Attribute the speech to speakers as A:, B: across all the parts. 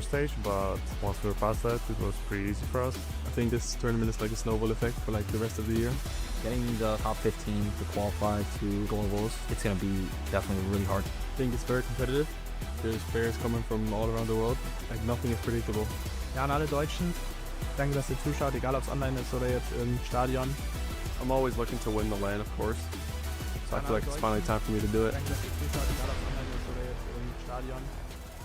A: stage, but once we were past that, it was pretty easy for us.
B: I think this tournament is like a snowball effect for like the rest of the year.
C: Getting the top 15 to qualify to Globals, it's going to be definitely really hard.
B: I think it's very competitive. There's players coming from all around the world. Like nothing is predictable.
D: Ja, an alle Deutschen. Danke, dass ihr zuschaut, egal ob es online ist oder jetzt im Stadion.
B: I'm always looking to win the LAN, of course. So I feel like it's finally time for me to do it.
D: Danke, dass ihr zuschaut, egal ob es online ist oder jetzt im Stadion.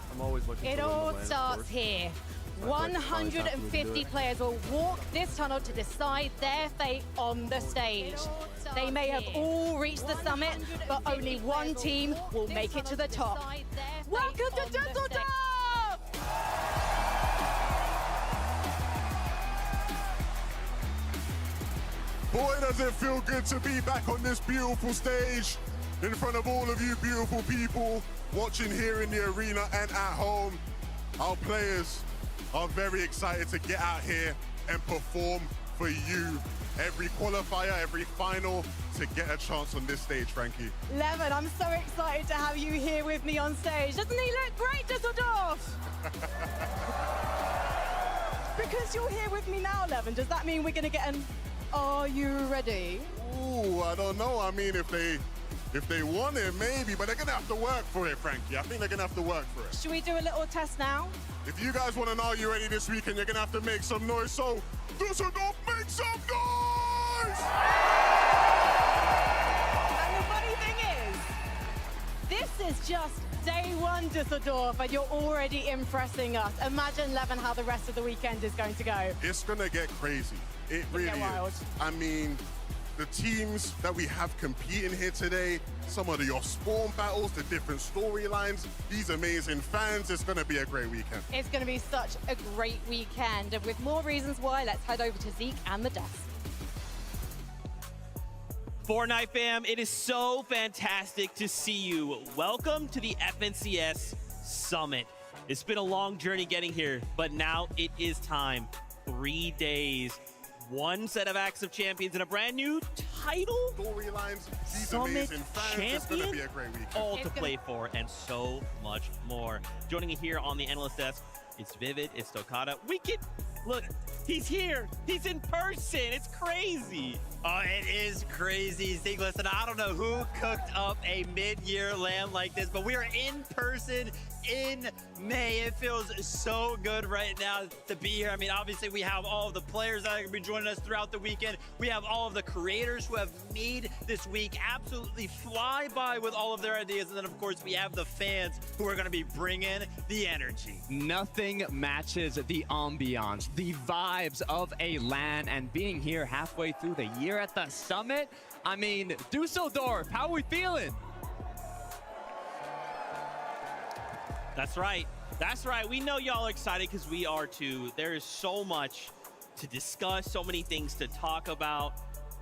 B: I'm always looking
E: It
B: to win
E: all
B: the LAN, of
E: starts
B: course.
E: here.
B: So I feel like it's finally time for me to do
E: 150
B: it.
E: players will walk this tunnel to decide their fate on the stage. They may have all reached the summit, but only one team will make it to the top. Welcome to Düsseldorf!
F: Boy, does it feel good to be back on this beautiful stage in front of all of you beautiful people watching here in the arena and at home. Our players are very excited to get out here and perform for you. Every qualifier, every final, to get a chance on this stage, Frankie.
E: Levin, I'm so excited to have you here with me on stage. Doesn't he look great, Düsseldorf? Because you're here with me now, Levin, does that mean we're going to get an "Are you ready"?
F: Ooh, I don't know. I mean, if they want it, maybe, but they're gonna have to work for it, Frankie. I think they're gonna have to work for it.
E: Should we do a little test now?
F: If you guys want to know you ready this weekend, you're gonna have to make some noise. So, Düsseldorf, make some noise!
E: And the funny thing is, this is just day one, Düsseldorf, and you're already impressing us. Imagine, Levin, how the rest of the weekend is going to go.
F: It's gonna get crazy. It really
E: get wild.
F: is. I mean, the teams that we have competing here today, some of your spawn battles, the different storylines, these amazing fans, it's gonna be a great weekend.
E: It's going to be such a great weekend, and with more reasons why, let's head over to Zeke and the desk.
G: Fortnite fam, it is so fantastic to see you. Welcome to the FNCS Summit. It's been a long journey getting here, but now it is time. 3 days, one set of active champions, and a brand new title.
F: Storylines, these
G: Summit
F: amazing fans, it's gonna be a great weekend.
G: All to play for, and so much more. Joining me here on the analyst desk, it's Vivid, it's Tokata. Look, he's here. He's in person. It's crazy.
H: Oh, it is crazy. Zeke, listen, I don't know who cooked up a mid-year LAN like this, but we are in person in May. It feels so good right now to be here. I mean, obviously, we have all of the players that are going to be joining us throughout the weekend. We have all of the creators who have made this week absolutely fly by with all of their ideas. And then, of course, we have the fans who are going to be bringing the energy.
I: Nothing matches the ambiance, the vibes of a LAN, and being here halfway through the year at the summit. I mean, Dusseldorf, how are we feeling?
G: That's right. That's right. We know y'all are excited because we are too. There is so much to discuss, so many things to talk about.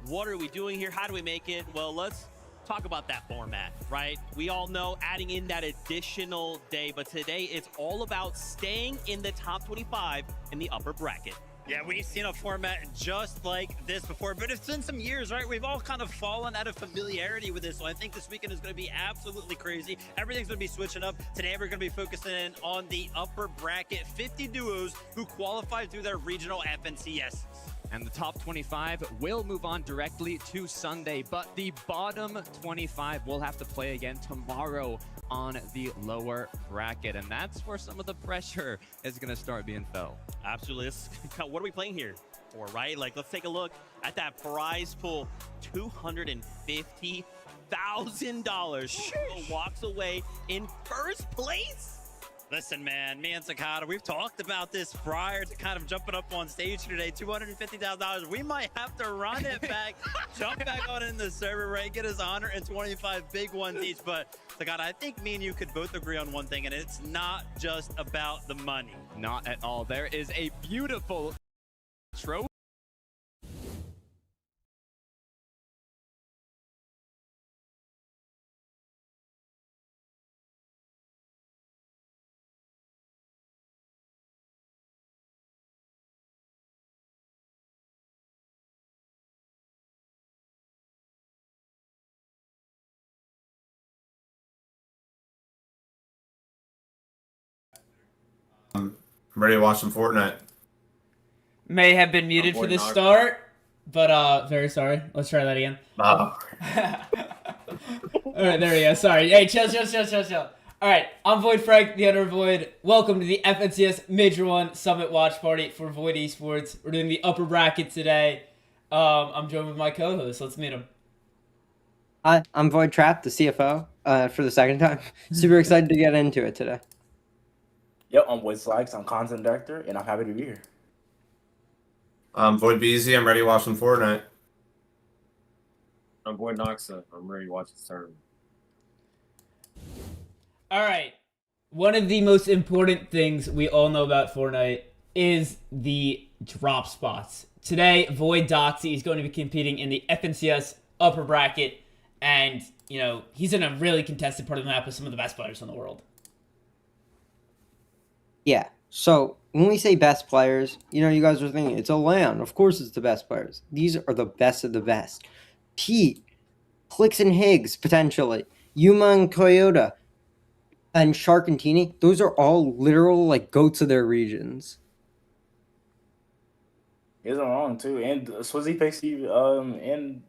G: What are we doing here? How do we make it? Well, let's talk about that format, right? We all know adding in that additional day, but today it's all about staying in the top 25 in the upper bracket.
H: Yeah, we've seen a format just like this before, but it's been some years, right? We've all kind of fallen out of familiarity with this, so I think this weekend is going to be absolutely crazy. Everything's going to be switching up. Today, we're going to be focusing in on the upper bracket, 50 duos who qualified through their regional FNCS.
I: And the top 25 will move on directly to Sunday, but the bottom 25 will have to play again tomorrow on the lower bracket, and that's where some of the pressure is going to start being felt.
G: Absolutely. What are we playing here for, right? Like, let's take a look at that prize pool. $250,000 walks away in first place.
H: Listen, man, me and Sakata, we've talked about this prior to kind of jumping up on stage today. $250,000. We might have to run it back, jump back on in the server, right? Get us 125 big ones each. But Sakata, I think me and you could both agree on one thing, and it's not just about the money.
I: Not at all. There is a beautiful trophy.
J: I'm ready to watch some Fortnite.
K: May have been muted for this start, but very sorry. Let's try that again.
J: Oh.
K: All right, there we go. Sorry. Hey, chill. All right, I'm Void Frank, the other Void. Welcome to the FNCS Major 1 Summit Watch Party for Void Esports. We're doing the upper bracket today. I'm joined with my co-host. Let's meet him.
L: Hi, I'm Void Trap, the CFO, for the second time. Super excited to get into it today.
M: Yep, I'm Void Slags. I'm content director, and I'm happy to be here.
J: I'm Void BZ. I'm ready to watch some Fortnite.
B: I'm Void Noxa. I'm ready to watch the tournament.
K: All right. One of the most important things we all know about Fortnite is the drop spots. Today, Void Doxy is going to be competing in the FNCS upper bracket, and, you know, he's in a really contested part of the map with some of the best players in the world.
L: Yeah, so when we say best players, you know, you guys are thinking, it's a LAN. Of course it's the best players. These are the best of the best. Pete, Clicks and Higgs, potentially. Yuma and Toyota. And Shark and Teeny, those are all literal, like, goats of their regions.
M: He isn't wrong, too. And Swizzy Pixie, and,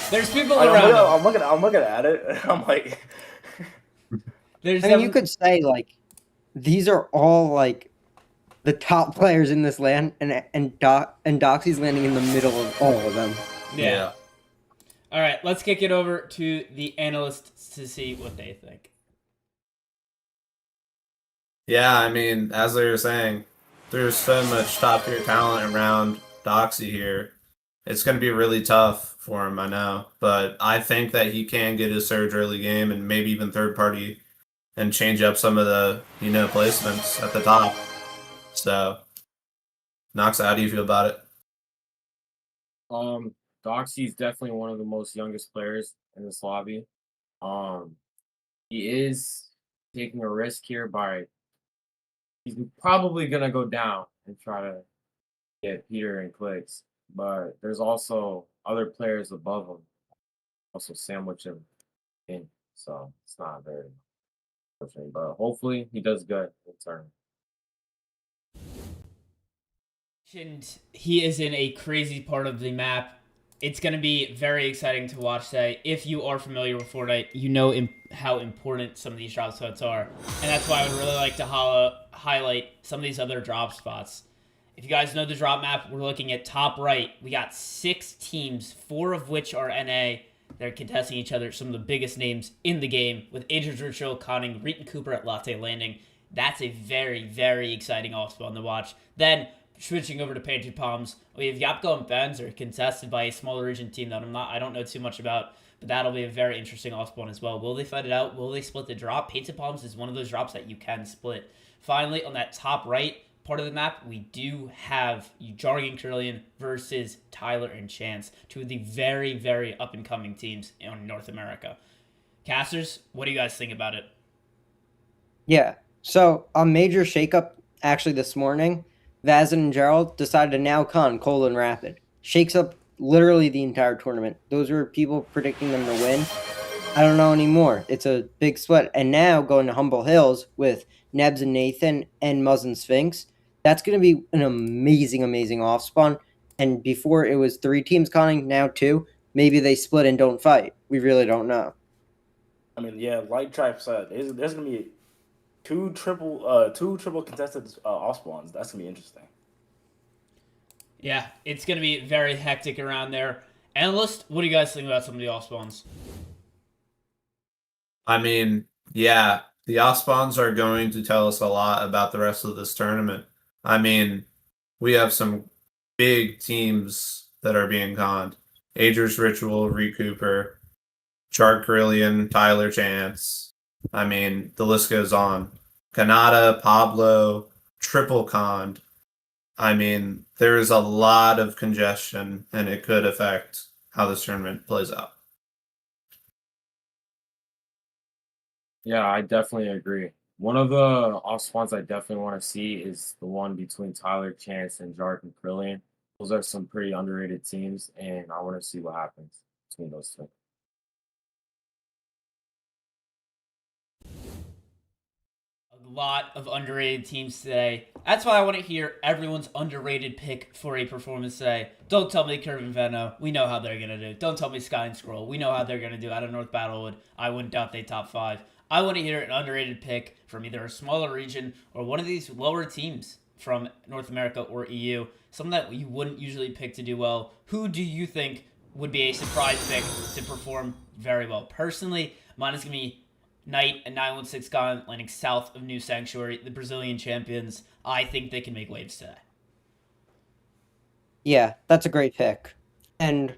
K: There's people around.
M: I'm looking at it. I'm like...
K: There's
L: I mean, you could say, like, these are all, like, the top players in this LAN, and Doxy's landing in the middle of all of them.
K: Yeah. All right, let's kick it over to the analysts to see what they think.
J: Yeah, I mean, as they were saying, there's so much top-tier talent around Doxy here. It's going to be really tough for him, I know. But I think that he can get his surge early game and maybe even third party and change up some of the, you know, placements at the top. So, Nox, how do you feel about it?
B: Doxy is definitely one of the most youngest players in this lobby. He is taking a risk here by he's probably gonna go down and try to get Peter and Clicks, but there's also other players above him, also sandwich him in. So it's not very fortunate, but hopefully he does good in turn.
K: And he is in a crazy part of the map. It's going to be very exciting to watch today. If you are familiar with Fortnite, you know how important some of these drop spots are. And that's why I would really like to highlight some of these other drop spots. If you guys know the drop map, we're looking at top right. We got 6 teams, 4 of which are NA. They're contesting each other, some of the biggest names in the game, with Aegis Ritual conning Reet and Cooper at Latte Landing. That's a very, very exciting off spawn to watch. Then, switching over to Painted Palms, we have Yapko and Benzer contested by a smaller region team that I don't know too much about, but that'll be a very interesting off spawn as well. Will they fight it out? Will they split the drop? Painted Palms is one of those drops that you can split. Finally, on that top right part of the map, we do have Jargon Curlian versus Tyler and Chance, two of the very, very up-and-coming teams in North America. Casters, what do you guys think about it?
L: Yeah, so a major shakeup actually this morning, Vazin and Gerald decided to now con Colon Rapid. Shakes up literally the entire tournament. Those were people predicting them to win. I don't know anymore. It's a big split. And now going to Humble Hills with Nebs and Nathan and Muzz and Sphinx. That's going to be an amazing, amazing off spawn. And before it was 3 teams conning, now 2. Maybe they split and don't fight. We really don't know.
M: I mean, yeah, like Tribe said, there's going to be two triple contested off spawns. That's gonna be interesting.
K: Yeah, it's gonna be very hectic around there. Analyst, what do you guys think about some of the off spawns?
J: I mean, yeah, the off spawns are going to tell us a lot about the rest of this tournament. I mean, we have some big teams that are being conned. Aegis Ritual, Recooper, Chart Carillion, Tyler Chance. I mean, the list goes on. Kanata, Pablo, triple conned. I mean, there is a lot of congestion, and it could affect how this tournament plays out.
B: Yeah, I definitely agree. One of the off spawns I definitely want to see is the one between Tyler Chance and Jargon Carillion. Those are some pretty underrated teams, and I want to see what happens between those two.
K: lot of underrated teams today. That's why I want to hear everyone's underrated pick for a performance today. Don't tell me Curve and Venno. We know how they're going to do. Don't tell me Sky and Scroll. We know how they're going to do out of North Battlewood. I wouldn't doubt they top 5. I want to hear an underrated pick from either a smaller region or one of these lower teams from North America or EU. Someone that you wouldn't usually pick to do well. Who do you think would be a surprise pick to perform very well? Personally, mine is going to be Knight and 916 Gun landing south of New Sanctuary, the Brazilian champions. I think they can make waves today.
L: Yeah, that's a great pick. And,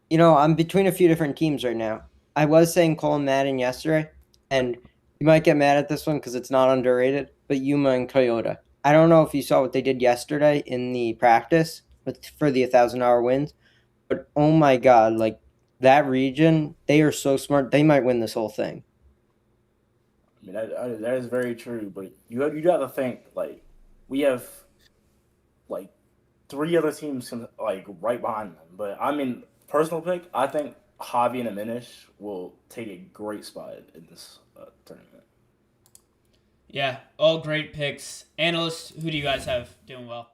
L: you know, I'm between a few different teams right now. I was saying Cole and Madden yesterday, and you might get mad at this one because it's not underrated, but Yuma and Toyota. I don't know if you saw what they did yesterday in the practice for the 1,000-hour wins, but oh my God, like that region, they are so smart. They might win this whole thing.
M: I mean, that is very true, but you have to think, like, we have, like, 3 other teams, like, right behind them. But, I mean, personal pick, I think Javi and Aminish will take a great spot in this tournament.
K: Yeah, all great picks. Analysts, who do you guys have doing well?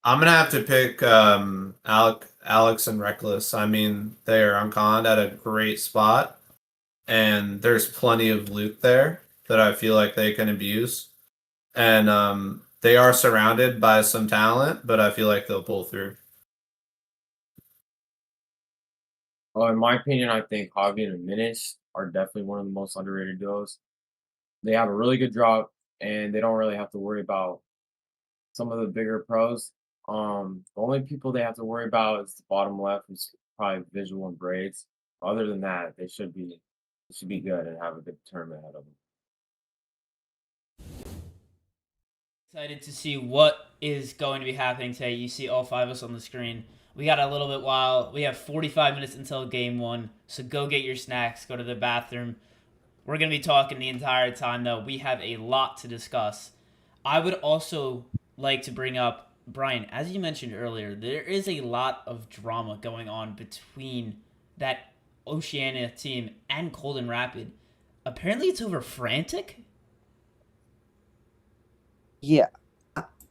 J: I'm going to have to pick Alex and Reckless. I mean, they are unconned at a great spot. And there's plenty of loot there that I feel like they can abuse. And they are surrounded by some talent, but I feel like they'll pull through.
B: Well, in my opinion, I think Javi and Aminish are definitely one of the most underrated duos. They have a really good drop, and they don't really have to worry about some of the bigger pros. The only people they have to worry about is the bottom left, who's probably Visual and Braids. Other than that, they should be good and have a good tournament ahead of them.
K: Excited to see what is going to be happening today. You see all 5 of us on the screen. We got a little bit while. We have 45 minutes until game 1, so go get your snacks, go to the bathroom. We're going to be talking the entire time, though. We have a lot to discuss. I would also like to bring up, Brian, as you mentioned earlier, there is a lot of drama going on between that Oceania team and Colden Rapid. Apparently it's over Frantic?
L: Yeah.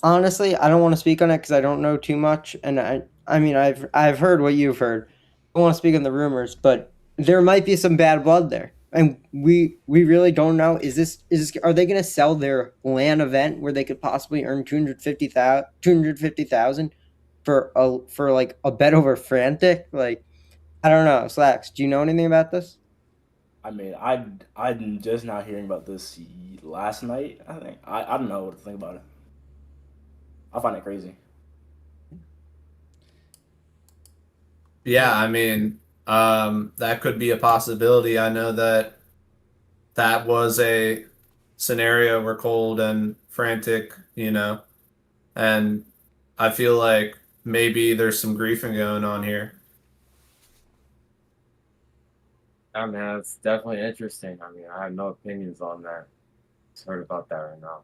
L: Honestly, I don't want to speak on it because I don't know too much, and I mean I've heard what you've heard. I don't want to speak on the rumors, but there might be some bad blood there, and we really don't know. Is this are they going to sell their LAN event where they could possibly earn 250,000 for like a bet over Frantic? Like, I don't know. Slacks, do you know anything about this?
M: I mean, I'm just now hearing about this last night, I think. I don't know what to think about it. I find it crazy.
J: Yeah, I mean, that could be a possibility. I know that was a scenario where Cold and Frantic, and I feel like maybe there's some griefing going on here.
B: Yeah, man, it's definitely interesting. I mean, I have no opinions on that. Just heard about that right now.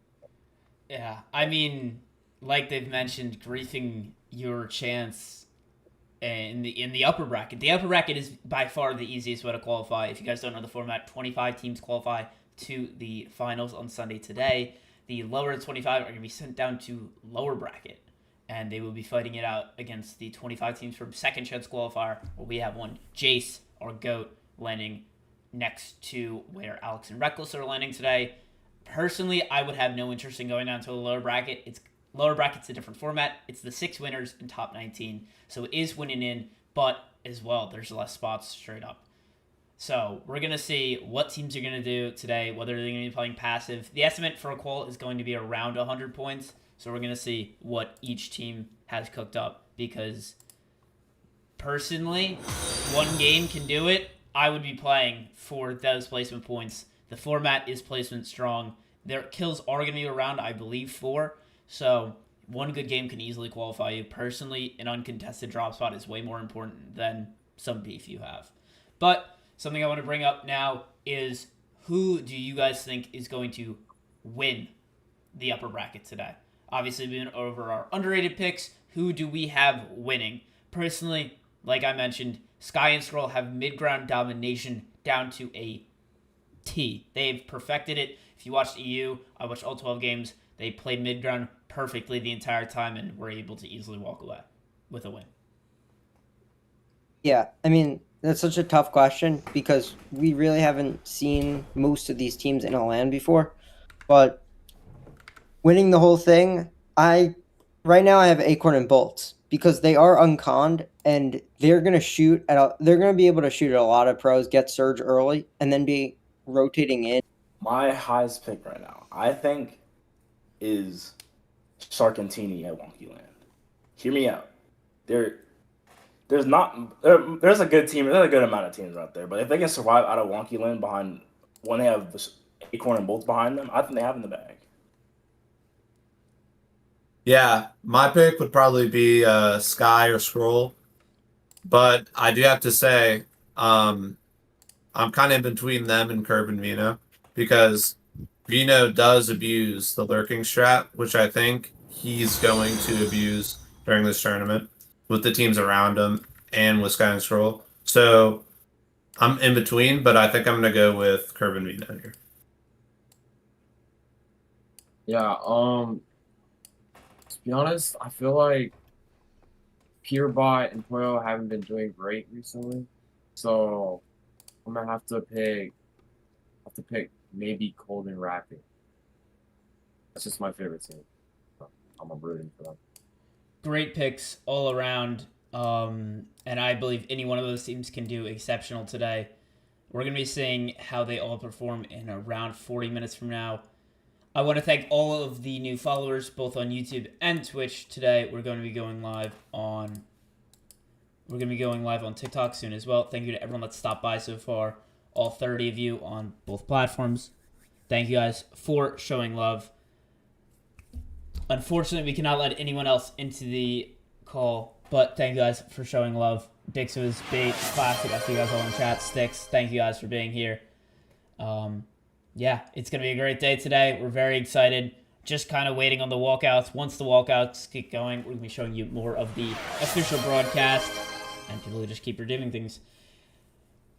K: Yeah, I mean, like they've mentioned, griefing your chance in the upper bracket. The upper bracket is by far the easiest way to qualify. If you guys don't know the format, 25 teams qualify to the finals on Sunday today. The lower 25 are going to be sent down to lower bracket, and they will be fighting it out against the 25 teams from second chance qualifier, where we have one, Jace, our GOAT, landing next to where Alex and Reckless are landing today. Personally, I would have no interest in going down to the lower bracket. Lower bracket's a different format. It's the 6 winners and top 19. So it is winning in, but as well, there's less spots straight up. So we're going to see what teams are going to do today, whether they're going to be playing passive. The estimate for a qual is going to be around 100 points. So we're going to see what each team has cooked up, because personally, one game can do it. I would be playing for those placement points. The format is placement strong. Their kills are going to be around, I believe, 4. So one good game can easily qualify you. Personally, an uncontested drop spot is way more important than some beef you have. But something I want to bring up now is, who do you guys think is going to win the upper bracket today? Obviously, we went over our underrated picks. Who do we have winning? Personally, like I mentioned, Sky and Scroll have mid-ground domination down to a T. They've perfected it. If you watched EU, I watched all 12 games. They played mid-ground perfectly the entire time and were able to easily walk away with a win.
L: Yeah, I mean, that's such a tough question because we really haven't seen most of these teams in a LAN before. But winning the whole thing, right now I have Acorn and Bolts because they are unconned and they're gonna they're gonna be able to shoot at a lot of pros, get Surge early, and then be rotating in.
M: My highest pick right now, I think, is Sarkentini at Wonky Land. Hear me out. There's a good team. There's a good amount of teams out there, but if they can survive out of Wonky Land when they have Acorn and Bolts behind them, I think they have in the bag.
J: Yeah, my pick would probably be Sky or Scroll, but I do have to say I'm kind of in between them and Curb and Vino because Vino does abuse the lurking strat, which I think he's going to abuse during this tournament with the teams around him and with Sky and Scroll. So I'm in between, but I think I'm going to go with Curb and Vino here.
B: Yeah, to be honest, I feel like Peerbot and Poyo haven't been doing great recently. So I'm gonna have to pick maybe Cold and Rapid. That's just my favorite team. I'm rooting for them.
K: Great picks all around. And I believe any one of those teams can do exceptional today. We're going to be seeing how they all perform in around 40 minutes from now. I want to thank all of the new followers, both on YouTube and Twitch today. We're going to be going live on TikTok soon as well. Thank you to everyone that stopped by so far. All 30 of you on both platforms. Thank you guys for showing love. Unfortunately, we cannot let anyone else into the call, but thank you guys for showing love. Dixos, Bait, Classic, I see you guys all in chat. Sticks, thank you guys for being here. Yeah, it's going to be a great day today. We're very excited. Just kind of waiting on the walkouts. Once the walkouts keep going, we're going to be showing you more of the official broadcast. And people will just keep redeeming things.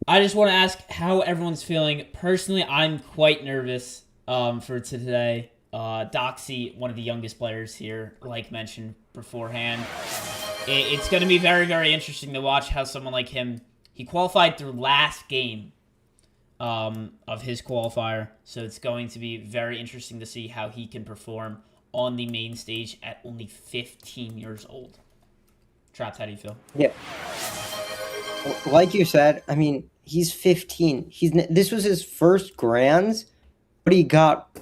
K: I just want to ask how everyone's feeling. Personally, I'm quite nervous for today. Doxy, one of the youngest players here, like mentioned beforehand. It's going to be very, very interesting to watch how someone like him, he qualified through last game of his qualifier. So it's going to be very interesting to see how he can perform on the main stage at only 15 years old. Traps, how do you feel?
L: Yeah. Like you said, I mean, he's 15. This was his first Grands, but he got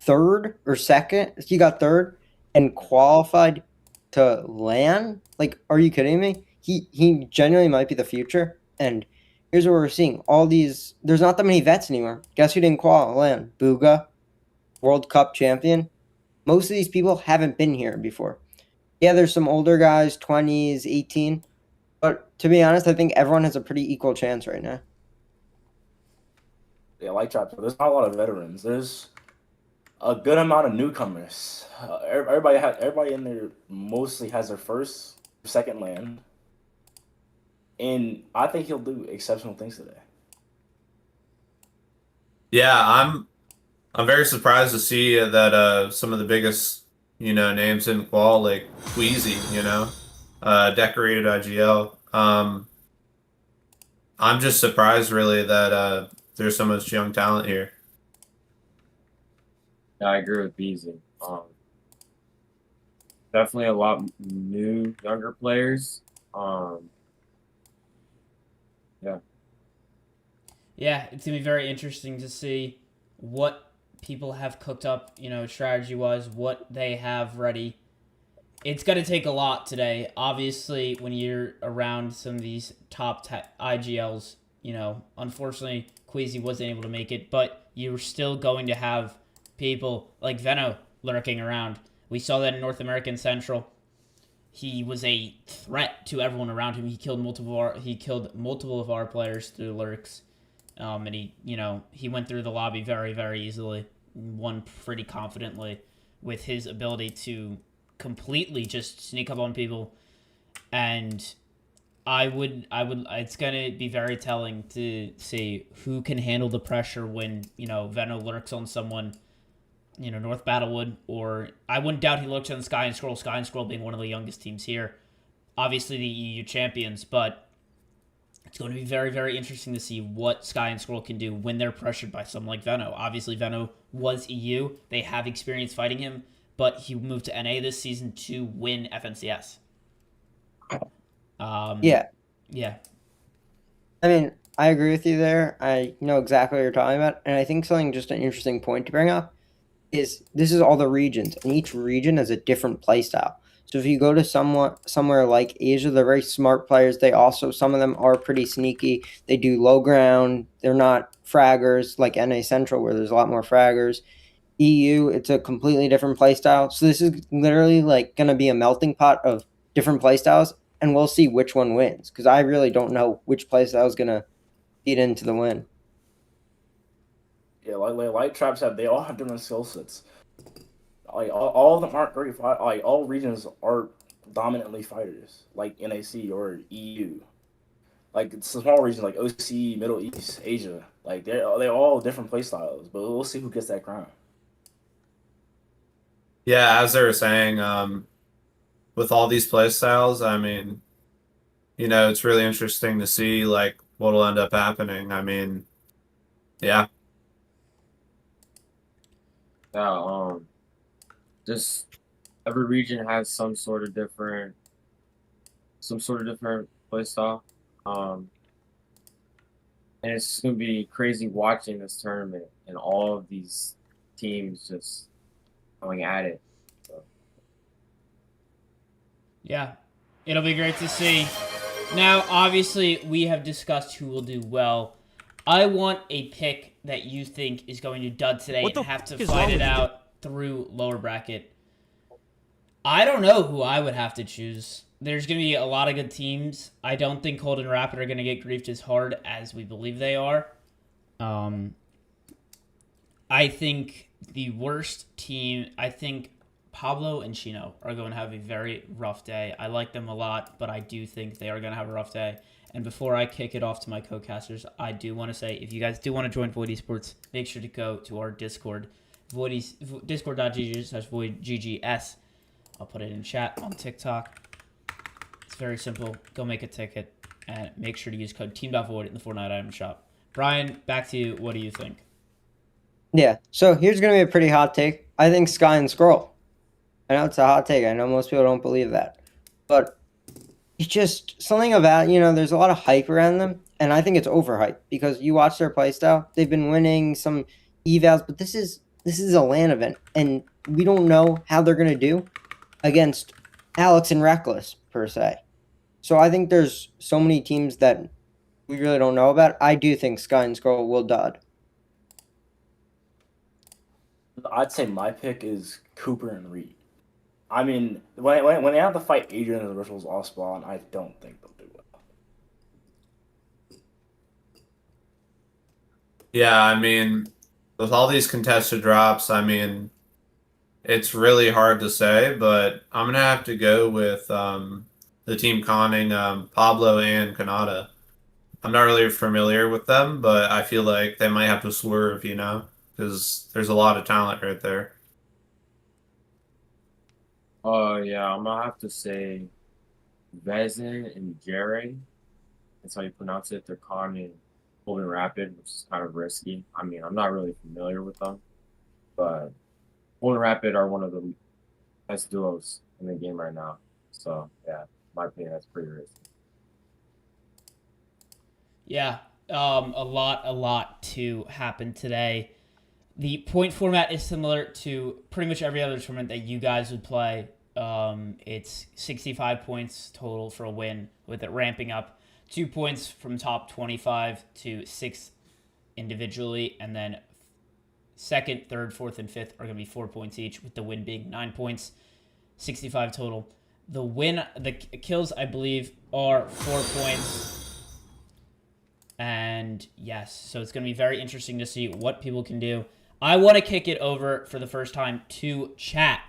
L: third or second. He got third and qualified to LAN. Like, are you kidding me? He genuinely might be the future. And here's what we're seeing. All these, there's not that many vets anymore. Guess who didn't qualify LAN? Bugha, World Cup champion. Most of these people haven't been here before. Yeah, there's some older guys, 20s, 18. But to be honest, I think everyone has a pretty equal chance right now.
M: Yeah, like Trap, there's not a lot of veterans. There's a good amount of newcomers. Everybody in there mostly has their first, second LAN. And I think he'll do exceptional things today.
J: Yeah, I'm very surprised to see that some of the biggest, names in qual, like Queasy, decorated IGL. I'm just surprised really that there's so much young talent here.
B: Yeah, I agree with Beezy. Definitely a lot new, younger players.
K: Yeah, it's going to be very interesting to see what people have cooked up, strategy-wise, what they have ready. It's going to take a lot today. Obviously, when you're around some of these top IGLs, unfortunately, Queasy wasn't able to make it, but you're still going to have people like Veno lurking around. We saw that in North American Central. He was a threat to everyone around him. He killed multiple of our players through lurks. And he went through the lobby very, very easily, won pretty confidently with his ability to completely just sneak up on people. And It's gonna be very telling to see who can handle the pressure when Venno lurks on someone, North Battlewood, or I wouldn't doubt he looks on Sky and Scroll. Sky and Scroll being one of the youngest teams here, obviously the EU champions, but it's going to be very, very interesting to see what Sky and Scroll can do when they're pressured by someone like Venno. Obviously, Venno was EU; they have experience fighting him, but he moved to NA this season to win FNCS.
L: Yeah.
K: Yeah.
L: I mean, I agree with you there. I know exactly what you're talking about. And I think something just an interesting point to bring up is this is all the regions, and each region has a different playstyle. So if you go to somewhere like Asia, they're very smart players. Some of them are pretty sneaky. They do low ground. They're not fraggers like NA Central, where there's a lot more fraggers. EU, it's a completely different playstyle. So this is literally like going to be a melting pot of different playstyles, and we'll see which one wins, because I really don't know which playstyle is going to feed into the win.
M: Yeah, like Trap said, they all have different skill sets. Like all of them aren't great. Like all regions are dominantly fighters, like NAC or EU. Like it's a small region like OCE, Middle East, Asia. Like they're all different play styles, but we'll see who gets that crown.
J: Yeah, as they were saying, with all these play styles, I mean, it's really interesting to see like what'll end up happening. I mean, yeah.
B: Yeah, just every region has some sort of different play style. And it's just gonna be crazy watching this tournament and all of these teams just going at it. So.
K: Yeah, it'll be great to see. Now, obviously, we have discussed who will do well. I want a pick that you think is going to dud today and have to fight it out through lower bracket. I don't know who I would have to choose. There's going to be a lot of good teams. I don't think Golden Rapid are going to get griefed as hard as we believe they are. I think the worst team, I think Pablo and Chino are going to have a very rough day. I like them a lot, but I do think they are going to have a rough day. And before I kick it off to my co-casters, I do want to say, if you guys do want to join Void Esports, make sure to go to our Discord, discord.gg/VoidGGS. I'll put it in chat on TikTok. It's very simple. Go make a ticket and make sure to use code team.void in the Fortnite item shop. Brian, back to you. What do you think?
L: Yeah, so here's going to be a pretty hot take. I think Sky and Scroll. I know it's a hot take. I know most people don't believe that. But it's just something about, there's a lot of hype around them. And I think it's overhyped because you watch their playstyle. They've been winning some evals, but this is a LAN event. And we don't know how they're going to do against Alex and Reckless, per se. So I think there's so many teams that we really don't know about. I do think Sky and Scroll will dud.
M: I'd say my pick is Cooper and Reed. I mean, when they have to fight Adrian and the Rituals off spawn, I don't think they'll do well.
J: Yeah, I mean, with all these contested drops, I mean, it's really hard to say, but I'm going to have to go with the team conning Pablo and Kanata. I'm not really familiar with them, but I feel like they might have to swerve, because there's a lot of talent right there.
B: Yeah, I'm gonna have to say Vezin and Jerry. That's how you pronounce it. They're conning Golden Rapid, which is kind of risky. I mean, I'm not really familiar with them, but Golden Rapid are one of the best duos in the game right now. So, yeah, in my opinion, that's pretty risky.
K: Yeah, a lot to happen today. The point format is similar to pretty much every other tournament that you guys would play. It's 65 points total for a win, with it ramping up 2 points from top 25 to 6 individually, and then second, third, fourth, and fifth are going to be 4 points each, with the win being 9 points, 65 total. The kills, I believe, are 4 points. And yes, so it's going to be very interesting to see what people can do. I want to kick it over for the first time to chat.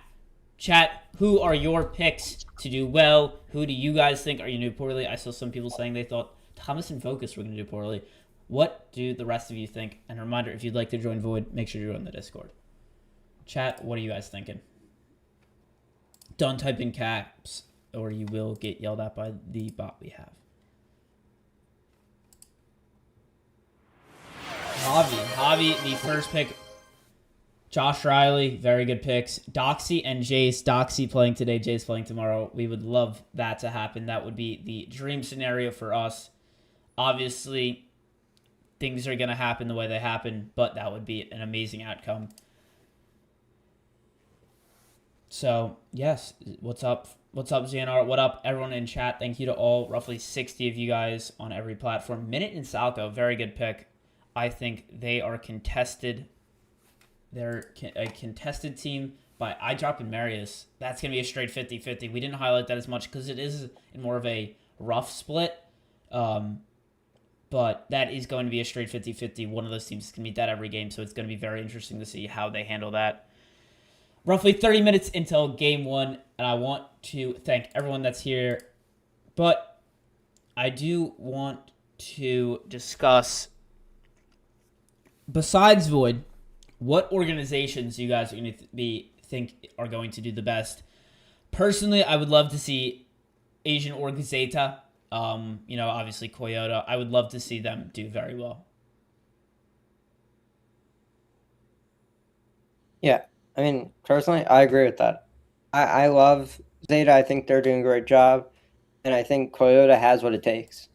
K: Chat, who are your picks to do well? Who do you guys think are going to do poorly? I saw some people saying they thought Thomas and Focus were going to do poorly. What do the rest of you think? And a reminder, if you'd like to join Void, make sure you join the Discord. Chat, what are you guys thinking? Don't type in caps, or you will get yelled at by the bot we have. Javi, the first pick. Josh Riley, very good picks. Doxy and Jace. Doxy playing today, Jace playing tomorrow. We would love that to happen. That would be the dream scenario for us. Obviously, things are going to happen the way they happen, but that would be an amazing outcome. So, yes, what's up? What's up, ZNR? What up, everyone in chat? Thank you to all, roughly 60 of you guys on every platform. Minute and Salco, very good pick. I think they are contested. They're a contested team by iDrop and Marius. That's going to be a straight 50-50. We didn't highlight that as much because it is more of a rough split. But that is going to be a straight 50-50. One of those teams is going to beat that every game, so it's going to be very interesting to see how they handle that. Roughly 30 minutes until game one, and I want to thank everyone that's here. But I do want to discuss, besides Void, what organizations you guys are going to think are going to do the best. Personally, I would love to see Asian Org Zeta. Obviously Koyota. I would love to see them do very well.
L: Yeah, I mean, personally, I agree with that. I love Zeta. I think they're doing a great job, and I think Koyota has what it takes.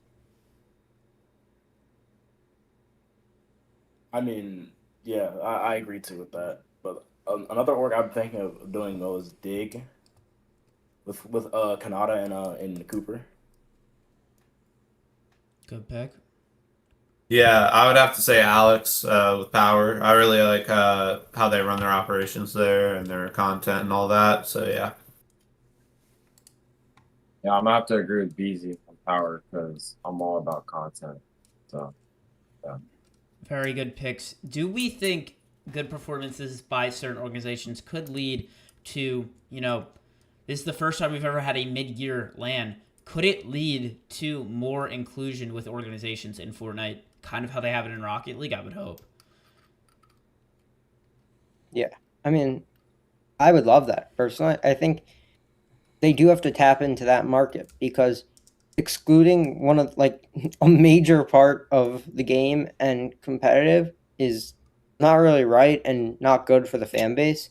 M: I mean, yeah, I agree too with that. But another org I'm thinking of doing though is Dig with Kanata and Cooper.
K: Good pick.
J: Yeah, I would have to say Alex with Power. I really like how they run their operations there and their content and all that. So yeah.
B: Yeah, I'm gonna have to agree with BZ on Power because I'm all about content. So, yeah.
K: Very good picks. Do we think good performances by certain organizations could lead to, this is the first time we've ever had a mid-year LAN. Could it lead to more inclusion with organizations in Fortnite? Kind of how they have it in Rocket League, I would hope.
L: Yeah, I mean, I would love that. Personally, I think they do have to tap into that market because excluding one of, a major part of the game and competitive is not really right and not good for the fan base.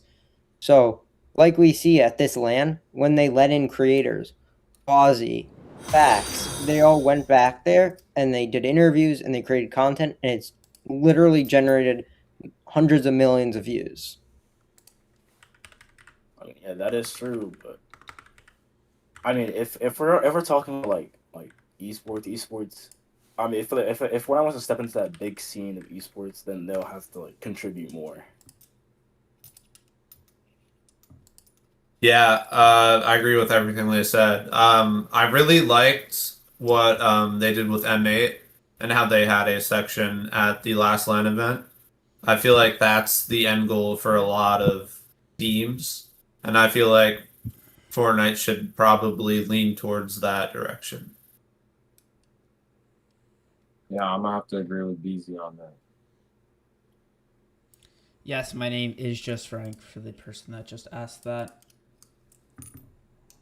L: So, like we see at this LAN, when they let in creators, Aussie, Facts, they all went back there and they did interviews and they created content, and it's literally generated hundreds of millions of views.
M: I mean, yeah, that is true, but I mean, if we're talking like esports, I mean, if one wants to step into that big scene of esports, then they'll have to contribute more.
J: Yeah, I agree with everything they said. I really liked what they did with M8 and how they had a section at the last LAN event. I feel like that's the end goal for a lot of teams, and I feel like Fortnite should probably lean towards that direction.
B: Yeah, I'm gonna have to agree with BZ on that.
K: Yes, my name is Just Frank for the person that just asked that.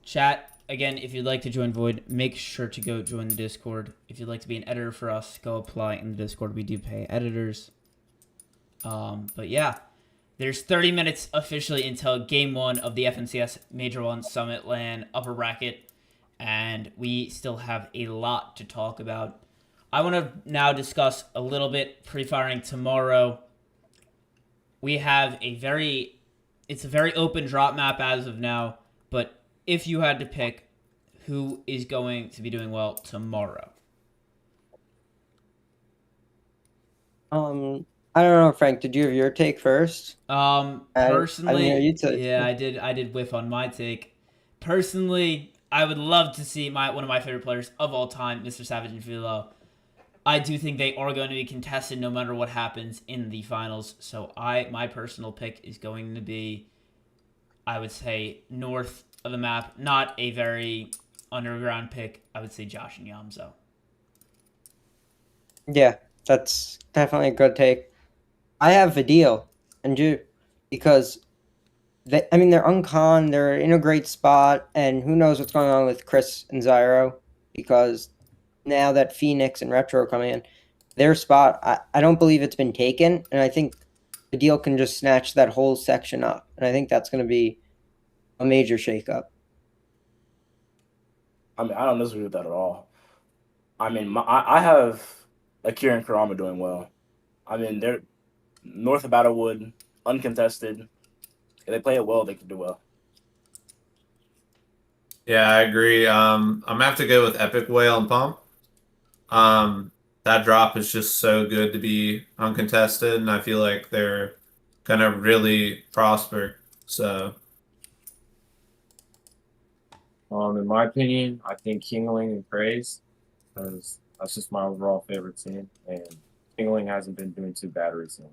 K: Chat, again, if you'd like to join Void, make sure to go join the Discord. If you'd like to be an editor for us, go apply in the Discord. We do pay editors. But yeah, there's 30 minutes officially until Game 1 of the FNCS Major 1 Summit LAN Upper Bracket, and we still have a lot to talk about. I want to now discuss a little bit pre-firing tomorrow. We have it's a very open drop map as of now, but if you had to pick who is going to be doing well tomorrow.
L: I don't know, Frank, did you have your take first?
K: Personally,
L: I
K: did whiff on my take. Personally, I would love to see one of my favorite players of all time, Mr. Savage and Philo. I do think they are going to be contested no matter what happens in the finals. So my personal pick is going to be I would say north of the map. Not a very underground pick. I would say Josh and Yamzo.
L: Yeah, that's definitely a good take. I have a deal, and you, because they're uncon, they're in a great spot, and who knows what's going on with Chris and Zyro, because now that Phoenix and Retro are coming in, their spot, I don't believe it's been taken, and I think the deal can just snatch that whole section up, and I think that's going to be a major shakeup.
M: I mean, I don't disagree with that at all. I mean, I have Akira and Kurama doing well. I mean, they're north of Battlewood, uncontested. If they play it well, they can do well.
J: Yeah, I agree. I'm gonna have to go with Epic Whale and Pump. That drop is just so good to be uncontested, and I feel like they're gonna really prosper. So,
B: In my opinion, I think Kingling and Praise, because that's just my overall favorite team, and Kingling hasn't been doing too bad recently.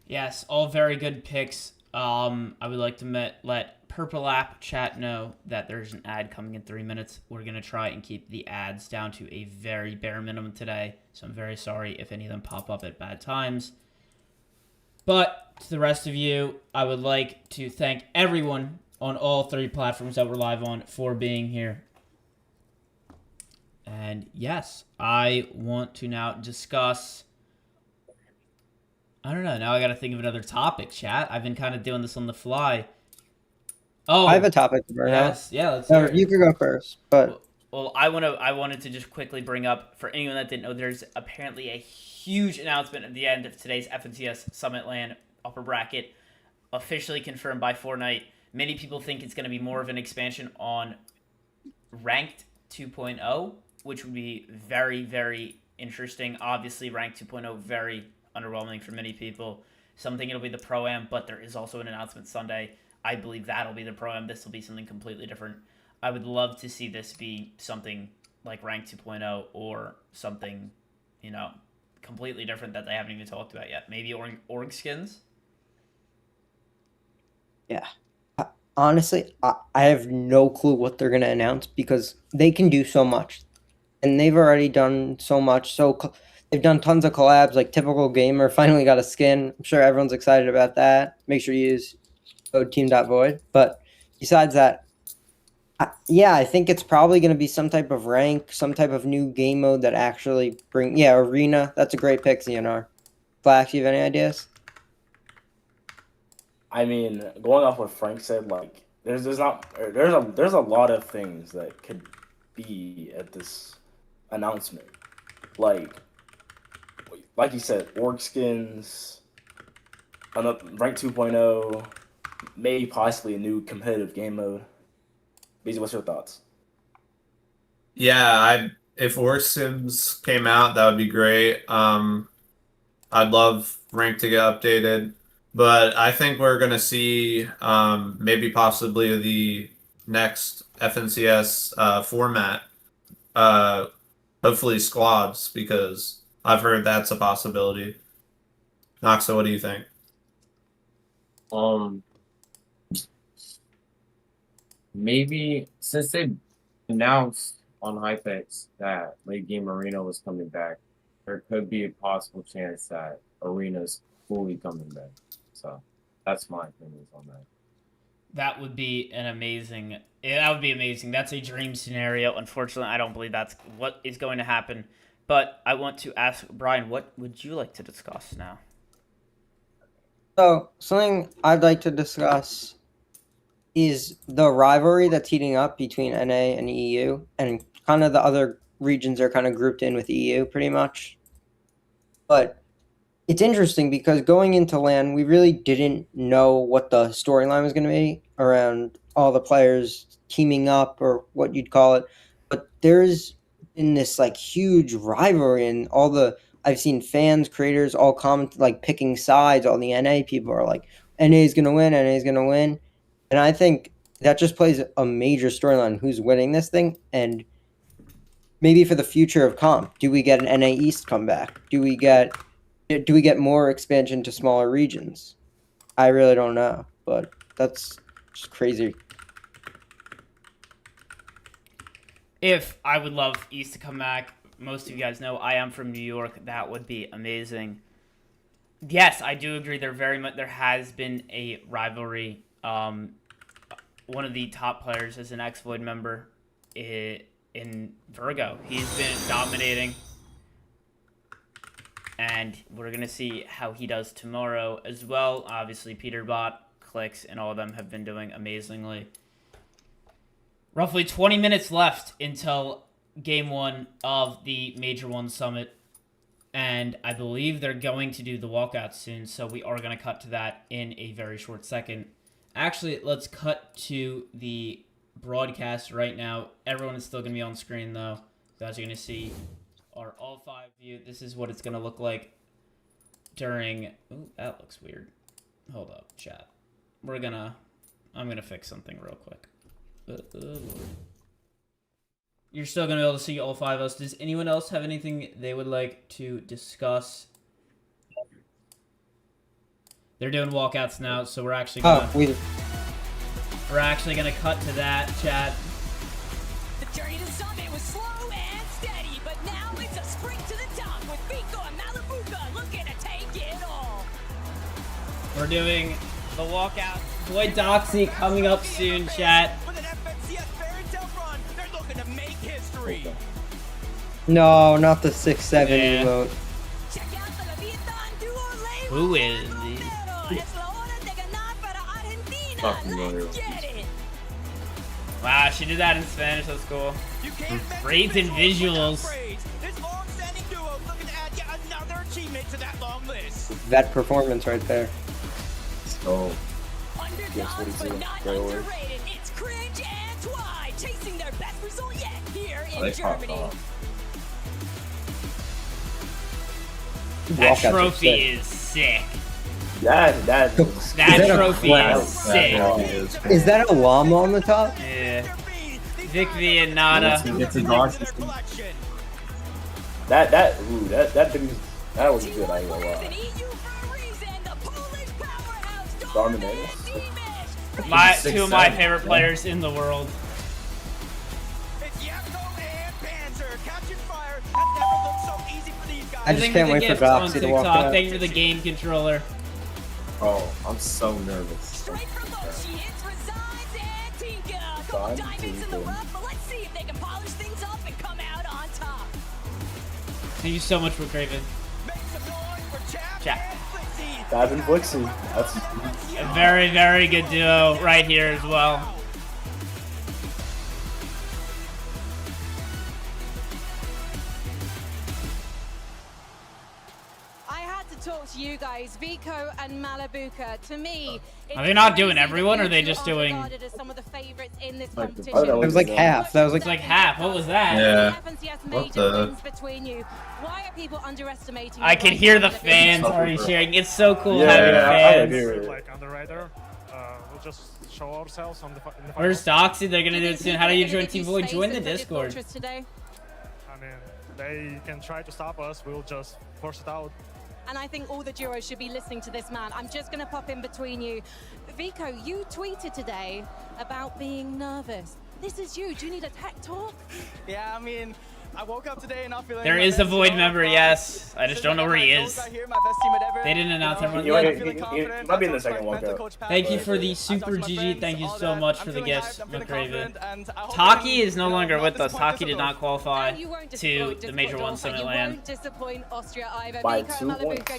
K: Yes, all very good picks. I would like to let Purple App chat know that there's an ad coming in 3 minutes. We're going to try and keep the ads down to a very bare minimum today, so I'm very sorry if any of them pop up at bad times. But to the rest of you, I would like to thank everyone on all 3 platforms that we're live on for being here. And yes, I want to now discuss... I don't know. Now I got to think of another topic, chat. I've been kind of doing this on the fly. Oh,
L: I have a topic to bring up.
K: yes, yeah. Let's hear it.
L: You could go first, but
K: Well, I wanted to just quickly bring up, for anyone that didn't know, there's apparently a huge announcement at the end of today's FNCS Summit LAN upper bracket, officially confirmed by Fortnite. Many people think it's going to be more of an expansion on Ranked 2.0, which would be very, very interesting. Obviously, Ranked 2.0 very underwhelming for many people. Some think it'll be the Pro-Am, but there is also an announcement Sunday. I believe that'll be the Pro-Am. This will be something completely different. I would love to see this be something like Ranked 2.0 or something, completely different that they haven't even talked about yet. Maybe org skins?
L: yeah. Honestly, I have no clue what they're going to announce because they can do so much. And they've already done so much. They've done tons of collabs, like Typical Gamer finally got a skin. I'm sure everyone's excited about that. Make sure you use code team.void. But besides that, I think it's probably going to be some type of rank, some type of new game mode that actually Arena. That's a great pick, ZNR. Flash, you have any ideas?
M: I mean, going off what Frank said, like there's a lot of things that could be at this announcement, like you said, org skins, Rank 2.0, maybe possibly a new competitive game mode. BZ, what's your thoughts?
J: yeah, if Orc Sims came out, that would be great. I'd love Rank to get updated. But I think we're going to see maybe possibly the next FNCS format, hopefully squads, because I've heard that's a possibility. Noxa, what do you think?
B: Maybe since they announced on Hypex that Late Game Arena was coming back, there could be a possible chance that Arena's fully coming back. So that's my opinions on that.
K: That would be amazing. That's a dream scenario. Unfortunately, I don't believe that's what is going to happen. But I want to ask Brian, what would you like to discuss now?
L: So something I'd like to discuss is the rivalry that's heating up between NA and EU, and kind of the other regions are kind of grouped in with EU pretty much. But it's interesting because going into LAN, we really didn't know what the storyline was going to be around all the players teaming up or what you'd call it. But there's been this like huge rivalry, and I've seen fans, creators all comment like picking sides. All the NA people are like, NA is going to win, NA is going to win. And I think that just plays a major storyline, who's winning this thing. And maybe for the future of comp, do we get an NA East comeback? Do we get more expansion to smaller regions? I really don't know, but that's just crazy.
K: If I would love East to come back, most of you guys know I am from New York. That would be amazing. Yes, I do agree. There has been a rivalry. One of the top players is an ex-Void member in Virgo. He's been dominating, and we're gonna see how he does tomorrow as well. Obviously, Peterbot, Clicks, and all of them have been doing amazingly. Roughly 20 minutes left until Game 1 of the Major 1 Summit. And I believe they're going to do the walkout soon, so we are going to cut to that in a very short second. Actually, let's cut to the broadcast right now. Everyone is still going to be on screen, though. So as you're going to see our all 5 view. This is what it's going to look like during... Ooh, that looks weird. Hold up, chat. I'm going to fix something real quick. Lord. You're still going to be able to see all 5 of us. Does anyone else have anything they would like to discuss? They're doing walkouts now, so we're actually going to... We're actually going to cut to that, chat.
E: The journey to the summit was slow and steady, but now it's a sprint to the top with Vico and Malabuka looking to take it all.
K: We're doing the walkout. Void Doxy coming up soon, chat.
L: No, not the 6-7 emote.
K: Who is Wow, she did that in Spanish. That's cool. Raids and visuals.
L: That performance right there.
M: Oh. Yes, what is it?
E: It's Cringe and Twy chasing their best result yet here in
M: They
E: Germany.
M: popped off.
K: That trophy is sick.
M: That
K: trophy is sick.
L: Is that a llama on the top?
K: Yeah. Vic V and Nada.
M: That was good, I ain't gonna lie.
K: Two of my favorite players in the world.
L: I just can't wait for Doxy to walk out.
K: Thank you for the game controller.
B: Oh, I'm so nervous.
K: Thank you so much for Craven. Chat.
M: Dab and Blixie. That's
K: a very, very good duo right here as well.
E: Talk to you guys, Vico and Malabuka. To me,
K: are they not doing everyone, or are they just doing?
E: Some of the favorites in this competition.
L: It was like half. That was like
K: half. What was that?
J: Yeah. What the?
E: Why are people underestimating?
K: I can hear the fans already sharing. It's so cool
M: Yeah,
K: having fans.
M: I hear it.
A: Like Underwriter, we'll just show ourselves on the
K: Where's Doxy? They're gonna do it soon. How do you join Team Void? Join the Discord.
A: I mean, they can try to stop us. We'll just force it out.
E: And I think all the duos should be listening to this man. I'm just going to pop in between you. Vico, you tweeted today about being nervous. This is you. Do you need a tech talk?
D: Yeah, I mean, I woke up today and not feeling.
K: There is a Void member, yes. I just don't know where he is. They didn't announce everyone.
M: He might be in the second walkout.
K: Thank you for the super GG. Thank you so much for the gifts, McRaven. Taki is no longer with us. Taki did not qualify to the Major 1 Summit land.
M: By 2 points.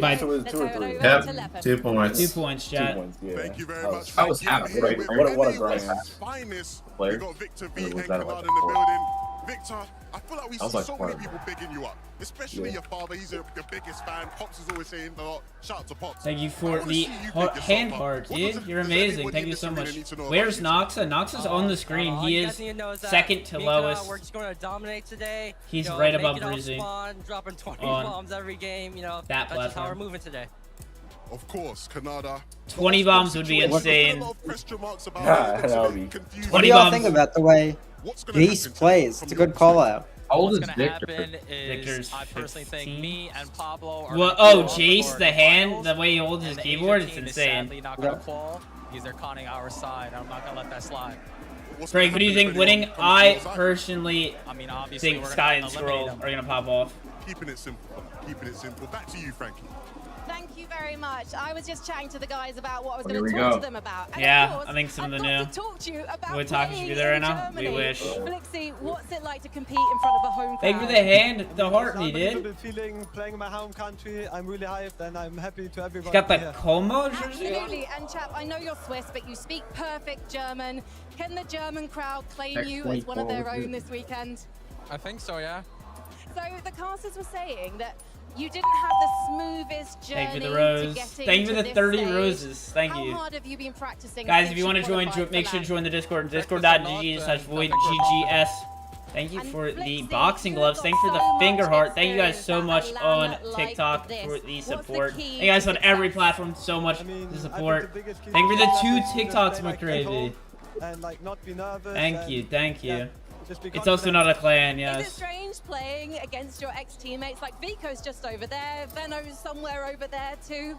K: By
M: 2 or 3.
J: Yep, 2 points.
K: 2 points, chat.
M: 2 points, yeah.
F: Thank you very much.
B: I was happy.
M: What a grind.
F: Finest.
B: Player.
F: We got Victor V
B: Or was
F: and
B: that
F: Kennard
B: like
F: in the
B: before?
F: building. Victor, I feel like we see
B: like
F: so
B: fun.
F: many people bigging you up, especially your father. He's your biggest fan. Pops is always saying a lot. Shout out to Pops.
K: Thank you for the hand heart, dude. You're amazing. Thank you so much. Where's Noxa? Noxa's on the screen. He is second to lowest.
N: We're just going to dominate today.
K: He's right above Breezy
N: dropping 20
K: on
N: bombs every game. You know,
K: that
N: that's just how we're
K: platform.
N: moving today.
F: Of course, Canada.
K: 20 bombs would be insane.
F: That would be.
K: 20
L: What do y'all
K: bombs.
L: think about the way Jace plays? It's a good call out.
B: How old
N: what's
B: is
N: gonna
B: Victor?
N: happen is
K: Victor's
N: I personally think
K: 15.
N: me and Pablo are
K: Well,
N: gonna
K: oh,
N: go on
K: Jace,
N: for
K: the hand, the way he holds his
N: and the Asia
K: keyboard, it's
N: team is
K: insane.
N: sadly not gonna qual because they're conning our side. I'm not gonna let that slide.
K: Greg, who do you think winning? I personally
N: I mean, obviously,
K: think
N: we're
K: Sky
N: gonna
K: and
N: eliminate
K: Scroll
N: them.
K: are gonna pop off.
F: Keeping it simple. Keeping it simple. Back to you, Frankie.
E: Thank you very much. I was just chatting to the guys about what I was
B: Here
E: going
B: we
E: to talk
B: go.
E: to them about. And
K: Yeah,
E: of course,
K: I think some of
E: I've
K: the
E: got
K: new.
E: to talk to you about
K: We're talking to you there right
E: playing
K: now.
E: in
K: We
E: Germany.
K: wish.
E: Blixie, what's it like to compete in front of a home
K: Thank you
E: crowd?
K: for the hand, the heart me, dude.
A: Unbelievable feeling playing in my home country. I'm really hyped and I'm happy to everybody.
K: He's got the
A: here.
K: Como jersey on.
E: Absolutely. And chap, I know you're Swiss, but you speak perfect German. Can the German crowd claim you as one of their own this weekend?
N: I think so, yeah.
E: So the casters were saying that you didn't have the smoothest journey
K: Thank you for the
E: to
K: rose.
E: getting
K: Thank you for
E: to
K: the
E: this
K: 30
E: stage.
K: roses. Thank
E: How
K: you.
E: hard have you been practicing?
K: Guys, if
E: since
K: you want to join,
E: qualified for
K: make sure to
E: LAN?
K: join the Discord. Discord.gg/voidggs. Thank you for the boxing gloves. Thank you for the finger heart. Thank you guys so much on TikTok for the support. Thank you guys on every platform so much for the support. Thank you for the 2 TikToks, McCravey.
A: And like not be nervous.
K: Thank you, thank you.
A: Just be
K: It's also not a clan,
E: Is it
K: yes.
E: strange playing against your ex-teammates? Like Vico's just over there, Veno's somewhere over there too.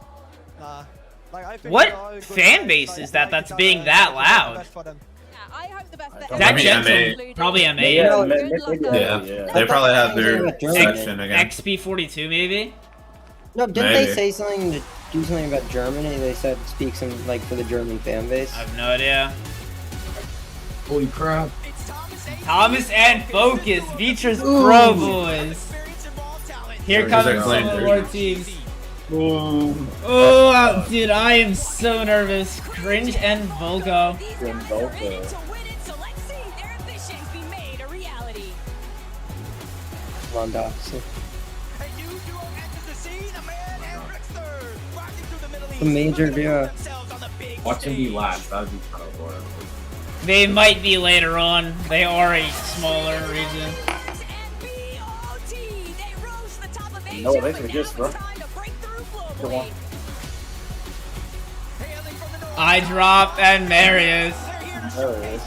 A: Like, I think
K: What
A: they're all good
K: fan
A: guys,
K: base
A: like,
K: is that
A: like
K: that's
A: each
K: being
A: other,
K: that
A: and I
K: loud?
A: hope the best for them.
E: Yeah, I hope the best.
J: Probably
K: That
J: MA.
K: gentle, probably MA.
L: Yeah,
J: Yeah, they probably have their section again.
K: XP42 maybe?
L: No, didn't
J: Maybe.
L: they say something to do something about Germany? They said speak some like for the German fan base.
K: I have no idea.
B: Holy crap.
K: Thomas and Focus features Pro Boys. Here comes
J: These are
K: some
J: clean
K: more
J: jerseys.
K: teams. Oh, dude, I am so nervous. Cringe and Volko.
L: Lewandowski. The major duo.
B: Watch him be last. That would be kind of boring.
K: They might be later on. They are a smaller region.
M: No, they can just bro. Come on.
K: I drop and Marius.
M: There it is.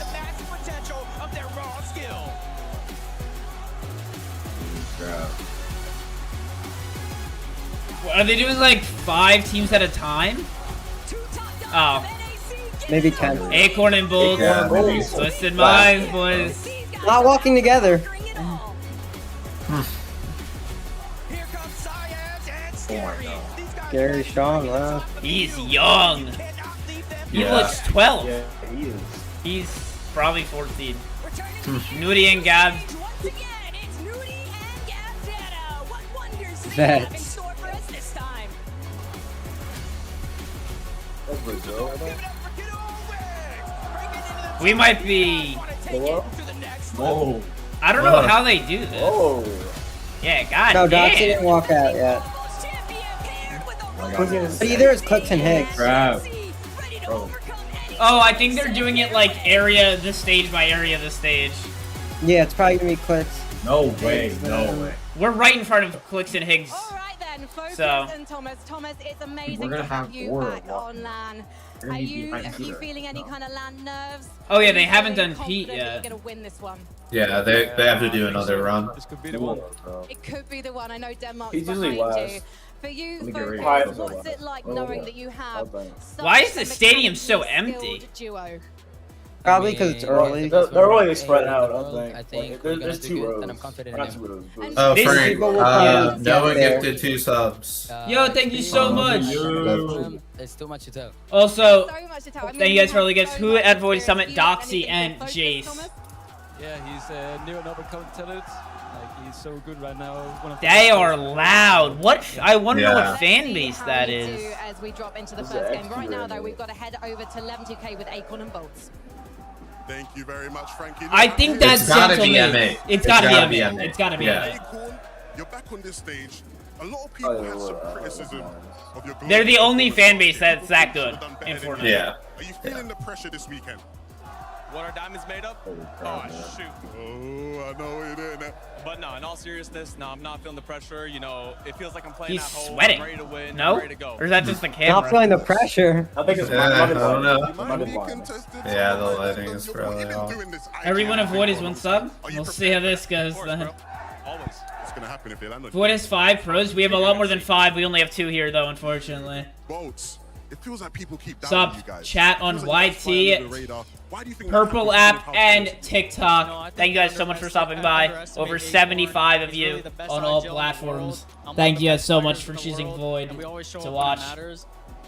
K: Are they doing like 5 teams at a time? Oh.
L: Maybe 10.
K: Acorn and Bulls.
J: Yeah, maybe.
K: Twisted Minds, boys.
L: Not walking together. Gary Strong, wow.
K: He's young. He
J: Yeah.
K: looks 12.
M: Yeah, he is.
K: He's probably 14. Nudie and Gab.
L: That's
M: That's Brazil.
K: We might be.
B: Whoa.
K: I don't know how they do this.
M: Oh.
K: Yeah, god
L: no,
K: damn.
L: Doxy didn't walk out yet. But either it's Cooks and Higgs.
B: Crap. Bro.
K: Oh, I think they're doing it like area the stage by area the stage.
L: Yeah, it's probably gonna be Clicks.
B: No way. No way.
K: We're right in front of Clicks and Higgs.
E: All right then, Focus
K: So-
E: and Thomas. Thomas, it's amazing
B: We're gonna
E: to have
B: have
E: you
B: war
E: back on LAN.
B: We're gonna
E: Are
B: be
E: you
B: behind
E: are you
B: Peter.
E: feeling any kind of LAN nerves?
K: Oh yeah,
E: Are
K: they
E: you
K: haven't
E: feeling
K: done Pete
E: confident that
K: yet.
E: You're gonna win this one.
J: Yeah, they have to do another run.
A: This could be the one.
E: It could be the one. I know Denmark's
M: He's
E: behind
M: usually
E: you.
M: last.
E: For you,
B: Let me get ready.
E: Focus,
M: Five.
E: what's it like
M: Oh,
E: knowing
M: yeah.
E: that you have
M: Okay.
E: such
K: Why is
E: a
K: the stadium so
E: mechanically
K: empty?
E: skilled Duo?
L: Probably because it's early.
M: They're really spread out, I
N: I
M: think.
N: think
M: Like,
N: we're
M: there's
N: gonna do
M: two
N: good,
M: rows.
N: and I'm confident
M: Not
N: in
M: two
N: him.
M: rows.
J: Oh,
K: This
J: Frank,
L: people will probably
J: Noah
L: get there.
J: gifted 2 subs.
K: Yo, thank you so much.
N: It's too much to tell.
K: Also,
E: So much to tell. I mean,
K: thank you guys
E: you
K: for all the
E: have
K: gifts.
E: so
K: Who
E: much
K: at Void
E: experience.
K: Summit?
E: Do you have
K: Doxy
E: anything
K: and
E: for Focus,
K: Jace.
E: Thomas?
A: Yeah, he's new and overcome talent. Like he's so good right now. One of the
K: They
A: best
K: are
A: players.
K: loud. What? I want to know
J: Yeah.
K: what fan
E: Let's see
K: base
E: how
K: that
E: we
K: is.
E: do as we drop into the
M: This is
E: first
M: an
E: game. Right now,
M: extra
E: though,
M: rare.
E: we've got to head over to 11-2K with Acorn and Bolts.
F: Thank you very much, Frankie.
K: I think that's
J: It's gotta be
K: gentlemen.
J: MA.
K: It's gotta
J: gotta
K: be
J: be
K: MA.
J: MA.
K: It's gotta be
J: Yeah.
K: MA.
F: Acorn, you're back on this stage. A lot of people had some criticism of your
K: They're the
F: global
K: only
F: performance
K: fan base
F: last year.
K: that's that
F: You
K: good
F: should've done better
K: in
F: than
K: Fortnite.
F: that.
J: Yeah.
F: Are you feeling the pressure this weekend?
O: What are diamonds made of?
M: Holy
O: Oh,
M: crap, man.
O: shoot.
F: Oh, I know what you're doing there.
O: But no, in all seriousness, no, I'm not feeling the pressure. You know, it feels like I'm playing
K: He's
O: at home.
K: sweating.
O: I'm ready to win.
K: No?
O: I'm ready to go.
K: Or is that just the
L: Not
K: camera?
L: feeling the pressure.
M: I think it's
J: Yeah, I don't know.
F: Might be
M: blind.
F: contested.
J: Yeah, the
F: Sometimes
J: lighting is
F: you're
J: probably
F: even
J: off.
F: doing this
K: Everyone
F: idea.
K: avoid is 1 sub.
F: Are you
K: We'll see how this goes
O: Of course,
K: then.
O: bro.
F: going to happen if they land on
K: Void has 5 pros. We have a lot more than 5. We only have 2 here, though, unfortunately.
F: Bolts. It feels like people keep
K: What's
F: doubting
K: up,
F: you guys.
K: chat on
F: Feels like you guys fly under the
K: YT,
F: radar. Why do you think
K: Purple
F: that
K: app,
F: happens?
K: and TikTok. Thank you guys so much for stopping by. Over 75 of you on all platforms. Thank you guys so much for choosing Void to watch.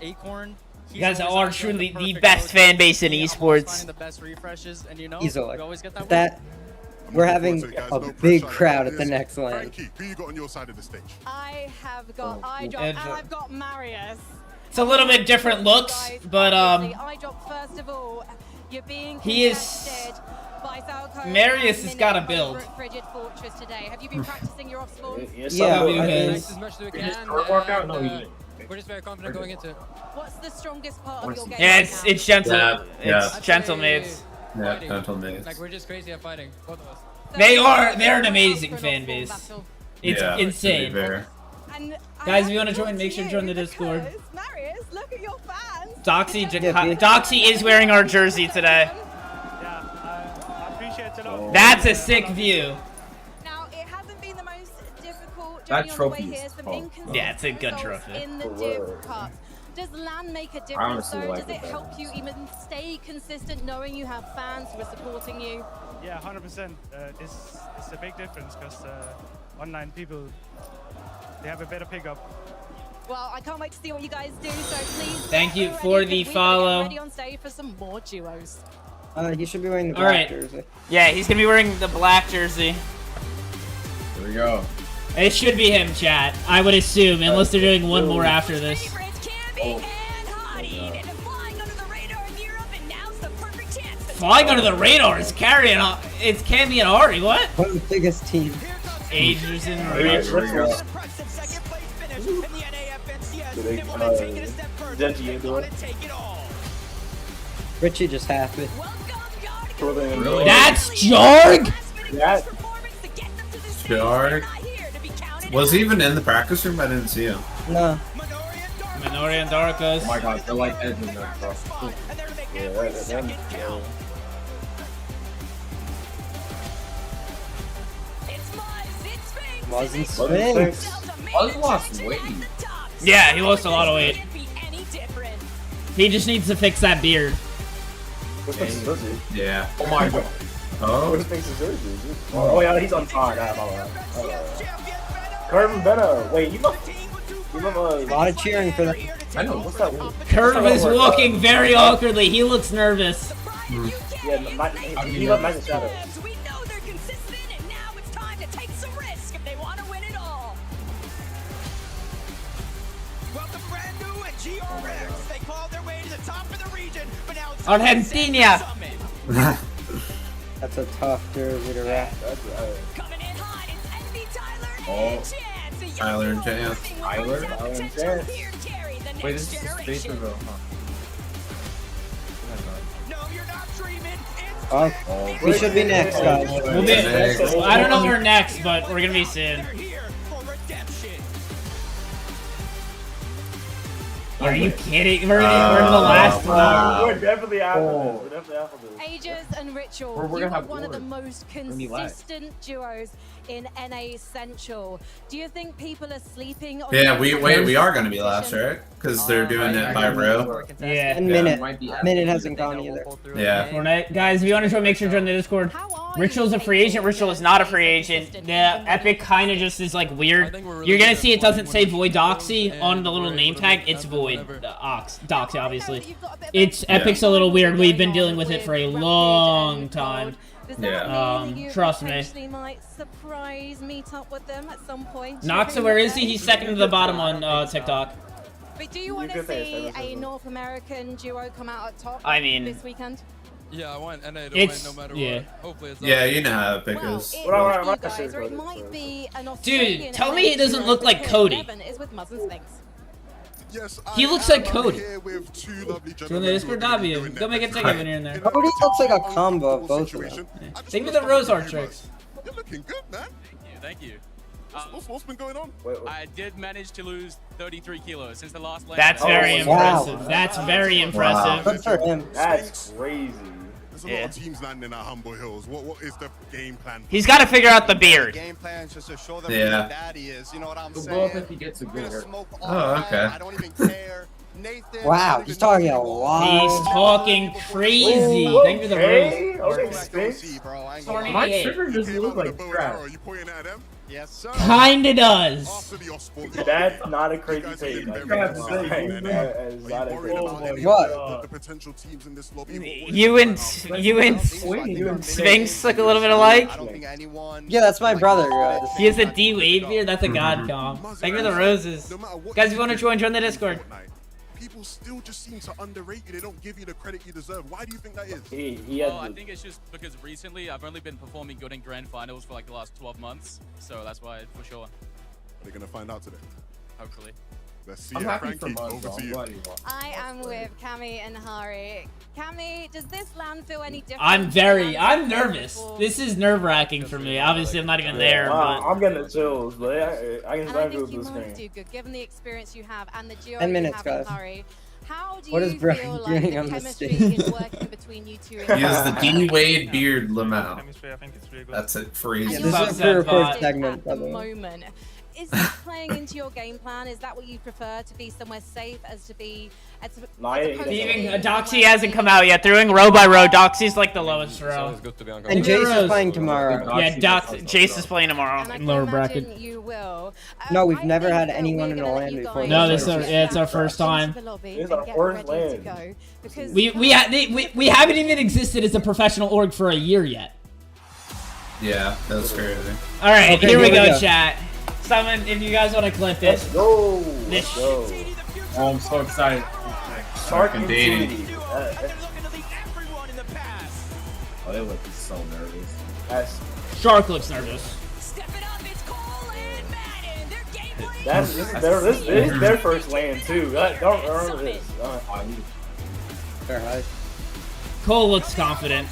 N: Acorn.
K: You guys are truly the best fan base in esports.
N: The best refreshes, and you know,
L: Easily.
N: we always get that.
L: That we're having a big crowd at the next land.
F: Frankie, who you got on your side of the stage?
E: I have got iDrop
K: and,
E: and I've got Marius.
K: It's a little bit different looks, but
E: iDrop, first of all, you're being
K: he is.
E: contested by Falco
K: Marius
E: and
K: has got a
E: Minnie
K: build.
E: over at Frigid Fortress today. Have you been practicing your off spawns?
L: Yeah,
K: W
L: I
K: has.
L: think-
N: As much as we
B: Did
N: can.
B: his third workout? No, he didn't.
N: We're just very confident going into it.
E: What's the strongest part of your game?
K: Yeah,
E: right now?
K: it's gentle.
J: Yeah,
K: It's gentle mates.
J: Yeah,
N: Fighting.
J: gentle mates.
N: Like we're just crazy at fighting, both of us.
K: They're an amazing fan base. It's
J: Yeah, to be
K: insane.
J: fair.
E: And
K: Guys, if you want to join, make sure to join the Discord.
E: Marius, look at your fans.
K: Doxy is wearing our jersey today.
A: Yeah, I appreciate it a lot.
K: That's a sick view.
E: Now, it hasn't been the most difficult
B: That
E: journey on the way
B: trophy is
E: here. Some
B: tough.
E: inconsistent
K: Yeah, it's a good
E: results
K: trophy.
E: in the Div Cup. Does LAN make a difference
B: honestly
E: though?
B: like
E: Does
B: it
E: it help you even stay consistent knowing you have fans who are supporting you?
A: Yeah, 100%. It's a big difference because online people, they have a better pickup.
E: Well, I can't wait to see what you guys do, so please.
K: Thank you
E: get
K: for
E: ready,
K: the
E: 'cause we're gonna
K: follow.
E: get ready on stage for some more duos.
L: He should be wearing the
K: All
L: black
K: right.
L: jersey.
K: Yeah, he's gonna be wearing the black jersey.
B: Here we go.
K: It should be him, chat. I would assume, unless they're doing one more after this. Flying under the radar is carrying on. It's Cammy and Ari. What?
L: One of the biggest teams.
K: Agers and
B: Here we
K: Rich.
B: go.
L: Richie just happened.
K: That's Jarg?
M: Yeah.
J: Jarg. Was he even in the practice room? I didn't see him.
L: No.
K: Minori and Darkos.
B: Oh my god, they're like edging them, bro.
L: Wasn't Sphinx.
B: Buzz lost weight.
K: Yeah, he lost a lot of weight. He just needs to fix that beard.
J: Yeah.
B: Oh my god.
J: Oh.
M: Oh yeah, he's on fire. Curvin Benno. Wait, you love
L: A lot of cheering for that.
B: I know.
M: what's that?
K: Curve is walking very awkwardly. He looks nervous.
M: Yeah, he loved Magic Shadow.
E: We know they're consistent, and now it's time to take some risk if they want to win it all.
H: Welcome brand new at GRX. They clawed their way to the top of the region, but now it's
K: Argentina.
L: That's a tough jersey to wrap.
E: Coming in hot, it's Envy, Tyler,
J: Oh.
E: and Chance.
J: Tyler and Chance.
B: Tyler?
E: Tyler and Chance. Here to carry the
B: Wait,
E: next
B: this is the space
E: generation.
B: reveal, huh?
H: No, you're not dreaming. It's
L: Oh, we should be next, guys.
K: We'll be, I don't know where next, but we're gonna be soon.
H: here for redemption.
K: Are you kidding? We're in the last one.
M: We're definitely after this. We're definitely after this.
E: Aegis and Ritual,
B: We're
E: you
B: gonna
E: are
B: have
E: one of the
B: war.
E: most
B: Gonna be live.
E: consistent duos in NA Central. Do you think people are sleeping on
J: Yeah,
E: your
J: we are gonna be last, right? Because they're doing it by row.
K: Yeah.
L: And Minute hasn't gone either.
J: Yeah.
K: Fortnite. Guys, if you want to join, make sure to join the Discord. Ritual's a free agent. Ritual is not a free agent. The Epic kind of just is like weird. You're gonna see it doesn't say Void Doxy on the little name tag. It's Void Doxy, obviously. It's Epic's a little weird. We've been dealing with it for a long time. Trust me.
E: Might surprise meet up with them at some point.
K: Noxa, where is he? He's second to the bottom on TikTok.
E: But do you want to see a North American duo come out at top?
K: I mean-
E: this weekend.
O: Yeah, I want NA to
K: It's-
O: win no matter
K: yeah.
O: what. Hopefully it's
J: Yeah, you know how Epic is.
E: It
M: Well,
E: might
M: right,
E: be
M: right,
E: you guys, or it
M: right,
E: might be an
K: Dude,
E: Australian
K: tell
E: NA
K: me he doesn't
E: duo
K: look like
E: because
K: Cody.
E: Devin is with Muzzin Sphinx.
F: Yes,
K: He looks like Cody.
F: Here with two lovely
K: Join the Discord W. Go make a ticket when you're in there.
L: Cody looks like a combo of both of them.
K: Think of the Rose Art tricks.
F: You're looking good, man.
O: Thank you.
F: What's been going on?
O: I did manage to lose 33 kilos since the last land.
K: That's very
L: wow.
K: impressive. That's very impressive.
L: Good for him.
M: That's crazy.
F: There's a
K: Yeah.
F: lot of teams landing at Humble Hills. What is the game plan?
K: He's got to figure out the beard.
P: Game plan just to show them
J: Yeah.
P: who daddy is. You know what I'm
B: We'll
P: saying?
B: both if he gets a
P: We're
B: good
P: gonna
B: hair.
P: smoke all
J: Oh,
P: night.
J: okay.
P: I don't even care. Nathan, I
L: Wow,
P: don't
L: he's
P: even know
L: talking
P: who
L: a
P: you
L: lot.
P: are.
K: He's talking crazy. Thank you for the
M: Okay,
K: rose.
M: okay,
P: Go
M: Sphinx.
P: see, bro. I ain't
K: Sorry.
P: gonna
B: My
P: lie.
B: trigger just
F: Came
B: look
F: out with a
B: like
F: bow and
B: trash.
F: arrow. You pointing at them?
P: Yes, sir.
K: Kinda does.
F: After the Osborne.
M: That's not a crazy
F: You guys are
M: take.
F: being
M: Like,
F: very
M: that's
F: aggressive
M: not-
F: in there.
M: that
F: Are
M: is
F: you
M: not a
F: worried
M: crazy
F: about
M: take.
F: any
L: What?
F: of the potential teams in this lobby?
K: You and Sphinx look a little bit alike.
P: I don't think anyone.
L: Yeah, that's my brother, guys.
K: He has a D Wade beard. That's a god comp. Thank you for the roses.
F: No matter what
K: Guys, if
F: you
K: you want to
F: do
K: join the
F: in
K: Discord.
F: Fortnite, people still just seem to underrate you. They don't give you the credit you deserve. Why do you think that is?
M: He had
O: Well, I
M: the-
O: think it's just because recently I've only been performing good in grand finals for like the last 12 months, so that's why for sure.
F: They're gonna find out today.
O: Hopefully.
F: Let's see
B: I'm
F: it.
B: happy for
F: Frankie,
B: Muzz,
F: over
B: though.
F: to
B: I'm
F: you.
B: glad he won.
E: I am with Cammy and Hari. Cammy, does this land feel any different?
K: I'm nervous. This is nerve wracking for me. Obviously, I'm not even there, but
M: I'm getting the chills, but I can
E: And I
M: start
E: think
M: with
E: you
M: this
E: might
M: game.
E: do good, given the experience you have and the duo
L: 10
E: you
L: minutes,
E: have
L: guys.
E: in Hari. How do
L: What
E: you
L: is Brian
E: feel like
L: doing
E: the
L: on the
E: chemistry
L: stage?
E: is working between you two?
J: He has the D Wade beard Lamau.
A: Chemistry, I think it's really good.
J: That's it.
E: And
J: Freeze.
E: you're
L: This is a
K: Sunset
L: pre-recorded
K: bot.
L: segment,
E: at
L: by
E: the
L: the way.
E: moment. Is this playing into your game plan? Is that what you prefer, to be somewhere safe as to be? As
M: No,
E: as
M: he
E: opposed to
M: doesn't.
E: being
K: even Doxy
E: somewhere
K: hasn't
E: you
K: come
E: know
K: out yet. They're doing row by row. Doxy's like the lowest row.
L: And Jace is playing tomorrow.
K: Yeah, Jace is playing tomorrow
E: And I
K: in
E: can
K: lower
E: imagine
K: bracket.
E: you will.
L: No, we've
E: I
L: never
E: think
L: had
E: that
L: anyone
E: we're
L: in
E: gonna let
L: Orlando
E: you
L: before.
E: guys
K: No,
L: this.
K: it's our first time.
E: into the lobby
M: This is
E: and
M: our
E: get
M: first
E: ready to
M: land.
E: go, because
K: We haven't even existed as a professional org for a year yet.
J: Yeah, that's crazy.
K: All right,
L: Okay,
K: here we
L: here we
K: go,
L: go.
K: chat. Someone, if you guys want to clip it.
M: Let's go.
K: This
M: Let's go.
B: Oh, I'm so excited.
M: Shark
J: Fucking
M: and
J: dating.
M: Titi.
B: Oh, they look so nervous.
M: That's
K: Shark looks nervous.
M: this is their first land too. Don't remember this.
L: Fair high.
K: Cole looks confident.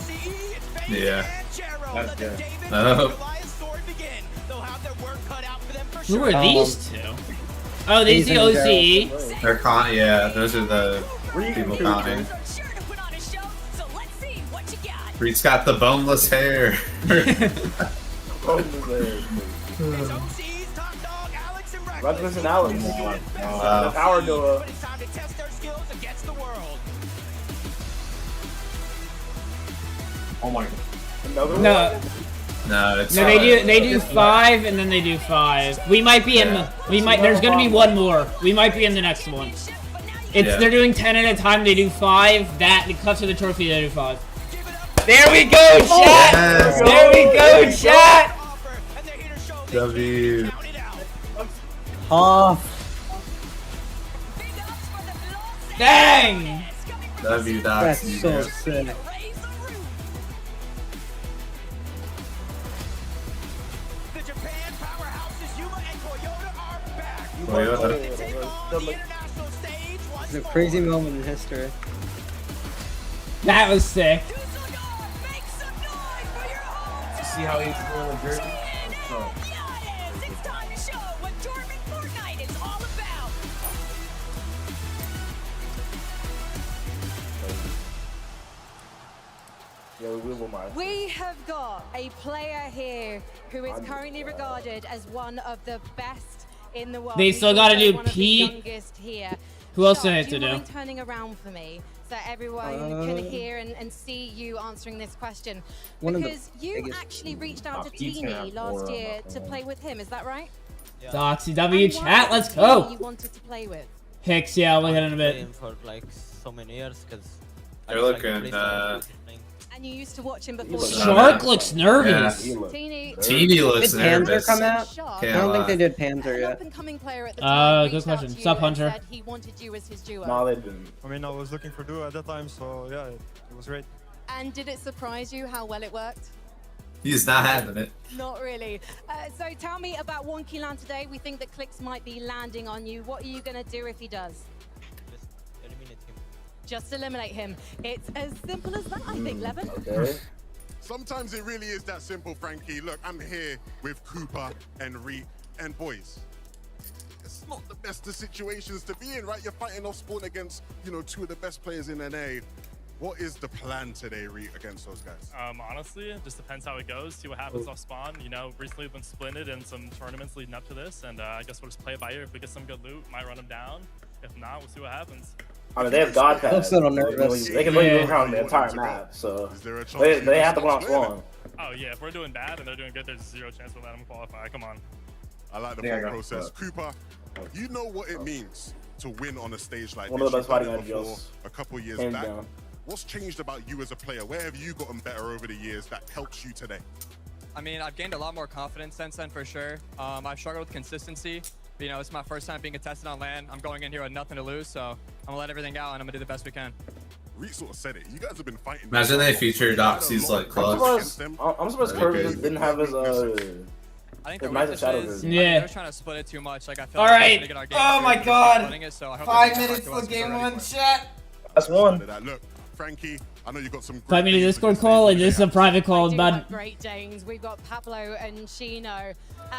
J: Yeah.
B: That's good.
J: Oh.
K: Who are
L: Um,
K: these two? Oh, these the
L: Ethan and
K: OCE.
J: They're con. Yeah, those are the people counting. Reed's got the boneless hair.
M: Rasmus and Alex. The
J: Wow.
M: power duo.
B: Oh my god.
M: Another one?
K: No,
J: No, it's
K: no, they do 5 and then they do 5. We might be in the. We might. There's gonna be one more. We might be in the next one. It's
J: Yeah.
K: they're doing 10 at a time. They do 5. That it cuts to the trophy. They do 5. There we go, chat.
J: Yes.
K: There we go, chat.
J: W.
L: Off.
K: Dang.
J: W.
L: That's
J: Doxy.
L: so
J: man.
L: sick.
J: Toyota.
L: It's a crazy moment in history.
K: That was sick.
B: See how he's wearing the jersey? Oh.
M: Yeah, we will mind.
E: We have got a player here who is currently regarded as one of the best in the world.
K: They
E: He's
K: still gotta
E: also
K: do
E: one of the
K: Pete.
E: youngest here.
K: Who else do
E: Shark,
K: I have to
E: do you
K: do?
E: mind turning around for me so everyone can hear and see you answering this question?
L: One of the
E: Because you
L: biggest-
E: actually reached out to
B: Pete's gonna
E: Teeny
B: have
E: last
B: four
E: year
B: on
E: to
B: that
E: play with him. Is that right?
K: Doxy W
E: And why
K: chat.
E: was
K: Let's
E: Teeny
K: go.
E: You wanted to play with.
K: Hicks, yeah, we'll get in a bit.
Q: For like so many years because
J: They're looking.
E: And you used to watch him before.
K: Shark looks nervous.
E: Teeny.
J: Teeny looks
L: Did Panzer
J: nervous.
L: come out?
E: Shark,
L: I don't think they did Panzer
E: an
L: yet.
E: up-and-coming player at the time,
K: Good
E: reached out
K: question.
E: to you
K: Sup,
E: and
K: Hunter?
E: said he wanted you as his duo.
M: No, they didn't.
A: I mean, I was looking for duo at that time, so yeah, it was great.
E: And did it surprise you how well it worked?
J: He's not having it.
E: Not really. So tell me about Wonky Land today. We think that Clicks might be landing on you. What are you going to do if he does?
Q: just eliminate him.
E: Just eliminate him. It's as simple as that, I think, Levin.
M: Okay.
F: Sometimes it really is that simple, Frankie. Look, I'm here with Cooper and Reed and boys. It's not the best of situations to be in, right? You're fighting off spawn against, you know, two of the best players in NA. What is the plan today, against those guys?
A: Honestly, it just depends how it goes. See what happens off spawn. You know, recently we've been splitted in some tournaments leading up to this, and I guess we'll just play it by ear. If we get some good loot, might run them down. If not, we'll see what happens.
M: I mean, they have God Pass.
L: I'm a little nervous.
M: They can literally move around the entire map, so they have to go on Spawn.
A: Oh yeah, if we're doing bad and they're doing good, there's zero chance we'll let them qualify. Come on.
F: I like the thought process. Cooper, you know what it means to win on a stage like
M: One
F: this.
M: of the best
F: You've
M: fighting
F: done it before
M: ideals.
F: a couple years
M: Hands
F: back.
M: down.
F: What's changed about you as a player? Where have you gotten better over the years that helps you today?
N: I mean, I've gained a lot more confidence since then, for sure. I've struggled with consistency. But, you know, it's my first time being contested on LAN. I'm going in here with nothing to lose, so I'm gonna let everything out and I'm gonna do the best we can.
F: Reed sort of said it. You guys have been fighting.
J: Imagine they featured Oxy's like clutch.
M: I'm surprised Kirby didn't have his
N: I think
M: his
N: the
M: Magic
N: weakness
M: Shadow
N: is,
M: Vision.
N: they were trying to split it too much. Like, I feel
K: All
N: like
K: right.
N: to get our game
K: Oh my
N: through,
K: God.
N: splitting it, so I hope
K: 5
N: they
K: minutes
N: come back
K: till
N: to us
K: game
N: ready
K: 1,
N: for it.
K: chat.
M: That's one.
F: Look, Frankie, I know you got some.
K: 5 minute Discord call, and this is a private call,
E: do
K: bud.
E: have Great Danes. We've got Pablo and Chino.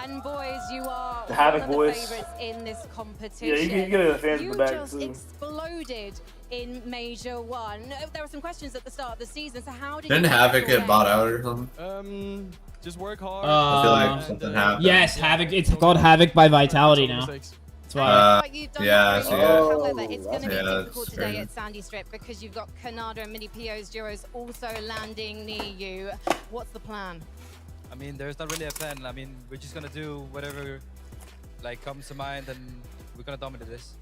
E: And boys, you are
M: The Havoc
E: one of
M: boys.
E: the favorites in this competition.
M: Yeah, you can get the fans in
E: You
M: the back,
E: just
M: too.
E: exploded in Major 1. There were some questions at the start of the season, so how did
J: Didn't
E: you
J: Havoc
E: tackle
J: get bought out or something?
N: Just work hard.
J: I feel like something happened.
K: Yes, Havoc. It's called Havoc by Vitality now. That's why.
J: Yeah, I see it.
E: However, it's going to be
J: Yeah,
E: difficult
J: that's
E: today
J: fair.
E: at Sandy Strip because you've got Canada and Mini PO's Duros also landing near you. What's the plan?
N: I mean, there's not really a plan. I mean, we're just gonna do whatever like comes to mind, and we're gonna dominate this.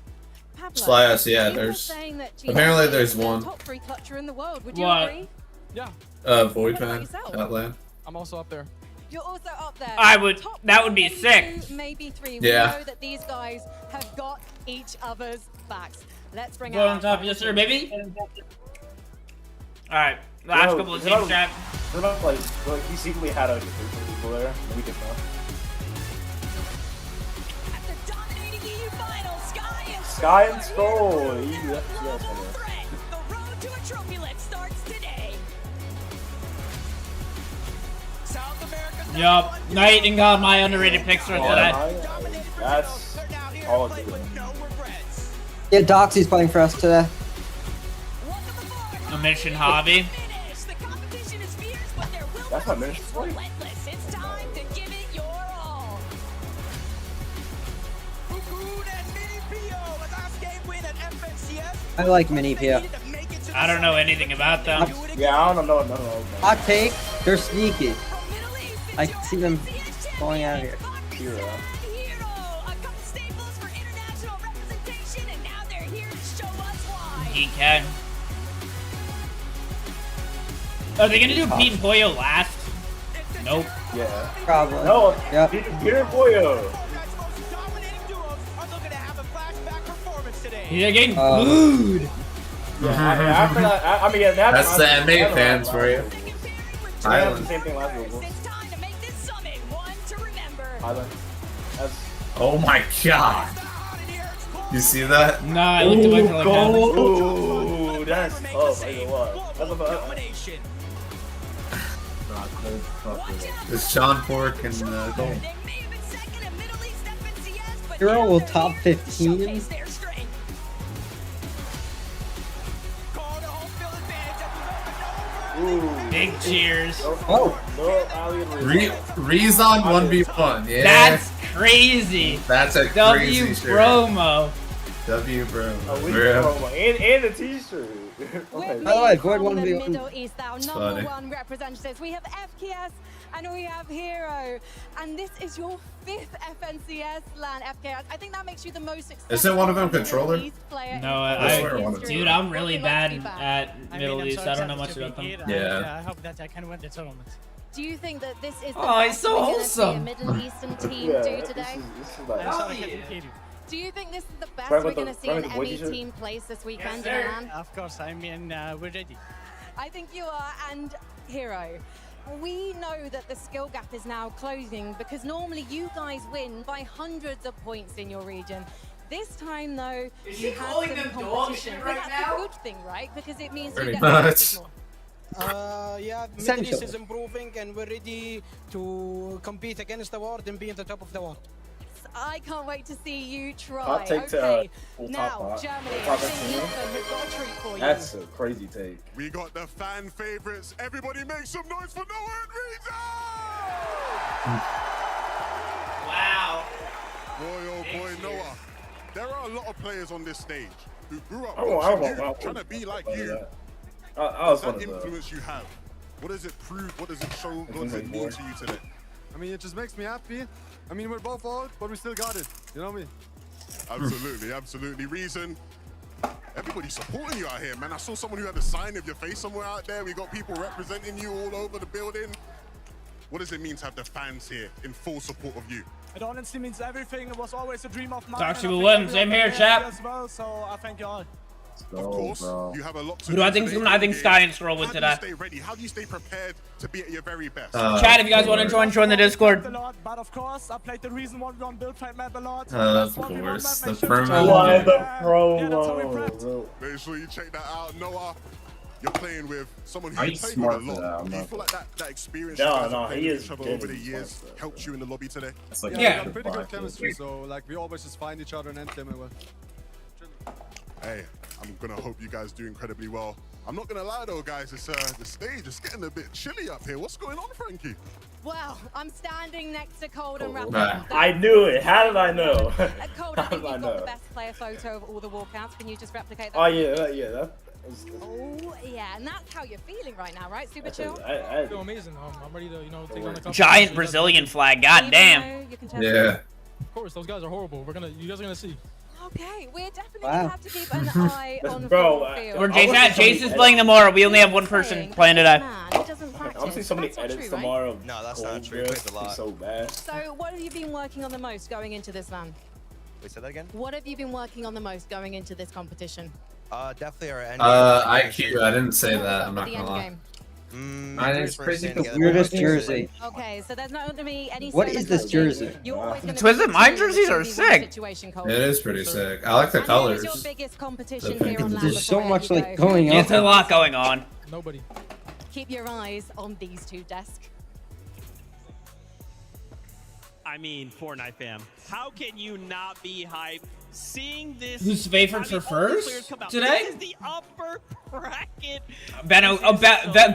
E: Pablo,
J: Slice, yeah,
E: you were
J: there's
E: saying that
J: apparently
E: GSP
J: there's
E: is the
J: one.
E: top 3 clutcher in the world. Would you
K: What?
E: agree?
N: Yeah,
J: Void
E: What about
J: fan
E: yourself?
J: at LAN.
N: I'm also up there.
E: You're also up there.
K: I would.
E: Top
K: That would be
E: maybe
K: sick.
E: 2, maybe 3.
J: Yeah.
E: We know that these guys have got each other's backs. Let's bring
K: Go
E: out
K: on top, yes sir, baby. All right, last
M: Yo,
K: couple of
M: is it not-
K: teams, chat.
M: is it not like he secretly had a people there. We did not. Sky and Skull.
K: Yup, Knight and got my underrated picks for today.
M: That's all good.
L: Yeah, Doxy's playing for us today.
K: A mission hobby.
M: That's my mission.
L: I like Mini PO.
K: I don't know anything about them.
M: Yeah, I don't know. No.
L: Hot take, they're sneaky. I can see them going out of here.
M: Hero.
K: DK. Are they gonna do Pete and Pollo last? Nope.
M: Yeah.
L: Probably.
M: No.
L: Yep.
M: Peter Boyo.
K: They're getting booed.
M: Yeah, after that, I mean, yeah,
J: That's the MA fans for you.
M: The
J: Island.
M: same thing last week. Island. That's
J: Oh my god. You see that?
K: No, I looked at my color.
M: ooh, that's tough. I ain't gonna lie. That's about
J: It's Sean Pork and Gold.
L: Hero will top 15.
K: Big cheers.
L: Oh,
J: Rezon 1v1. Yeah.
K: That's crazy.
J: That's a
K: W
J: crazy shirt.
K: promo.
J: W promo.
M: a week
J: Bro.
M: promo and a t-shirt.
L: by the way, Void
E: From the
L: 1v1.
E: Middle East, our number
J: funny.
E: 1 representatives. We have FKS and we have Hero. And this is your 5th FNCS LAN FKS. I think that makes you the most successful
J: Isn't one of them
E: Middle
J: controller?
E: East player
K: No,
J: I swear one of them.
K: dude, I'm really bad
E: Lucky back.
K: at Middle East. I don't know much about them.
J: Yeah.
A: I hope that I can win the tournament.
E: Do you think that this is the
K: Oh,
E: best
K: it's so
E: we're gonna see a
K: wholesome.
E: Middle Eastern team
M: Yeah,
E: do today?
M: This is like,
E: Do you think this is the best
M: Right
E: we're
M: with the-
E: going to see
M: right
E: an
M: with the boy
E: ME
M: t-shirt?
E: team place this weekend in
A: Yes,
E: Milan?
A: of course, I mean, we're ready.
E: I think you are. And Hero, we know that the skill gap is now closing because normally you guys win by hundreds of points in your region. This time, though,
K: Is
E: you
K: she
E: had
K: calling
E: some
K: them dog
E: competition.
K: shit
E: But
K: right
E: that's
K: now?
E: a good thing, right? Because it means
J: Pretty
E: you get
J: much.
E: practice more.
R: Yeah, Middle
L: Essentially.
R: East is improving and we're ready to compete against the world and be in the top of the world.
E: I can't wait to see you try.
M: Hot take to
E: Okay,
M: full
E: now
M: top pot.
E: Germany,
M: Top
E: I think
M: 15.
E: Ethan has got a treat for you.
M: That's a crazy take.
F: We got the fan favorites. Everybody make some noise for Noah and Rita!
K: Wow.
F: Boy, oh boy, Noah. There are a lot of players on this stage who grew up trying to be like you.
M: I was
F: that
M: one of the-
F: influence you have. What does it prove? What does it show? What does it mean to you today?
P: I mean, it just makes me happy. I mean, we're both old, but we still got it. You know me?
F: Absolutely, absolutely. Reason. Everybody's supporting you out here, man. I saw someone who had a sign of your face somewhere out there. We got people representing you all over the building. What does it mean to have the fans here in full support of you?
R: It honestly means everything. It was always a dream of mine.
K: Toxic
R: and I
K: will
R: think
K: win. Same
R: everyone
K: here,
R: there
K: chap.
R: As well, so I thank you all.
F: Of course, you have a lot to
K: Who do I think is
F: today.
K: gonna? I think Sky and Scroll win
F: How do
K: today.
F: you stay ready? How do you stay prepared to be at your very best?
K: Chat, if you guys want to join the Discord.
R: A lot, but of course, I played the reason 1v1 build fight map a lot.
J: Of
R: That's 1v1
J: course,
R: map,
J: the
R: make sure to
J: promo.
M: Why
R: check
M: the
R: it out. Yeah, that's how we prepped.
M: promo?
F: Make sure you check that out. Noah, you're playing with someone who
B: Are
F: you
B: you
F: played
B: smart
F: with a
B: for
F: lot.
B: that?
F: Do you feel like that experience
M: No,
F: you guys
M: no,
F: have played
M: he
F: with
M: is
F: each other over the
M: genuinely
F: years
M: smart, though.
F: helped you in the lobby today?
B: It's like
P: Yeah,
K: Yeah.
P: we got pretty good chemistry, so like we always just find each other and end them and well.
F: Hey, I'm gonna hope you guys do incredibly well. I'm not gonna lie though, guys. It's the stage is getting a bit chilly up here. What's going on, Frankie?
E: Well, I'm standing next to Colden Rapid.
J: Nah.
M: I knew it. How did I know?
E: Colden, I
M: How
E: think
M: did I
E: you've got the
M: know?
E: best player photo of all the walkouts. Can you just replicate that?
M: Oh yeah, yeah. That was,
E: Oh, yeah, and that's how you're feeling right now, right? Super chill?
M: I
R: feel amazing. I'm ready to, take on the competition.
K: Giant Brazilian flag. God damn.
E: Even though you can test
J: Yeah.
R: Of course, those guys are horrible. You guys are gonna see.
E: Okay, we're definitely
L: Wow.
E: gonna have to keep an eye on
M: Bro,
E: the field.
K: Or
M: I want
K: Jace
M: somebody
K: is playing tomorrow. We only have one person playing today.
E: Man, he doesn't practice.
M: I'm seeing so many
E: That's not
M: edits
E: true, right?
M: tomorrow.
P: No, that's not
M: Cold
P: true. He
M: dress.
P: plays a lot.
M: It's so bad.
E: So, what have you been working on the most going into this, man?
P: Wait, say that again?
E: What have you been working on the most going into this competition?
P: Definitely our end.
J: IQ. I didn't say that. I'm not
E: The
J: gonna
E: end
J: lie.
E: game.
B: Mine is crazy.
L: The weirdest jersey.
E: Okay, so there's not going to be any.
L: What
E: solo
L: is this
E: coaching.
L: jersey?
E: You're always gonna
K: Twizzle,
E: be
K: my
E: in a
K: jerseys are
E: 2v1
K: sick.
E: situation,
J: It
E: Colton.
J: is pretty sick. I like the
E: And what is
J: colors.
E: your biggest competition
J: The
E: here
J: pink
E: on
J: and
E: land
J: blue.
L: There's so
E: before I
L: much
E: let you
L: like
E: go?
L: going on.
K: It's a lot going on.
R: Nobody.
E: Keep your eyes on these two desks.
G: I mean, Fortnite fam, how can you not be hyped seeing this?
K: Who's favored
G: how
K: for
G: the only
K: first
G: players come out?
K: today?
G: This is the upper bracket.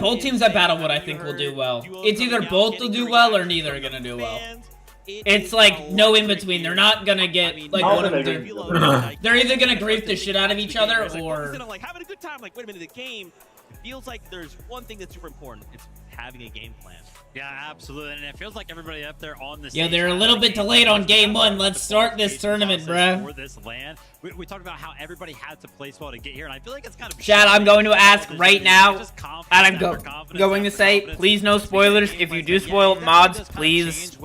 K: Both teams at Battlewood, I think, will do well. It's either both will do well or neither are gonna do well. It's like no in between. They're not gonna get like one of them. They're either gonna grief the shit out of each other or.
G: I'm like having a good time. Like, wait a minute, the game feels like there's one thing that's super important. It's having a game plan.
H: Yeah, absolutely. And it feels like everybody up there on the
K: Yeah,
H: stage
K: they're a
H: has
K: little
H: a
K: bit
H: game
K: delayed
H: plan.
K: on game one. Let's start this tournament, bruh.
H: For this land. We talked about how everybody had to place well to get here, and I feel like it's kind of.
K: Chad, I'm going to ask right now,
H: Just confidence
K: and I'm
H: after confidence
K: going to
H: after
K: say,
H: confidence.
K: please no spoilers. If you do spoil mods, please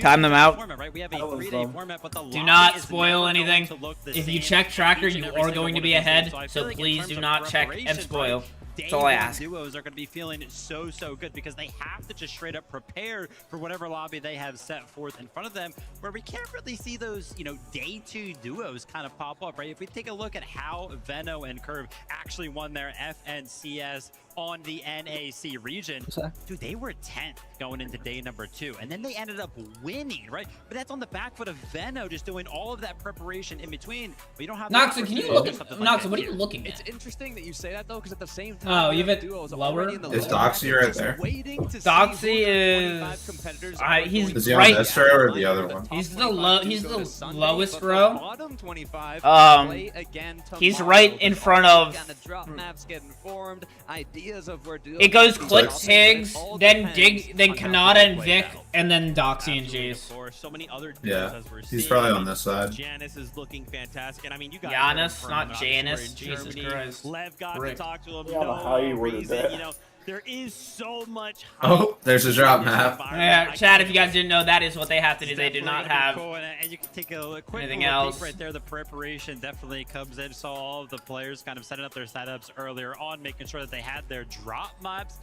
K: time them out.
H: We have a 3-day format, but the
K: Do
H: lobby
K: not
H: is
K: spoil
H: never going
K: anything.
H: to look the
K: If you
H: same
K: check tracker,
H: each and
K: you
H: every
K: are
H: single
K: going to
H: one
K: be
H: of these
K: ahead.
H: games. I feel
K: So
H: like in
K: please
H: terms
K: do
H: of
K: not check and
H: preparation,
K: spoil.
H: Day
K: That's all I
H: one
K: ask.
H: duos are going to be feeling so good because they have to just straight up prepare for whatever lobby they have set forth in front of them, where we can't really see those, day 2 duos kind of pop up, right? If we take a look at how Veno and Curve actually won their FNCS on the NAC region, dude, they were 10th going into day number 2, and then they ended up winning, right? But that's on the back foot of Veno just doing all of that preparation in between. But you don't have.
K: Noxon, can you look at
H: something like
K: Noxon?
H: that
K: What are
H: here.
K: you looking
I: It's
K: at?
I: interesting that you say that though, because at the same
K: Oh,
I: time,
K: you have it
I: duos
K: lower?
I: already in the
J: Is
I: lower
J: Doxy
I: bracket,
J: right
I: just
J: there?
I: waiting to see
K: Doxy
I: who the
K: is.
I: 25 competitors
K: I-
I: are
K: he's
I: going
J: Is
I: to
J: he
K: right-
J: on this row or the other one?
K: He's the lowest
I: but the
K: row.
I: bottom 25
K: Um,
I: play again
K: he's
I: tomorrow.
K: right in front of.
I: Kind of drop maps getting formed, ideas of where duos
K: It goes
I: will be
K: Click,
I: dropping,
K: Tiggs,
I: but it all
K: then
I: depends
K: Dig, then
I: on how
K: Kanata
I: people
K: and
I: play
K: Vic,
I: battle.
K: and then Doxy and
G: Absolutely,
K: Jace.
G: of course. So many other duos
J: Yeah,
G: as we're
J: he's
G: seeing.
J: probably
G: I
J: on
G: mean,
J: this side.
G: Janice is looking fantastic, and I mean, you guys.
K: Giannis,
G: are
K: not
G: confirmed, obviously,
K: Janus.
G: we're in
K: Jesus
G: Germany.
K: Christ.
G: Lev got
K: Rick.
G: to talk to him.
M: Yeah, but how you
G: No
M: worded
G: reason,
M: that.
G: there is so much.
J: Oh, there's a drop map.
K: Yeah, Chad, if you guys didn't know, that is what they have to do. They do not have.
G: Cool. And you can take a quick
K: anything
G: look
K: else.
G: right there. The preparation definitely comes in. So all of the players kind of setting up their setups earlier on, making sure that they had their drop maps,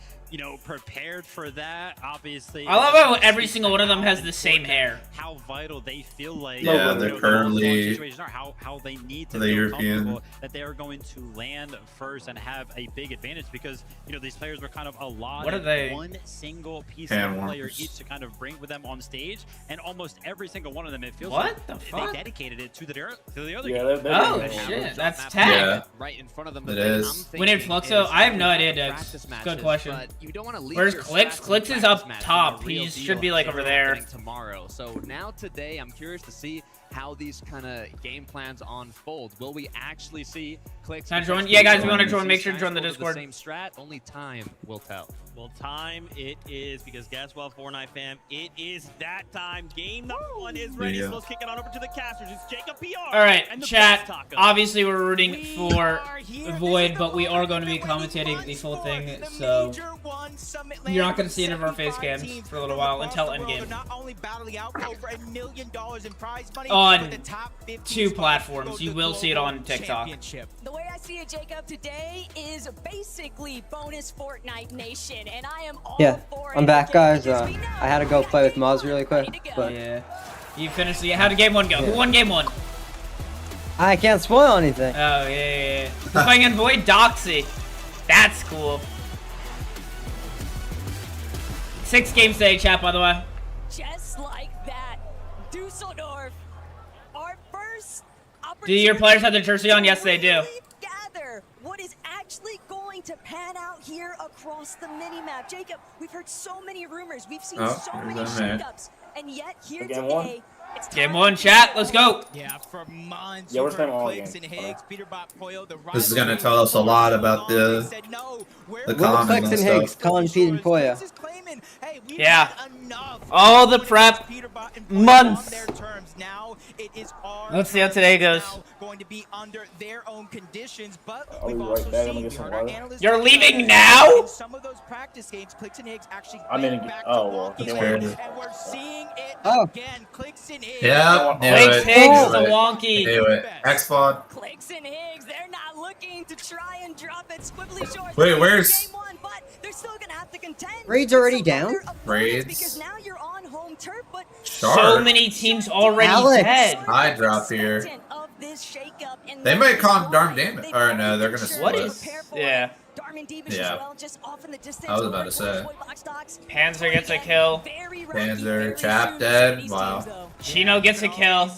G: prepared for that. Obviously,
K: I love how every single one of them has the same hair.
G: How vital they feel like.
J: Yeah, they're
G: the
J: currently
G: situations are, how they need to
J: the
G: feel
J: European.
G: comfortable that they are going to land first and have a big advantage because these players were
H: kind of a lot
K: What are they?
H: one single piece
J: Hand
H: of player
J: warmers.
H: each to kind of bring with them on stage, and almost every single one of them, it feels
K: What
H: like
K: the
H: they
K: fuck?
H: dedicated it to the other
M: Yeah,
H: game.
M: they're
K: Oh
M: doing it.
K: shit, that's
J: Yeah.
K: tech.
I: right in front of them.
J: It
I: The thing
J: is.
I: I'm
K: We need
I: thinking
K: Fluxo?
I: is
K: I have no
I: they
K: idea,
I: can
K: Dex.
I: practice
K: Good
I: matches,
K: question.
I: but you don't want to leave
K: Where's
I: your
K: Clicks?
I: strats in
K: Clicks is
I: practice
K: up
I: matches
K: top.
I: a real
K: He
I: deal
K: should be
I: if
K: like
I: they
K: over
I: were
K: there.
I: happening tomorrow. So now today, I'm curious to see how these kind of game plans unfold. Will we actually see Clicks?
K: Can I join?
I: potentially
K: Yeah, guys, if you
I: go
K: want to
I: and
K: join,
I: see
K: make sure to
I: guys
K: join the
I: go
K: Discord.
I: same strat. Only time will tell.
G: Well, time it is, because guess what, Fortnite fam? It is that time. Game number 1 is ready,
J: Yeah.
G: so let's kick it on over to the casters. It's Jacob PR.
K: All right,
G: and the
K: chat.
G: Best Taco.
K: Obviously, we're rooting for Void, but we are going to be commentating the full thing, so you're not going to see any of our face cams for a little while until endgame.
R: Not only battling out for over $1 million in prize money,
K: On
R: but the top 15
K: 2
R: spots
K: platforms.
R: go to
K: You
R: the
K: will see it on
R: global
K: TikTok.
R: championship.
E: The way I see it, Jacob, today is basically bonus Fortnite Nation, and I am all
L: Yeah,
E: for
L: I'm
E: it
L: back,
E: because
L: guys.
E: we know
L: I had to go play with Muzz really quick, but
K: Yeah. You finished the... How did game 1 go? Who won game 1?
L: I can't spoil anything.
K: Oh, yeah. We're playing in Void Doxy. That's cool. 6 games today, chat, by the way.
E: just like that, Dusseldorf, our first
K: Do
E: opportunity
K: your players have their jersey on?
E: to
K: Yes, they do.
E: really gather what is actually going to pan out here across the minimap. Jacob, we've heard so many rumors, we've seen
J: Oh,
E: so
J: there's
E: many
J: that man.
E: shakeups, and yet here
M: Game
E: today,
M: one.
E: it's
K: Game
E: time
K: 1,
E: to
K: chat.
E: show.
K: Let's go.
R: Yeah, for months.
M: Yeah, we're
R: you've
M: spending
R: heard
M: all
R: Clicks
M: game.
R: and Higgs, Peterbot, Poyo, the
J: This is gonna
R: rivalry
J: tell us a lot about
R: They
J: the
R: said, no, we're
J: the
L: Will
J: comments
L: Clicks
J: and
L: and
J: stuff.
L: Higgs, Colin, Pete, and Poya.
R: Clicks is claiming, hey, we've
K: Yeah.
R: had enough.
K: All the prep
R: Peterbot and Poyo
K: months.
R: on their terms. Now it is our
K: Let's see how
R: turn.
K: today goes.
R: Now going to be under their own conditions, but
M: Are we
R: we've
M: right
R: also
M: back? I'm
R: seen,
M: gonna
R: we
M: get some
R: heard our
M: water.
R: analysts
K: You're
R: say
K: leaving
R: that
K: now?
R: in some of those practice games, Clicks and Higgs actually
M: I'm in
R: went
M: a-
R: back
M: oh,
R: to
M: well,
R: walking
M: it's
R: away,
J: weird.
R: and we're seeing it
L: Oh.
R: again. Clicks and Higgs.
J: Yeah, knew
K: Clicks,
J: it.
K: Higgs,
J: Knew
K: the
J: it.
K: wonky.
J: Knew it. X-Pod.
E: Clicks and Higgs, they're not looking to try and drop it squibbly short.
J: Wait, where's-
E: Game 1, but they're still gonna have to contend.
L: Raid's
E: with
L: already
E: some
L: down?
E: other opponents
J: Raids.
E: Because now you're on home turf, but
K: So
J: Shark.
K: many teams already
L: Alex.
K: dead.
J: High drop here.
E: expectant of this shakeup, and
J: They
E: that
J: might
E: is
J: calm
E: why
J: Darm Damon.
E: they've
J: Or no,
E: already
J: they're
E: been
J: gonna
E: sure
K: What
E: to
K: is...
E: prepare for
K: Yeah.
E: it. Darman Devish
J: Yeah.
E: as well, just off in the distance.
J: I was
E: over
J: about to
E: at
J: say.
E: Boy Box Dogs.
K: Panzer gets a kill.
E: Very rocky,
J: Panzer,
E: very
J: Chap
E: soon
J: dead.
E: for these
J: Wow.
E: teams, though.
K: Chino gets a kill.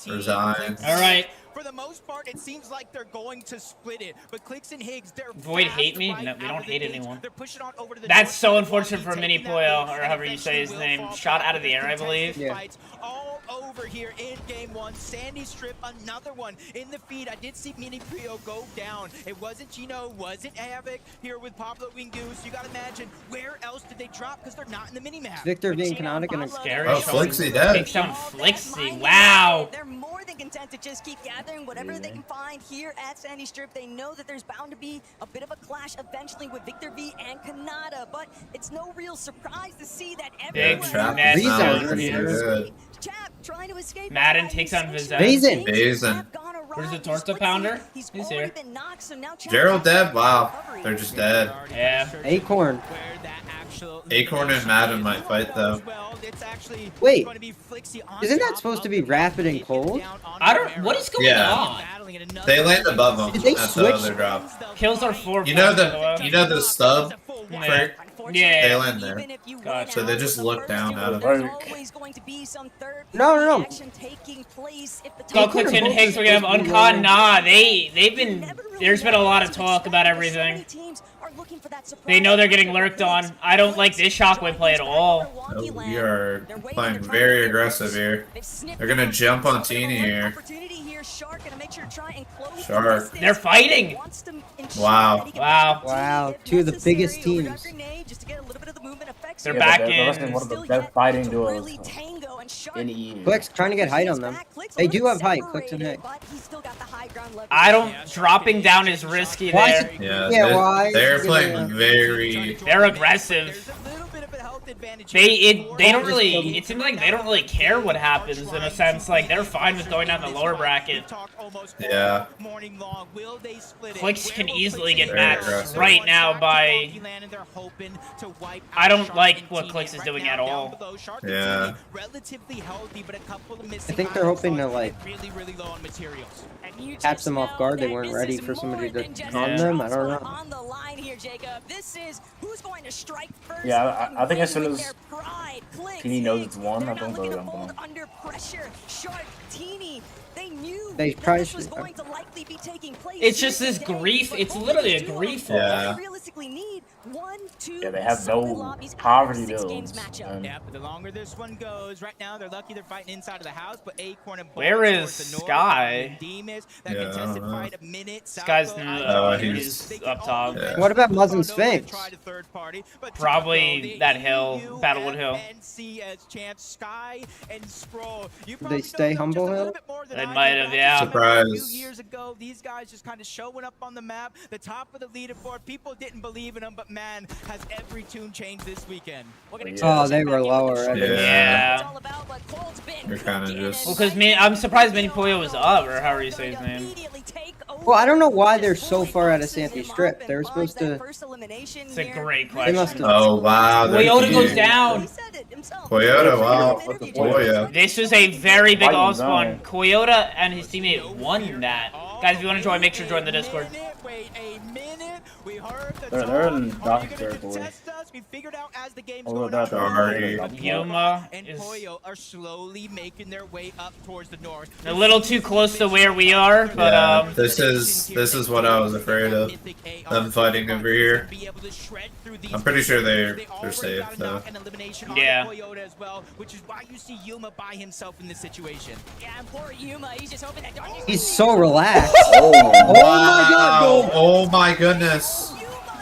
J: Resigns.
K: All right.
R: For the most part, it seems like they're going to split it. But Clicks and Higgs, they're
K: Void
R: fast
K: hate me?
R: right
K: No, we
R: out
K: don't
R: of the
K: hate
R: gates.
K: anyone.
R: They're pushing on over to the
K: That's
R: north
K: so
R: side,
K: unfortunate for
R: taking
K: Mini
R: that
K: Poyo,
R: lead,
K: or
R: and
K: however you say his
R: eventually
K: name.
R: will fall
K: Shot
R: back
K: out of the
R: to
K: air, I
R: contested
K: believe.
L: Yeah.
R: fights all over here in game 1. Sandy Strip, another one in the feed. I did see Mini Poyo go down. It wasn't Chino, wasn't Havoc here with Pablo Wingoose. You gotta imagine, where else did they drop? Because they're not in the mini-map.
L: Victor being canonic and
K: Scary.
J: Oh,
K: showing-
J: Flixie dead.
K: Takes down Flixie. Wow.
E: They're more than content to just keep gathering whatever they can find here at Sandy Strip. They know that there's bound to be a bit of a clash eventually with Victor V and Kanata, but it's no real surprise to see that
K: Big
E: everyone
K: trap.
E: else
L: Reason.
E: is
L: Really
J: good.
E: Chap trying to escape.
K: Madden takes on Vizet.
L: Vazen.
J: Vazen.
K: Where's the Torta Pounder?
E: He's
K: He's
E: already
K: here.
E: been knocked, so now Chap
J: Gerald
E: has
J: dead?
E: to
J: Wow.
E: recovery.
J: They're just dead.
K: Yeah.
L: Acorn.
R: Where that actual
J: Acorn and Madden might fight though.
R: well, it's actually
L: Wait,
R: going to be Flixie on
L: isn't that
R: top
L: supposed to
R: of
L: be
R: the
L: rapid
R: map,
L: and cold?
R: down on
K: I don't...
R: Rivera.
K: What is going
J: Yeah.
K: on?
R: Battling in another
J: They land above them
L: Did they
J: at the
L: switch?
J: other drop.
K: Kills are 4
J: You know
K: points, by the way.
J: the stub
K: Yeah.
J: perk?
K: Yeah.
J: They land there.
E: Even if you
K: Gotcha.
E: win
J: So they
E: out
J: just
E: with the
J: look
E: first
J: down
E: two,
J: at him.
E: there's
M: Perk.
E: always going to be some third
L: No.
E: action taking place if the
K: Go
E: top
K: Clicks and
E: two
K: Higgs. We're gonna have Uncon. Nah, they've been... There's been a lot of talk about everything. They know they're getting lurked on. I don't like this Shockwave play at all.
J: No, we are playing very aggressive here. They're gonna jump on Teeny here. Shark.
K: They're fighting.
J: Wow.
K: Wow.
L: Wow, two of the biggest teams.
K: They're
M: Yeah,
K: back
M: they're
K: in.
M: one of the best fighting duos in EA.
L: Clicks trying to get height on them. They do have height, Clicks and Higgs.
K: I don't... Dropping down is risky
L: Why
K: there.
L: is
J: Yeah,
L: Yeah, why?
J: they're
L: Yeah.
J: playing very.
K: They're aggressive.
R: There's a little bit of a health
K: They don't really. It seems like they don't really care what happens in a sense. Like they're fine with going down the lower bracket.
J: Yeah.
K: Clix can easily get
J: Very
K: matched
J: aggressive.
K: right now by. I don't like what Clix is doing at all.
J: Yeah.
L: I think they're hoping to like catch them off guard. They weren't ready for somebody to con them. I don't know.
E: On the line here, Jacob. This is who's going to strike first.
M: Yeah, I think as soon as
E: Their pride. Clix,
M: Teeny knows it's one, I
E: they're
M: think
E: not looking
M: they're
E: to
M: going
E: fold under pressure. Sharp, Teeny, they knew
L: They
E: that
L: probably
E: this was
L: should-
E: going to likely be taking place.
K: It's just this grief. It's literally a grief.
J: Yeah.
E: They realistically need 1, 2
M: Yeah, they have
E: solid
M: no
E: lobbies out of
M: poverty
E: a 6 games
M: builds.
E: matchup.
R: Yeah, but the longer this one goes, right now they're lucky they're fighting inside of the house, but Acorn and
K: Where
R: Bolt
K: is
R: towards the north,
K: Sky?
R: Demas, that
J: Yeah, I
R: contested
J: don't know.
R: fight a minute.
K: Sky's
R: Salvo,
J: he's
K: up top.
J: Yeah.
L: What about Muzz and Sphinx?
R: tried a third party, but
K: Probably that hill, Battlewood Hill.
R: NC as champs, Sky and Scroll. You
L: Did they stay Humble Hill?
K: They might have, yeah.
J: Surprise.
R: A few years ago, these guys just kind of showing up on the map, the top of the leaderboard. People didn't believe in them, but man, has every tune changed this weekend.
L: Oh, they were low already.
K: Yeah.
J: You're kind of just.
K: Well, because I'm surprised Minipoyo was up, or however you say his name.
L: Well, I don't know why they're so far out of Santi Strip. They were supposed to.
K: It's a great
L: They must
K: question.
L: have.
J: Oh wow. they're
K: Toyota goes
J: huge.
K: down.
J: Toyota, wow. Toyota.
K: This was a very big
M: Fighting
K: off spawn.
M: zone.
K: Toyota and his teammate won that. Guys, if you want to join, make sure to join the Discord.
R: Wait a minute. We heard the
M: They're in
R: talk. Are
M: Doc
R: you gonna
M: territory.
R: contest us? We figured out as the game's
M: Although
R: going on.
M: that's already.
K: Yuma
R: and
K: is
R: Poyo are slowly making their way up towards the north.
K: a little too close to where we are, but
J: Yeah, this is what I was afraid of. Them fighting over here. I'm pretty sure they're safe though.
K: Yeah.
R: As well, which is why you see Yuma by himself in this situation.
E: Yeah, and poor Yuma, he's just hoping that Darkness
L: He's so relaxed.
J: Oh,
L: my God,
J: wow. Oh my goodness.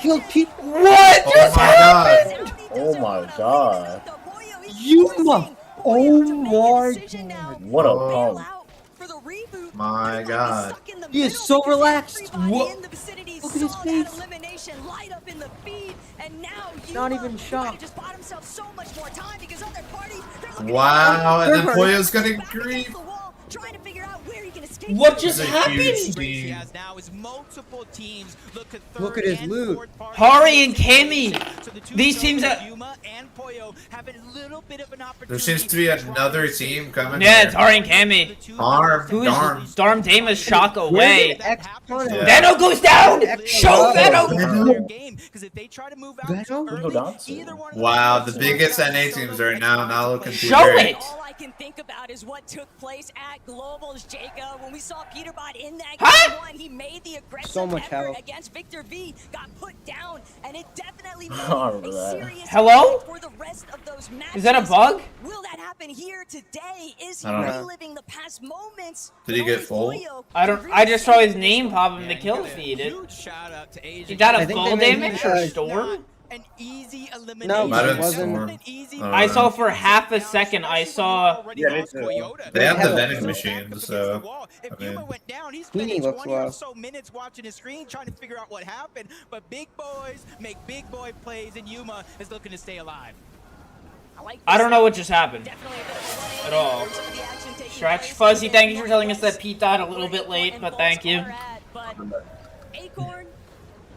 L: Killed Pete.
K: What
J: Oh my god.
M: Oh my god.
L: Yuma. Oh my god.
M: What a
J: Oh.
M: pump.
E: for the reboot.
J: My god.
L: He is so relaxed.
E: Everybody in the vicinity
L: Look at his
E: saw that
L: face.
E: elimination light up in the feed, and now
L: Not
E: Yuma
L: even
E: tried
L: shocked.
E: to just bought himself so much more time because other parties they're looking
J: Wow. And then
L: They're
J: Poyo's getting
E: back
J: grief.
E: against the wall, trying to figure out where he can escape.
K: What just
J: This is a huge
K: happened?
R: He
J: team.
R: has now is multiple teams look at
L: Look
R: third
L: at his
R: and
L: loot.
R: fourth party.
K: Hari and Cammy.
R: So the two
K: These
R: shows
K: teams
R: that
K: are-
R: Yuma and Poyo have a little bit of an opportunity.
J: There seems to be another team coming.
K: Yeah,
J: here.
K: it's Hari and Cammy.
J: Arm.
K: Who
J: Darm.
K: is Darm Damas shock
L: Where
K: away?
L: did X turn
J: Yeah.
L: it?
K: Venom goes down! Show Venom!
R: Because if they try to move out
L: Venom?
R: too
M: Go
R: early,
M: down to.
R: either one of
J: Wow,
R: them
J: the biggest NA teams right now not looking too
K: Show
J: great.
K: it!
E: All I can think about is what took place at Globals, Jacob. When we saw Peterbot in that
K: Huh?
E: game one, he made the aggressive
L: So much
E: effort
L: health.
E: against Victor V, got put down, and it definitely made
M: I remember
E: a
M: that.
E: serious
K: Hello?
E: impact for the rest of those matches.
K: Is that a bug?
E: Will that happen here today? Is he
J: I don't
L: know.
E: reliving the past moments?
J: Did he
E: But
J: get
E: only
J: full?
E: Poyo
K: I
E: can
K: don't. I just saw
E: really
K: his name pop in the kill feed.
R: Huge shout out to Asian.
K: He got
L: I
K: a
L: think
K: full
L: they made
K: damage
L: him,
K: or
L: uh,
K: storm?
R: An easy elimination.
L: No,
J: Might have been
L: wasn't-
J: Storm.
R: An easy
K: I saw for half a second. I saw.
M: Yeah, they do.
J: They have the
L: Yeah.
J: vending machine, so
R: If
J: I
R: Yuma
J: mean,
R: went down, he's
L: Heaney
R: spending
L: looks
R: 20 or
L: low.
R: so minutes watching his screen, trying to figure out what happened. But big boys make big boy plays, and Yuma is looking to stay alive.
K: I don't know what just happened
E: Definitely a bit of a
K: at all.
E: some of the action taking
K: Stretch
E: place.
K: Fuzzy, thank you for telling us that Pete died a little bit late, but thank you.
E: But Acorn,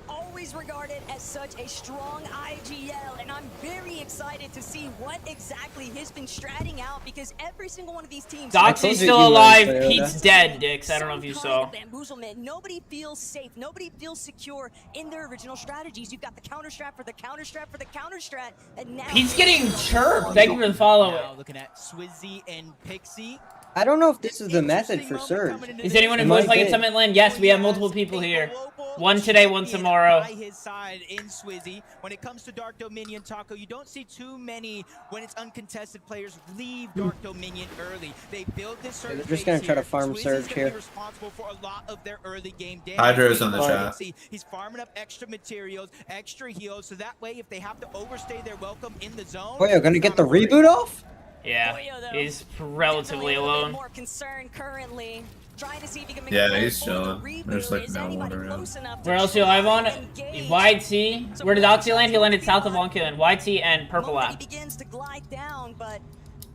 E: always regarded as such a strong IGL, and I'm very excited to see what exactly he's been stratting out because every single one of these teams.
K: Doxy's
L: told you
K: still
L: he was
K: alive.
L: Toyota.
K: Pete's dead, Dix. I don't know if you
E: Some
K: saw.
E: kind of bamboozlement. Nobody feels safe. Nobody feels secure in their original strategies. You've got the counter strat for the counter strat for the counter strat, and now
K: Pete's getting chirped. Thank you for the follow.
R: Now looking at Swizzy and Pixie.
L: I don't know if this is the method for Surge.
K: Is anyone
L: It
K: in voice
L: might
K: like
L: be.
K: in Summit Land? Yes, we have multiple people here. One today, one tomorrow.
R: By his side in Swizzy. When it comes to Dark Dominion, Taco, you don't see too many when it's uncontested players leave Dark Dominion early. They build this Surge.
L: they're just gonna
R: base
L: try to
R: here.
L: farm
R: Swizzy's
L: Surge
R: gonna
L: here.
R: be responsible for a lot of their early game damage.
J: Hydro's on the
L: Fine.
J: chat.
R: See, he's farming up extra materials, extra heals, so that way if they have to overstay their welcome in the zone.
L: Boy, you're gonna
R: it's
L: get
R: not
L: the
R: a worry.
L: reboot off?
K: Yeah,
E: Poyo, though,
K: he's
E: definitely
K: relatively
E: a little bit
K: alone.
E: more concerned currently. Trying to see if he can make
J: Yeah,
E: a
J: he's
E: for the
J: chilling.
E: reboot.
J: There's, like,
E: Is
J: no
E: anybody
J: one around.
E: close enough to
K: Where else you live on?
E: engage?
K: YT. Where did Oxy land? He landed south of Lonkin. YT and Purple
E: Moment
K: App.
E: he begins
S: tied down, but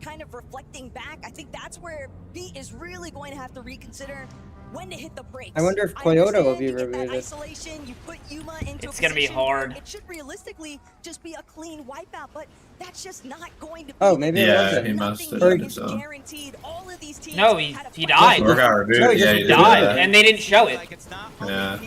S: kind of reflecting back, I think that's where Pete is really going to have to reconsider when to hit the brakes.
L: I wonder if Toyota will be rebooted.
S: Isolation, you put Yuma into
K: It's gonna be hard.
S: It should realistically just be a clean wipeout, but that's just not going to be.
L: Oh, maybe it wasn't.
J: he must have.
L: Or-
J: So.
S: Guaranteed. All of these teams
K: No, he died.
J: Or got rebooted.
L: No, he
J: Yeah,
L: just
J: he
K: He
J: did
K: died,
J: that.
K: and they didn't show it.
J: Yeah.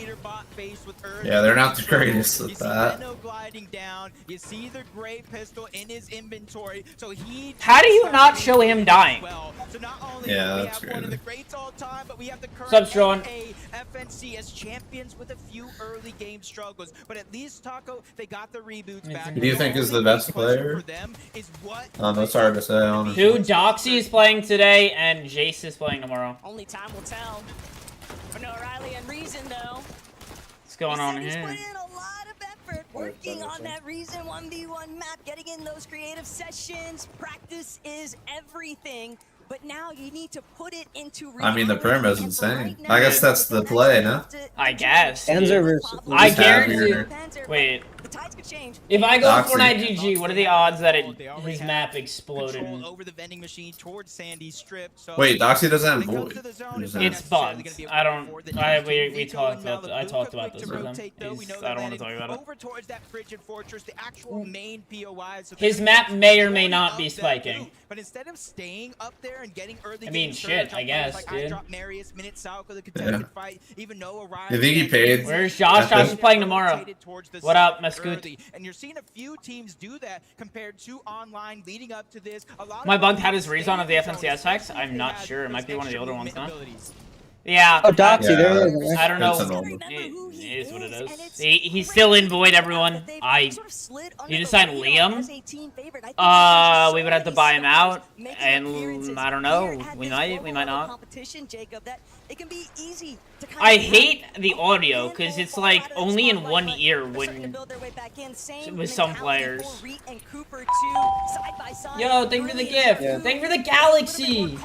J: Yeah, they're not the greatest
R: You
J: at
R: see
J: that.
R: Benno gliding down. You see the gray pistol in his inventory. So he.
K: How do you not show him dying?
R: So not only
J: Yeah,
R: do we
J: that's
R: have one of the
J: crazy.
R: greats all time, but we have the current
K: Sup, Sean?
R: NA FNC as champions with a few early game struggles. But at least Taco, they got the reboots back.
J: Who do you think is the best player? That's hard to say, honestly.
K: Who Doxy is playing today, and Jace is playing tomorrow.
S: Only time will tell. For no Riley and Reason, though.
K: What's going on
S: He's
K: here?
S: put in a lot of effort working on that Reason 1v1 map, getting in those creative sessions. Practice is everything. But now you need to put it into
J: I mean, the
S: reality.
J: perma's insane. I guess that's the play, no?
K: I guess.
L: Panzer versus.
K: I
J: Just
K: guarantee.
J: happier.
K: Wait.
S: The tides could change.
K: If I go
J: Doxy.
K: Fortnite GG, what are the odds that his map exploded?
R: Control over the vending machine towards Sandy's strip. So
J: Wait, Doxy doesn't have
R: when it comes
J: void.
R: to the zone,
J: Who's
R: it's
J: that?
R: not
K: It's
R: necessarily
K: bugs.
R: gonna be a
K: I don't.
R: war that
K: I
R: you can
K: we
R: do.
K: talked
R: And now
K: about.
R: the
K: I
R: Luka
K: talked about
R: quick
K: this
R: to
K: with him.
R: rotate, though. We know
K: I
R: that
K: don't want to
R: landing
K: talk about it.
R: over towards that frigid fortress, the actual main POI. So
K: His
R: they're
K: map
R: gonna
K: may or may
R: be
K: not
R: up
K: be
R: that
K: spiking.
R: loop. But instead of staying up there and getting early
K: I mean,
R: game
K: shit,
R: surge
K: I
R: on players
K: guess,
R: like
K: dude.
R: iDrop, Marius, Minute, Salco, the contested fight, even Noah Ryan.
J: You think he paid?
K: Where's Josh? Josh is playing tomorrow. What up, Mascoot?
R: Early. And you're seeing a few teams do that compared to online leading up to this. A lot
K: My
R: of
K: bug
R: them
K: had his
R: stay
K: rezon of the
R: in zone,
K: FNCS packs.
R: especially if
K: I'm
R: they
K: not
R: had
K: sure. It might
R: those
K: be one of the
R: extra
K: older ones,
R: movement
K: huh?
R: abilities.
K: Yeah.
L: Oh, Doxy,
J: Yeah.
L: there it is.
K: I don't know.
J: It's an old one.
K: It is what it is. He's still in void, everyone. You just signed Liam? We would have to buy him out, and I don't know. We might not.
S: Competition, Jacob, that it can be easy to kind
K: I
S: of
K: hate the audio because it's like only in one ear when with some players. Yo, thank you for the gift.
L: Yeah.
K: Thank you for the galaxy.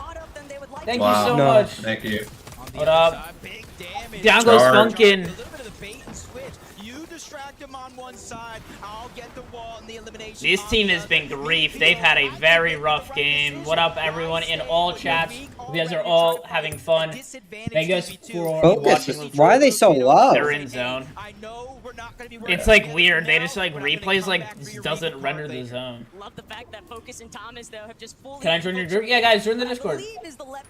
K: Thank you so
J: Wow.
L: No.
K: much.
J: Thank you.
K: What up? Down goes
J: Charge.
K: Funkin'.
R: A little bit of the bait and switch. You distract him on one side, I'll get the wall and the elimination.
K: This
R: on
K: team
R: the
K: has
R: other.
K: been grief. They've had a very rough game. What up, everyone in all chats? You guys are all having fun. Thank you guys for
L: Focus.
K: watching.
L: Why are they so low?
K: They're in zone.
R: I know we're not gonna be
K: It's like weird. They just like replays like doesn't render the zone.
S: Love the fact that Focus and Thomas though have just fully.
K: Can I join your group? Yeah, guys, join the Discord.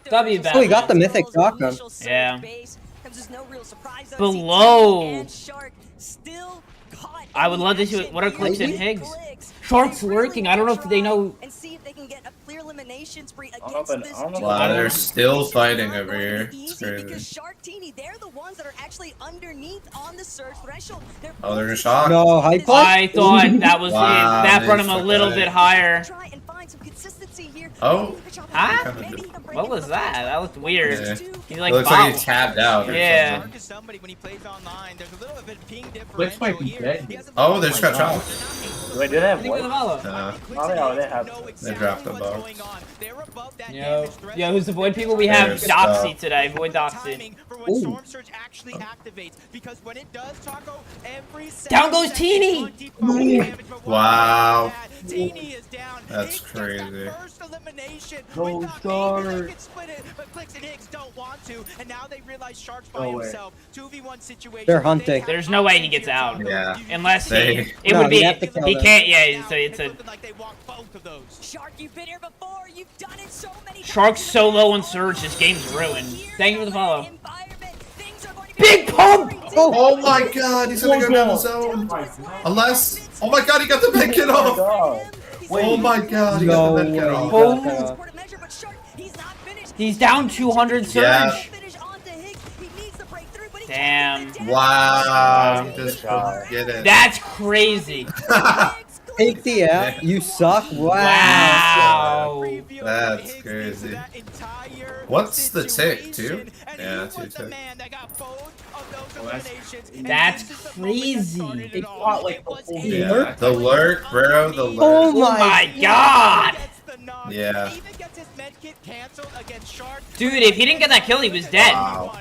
K: W
L: Oh, he got the mythic shotgun.
K: Yeah.
S: Below.
K: Below. I would love to see what are Clicks and Higgs. Shark's lurking. I don't know if they know.
S: And see if they can get a clear elimination spree
M: I don't know
S: against
M: if
S: this
M: I don't know if
J: Wow,
M: I-
J: they're still fighting over here. It's
S: easy because
J: crazy.
S: Sharktini, they're the ones that are actually underneath on the surge threshold. They're
J: Oh, they're shocked.
L: No, hype.
K: I thought that was
J: Wow,
K: that brought him
J: nice
K: a little
J: play.
K: bit higher.
S: try and find some consistency here.
J: Oh.
K: Huh?
J: Kinda did-
K: What was that? That looked weird.
J: Yeah.
K: He
J: It
K: like
J: looks like he
K: bobbled.
J: tabbed out or
K: Yeah.
J: something.
R: To somebody when he plays online, there's a little bit of ping
B: Blitz might
R: differential
B: be
R: here.
B: dead.
R: He hasn't
J: Oh,
R: been
J: they just got chopped.
M: Wait, did they have
K: Think of the
M: what?
K: follow.
M: Oh, they have.
J: They dropped the box.
K: Yo, who's the void people? We have
J: There's
K: Doxy
J: stuff.
K: today. Void Doxy.
R: Timing for when
L: Ooh.
R: Storm Surge actually activates, because when it does, Taco, every
K: Down goes Teeny.
J: Wow.
R: Teeny is down.
J: That's
R: Higgs gets
J: crazy.
R: that first elimination.
B: Go
R: We thought maybe they
B: Shark.
R: could split it, but Clicks and Higgs don't want to, and now they realize Shark's by
B: No way.
R: himself. 2v1 situation.
L: They're hunting.
K: There's no way he gets out.
J: Yeah.
K: Unless
J: They-
K: he, it
L: No,
K: would be,
L: you have to kill
K: he
L: them.
K: can't, yeah, it's a,
R: Like they walk both of those.
S: Shark, you've been here before. You've done it so many
K: Shark's
S: times.
K: so low on Surge, this game's ruined. Thank you for the follow.
S: Environment, things are going to be
K: Big pump!
J: Oh my god, he's gonna go down the zone. Unless. Oh my god, he got the big kid off. Oh my god, he got the big kid off.
K: Oh. He's down 200 Surge.
J: Yeah.
K: Damn.
J: Wow. Just forget it.
K: That's crazy.
L: Take the L. You suck. Wow.
K: Wow.
J: That's crazy. What's the tick, too? Yeah, 2 tick.
K: That's crazy.
B: They fought like the whole game.
J: Yeah. The lurk, bro. The lurk.
L: Oh
K: Oh my god.
J: Yeah.
K: Dude, if he didn't get that kill, he was dead.
J: Wow.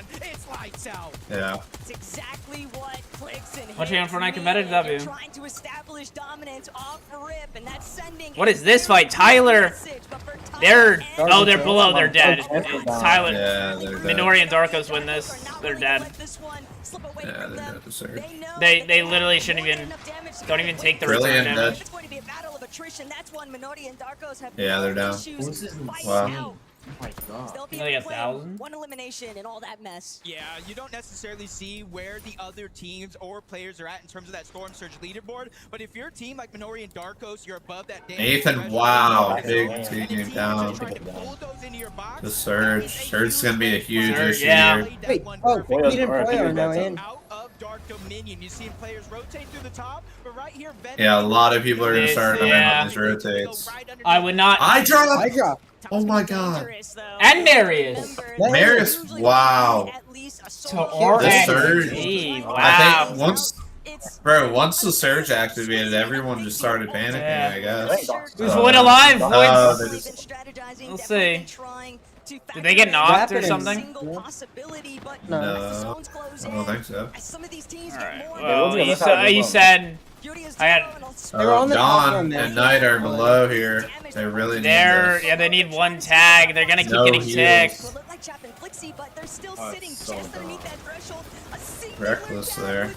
R: lights out.
J: Yeah.
S: It's exactly what clicks and
K: Watching on
S: hits
K: Fortnite
S: mean.
K: competitive
S: They're
K: W.
S: trying to establish dominance off rip, and that's sending
K: What is this fight? Tyler. They're they're below. They're dead.
B: Oh,
K: Tyler.
J: Yeah, they're dead.
K: Minori and Darkos win this. They're dead.
J: Yeah, they're dead to Surge.
K: They literally shouldn't even. Don't even take the
J: Brilliant
K: return
J: dead.
K: damage.
S: It's going to be a battle of attrition. That's one Minori and Darkos have
J: Yeah, they're down.
S: issues fighting
J: Wow.
S: out.
B: Oh my god.
S: They'll be
K: Only
S: able
K: a
S: to win
K: 1,000?
S: one elimination and all that mess.
R: Yeah, you don't necessarily see where the other teams or players are at in terms of that Storm Surge leaderboard, but if you're a team like Minori and Darkos, you're above that damage
J: Nathan,
R: threshold,
J: wow,
R: and
J: big
R: the
J: team
R: teams
J: down.
R: are trying to pull those into your box.
J: The Surge. Surge is gonna be a huge
K: Surge,
J: issue
K: yeah.
J: here.
L: Wait, oh, Pete and Poyo are now in.
R: Out of Dark Dominion, you see players rotate through the top, but right here,
J: Yeah, a lot of people are gonna start
K: Yeah.
J: on these rotates.
K: I would not.
J: I drop.
L: I drop.
J: Oh my god.
K: And Marius.
J: Marius, wow.
K: To
J: The Surge.
K: RXT. Wow.
J: I think once the Surge activated, everyone just started panicking, I guess.
K: Who's Void alive?
J: Oh, they
K: Void's.
J: just-
K: We'll see. Did they get knocked or something?
J: No, I don't think so.
K: Alright. Well, you said. I had.
J: Dawn and Knight are below here. They really need this.
K: Yeah, they need one tag. They're gonna keep
J: No
K: getting
J: heals.
K: ticked.
J: Reckless there.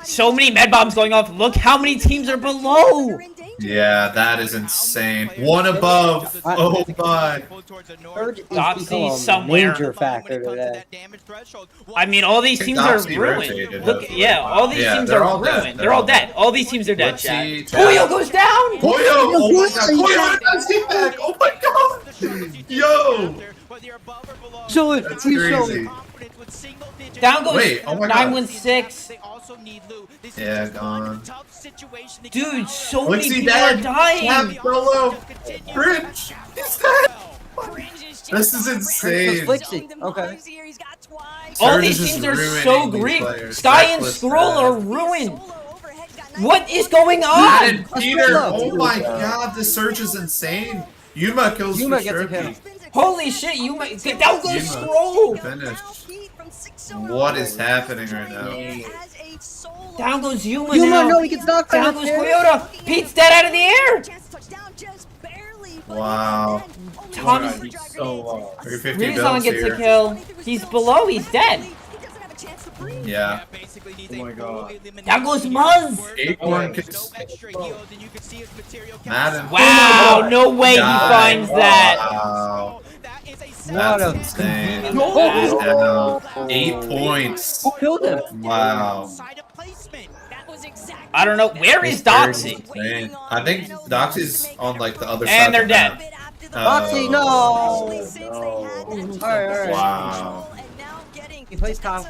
K: So many med bombs going off. Look how many teams are below.
J: Yeah, that is insane. One above. Oh my.
L: Surge is
K: Doxy
L: become a
K: somewhere.
L: major factor today.
K: I mean, all these teams are
J: Doxy
K: ruined.
J: rotated,
K: Look,
J: hopefully.
K: yeah, all these
J: Yeah,
K: teams
J: they're
K: are
J: all dead.
K: ruined. They're all dead. All these teams are dead.
J: Let's
K: Chat.
J: see,
K: Poyo goes down.
J: Poyo! Oh my god. Poyo does he back. Oh my god. Yo.
L: So
J: That's
L: he's
J: crazy.
K: Down goes
J: Wait, oh my god.
K: 916.
J: Yeah, gone.
K: Dude, so
J: What's
K: many
J: he
K: people are
J: dead?
K: dying.
J: Cam solo. Cringe. He's dead. This is insane.
L: Okay.
K: All
J: Surge
K: these
J: is
K: teams
J: just
K: are
J: ruining
K: so
J: these
K: great.
J: players.
K: Sky and
J: Reckless
K: Scroll
J: dead.
K: are ruined. What is going on?
J: And Peter, oh my god, this Surge is insane. Yuma kills
L: Yuma
J: for
L: gets a
J: Stroky.
K: Holy shit, you might get down goes
J: Yuma
K: Scroll.
J: finished. What is happening right now?
K: Down goes Yuma
L: Yuma,
K: now.
L: no, he gets knocked
K: Down
L: out
K: goes
L: there.
K: Toyota. Pete's dead out of the air.
J: Wow.
K: Thomas.
B: He's so low.
J: 350
K: Rizan
J: builds
K: gets
J: here.
K: a kill. He's below. He's dead.
J: Yeah.
B: Oh my god.
K: Down goes Muzz.
J: Acorn gets Madden.
K: Wow, no way he finds that.
J: Wow.
L: What
J: That's
L: a
J: insane.
L: convenient-
J: That is down. 8 points.
L: Who killed him?
J: Wow.
K: I don't know. Where is Doxy?
J: Insane. I think Doxy's on like the other side.
K: And they're
J: of the
K: dead.
J: map.
L: Doxy, no. Alright.
J: Wow.
L: He plays Kyle.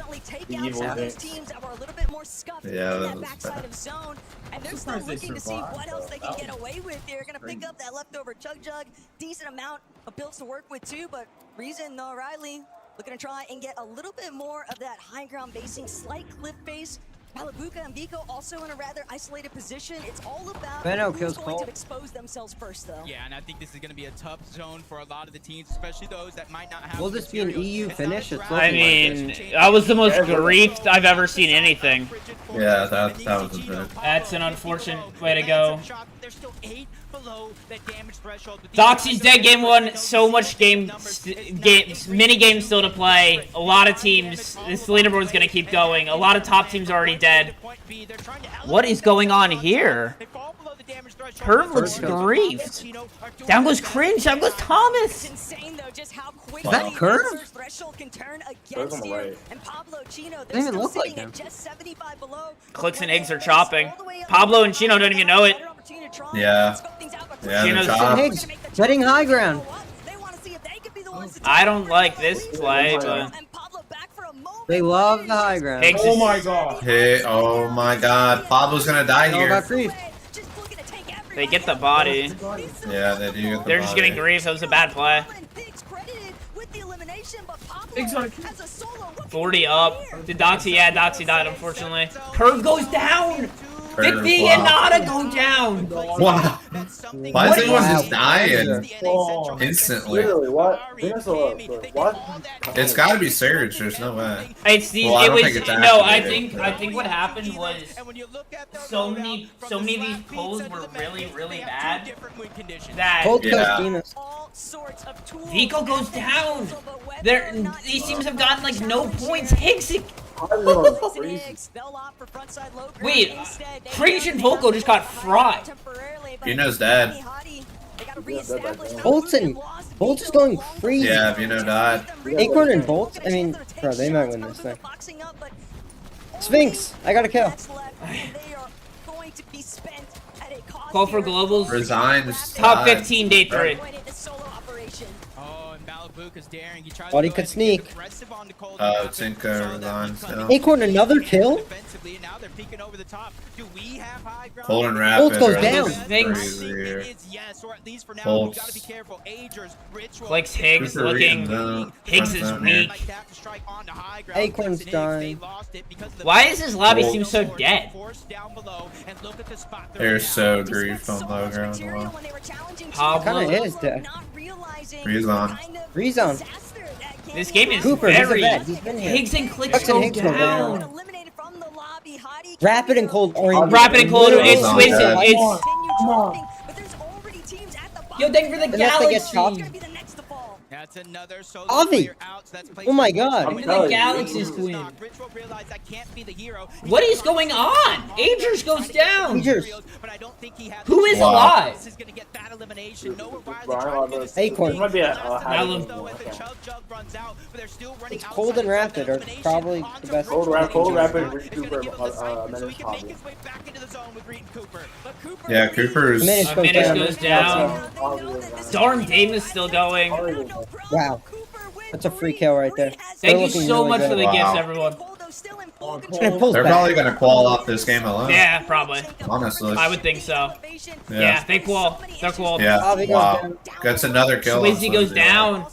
B: Evil Dicks.
J: Yeah, that was bad.
S: And they're still
B: Surprised they
S: looking to see
B: survived,
S: what else
B: though.
S: they can
B: That
S: get
B: was
S: away with. They're going to pick
B: crazy.
S: up that leftover Chug Jug. Decent amount of builds to work with too, but Reason O'Reilly looking to try and get a little bit more of that high ground basing, slight cliff base. Malabuka and Biko also in a rather isolated position. It's all about
L: Benno
S: who's
L: kills
S: going
L: Cole.
S: to expose themselves first, though.
R: Yeah, and I think this is going to be a tough zone for a lot of the teams, especially those that might not have.
L: Will this be an EU finish? It's
K: I
L: looking like
K: mean,
L: it.
K: that was the most griefed I've ever seen anything.
J: Yeah, that was a bit.
K: That's an unfortunate way to go.
R: They're still 8 below that damage threshold.
K: Doxy's dead game 1. So much mini games still to play. A lot of teams. This leaderboard is gonna keep going. A lot of top teams already dead. What is going on here? Curve looks griefed. Down goes Cringe. Down goes Thomas.
L: Is that Curve?
M: Curve's on the right.
L: Doesn't even look like him.
K: Clicks and eggs are chopping. Pablo and Chino don't even know it.
J: Yeah. Yeah,
K: Chino's
J: the job.
L: Higgs, getting high ground.
K: I don't like this play, but
L: They love the high ground.
K: Higgs
B: Oh
K: is-
B: my god.
J: Hey, oh my god. Pablo's gonna die
L: All about
J: here.
L: grief.
K: they get the body.
J: Yeah, they do get the
K: They're just getting
J: body.
K: griefed. That was a bad play.
B: Big's on
K: 40 up. Did Doxy? Yeah, Doxy died, unfortunately. Curve goes down.
J: Very
K: Vic
J: flop.
K: Vianata go down.
J: Wow. Why is everyone just dying instantly?
M: Literally, what? What?
J: It's got to be Surge. There's no way.
K: It's these.
J: Well, I
K: it
J: don't
K: was
J: think it's
K: no.
J: activated,
K: I think what happened was so many of these pulls were really bad. That
L: Cold Coast Demons.
K: Vico goes down. These teams have gotten like no points. Higgs. Wait, Cringe and Volko just got fried.
J: Vino's dead.
L: Bolts is going crazy.
J: Yeah, Vino died.
L: Acorn and Bolts. I mean, bro, they might win this thing. Sphinx, I got a kill.
K: Call for globals.
J: Resigns.
K: Top
J: died.
K: 15 day 3.
L: Thought he could sneak.
J: Tinker resigns. Yeah.
L: Acorn another kill.
J: Cold and Rapid.
L: Bolts goes
J: are
L: down.
J: crazy here. Bolts.
K: Flex Higgs
J: Cooper
K: looking.
J: Reed, no.
K: Higgs is
J: Front down
K: weak.
L: Acorn's dying.
K: Why is this lobby seem so dead?
J: They're so griefed on low ground. Wow.
L: Kinda is dead.
J: Rezon.
L: Rezon.
K: This game is
L: Cooper, he's a
K: very.
L: vet. He's been here.
K: Higgs and Clicks
L: Higgs and
K: go
L: Higgs go
K: down.
L: down. Rapid and Cold Orange.
K: Rapid and Cold. It's
J: Rezon
K: Switch.
J: dead.
K: It's. Yo, thank for the
L: Unless they get
K: Galaxy.
L: chopped. Avi! Oh my god.
K: Look at the Galaxy's queen. What is going on? Agers goes down.
L: Agers.
K: Who is
J: Wow.
K: alive?
L: Acorn.
M: Might be a
L: It's Cold and Rapid are probably the best.
M: Cold Rapid, Reed Cooper, Menace Pablo.
J: Yeah, Cooper's.
L: Menace goes
K: Menace
L: down.
K: goes down. Darn Dame is still going.
L: Wow. That's a free kill right there.
K: Thank
L: They're
K: you
L: looking
K: so
L: really
K: much
L: good.
K: for the
J: Wow.
K: gifts, everyone.
L: And pulls
J: They're
L: back.
J: probably gonna qual off this game alone.
K: Yeah, probably.
J: Honestly.
K: I would think so. Yeah, they qual. They're qual.
J: Yeah.
L: Avi goes
J: Wow.
L: down.
J: Gets another kill. on
K: Swizzy goes
J: Swizzy.
K: down.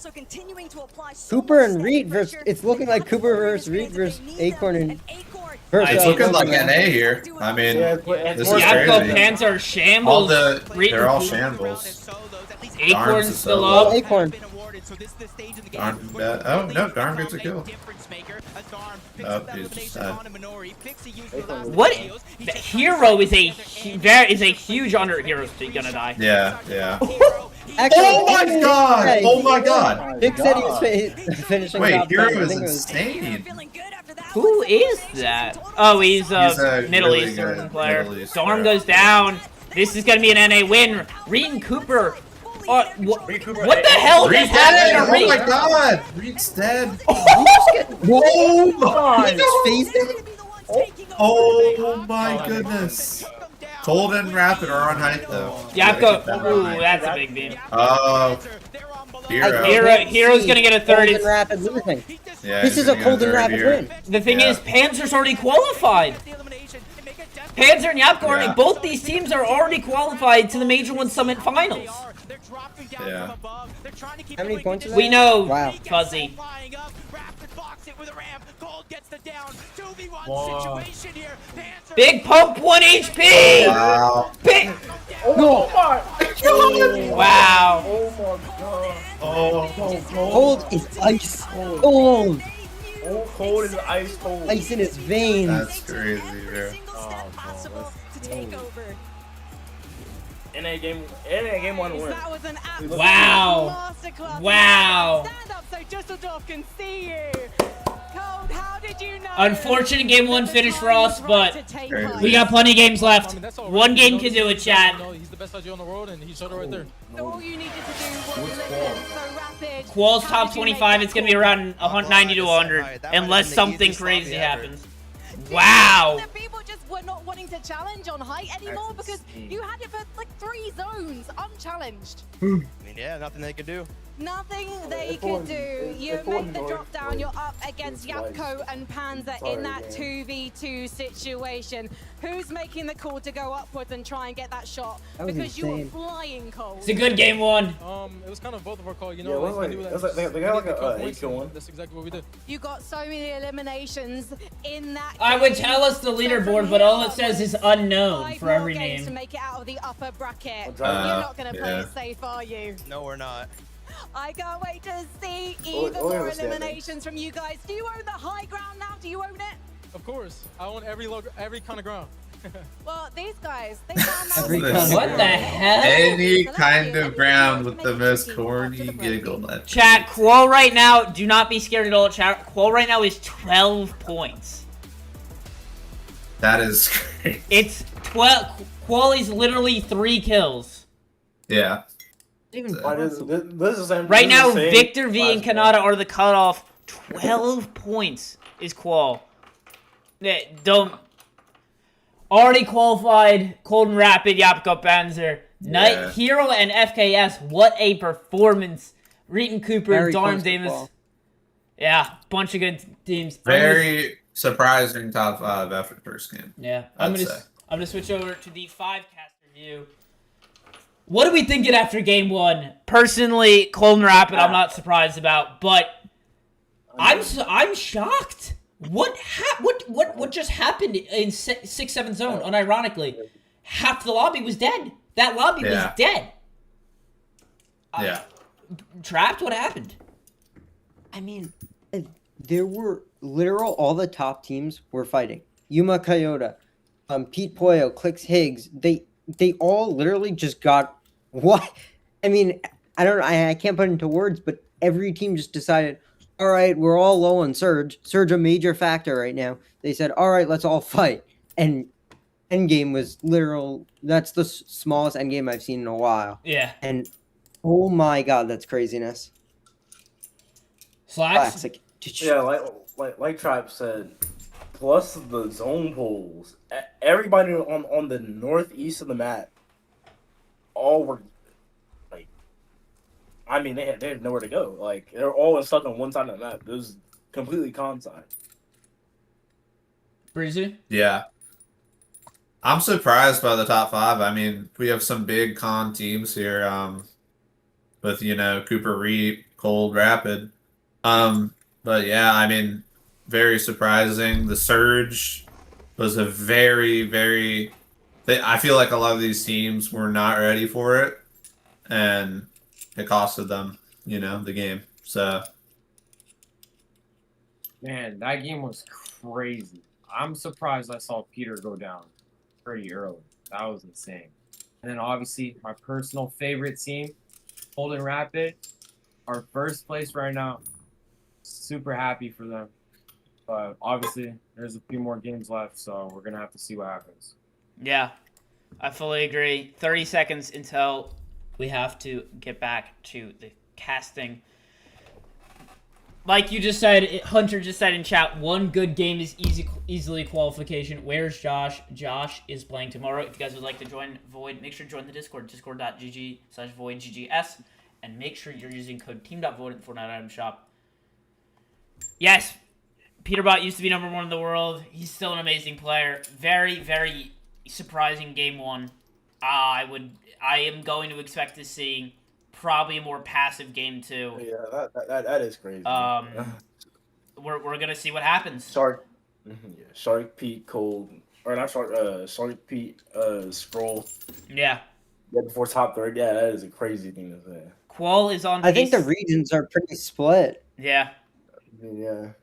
L: Cooper and Reed versus. It's looking like Cooper versus Reed versus Acorn and.
J: It's looking like NA here. I mean, this is
K: Yabko
J: crazy.
K: Pants are
J: All
K: shambles.
J: they're all shambles.
K: Acorn's
J: Darn's
K: still
J: solo.
K: up.
L: Acorn.
J: Darn dead. Oh no, Darn gets a kill. Oh, he's just dead.
K: What? The hero is a huge under hero gonna die.
J: Yeah, yeah.
L: Actually,
J: Oh my god!
L: Hey,
J: Oh my god!
L: Vic said he was finishing
J: Wait,
L: top
J: Hero
L: 10. I
J: is
L: think it was.
J: insane.
K: Who is that? Oh, he's a Middle
J: really
K: Eastern
J: good
K: player.
J: Middle East
K: Darn
J: player.
K: goes down. This is gonna be an NA win. Reed and Cooper. What the hell
J: Reed's
K: just happened
J: dead!
K: to
J: Oh
K: Reed?
J: my god! Reed's dead!
L: Whoa!
J: my
L: He just phased it?
J: Oh my goodness! Cold and Rapid are on height though.
K: Yapko. Ooh, that's a big beam.
J: Oh. Hero.
K: Hero's gonna get a third.
L: Cold
K: It's-
L: and Rapid losing.
J: Yeah,
L: This
J: he's
L: is a
J: gonna get
L: Cold and
J: third
L: Rapid
J: here.
L: win.
K: The thing
J: Yeah.
K: is, Panzer's already qualified. Panzer and Yapko already,
J: Yeah.
K: both these teams are already qualified to the Major One Summit Finals.
J: Yeah.
L: How many points is that?
K: We know,
L: Wow.
K: Fuzzy. Big pump 1 HP!
J: Wow.
K: Big.
L: No.
K: Wow.
J: Oh.
L: Cold is ice cold.
M: Cold is ice cold.
L: Ice in his veins.
J: That's crazy, bro.
M: NA game 1 win.
E: That was an absolute
K: Wow.
E: masterclass.
K: Wow.
E: Stand up so Dusseldorf can see you. Cold, how did you know?
K: Unfortunate game 1 finish for us, but
J: Crazy.
K: we got plenty of games left. One game can do it, chat.
O: He's the best IG on the world, and he showed it right there.
E: All you needed to do was listen. So rapid.
K: Qual's
E: How
K: top
E: did you make
K: 25,
E: that
K: it's going to be around 90 to 100,
Q: Alright, that
K: unless
Q: might have been the
K: something
Q: easiest
K: crazy
Q: lobby ever.
K: happens. Wow.
E: The people just were not wanting to challenge on height anymore because you had it for like 3 zones unchallenged.
Q: I mean, yeah, nothing they could do.
E: Nothing they could do. You make the drop down, you're up against Yapko and Panzer in that 2v2 situation. Who's making the call to go upwards and try and get that shot? Because you were flying cold.
K: It's a good game one.
N: It was kind of both of our call, you
M: Yeah,
N: know.
M: they got like a 8-1.
N: That's exactly what we did.
E: You got so many eliminations in that.
K: I would tell us the leaderboard, but all it says is unknown
E: 5
K: for
E: more
K: every
E: games
K: name.
E: to make it out of the upper bracket. You're not going to play it safe, are you?
R: No, we're not.
E: I can't wait to see
M: Oh,
E: even
M: oh,
E: more
M: yeah,
E: eliminations from you guys. Do you own the high ground now? Do you own it?
N: Of course. I own every kind of ground.
E: Well, these guys, they found
K: What the hell?
J: Any kind of ground with the most corny giggle.
K: Chat, Qual right now, do not be scared at all. Chat, Qual right now is 12 points.
J: That is great.
K: It's 12. Qual is literally 3 kills.
J: Yeah.
M: This is the same.
K: Right now,
M: this is the same
K: Victor V and
M: last game.
K: Kanata are the cutoff. 12 points is Qual. Don't. Already qualified, Golden Rapid, Yapko Panzer, Night Hero, and FKS. What a performance. Reeton Cooper,
L: Very
K: Darm
L: close to
K: Davis.
L: Qual.
K: Yeah, bunch of good teams.
J: Very surprising top 5 after the first game.
K: Yeah,
J: I'd say.
K: I'm gonna switch over to the 5-cast review. What are we thinking after game 1? Personally, Golden Rapid, I'm not surprised about, but I'm shocked. What just happened in 6-7 zone? Unironically, half the lobby was dead. That lobby was dead.
J: Yeah.
K: Trapped. What happened?
L: I mean, there were literal all the top teams were fighting. Yuma Kayota, Pete Poyo, Clicks Higgs. They all literally just got what? I mean, I don't know. I can't put it into words, but every team just decided, all right, we're all low on Surge. Surge a major factor right now. They said, all right, let's all fight. And endgame was literal. That's the smallest endgame I've seen in a while.
K: Yeah.
L: And oh my god, that's craziness.
K: Slacks.
L: Classic.
M: Yeah, like Tribe said, plus the zone pools. Everybody on the northeast of the map, all were like, I mean, they had nowhere to go. Like they're all stuck on one side of the map. It was completely con side.
K: Breezy?
J: Yeah. I'm surprised by the top 5. I mean, we have some big con teams here, with, Cooper Reap, Cold Rapid. But yeah, I mean, very surprising. The Surge was a very, I feel like a lot of these teams were not ready for it, and it costed them, the game. So.
B: Man, that game was crazy. I'm surprised I saw Peter go down pretty early. That was insane. And then obviously my personal favorite team, Golden Rapid, are first place right now. Super happy for them. But obviously there's a few more games left, so we're gonna have to see what happens.
K: Yeah, I fully agree. 30 seconds until we have to get back to the casting. Like you just said, Hunter just said in chat, one good game is easily qualification. Where's Josh? Josh is playing tomorrow. If you guys would like to join Void, make sure to join the Discord, discord.gg/VoidGGS, and make sure you're using code team.void at the Fortnite item shop. Yes, Peterbot used to be #1 in the world. He's still an amazing player. Very, very surprising game 1. I am going to expect to see probably a more passive game 2.
M: Yeah, that is crazy.
K: We're gonna see what happens.
M: Shark Pete Cold, or not Shark Pete Scroll.
K: Yeah.
M: Yeah, before top 3. Yeah, that is a crazy thing to say.
K: Qual is on.
L: I think the regions are pretty split.
K: Yeah.
M: Yeah.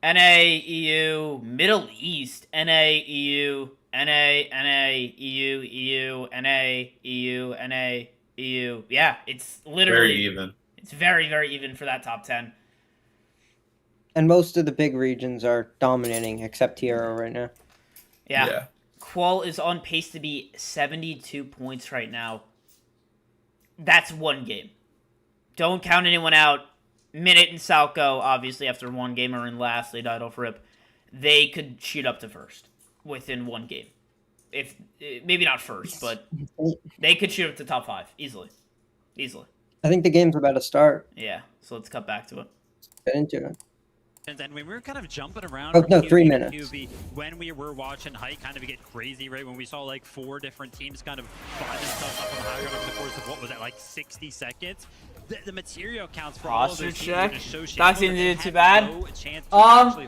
K: NA, EU, Middle East, NA, EU, NA, EU, EU, NA, EU, NA, EU. Yeah, it's literally
J: very even.
K: It's very, very even for that top 10.
L: And most of the big regions are dominating, except Tierra right now.
K: Yeah. Qual is on pace to be 72 points right now. That's one game. Don't count anyone out. Minute and Salco, obviously, after one game are in last, they died off rip. They could shoot up to first within one game. If maybe not first, but they could shoot up to top 5 easily.
L: I think the game's about to start.
K: Yeah, so let's cut back to it.
L: Get into it.
T: And then we were kind of jumping around.
L: Oh,
T: from
L: no,
T: QB
L: 3
T: to
L: minutes.
T: QB when we were watching Height kind of get crazy, right? When we saw like 4 different teams kind of find themselves up on the high ground over the course of what was it, like 60 seconds. The material counts for all of
K: Posture
T: those teams
K: check.
T: in association.
K: Doxy didn't do too bad.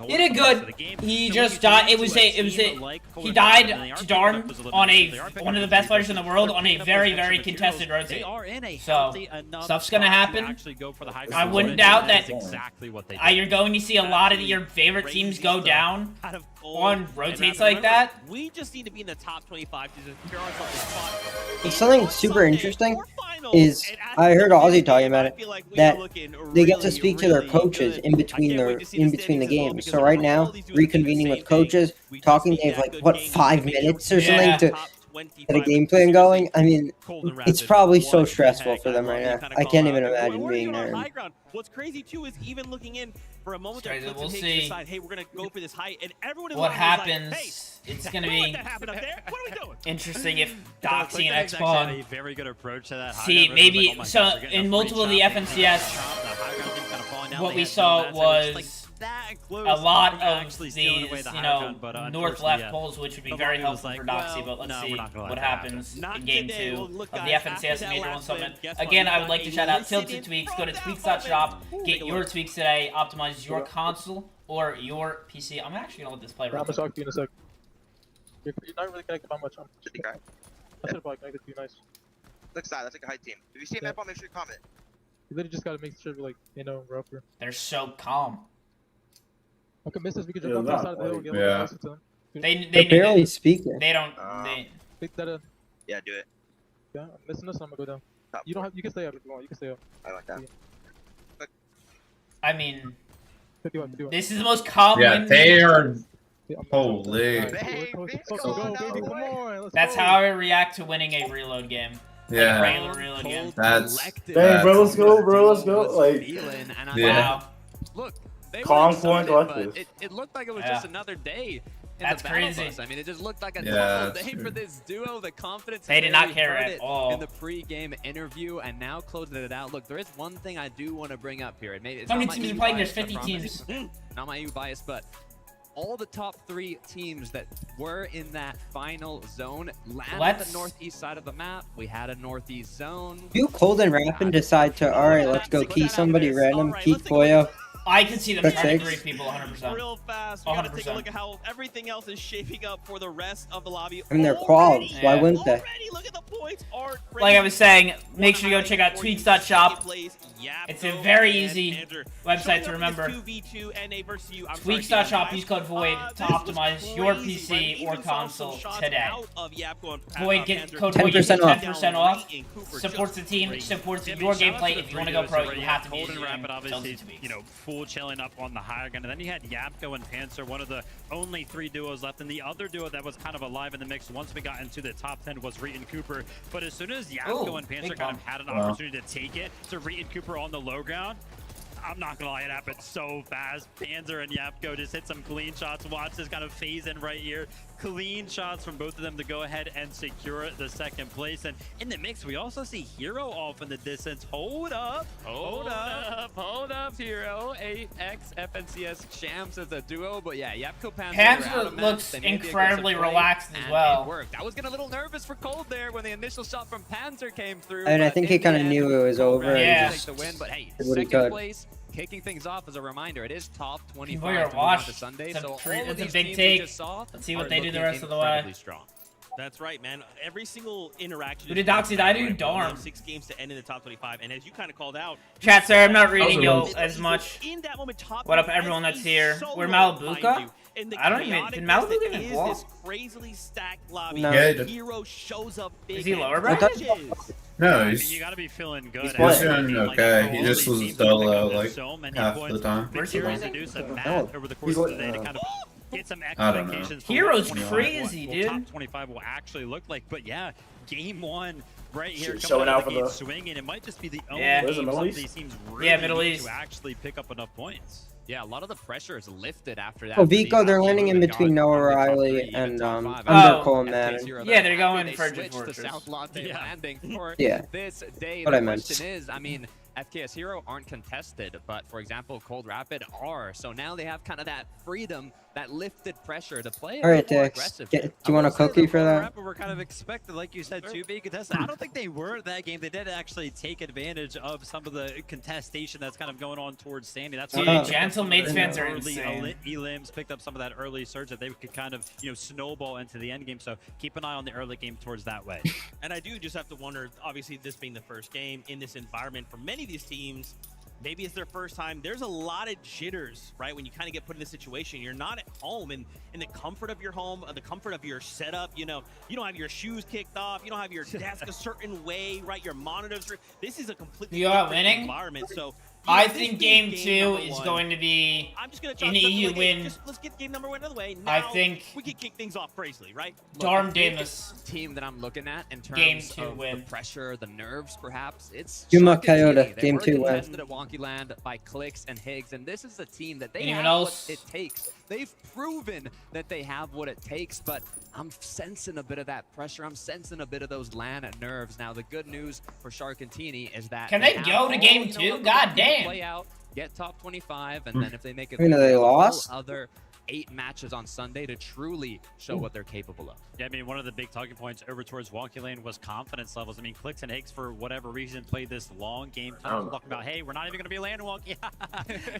K: He did good. He just died. He died to Darm on one of the best players in the world on a very contested rotate. So stuff's gonna happen. I wouldn't doubt that you're going to see a lot of your favorite teams go down on rotates like that.
G: We just need to be in the top 25 to secure ourselves a spot.
L: Something super interesting is I heard Ozzy talking about it, that they get to speak to their coaches in between the games. So right now, reconvening with coaches, talking, they have like what 5 minutes or something to get a game plan going. I mean, it's probably so stressful for them right now. I can't even imagine being there.
G: What's crazy too is even looking in for a moment there,
K: We'll
G: to
K: see
G: decide, hey, we're gonna go for this height, and everyone in
K: what
G: line was like,
K: happens.
G: hey,
K: It's gonna
G: what
K: be
G: that happened up there? What are we doing?
K: interesting if Doxy and
T: Had a
K: X-Pawn
T: very good approach to that.
K: see maybe so in multiple of the FNCS. What we saw was a lot of these, north left pulls, which would be very helpful for Doxy, but let's see what happens in Game 2 of the FNCS Major 1 Summit. Again, I would like to shout out Tilted Tweaks. Go to tweaks.shop, get your tweaks today, optimize your console or your PC. I'm actually going to let this play
D: I'm gonna talk to you in a sec. You're not really connected by much. I should have probably connected to you nice.
U: Looks sad, that's like a high team. If you see a map on, make sure you comment.
D: You literally just gotta make sure like, we're up here.
K: They're so calm.
D: I can miss this, we can jump off the side of the hill and get
J: Yeah.
D: closer to them.
L: They're barely speaking.
K: They don't.
D: Pick that up.
U: Yeah, do it.
D: Yeah, I'm missing this, I'm gonna go down. You don't have. You can stay up if you want. You can stay up.
U: I like that.
K: I mean,
D: 51, 51.
K: this is the most common.
J: Yeah, they are.
D: Yeah,
J: Holy.
D: Go, baby, come on. Let's
K: That's
D: go.
K: how I react to winning a reload game.
J: Yeah.
K: Like a regular reload game.
M: Dang, bro, let's go, bro, let's go. Like,
J: Yeah.
K: Wow.
I: Look, they
M: Calm,
I: were
M: cool, and
I: excited,
M: collective.
I: but it looked like it was
K: Yeah.
I: just another day. In
K: That's
I: the battle
K: crazy.
I: bus. I mean, it just looked like a
J: Yeah,
I: normal
J: that's
I: day
J: true.
I: for this duo. The confidence.
K: They did
I: is
K: not
I: there.
K: care
I: We heard
K: at
I: it
K: all.
I: in the pre-game interview, and now closing it out. Look, there is one thing I do want to bring up here. Maybe it's
K: How many
I: not my
K: teams are
I: EU
K: playing?
I: bias,
K: There's
I: I
K: 50
I: promise.
K: teams.
I: Not my EU bias, but all the top 3 teams that were in that final zone landed on the northeast side of the map. We had a northeast zone.
L: Do Cold and Rapid decide to, alright, let's go key somebody random, key Koyo?
K: I can see them
L: That's
K: trying to
L: six.
K: grief people 100%.
G: Real fast, we gotta take a
K: 100%.
G: look at how everything else is shaping up for the rest of the lobby.
L: I mean, they're quads. Why
K: Yeah.
L: wouldn't they?
G: Already, look at the points are
K: Like I was saying, make sure you go check out tweaks.shop.
G: Yap,
K: It's a
G: Go,
K: very
G: and
K: easy
G: Andrew.
K: website
G: Showing
K: to
G: up
K: remember.
G: with this 2v2 NA versus you. I'm sorry,
K: Tweaks.shop,
G: guys.
K: use code VOID to
G: This was
K: optimize your
G: crazy,
K: PC
G: right?
K: or
G: Even saw some
K: console
G: shots
K: today.
G: out of Yapko and
K: Void, get
G: Panzer.
K: code VOID, get
L: 10% off.
K: 10% off.
G: And Cooper
K: Supports the
G: just
K: team,
G: great.
K: supports
T: Yeah,
K: your
T: shout out
K: gameplay.
T: to
K: If
T: the
K: you want to
T: three
K: go
T: duos
K: pro,
T: here,
K: you
T: right?
K: have to be
T: Cold and
K: using
T: Rapid obviously,
K: Tilted Tweaks.
T: full chilling up on the higher gun. And then you had Yapko and Panzer, one of the only 3 duos left. And the other duo that was kind of alive in the mix once we got into the top 10 was Reet and Cooper. But as soon as Yapko
K: Ooh,
T: and Panzer
K: big
T: kind
K: bomb.
T: of had an
J: Wow.
T: opportunity to take it to Reet and Cooper on the low ground, I'm not gonna lie, it happened so fast. Panzer and Yapko just hit some clean shots. Watch this kind of phase in right here. Clean shots from both of them to go ahead and secure the 2nd place. And in the mix, we also see Hero off in the distance. Hold up.
I: Hold up, Hero. 8x FNCS champs as a duo, but yeah, Yapko Panzer.
K: Panzer
I: were out of
K: looks
I: they made the
K: incredibly
I: aggressive play,
K: relaxed as
I: and
K: well.
I: It worked. I was getting a little nervous for Cold there when the initial shot from Panzer came through.
L: And I
I: but
L: think
I: in
L: he
I: the
L: kind of
I: end,
L: knew it was over.
I: Cold
K: Yeah.
L: And
I: take
L: just
I: the win, but hey,
L: did what he
I: 2nd
L: could.
I: place. Kicking things off as a reminder, it is top 25
K: People are
I: to move on to
K: washed.
I: Sunday,
K: It's a
I: so
K: pre-
I: all of
K: it's a
I: these
K: big
I: teams
K: take.
I: we just saw
K: Let's see what
I: are
K: they do the
I: looking
K: rest of the way.
I: incredibly strong.
G: That's right, man. Every single interaction.
K: Who
G: is
K: did Doxy die to?
G: right? We
K: Darm.
G: have 6 games to end in the top 25, and as you kind of called out,
K: Chat, sir, I'm not reading
J: That was
K: you
J: a
K: as much.
G: in that moment, top
K: What up,
G: 25
K: everyone that's
G: is
K: here?
G: so
K: We're
G: low
K: Malibuca?
G: behind you. In the
K: I don't even- did Malibu
G: chaoticness that
K: even
G: is
K: qual?
G: this crazily stacked lobby.
L: No.
J: Yeah, he did.
G: Hero shows up big.
K: Is he
G: and
K: lower
G: crashes.
J: No,
T: I mean,
J: he's
T: you gotta be feeling good.
L: He's
J: he's
L: playing.
J: doing okay. He just was solo like
T: so many
J: half the
T: points.
J: time.
T: Been curious to do some math over the course
M: He's
T: of the
M: like-
T: day to kind of get some
J: I don't know.
T: expectations. for
K: Hero's
T: what 25
K: crazy,
T: what
K: dude.
T: Top 25 will actually look like. But yeah, game 1 right here
M: Showing
T: coming out
M: out
T: of the
M: for
T: gate
M: the-
T: swinging. It might just be the only
K: Yeah.
T: game
M: Where's the
T: some of
M: Middle
T: these
M: East?
T: teams really
K: Yeah, Middle
T: need
K: East.
T: to actually pick up enough points.
I: Yeah, a lot of the pressure is lifted after that.
L: Oh,
I: for these
L: Vico, they're
I: teams
L: landing in
I: moving
L: between
I: on
L: Noah
I: from the top
L: Riley
I: three, even
L: and
I: top five.
L: Under
K: Oh.
L: Cole
I: FK
L: Madden.
I: Zero,
K: Yeah, they're
I: happy
K: going
I: they
K: for
I: switched to
K: Fortress.
I: South Lante
T: Yeah.
I: landing for
L: Yeah.
I: this day.
L: What
I: The
L: I meant.
I: question is, I mean, FKS Hero aren't contested, but for example, Cold Rapid are. So now they have kind of that freedom, that lifted pressure to play a
L: All right,
I: bit more
L: Dix.
I: aggressive.
L: Do you want a cookie for that?
T: We're kind of expected, like you said, to be contested. I don't think they were that game. They did actually take advantage of some of the contestation that's kind of going on towards Sandy. That's
K: Dude,
T: why they picked up
K: Gentle
T: some of
K: Mates
T: that
K: fans are
T: early
K: insane.
T: elims, picked up some of that early surge that they could kind of, snowball into the end game. So keep an eye on the early game towards that way.
G: And I do just have to wonder, obviously this being the first game in this environment for many of these teams, maybe it's their first time. There's a lot of jitters, right? When you kind of get put in this situation, you're not at home and in the comfort of your home, the comfort of your setup, you don't have your shoes kicked off, you don't have your desk a certain way, right? Your monitors. This is a completely
K: You are
G: different
K: winning?
G: environment. So
K: I
G: this
K: think
G: being
K: game 2
G: number
K: is
G: one,
K: going to be
G: I'm just gonna
K: an
G: chalk it up to
K: EU
G: like,
K: win.
G: let's get game number 1 out of the way.
K: I
G: Now
K: think
G: we can kick things off crazily, right?
K: Darm
I: the
K: Damus.
I: biggest team that I'm looking at in terms
K: Game 2
I: of
K: win.
I: the pressure, the nerves, perhaps, it's
L: Yuma
I: Shark and
L: Coyote,
I: TD. They
L: game
I: were
L: 2 win.
I: contested at Wonky Land by Clicks and Higgs, and this is a team that they
K: Anyone
I: have
K: else?
I: what it takes. They've proven that they have what it takes, but I'm sensing a bit of that pressure. I'm sensing a bit of those land nerves. Now, the good news for Shark and Tini is that
K: Can they
I: have
K: go to
I: all,
K: game 2?
I: of the
K: God
I: luck to
K: damn.
I: Play out, get top 25, and then if they make it,
L: I mean,
I: through,
L: they
I: have a whole
L: lost?
I: other 8 matches on Sunday to truly show what they're capable of.
T: Yeah, I mean, one of the big talking points over towards Wonky Lane was confidence levels. I mean, Clicks and Higgs, for whatever reason, played this long game talking about, hey, we're not even going to be landing Wonky.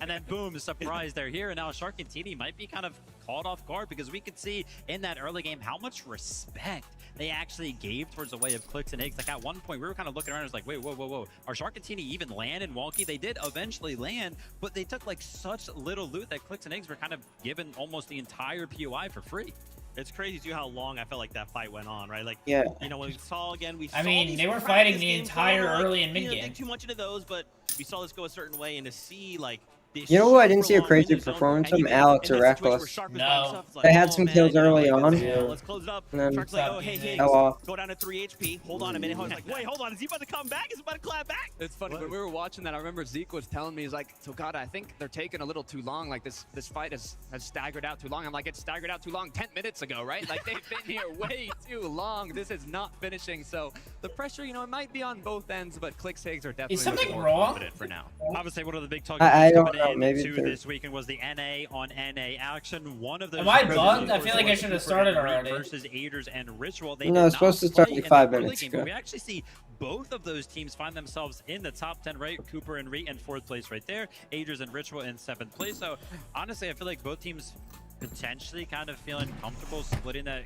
T: And then, boom, surprise, they're here. And now Shark and TD might be kind of caught off guard because we could see in that early game how much respect they actually gave towards the way of Clicks and Higgs. Like, at one point, we were kind of looking around and it was like, wait, whoa. Are Shark and TD even land in Wonky? They did eventually land, but they took, like, such little loot that Clicks and Higgs were kind of given almost the entire POI for free.
G: It's crazy too how long I felt like that fight went on, right? Like,
L: Yeah.
G: when we saw again, we
K: I
G: saw
K: mean,
G: these
K: they were
G: practice
K: fighting the
G: games
K: entire
G: going on,
K: early and
G: you know,
K: mid game.
G: think too much into those, but we saw this go a certain way, and to see like this.
L: You know who I didn't see a
G: super long
L: crazy
G: win zone,
L: performance
G: and
L: from?
G: even
L: Alex
G: in
L: or
G: that situation where
L: Reckless.
G: Shark was
K: No.
G: by himself, it's like,
L: They had
G: oh,
L: some
G: man,
L: kills
G: you know,
L: early
G: like,
L: on.
G: let's,
L: Yeah.
G: let's close it up.
L: And then
G: Shark's like, oh, hey, Higgs,
L: fell off.
G: go down to 3 HP. Hold on a minute. I was like, wait, hold on. Is he about to come back? Is he about to clap back?
I: It's funny, when we were watching that, I remember Zeke was telling me, he's like, so God, I think they're taking a little too long. Like, this fight has staggered out too long. I'm like, it staggered out too long 10 minutes ago, right? Like, they've been here way too long. This is not finishing. So the pressure, it might be on both ends, but Clicks Higgs are definitely
K: something
I: more
K: wrong?
I: confident for now.
T: Obviously, one of the big talking
L: I
T: points
L: don't
T: coming
L: know,
T: in
L: maybe
T: to
L: they're-
T: this weekend was the NA on NA action. One of those.
K: Am I
T: versus
K: bugged? I
T: Cooper
K: feel like I
T: was
K: should have
T: Cooper
K: started
T: and Reed
K: already.
T: Versus Aiders and Ritual. They
L: No,
T: did
L: it's supposed
T: not
L: to start
T: play
L: like
T: in
L: 5
T: the early
L: minutes
T: game,
L: ago.
T: but we actually see both of those teams find themselves in the top 10, right? Cooper and Reed in 4th place right there. Aiders and Ritual in 7th place. So honestly, I feel like both teams potentially kind of feeling comfortable splitting that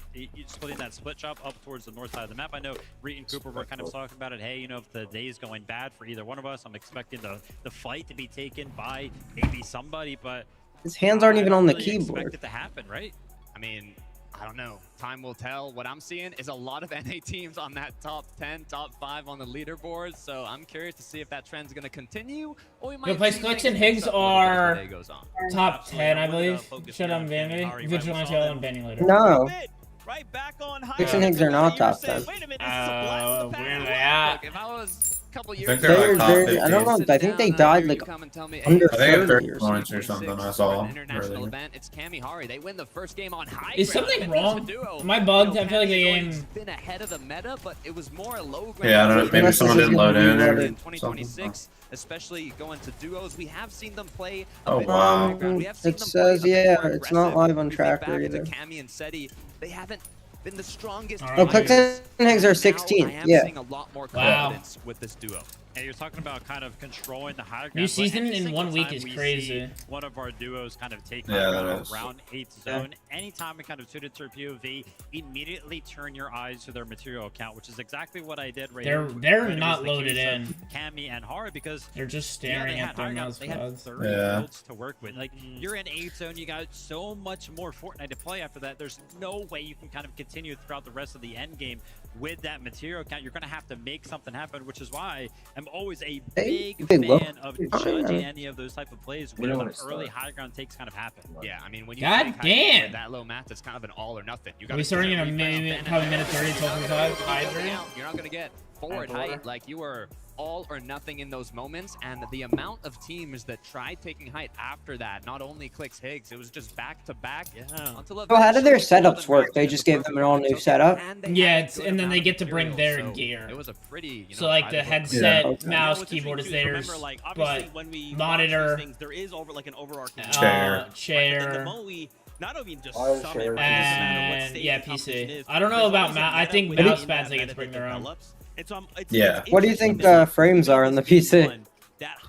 T: split chop up towards the north side of the map. I know Reed and Cooper were kind of talking about it. Hey, if the day is going bad for either one of us, I'm expecting the fight to be taken by maybe somebody, but
L: His hands aren't
T: I
L: even
T: don't
L: on the
T: really
L: keyboard.
T: expect it to happen, right?
I: I mean, I don't know. Time will tell. What I'm seeing is a lot of NA teams on that top 10, top 5 on the leaderboard. So I'm curious to see if that trend's going to continue, or we might.
K: Your place
I: see
K: Clicks
I: things
K: and Higgs
I: mix up a little bit as the
K: are
I: day goes on.
K: top 10, I
T: Absolutely.
K: believe.
T: Focus
K: Shut
T: here
K: on
T: on
K: Banny.
T: Harry, right? We
K: Vigilante
T: saw
K: and Banny later.
L: No.
G: Right back on high.
L: Clicks and Higgs are not top 10.
G: Wait a minute, this is a blast of the
K: Where are
G: past.
K: they at?
I: Look, if I was a couple
J: I
I: years
J: think
I: ago,
J: they're like top
L: I
J: 15.
L: don't know. I think they died like under
J: I think at
L: 30
J: 30
L: or
J: points
L: something.
J: or something I
I: For
J: saw
I: an international
J: earlier.
I: event, it's Cami Hari. They win the first game on high
K: Is
I: ground.
K: something
I: and it's a
K: wrong?
I: duo.
K: Am I bugged?
I: You know,
K: I feel like the
I: Cami's
K: game.
I: always been ahead of the meta, but it was more a low ground.
J: Yeah, I don't know. Maybe
L: Unless
J: someone
L: this is
J: didn't load
L: gonna
J: in
L: be
J: or
L: loaded.
I: In 2026, especially going to duos, we have seen them play a
J: Oh,
I: bit
J: wow.
I: more ground. We have seen
L: It
I: them
L: says,
I: play a bit
L: yeah,
I: more
L: it's not
I: aggressive.
L: live on
I: We think
L: Tracker
I: back to
L: either.
I: Cami and Seti, they haven't been the strongest.
K: Oh,
L: Oh, Clicks and Higgs are
I: Now
L: 16.
I: I am
L: Yeah.
I: seeing a lot more
K: Wow.
I: confidence with this duo.
T: And you're talking about kind of controlling the high ground.
K: New
T: but
K: season
T: every
K: in
T: single
K: 1 week
T: time
K: is
T: we
K: crazy.
T: see one of our duos kind of take
J: Yeah,
T: high
J: that
T: ground
J: is.
T: around 8th zone. Anytime we kind of tune into POV, immediately turn your eyes to their material account, which is exactly what I did right
K: They're-
T: here.
K: they're
T: when it was
K: not
T: the
K: loaded
T: case of
K: in.
T: Cammy and Hara, because
K: They're just
T: yeah,
K: staring
T: they
K: at
T: had
K: their
T: high ground.
K: mouse
T: They had
K: pads.
T: 30
J: Yeah.
T: builds to work with. Like, you're in 8th zone, you got so much more Fortnite to play after that. There's no way you can kind of continue throughout the rest of the end game with that material account. You're going to have to make something happen, which is why I'm always a
L: They
T: big
L: look
T: fan of
L: fine.
T: judging any of those type of plays
B: They
T: where
B: don't
T: the
B: wanna
T: early
B: start.
T: high ground takes kind of happen.
I: Yeah, I mean, when you
K: God
I: take height
K: damn.
I: with that low math, it's kind of an all or nothing. You
K: Are
I: got
K: we starting in a minute, probably minute 30, 25, high 30?
I: You're not going to get forward height. Like, you were all or nothing in those moments, and the amount of teams that tried taking height after that, not only Clicks Higgs, it was just back to back. Until
L: So how did their setups work? They just gave them an all new setup.
K: Yeah, and then they get to bring their gear.
I: It was a pretty,
K: So like the headset,
L: Okay.
K: mouse,
G: What's
K: keyboard is
G: interesting
K: theirs,
G: too is remember, like,
K: but
G: obviously when we watch
K: monitor,
G: these things, there is over like an overarching
J: Chair.
K: chair,
G: Right, but then the moment we not even just
M: Oh,
G: summit,
M: chair.
G: right, it doesn't matter what
K: and
G: stage
K: yeah,
G: the competition
K: PC.
G: is,
K: I don't know
G: there's
K: about
G: always a
K: mouse. I
G: meta
K: think
G: within
K: mouse
G: that
K: pads they
G: meta
K: get to bring
G: that
K: their own.
G: develops. And so it's
J: Yeah.
L: What do you think the frames are on the PC?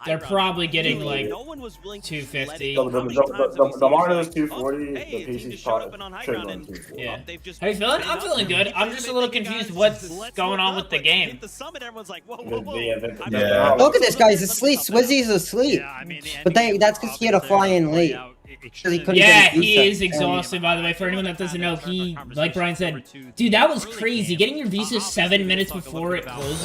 K: They're probably getting like
G: no one was willing to
K: 250.
M: The monitor is 240. The
G: hey,
M: PC's
G: just showed up and on
M: probably
G: high
M: should
G: ground
M: run
G: and
M: 240.
K: Yeah.
G: they've just
K: How you feeling?
G: been
K: I'm
G: up
K: feeling
G: there.
K: good. I'm just a little
G: Thinking,
K: confused
G: guys,
K: what's
G: let's
K: going
G: look
K: on
G: up,
K: with the
G: but
K: game.
G: hit the summit, everyone's like, whoa,
M: The-
G: whoa, whoa.
M: the-
G: I'm
M: the-
J: Yeah.
L: Look at this guy's asleep. Swizzy's asleep.
T: Yeah, I mean, the
L: But
T: ending
L: that's
T: game
L: 'cause he had to fly in
T: obviously
L: late.
T: out
L: Because he couldn't
K: Yeah,
L: get his
K: he
L: visa.
K: is exhausted, by the way. For anyone that doesn't know, he, like Brian said, dude, that was crazy. Getting your visa 7 minutes before it closes.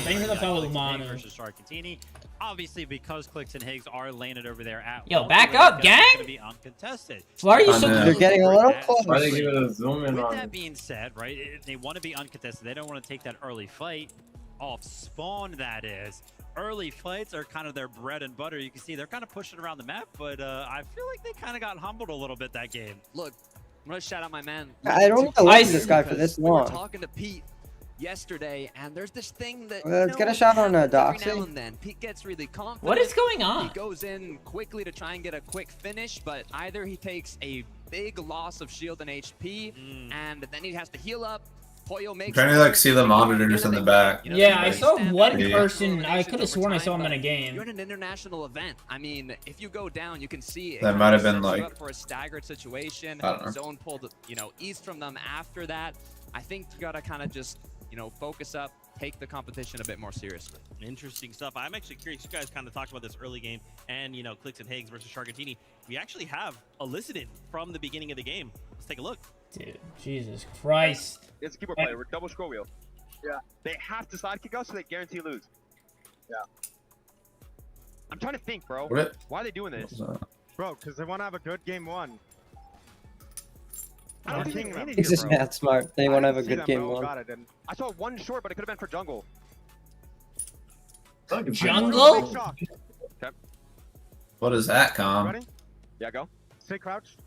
K: Thank you for the follow, Manu.
T: versus Sharkatini. Obviously, because Clicks and Higgs are landed over there at
K: Yo,
T: Walter,
K: back
T: I
K: up,
T: guess it's
K: gang!
T: gonna be uncontested.
K: Why are you
J: I
K: so
J: know.
L: They're getting a little
T: Why
L: close.
B: Why they give it a zoom in
T: With
B: on
T: that
B: it?
T: being said, right, they want to be uncontested. They don't want to take that early fight off spawn, that is. Early fights are kind of their bread and butter. You can see they're kind of pushing around the map, but I feel like they kind of got humbled a little bit that game.
I: Look, I'm going to shout out my man.
L: I don't need to
K: I-
L: listen to this guy for this
I: We were
L: long.
I: talking to Pete yesterday, and there's this thing that
L: Let's get a
I: know,
L: shot on
I: every
L: Doxy.
I: now and then Pete gets really confident.
K: What is going
I: He
K: on?
I: goes in quickly to try and get a quick finish, but either he takes a big loss of shield and HP, and then he has to heal up. Poyo makes
J: trying to like see the monitors in the back.
I: You know,
K: Yeah, I
I: so
K: saw
I: stand
K: one
I: there,
J: Yeah.
K: person. I
I: eliminations
K: could have
I: over
K: sworn I
I: time,
K: saw him in
I: but
K: a
I: You're
K: game.
I: in an international event. I mean, if you go down, you can see it
J: That
I: kinda
J: might have been,
I: sets you
J: like-
I: up for a staggered situation.
J: I don't know.
I: Zone pulled, east from them after that. I think you gotta kind of just, focus up, take the competition a bit more seriously.
G: Interesting stuff. I'm actually curious. You guys kind of talked about this early game and, Clicks and Higgs versus Sharkatini. We actually have elicited from the beginning of the game. Let's take a look.
K: Dude, Jesus Christ.
U: It's a keyboard player. We're double scroll wheel. Yeah. They have to sidekick us so they guarantee lose. Yeah. I'm trying to think, bro.
J: What?
U: Why are they doing this?
P: Bro, because they want to have a good game one.
U: I don't
P: I'm
U: think
P: seeing
U: they landed
L: He's
U: here,
L: just
U: bro.
L: mad smart. They want to have a
P: See
L: good
P: them,
L: game
P: bro.
L: one.
P: Got it, then.
U: I saw one short, but it could have been for jungle.
K: Jungle?
P: Big shot.
J: What is that, Com?
P: Ready?
U: Yeah, go.
P: Stay crouched.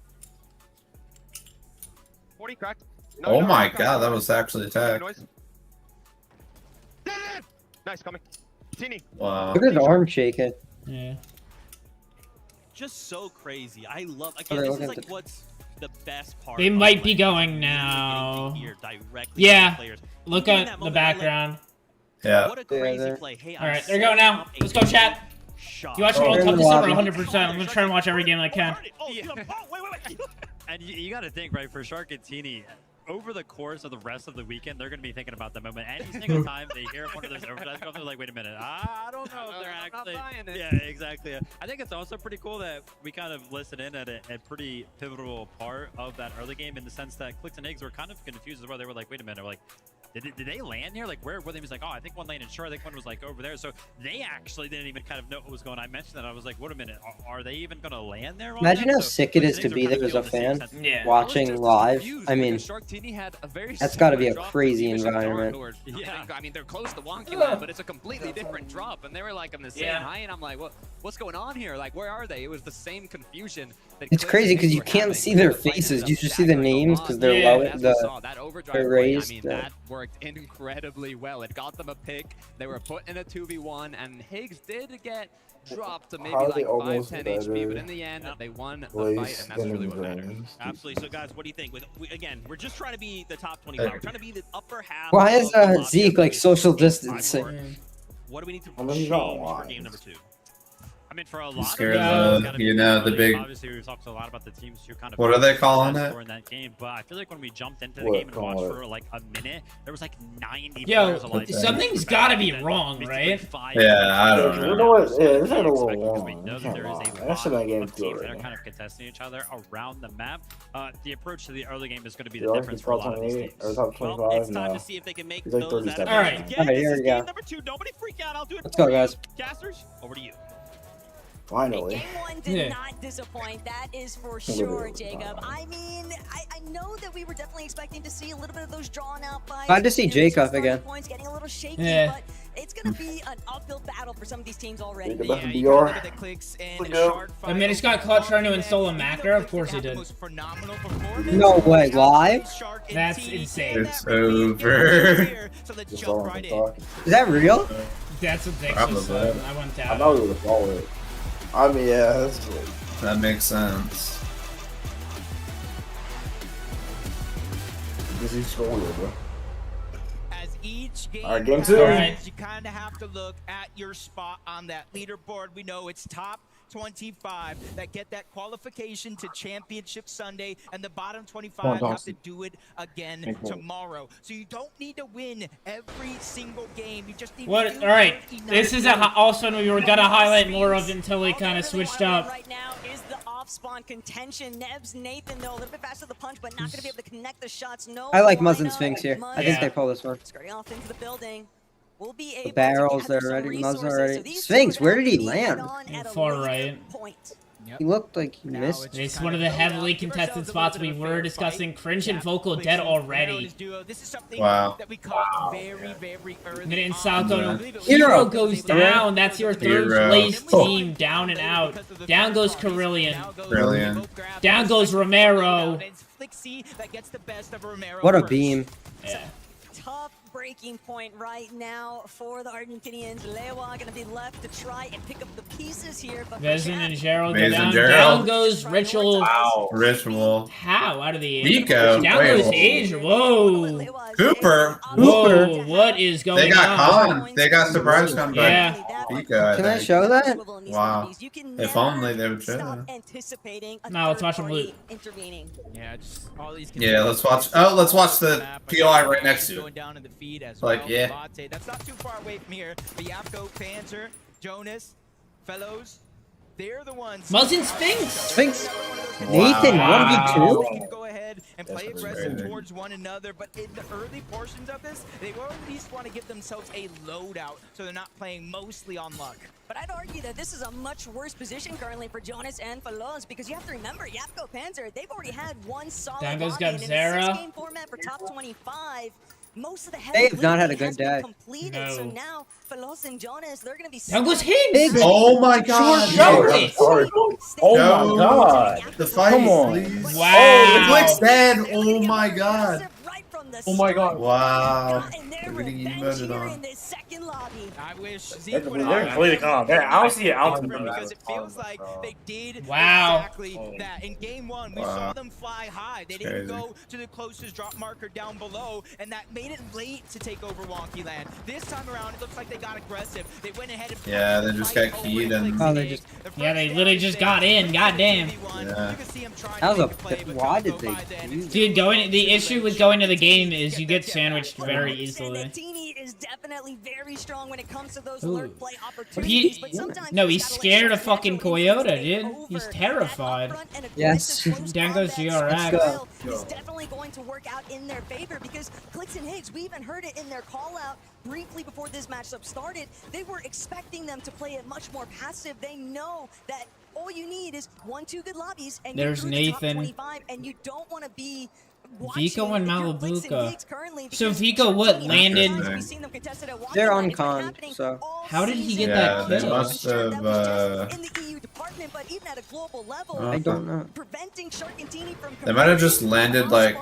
U: 40 cracked.
J: Oh my god, that was actually attack.
U: Noise. Nice, coming. Tini.
J: Wow.
L: Look at his arm shaking.
K: Yeah.
G: Just so crazy. I love,
L: Oh,
G: again,
L: they're
G: this
L: looking
G: is
L: at
G: like
L: the-
G: what's the best part.
K: They
G: of,
K: might be
G: like,
K: going
G: really
K: now.
G: getting to hear directly
K: Yeah.
G: from players.
K: Look
G: Even in
K: at
G: that
K: the
G: moment, I'm like,
K: background.
J: Yeah.
G: What a
L: Yeah,
G: crazy
L: they're-
G: play. Hey,
K: All right, they're going now. Let's go, chat.
G: Shot.
K: You watch
L: Oh,
K: World
L: they're
K: Cup
L: in the
K: December
L: lobby.
K: 100%. I'm gonna try and watch every game I can.
G: Oh, dude, wait.
T: And you got to think, right, for Sharkatini, over the course of the rest of the weekend, they're going to be thinking about that moment. Any single time they hear one of those overdrives go, they're like, wait a minute, I don't know if they're
I: I'm not
T: actually.
I: buying it.
T: Yeah, exactly. I think it's also pretty cool that we kind of listened in at a pretty pivotal part of that early game in the sense that Clicks and Higgs were kind of confused as well. They were like, wait a minute, like, did they land here? Like, where were they? He was like, oh, I think one landed short. I think one was like over there. So they actually didn't even kind of know what was going on. I mentioned that. I was like, wait a minute, are they even going to land there? on
L: Imagine
T: that?
L: how
T: So
L: sick it
T: Clicks
L: is
T: and
L: to
T: Higgs
L: be
T: are
L: there
T: kind
L: as
T: of
L: a
T: feeling the
L: fan,
T: same
K: Yeah.
L: watching live. I mean,
I: Sharktini had a very
L: that's gotta be a
I: similar drop
L: crazy
I: to Division
L: environment.
I: Dark Lord.
T: Yeah.
I: I mean, they're close to Wonky Land, but it's a completely different drop, and they were like on the same
K: Yeah.
I: height. I'm like, what's going on here? Like, where are they? It was the same confusion. That
L: It's
I: Clips
L: crazy
I: and
L: because
I: Higgs
L: you
I: were
L: can't
I: having.
L: see their
I: The fight ended
L: faces.
I: up
L: You just see the
I: staggering a
L: names
I: lot.
L: because they're
K: Yeah.
L: low.
I: As we saw,
L: The
I: that overdrive
L: they're
I: play,
L: raised,
I: I mean,
L: the-
I: that worked incredibly well. It got them a pick. They were put in a 2v1, and Higgs did get dropped to maybe
M: How are
I: like
M: they
I: 5,
M: almost
I: 10 HP, but
M: better
I: in the end, they won the
M: place
I: fight, and that's
M: than
I: really
M: in
I: what mattered.
M: Dragons?
G: Absolutely. So, guys, what do you think? Again, we're just trying to be the top 25. We're trying to be the upper half.
L: Why
G: of
L: is
G: the lobby
L: Zeke like
G: of
L: social
G: the top
L: distancing?
G: four. What do we need to
M: I mean, he's
G: change
M: not
G: for
M: lying.
G: game number 2?
T: I mean, for a lot
J: scared
T: of
J: of, you know, the big.
T: Obviously, we've talked a lot about the teams who kind of.
J: What are they calling it?
T: In that game, but I feel like when we jumped into the
M: What
T: game and watched
M: call
T: for like a minute, there was like 90
K: Yo,
T: players alive.
K: something's gotta be wrong, right?
J: Yeah, I don't
M: You know
J: know.
M: what? Yeah, this ain't a little
T: We
M: long.
T: know that there is a
M: That
T: lot
M: shit ain't game
T: of
M: two
T: teams that are
M: already.
T: kind of contesting each other around the map. The approach to the early game is going to be
M: You
T: the
M: like
T: difference
M: the
T: for a
M: top
T: lot of these
M: 28
T: teams.
M: or top
G: Well,
M: 25
G: it's time
M: now?
G: to see if they can make
M: He's like
G: those
M: 37.
G: out of
K: Alright.
G: it. Again,
L: Alright,
G: this
L: here
G: is
L: we go.
G: game number 2. Nobody freak out. I'll do it
L: Let's
G: for
L: go,
G: you.
L: guys.
G: Casters, over to you.
M: Finally.
S: Game one did
K: Yeah.
S: not disappoint. That is for
M: Look at
S: sure,
M: it.
S: Jacob. I mean, I know that we were definitely expecting to see a little bit of those drawn out fights.
L: Glad to see
S: You know,
L: Jacob
S: some starting
L: again.
S: Points getting a little shaky,
K: Yeah.
S: but it's going to be an uphill battle for some of these teams already.
M: Jacob
G: Yeah,
M: back to
G: you gotta
M: BR.
G: look at the clicks and
M: Let's go.
G: Shard
K: I mean, it's got caught trying to install a macro. Of course he did.
G: phenomenal performance.
L: No way, live?
G: Shark and
K: That's
G: T
K: insane.
G: in
J: It's
G: that review.
J: over.
G: So let's
M: Just
G: jump
M: all
G: right in.
M: talking.
L: Is that real?
K: That's what Dix
J: Probably.
K: just said. I went
M: I
K: down.
M: know he would have followed it. I mean, yeah, that's
J: That makes sense.
M: this is scrolling, bro.
G: As each game
M: Alright, game
G: passes,
M: two.
K: Alright.
G: you kind of have to look at your spot on that leaderboard. We know it's top 25 that get that qualification to Championship Sunday, and the bottom 25 have to do it again tomorrow. So you don't need to win every single game. You just need
K: What?
G: to
K: All right.
G: enough
K: This is also we were gonna highlight more of until we kind of switched up.
S: Right now is the off-spawn contention. Nebs, Nathan, though, a little bit faster to the punch, but not going to be able to connect the shots. No,
L: I like Muzz and
S: lineup.
L: Sphinx here. I
S: Muzz
L: think they pull this one.
S: skirting off into the building. We'll be able
L: The barrels
S: to
L: there
S: gather some
L: already. Muzz
S: resources.
L: already.
S: So these
L: Sphinx,
S: two
L: where did he
S: have to be
L: land?
S: on at a
K: Far
S: later
K: right.
S: point.
L: He looked like he missed.
K: It's one of the heavily contested spots we were discussing. Cringe and Vocal dead already.
G: This is something
J: Wow.
G: that we caught very, very early
K: Minute and
G: on.
K: Salco.
J: Yeah.
K: Hero goes down. That's your third
J: Hero.
K: place
J: Oh.
K: team down and out. Down goes Carillion.
J: Brilliant.
K: Down goes Romero.
G: It's Flixie that gets the best of Romero
L: What a
G: first.
L: beam.
K: Yeah.
S: Tough breaking point right now for the Argentinians. Lewa gonna be left to try and pick up the pieces here. But
K: Vezin and Gerald go
J: Vezin,
K: down.
J: Gerald.
K: Down goes Ritual.
J: Wow. Ritual.
K: How? Out of the
J: Nico.
K: Down
J: Wait,
K: goes
J: whoa.
K: Asia. Whoa.
J: Cooper.
K: Whoa. What is going
J: They got
K: on?
J: con. They got surprise con by
K: Yeah.
J: Pico,
L: Can I
J: think.
L: show that?
J: Wow. If only they would show that.
S: Anticipating a
K: No, let's watch
S: third
K: them
S: party
K: loot.
S: intervening.
G: Yeah, just all these
J: Yeah, let's watch. Oh, let's watch the POI right next to
G: going
J: it.
G: down in the feed as
J: Like,
G: well.
J: yeah.
G: Latte, that's not too far away from here. But Yapko, Panzer, Jonas, Fellows, they're the ones.
K: Muzz and Sphinx.
L: Sphinx.
J: Wow.
L: Nathan,
K: Wow.
L: 1v2?
G: They can go ahead and play
J: That's
G: aggressive
J: crazy.
G: towards one another, but in the early portions of this, they will at least want to give themselves a loadout so they're not playing mostly on luck.
S: But I'd argue that this is a much worse position currently for Jonas and Falos because you have to remember, Yapko Panzer, they've already had one solid
K: Down goes
S: lobby, and in a
K: Gabzera.
S: 6-game format for top 25. Most of the
L: They have
S: heavy
L: not had a
S: lifting has
L: good
S: been
L: day.
S: completed, so
K: No.
S: now Falos and Jonas, they're going to be
K: Down goes
S: stuck.
K: Higgs.
J: Oh my god.
K: Short
M: I'm sorry. Oh
J: No.
M: my god.
J: The fight,
M: Come on.
J: please.
K: Wow.
J: Flick's dead. Oh my god.
S: Right from the
B: Oh my god.
J: Wow.
S: and their
J: We're getting
S: revenge
J: emoted
S: here
J: on.
S: in this second lobby.
G: I wish
M: They're
G: Zeke would
M: completely calm. I don't see it out.
G: because it feels like they did
K: Wow.
G: exactly that. In game one, we saw them fly high. They didn't
J: Crazy.
G: go to the closest drop marker down below, and that made it late to take over Wonky Land. This time around, it looks like they got aggressive. They went ahead and
J: Yeah, they just got keyed and.
L: Oh, they just.
K: Yeah, they literally just got in. Goddamn.
J: Yeah.
L: That was a. Why did they do that?
K: Dude, the issue with going to the game is you get sandwiched very easily.
S: Santini is definitely very strong when it comes to those
K: Ooh.
S: lurk play opportunities, but sometimes
K: No,
S: you
K: he's
S: just gotta let
K: scared
S: shots
K: of fucking
S: natural
K: Coyote,
S: instinct
K: dude.
S: take
K: He's
S: over.
K: terrified.
S: That upfront and
L: Yes.
S: aggressive close
K: Down goes
S: combat
K: GRX.
S: style
L: Let's
S: is definitely going to work out in their favor because Clicks and Higgs, we even heard it in their call out briefly before this matchup started. They were expecting them to play it much more passive. They know that all you need is 1-2 good lobbies and you're
K: There's
S: through the top
K: Nathan.
S: 25, and you don't want to be
K: Vico and Malabuka. So
S: because
K: Vico what landed?
S: we've seen them contested at Wonky
L: They're
S: Land.
L: on
S: It's been
L: con,
S: happening
L: so.
S: all
K: How did he get
S: season.
J: Yeah,
K: that
J: they
K: kill?
J: must have.
S: That was just in the EU department, but even at a global level,
L: I don't know.
S: preventing Sharkantini from
J: They might have just landed like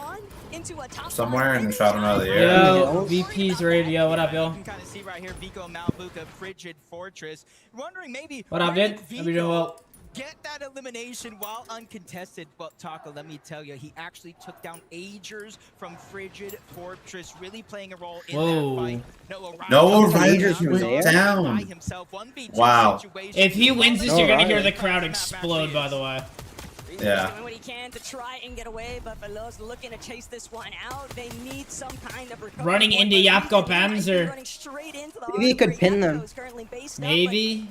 S: into a top
J: somewhere
S: five
J: and shot him out of the air.
K: Yo, VP's radio. What up,
G: You
K: yo?
G: can kind of see right here, Vico and Malbuka, Frigid Fortress. Wondering maybe
K: What up,
G: where
K: dude?
G: did
K: Hope you're doing well.
R: get that elimination while uncontested. But Taka, let me tell you, he actually took down Agers from Frigid Fortress, really playing a role in that fight.
J: Noah Riders was down. Wow.
K: If he wins this,
L: No,
K: you're gonna hear
L: right.
K: the crowd explode. By the way.
J: Yeah.
S: Doing what he can to try and get away, but Veloz looking to chase this one out. They need some kind of recovery.
K: Running into Yapko Panzer.
S: Running straight into the
L: Maybe he could pin them.
K: Maybe.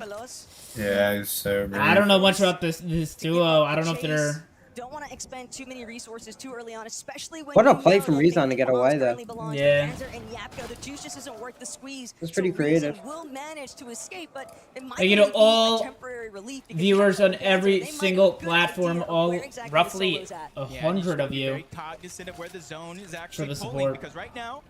J: Yeah, he's so great.
K: I don't know much about this duo. I don't know if they're.
S: Don't want to expend too many resources too early on, especially when
L: What a
S: you
L: play
S: know
L: from
S: that
L: Rezon to get away, though.
S: currently belongs to
K: Yeah.
S: Panzer and Yapko. The juice just isn't worth the squeeze.
L: That's pretty
S: So
L: creative.
S: Rezon will manage to escape, but it might
K: Like, you know,
S: only be a
K: all
S: temporary relief because
K: viewers
S: Yapko
K: on
S: and Panzer,
K: every
S: they might
K: single
S: have a good
K: platform,
S: idea of
K: all
S: where exactly the
K: roughly
S: solo's at.
K: 100 of you.
R: Very cognizant of where the zone is actually
K: the
R: pulling,
K: support.
R: because right now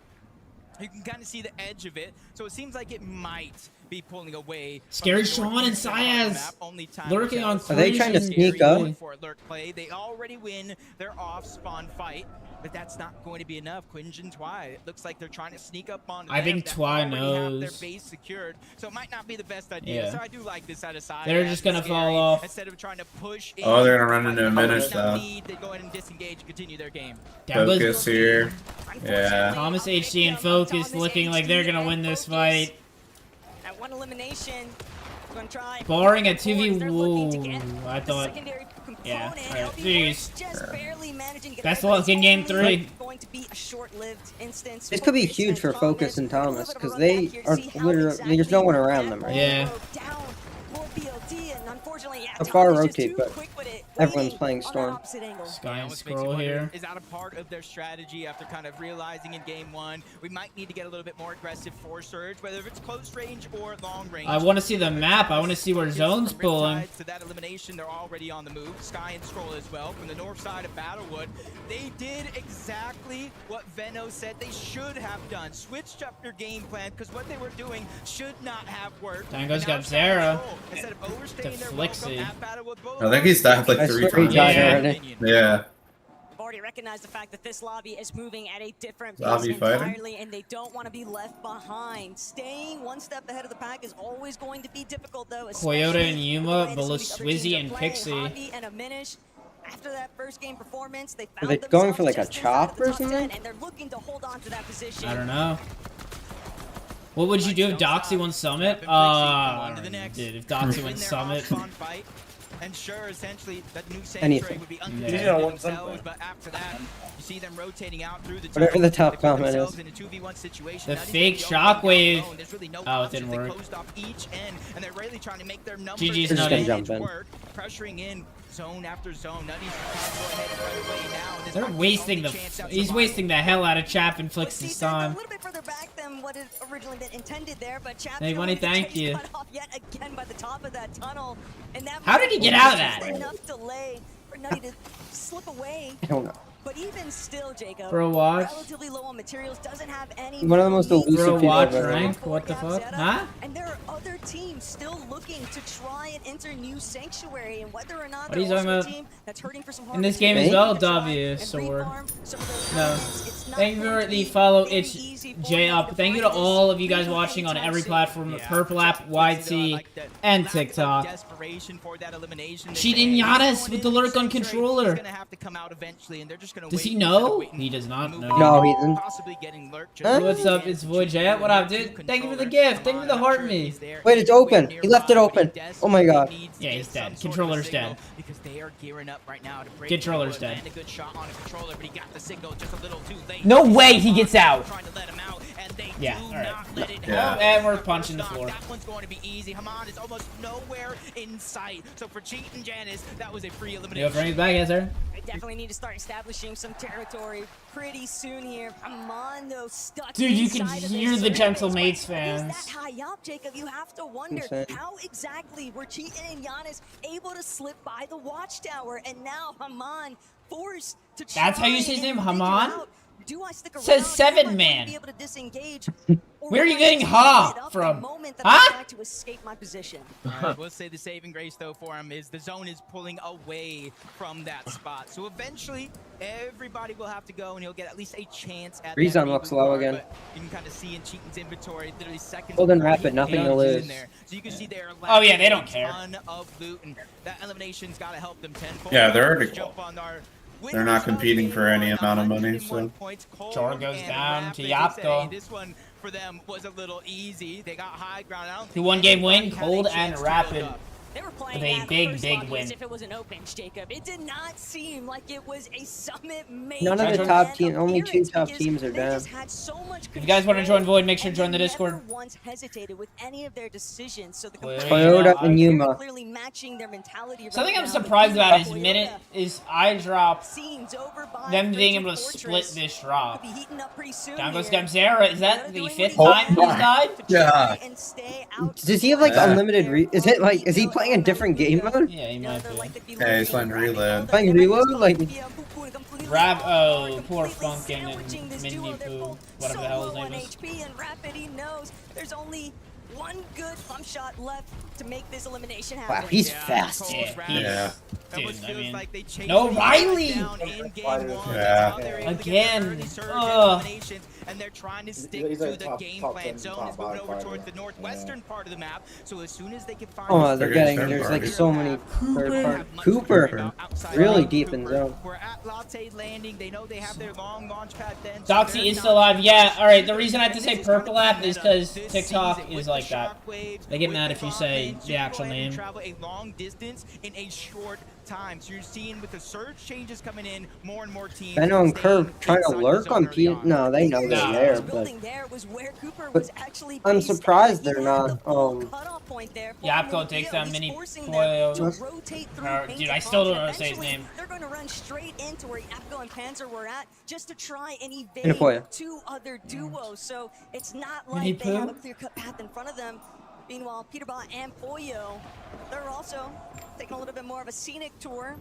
R: you can kind of see the edge of it, so it seems like it might be pulling away. from
K: Scary
R: the
K: Sean
R: north
K: and
R: side of the
K: Syaz
R: map. Only time
K: lurking
R: will
K: on
R: tell.
L: Are they trying to
K: Scary
L: sneak up?
K: Sean.
R: For lurk play, they already win their off-spawn fight, but that's not going to be enough. Quinge and Twy, it looks like they're trying to sneak up on.
K: I think Twy
R: Have their
K: knows.
R: base secured, so it might not be the best idea.
K: Yeah.
R: So I do like this out of side.
K: They're just gonna fall off.
R: Instead of trying to push.
J: Oh, they're
R: in,
J: gonna run into a
R: fight
J: minute,
R: the
J: though.
R: lead, they go ahead and disengage and continue their game.
K: Down goes
J: Focus here. Yeah.
K: Thomas HD and Focus looking like they're gonna win this fight.
S: At one elimination, gonna try.
K: Barring a
S: They're
K: 2v.
S: looking to
K: Whoa,
S: get
K: I
S: the
K: thought.
S: secondary
K: Yeah,
S: component.
K: alright,
S: LB Woods
K: jeez.
S: just barely managing to get
K: Best
S: that,
K: of
S: but
K: luck in
S: it's
K: game
S: only
K: 3.
S: going to be a short-lived instance.
L: This could be
S: Focus
L: huge for
S: and
L: Focus and
S: Thomas.
L: Thomas
S: A little
L: because
S: bit of a
L: they
S: run back here to
L: are
S: see how
L: literally
S: exactly
L: there's no one
S: that
L: around them right now.
K: Yeah.
S: down for BLD, and unfortunately, yeah,
L: A far
S: Thomas just
L: rotate,
S: too
L: but
S: quick with it,
L: everyone's
S: waiting
L: playing
S: on that
L: Storm.
S: opposite angle.
K: Sky and
R: Almost makes you
K: Scroll
R: wonder,
K: here.
R: is that a part of their strategy after kind of realizing in game 1 we might need to get a little bit more aggressive for Surge, whether it's close range or long range?
K: I want to see the map. I want to see where zone's pulling.
R: To that elimination, they're already on the move. Sky and Scroll as well from the north side of Battlewood. They did exactly what Veno said they should have done. Switched up their game plan because what they were doing should not have worked.
K: Dango's
R: And
K: got
R: now Sky and
K: Zera.
R: Scroll, instead of overstaying
K: To
R: their
K: Flixie.
R: welcome at Battlewood Boulevard,
J: I think he's died like
L: I
J: 3
L: swear he
J: times.
L: died
K: Yeah.
L: already.
J: Yeah.
S: I've already recognized the fact that this lobby is moving at a different pace
J: Lobby fighting?
S: entirely, and they don't want to be left behind. Staying one step ahead of the pack is always going to be difficult, though.
K: Coyote
S: especially
K: and
S: with
K: Yuma,
S: the way that some
K: below
S: of these other
K: Swizzy
S: teams are
K: and
S: playing.
K: Pixie.
S: Javi and Aminish, after that first game performance, they found
L: they going for,
S: themselves
L: like, a
S: just inside
L: chop
S: of the
L: or
S: top 10,
L: something?
S: and they're looking to hold on to that position.
K: I don't know. What would you do if Doxy won Summit? Dude, if Doxy won Summit.
R: And sure, essentially, that new
L: Anything.
R: sanctuary would be
K: Yeah.
R: uncontested
M: Yeah, one
R: themselves,
M: something.
R: but after that, you see them rotating out through the
L: Whatever
R: tunnel.
L: the top
R: They put
L: comment
R: themselves
L: is.
R: in a 2v1 situation.
K: The
R: Not even
K: fake
R: the only guy
K: shockwave.
R: alone. There's really no
K: Oh, it
R: options.
K: didn't
R: They
K: work.
R: closed off each end, and they're really trying to make their numbers
K: GG's
L: They're just gonna
K: Nutty.
L: jump in.
R: work, pressuring in zone after zone. Nutty's trying to go ahead and run away now. and this
K: They're
R: might be
K: wasting
R: only
K: the.
R: chance out
K: He's
R: survival.
K: wasting the hell out of Chap and
S: But
K: Flix's
S: see, they're a
K: time.
S: little bit further back than what had originally been intended there, but Chap's
K: Hey,
S: going
K: Money,
S: to
K: thank
S: chase
K: you.
S: cut off yet again by the top of that tunnel. And that
K: How did he get out of
S: just
K: that?
S: enough delay for Nutty to slip away.
L: I don't know.
S: But even still, Jacob,
K: Bro, watch.
S: relatively low on materials, doesn't have any.
L: One of the most elusive
K: Bro,
L: people
K: watch
L: I've ever
K: rank. What the fuck? Huh?
S: And there are other teams still looking to try and enter new sanctuary, and whether or not
K: What are you
S: they're
K: talking
S: also a
K: about?
S: team that's hurting for some
K: In this
S: harvest,
K: game as
L: Me?
K: well,
S: to try
K: W,
S: and
K: sword.
S: refarm some of those
K: No.
S: elements. It's not
K: Thank you
S: going
K: for
S: to
K: the
S: be
K: follow.
S: very
K: It's
S: easy for
K: J
S: them
K: Up.
S: to
K: Thank you
S: find
K: to
S: this
K: all of you guys
S: anytime
K: watching on every
S: soon.
K: platform:
R: Yeah,
K: Purple App, YT,
R: like that
K: and
R: lack of
K: TikTok.
R: desperation for that elimination.
K: Cheating
R: They say,
K: Giannis
R: "Going
K: with the
R: in
K: lurk on
R: sanctuary,
K: controller."
R: he's gonna have to come out eventually, and they're just gonna
K: Does
R: wait
K: he
R: instead of
K: know?
R: waiting
K: He does not
R: move
K: know.
R: on.
L: No, he doesn't.
R: Possibly getting lurked just
L: Huh?
R: for
K: What's
R: the
K: up? It's Void Jet. What up, dude? Thank you for the gift. Thank you for the heart me.
L: Wait, it's open. He left it open. Oh my god.
K: Yeah, he's dead. Controller's dead.
R: Because they are gearing up right now to break.
K: Controller's
R: through.
K: dead.
R: Land a good shot on a controller, but he got the signal just a little too late.
K: No way he gets out.
R: Trying to let him out, and they
K: Yeah,
R: do
K: alright.
R: not let it
J: Yeah.
R: happen.
K: And we're punching the floor.
R: That one's going to be easy. Haman is almost nowhere in sight. So for Cheat and Janice, that was a free
K: Yo,
R: elimination.
K: Frank's back, yes, sir.
S: They definitely need to start establishing some territory pretty soon here. Amon, though, stuck
K: Dude, you can
S: inside of
K: hear
S: this
K: the
S: circle.
K: Gentle
S: But
K: Mates
S: He's
K: fans.
S: that high up, Jacob. You have to wonder
L: Insane.
S: how exactly were Cheatin and Giannis able to slip by the watchtower, and now Haman forced to try
K: That's how you say his
S: and
K: name,
S: figure
K: Haman?
S: out, do I stick around?
K: Says
S: Am I
K: Seven
S: going to
K: Man.
S: Be able to disengage.
K: Where are you getting Ha from? Huh?
S: To escape my position.
R: I will say the saving grace though for him is the zone is pulling away from that spot. So eventually everybody will have to go and he'll get at least a chance at
L: Rezone
R: that
L: looks
R: reboot
L: low
R: card,
L: again.
R: but you can kind of see in Cheaton's inventory literally seconds.
L: Golden
R: before he
L: Rapid, nothing to
R: engages in
L: lose.
R: there. So you can see they're
K: Oh, yeah, they don't
R: lacking
K: care.
R: a ton of loot, and that elimination's got to help them tenfold.
J: Yeah, they're already-
R: Jump on our
J: They're not competing for any amount of money, so.
K: Jor goes
R: and
K: down
R: Rapid,
K: to
R: they
K: Yapko.
R: say This one for them was a little easy. They got high ground. I don't
K: The
R: think
K: one-game win,
R: anybody had a
K: Cold and
R: chance to
K: Rapid.
R: build up.
S: They were
K: With
S: playing
K: a
S: that
K: big,
S: first
K: big
S: lobby
K: win.
S: as if it was an opens, Jacob. It did not seem like it was a Summit major.
L: None of the
S: fan
L: top teams, only 2
S: appearance
L: top
S: because
L: teams are
S: they
L: down.
S: just had so much
K: If you guys want to join
S: control,
K: Void, make sure to join the
S: and they
K: Discord.
S: never once hesitated with any of their decisions. So the
L: Toyota and Yuma.
S: clearly matching their mentality.
K: Something
S: right
K: I'm
S: now.
K: surprised about is
S: Toyota
K: minute is I drop
S: scenes over by
K: them being able to
S: Virtue
K: split
S: Fortress.
K: this drop.
S: Could be heating up pretty soon
K: Down goes
S: here.
K: Gamzera. Is that the 5th
L: Oh
K: time he's
L: my
K: died?
L: God.
S: And stay out.
L: Does he have like
J: Yeah.
L: unlimited is it like, is he playing a different game mode?
K: Yeah, he might be.
J: Yeah, he's playing reload.
L: Playing reload? Like,
K: Poor Funkin and Mini Poo, whatever the hell his name is.
S: HP and Rapid, he knows there's only one good pump shot left to make this elimination happen.
L: wow, he's fast.
K: Yeah,
J: Yeah.
K: Dude, I mean, no Riley!
J: Yeah.
K: Again. Ugh.
R: And they're trying to stick
M: He's
R: to
M: like
R: the
M: top
R: game
M: 10,
R: plan. Zone
M: top
R: is moving
M: five
R: over
M: fighter.
R: towards the northwestern part of the map. So as soon as they can find
L: Oh, they're
J: They're
L: getting,
J: getting
L: there's like
J: third
L: so many third party. Cooper, really deep in zone.
R: We're at Latte Landing. They know they have their long launch pad then.
K: Doxy is still alive. Yeah, alright. The reason I have to say Purple App is because TikTok is like that. They get mad if you say the actual name.
R: Travel a long distance in a short time. So you're seeing with the surge changes coming in, more and more teams.
L: Benno and
R: staying
L: Curve trying to
R: inside the
L: lurk
R: zone
L: on
R: early
L: P.
R: on.
L: No, they know they're
K: No.
L: there,
S: The
L: but
S: building there was where Cooper
L: But
S: was actually
L: I'm
S: based.
L: surprised
S: He
L: they're
S: had
L: not,
S: the full cutoff point there for
K: Yapko
S: Mobile.
K: takes down
S: He's
K: Mini
S: forcing them
K: Foil.
S: to rotate through
K: Dude,
S: paint
K: I
S: and
K: still don't
S: bombs.
K: know how to say his
S: Eventually,
K: name.
S: They're going to run straight into where Yapko and Panzer were at just to try and
L: Mini Foil.
S: evade 2 other duos. So it's not
K: Mini
S: like they have a
K: Poo?
S: clear-cut path in front of them. Meanwhile, Peterbot and Pollo, they're also taking a little bit more of a scenic tour.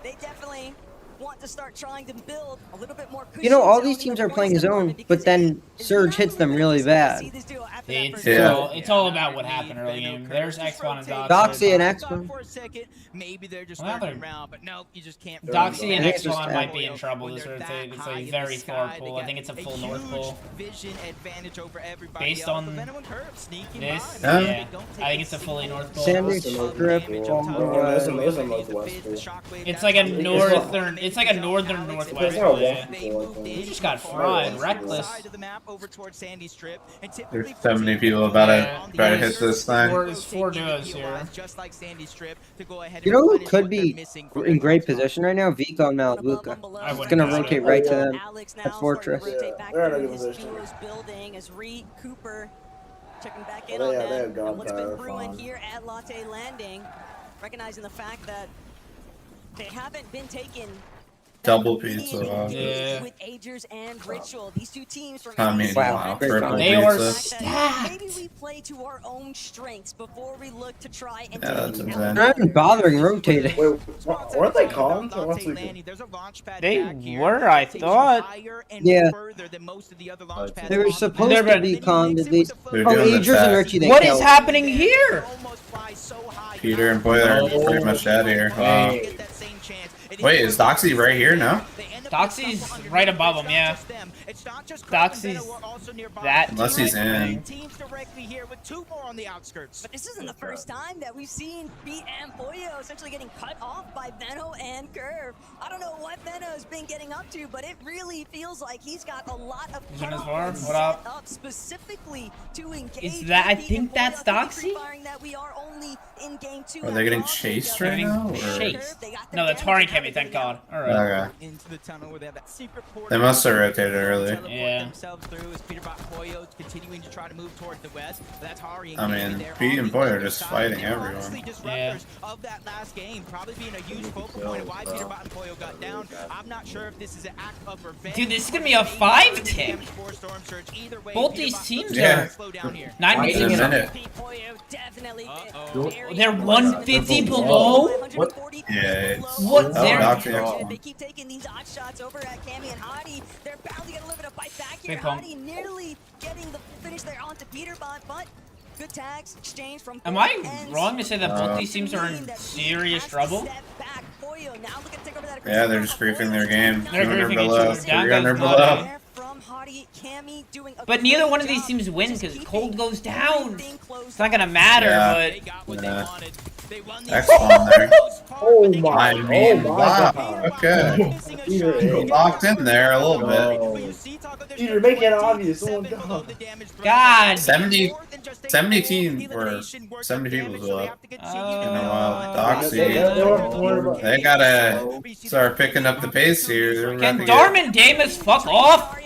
S: They definitely want to start trying to build a little bit more
L: you know, all
S: cushion
L: these
S: zone
L: teams
S: in
L: are
S: the
L: playing
S: points
L: zone,
S: department
L: but
S: because
L: then
S: it's
L: Surge
S: not
L: hits them
S: really
L: really
S: easy to
L: bad.
S: see this duo after that
K: It's,
S: first
J: Yeah.
K: all, it's all about what happened early game. There's X1 and Doxy.
L: Doxy and X1.
R: For a second, maybe they're just
K: What happened?
R: lurking around, but no, you just can't.
K: Doxy and
L: I think it's just
K: X1
L: that.
K: might be in trouble.
R: When
K: This
R: they're
K: is
R: that
K: it's
R: high
K: a
R: in
K: very
R: the
K: far
R: sky, they
K: pull. I
R: got
K: think it's a full
R: huge
K: north pull.
R: Vision advantage over everybody
K: Based
R: else,
K: on
R: but Venom and Curve sneaking
K: this,
R: by.
J: Yeah.
K: yeah, I think it's a fully north pull.
L: Sandy
R: Single
L: Strip,
R: damage
L: oh
R: on top
L: my.
R: of
M: There's
R: it.
M: a northwest
R: The
M: pull.
R: shockwave,
K: It's
R: that's
K: like a
R: what
K: northern. It's like a northern northwest.
M: It's not a
K: Yeah.
M: walk
R: They moved in
K: He just got
R: far
K: fried,
R: east
K: reckless.
R: side of the map over towards Sandy Strip, and
J: There's
R: typically
J: so many
R: teams
J: people
R: will
J: about
R: go
K: to
R: on the
J: try to
R: other
J: hit this
R: side,
J: thing.
K: There's four
R: rotating
K: duos
R: the
K: here.
R: POIs, just like Sandy Strip, to go ahead
L: You
R: and
L: know who
R: replenish
L: could
R: what they're
L: be
R: missing from
L: in
R: their
L: great
R: top
L: position right now? Vico and Malabuka.
K: I
L: It's
K: wouldn't
L: gonna
K: doubt
L: rotate
K: it.
L: right to them.
S: Alex now
L: At Fortress.
S: starting to rotate back
M: they're in a
S: through
M: good
S: his
M: position.
S: duos building as Reed Cooper checking back in
M: Well,
S: on
M: they have
S: them
M: gone
S: and what's been
M: power
S: brewing
M: farm.
S: here at Latte Landing, recognizing the fact that they haven't been taken
J: Double
S: that
J: pizza.
S: immediately
K: Yeah.
S: with Agers and Ritual. These two teams from
J: I mean,
L: Wow,
J: wow,
L: great
J: triple
L: find.
K: They are
J: pizza.
K: stacked.
S: Maybe we play to our own strengths before we look to try and
J: Yeah, that's
S: take
J: insane.
S: out
L: They're not even bothering rotating.
M: Wait, weren't they calm? I want to see.
K: They were, I thought.
L: Yeah. They were
K: They're
L: supposed to
K: been-
L: be calmed at least.
J: They're
L: Oh,
J: doing the
L: Agers and
J: tag.
L: Richie, they
K: What is
L: killed.
K: happening here?
J: Peter and Boiler are pretty much dead here. Wow. Wait, is Doxy right here now?
K: Doxy's right above him, yeah. Doxy's that.
J: Unless he's in.
R: Teams directly here with 2 more on the outskirts.
S: But this isn't the first time that we've seen Beat and Pollo essentially getting cut off by Benno and Curve. I don't know what Benno's been getting up to, but it really feels like he's got a lot of
K: He's in his
S: cutoff
K: farm.
S: points
K: What up?
S: set up specifically to engage.
K: Is that- I
S: with Beat
K: think
S: and
K: that's
S: Pollo.
K: Doxy?
S: Firing that we are only in game 2
J: Are they getting chased right now? Or?
K: Chased. No, that's Taring came in, thank God. Alright.
J: Okay.
R: Into the tunnel where they have that secret portal.
J: They must have rotated early.
R: Teleport
K: Yeah.
R: themselves through as Peterbot Pollo continuing to try to move towards the west. But that's Hari and
J: I
R: Gamey
J: mean,
R: there
J: Pete
R: on
J: and
R: the
J: Boy are
R: other
J: just
R: side.
J: fighting
R: They were
J: everyone.
R: honestly disruptors
K: Yeah.
R: of that last game, probably being a huge focal point of why Peterbot and Pollo got down. down. I'm not sure if this is an act of revenge.
K: Dude, this is gonna be a 5-tick. Both these teams are 9
J: In a minute.
K: They're 150 below?
J: What? Yeah.
K: What?
J: Oh,
K: They're-
J: Doxy
S: They keep taking these odd shots over at Cammy and Hottie. They're bound to get a little bit of bite back here.
K: Big pump.
S: Hottie nearly getting the finish there onto Peterbot, but good tags exchange from.
K: Am I wrong to say that both these teams are in serious trouble?
J: Yeah, they're just griefing their game.
K: They're
J: 200
K: griefing each
J: below.
K: other. Down
J: 300
K: goes
J: below.
K: Doxy. But neither one of these teams win because Cold goes down. It's not gonna matter,
J: Yeah.
K: but
J: Yeah. X-Spawn there.
M: Oh my!
J: I mean, wow.
M: God.
J: Okay.
M: Peter,
J: Locked in there a little bit.
M: Peter, make it obvious. Oh my God.
K: God.
J: 70 team or 70 people as well. In a while. Doxy. They gotta start picking up the pace here. They're
K: Can
J: about to
K: Darman Damas fuck off?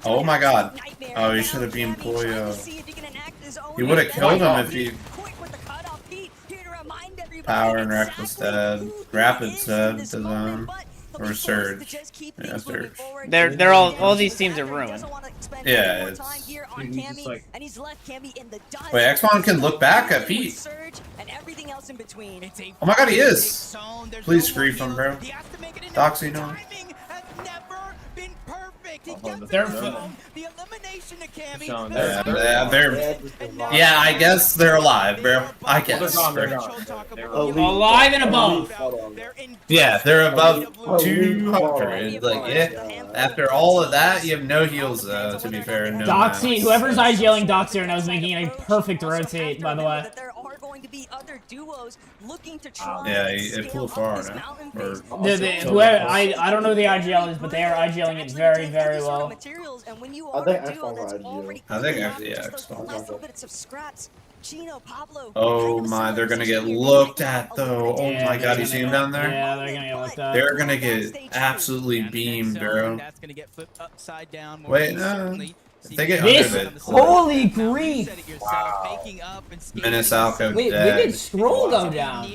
J: Oh my god. Oh, he should have been Pollo. He would have killed him if he. Power and Reckless dead. Rapid dead to them. Or Surge. Yeah, Surge.
K: They're all these teams are ruined.
J: Yeah, it's. Wait, X-Mon can look back at Pete. Oh my god, he is! Please grief him, bro. Doxy, no. Yeah, I guess they're alive, bro. I guess.
K: Alive and above.
J: Yeah, they're above 200. Like, yeah. After all of that, you have no heals, though, to be fair. No
K: Doxy,
J: maps.
K: whoever's IGLing Doxy right now is making a perfect rotate, by the way.
J: Yeah, it flew far now. Or
K: Whoever, I don't know who the IGL is, but they are IGLing it very, very well.
M: I think X-Spawn's IGL.
J: I think actually, yeah, X-Spawn. Oh my, they're gonna get looked at though. Oh
K: Yeah,
J: my god, you see him down there?
K: Yeah, they're gonna get looked at.
J: They're gonna get absolutely beamed, bro. Wait, no. If they get
K: This,
J: under it.
K: holy grief!
J: Wow. Minnesota
K: Wait, we
J: dead.
K: did Scroll go down.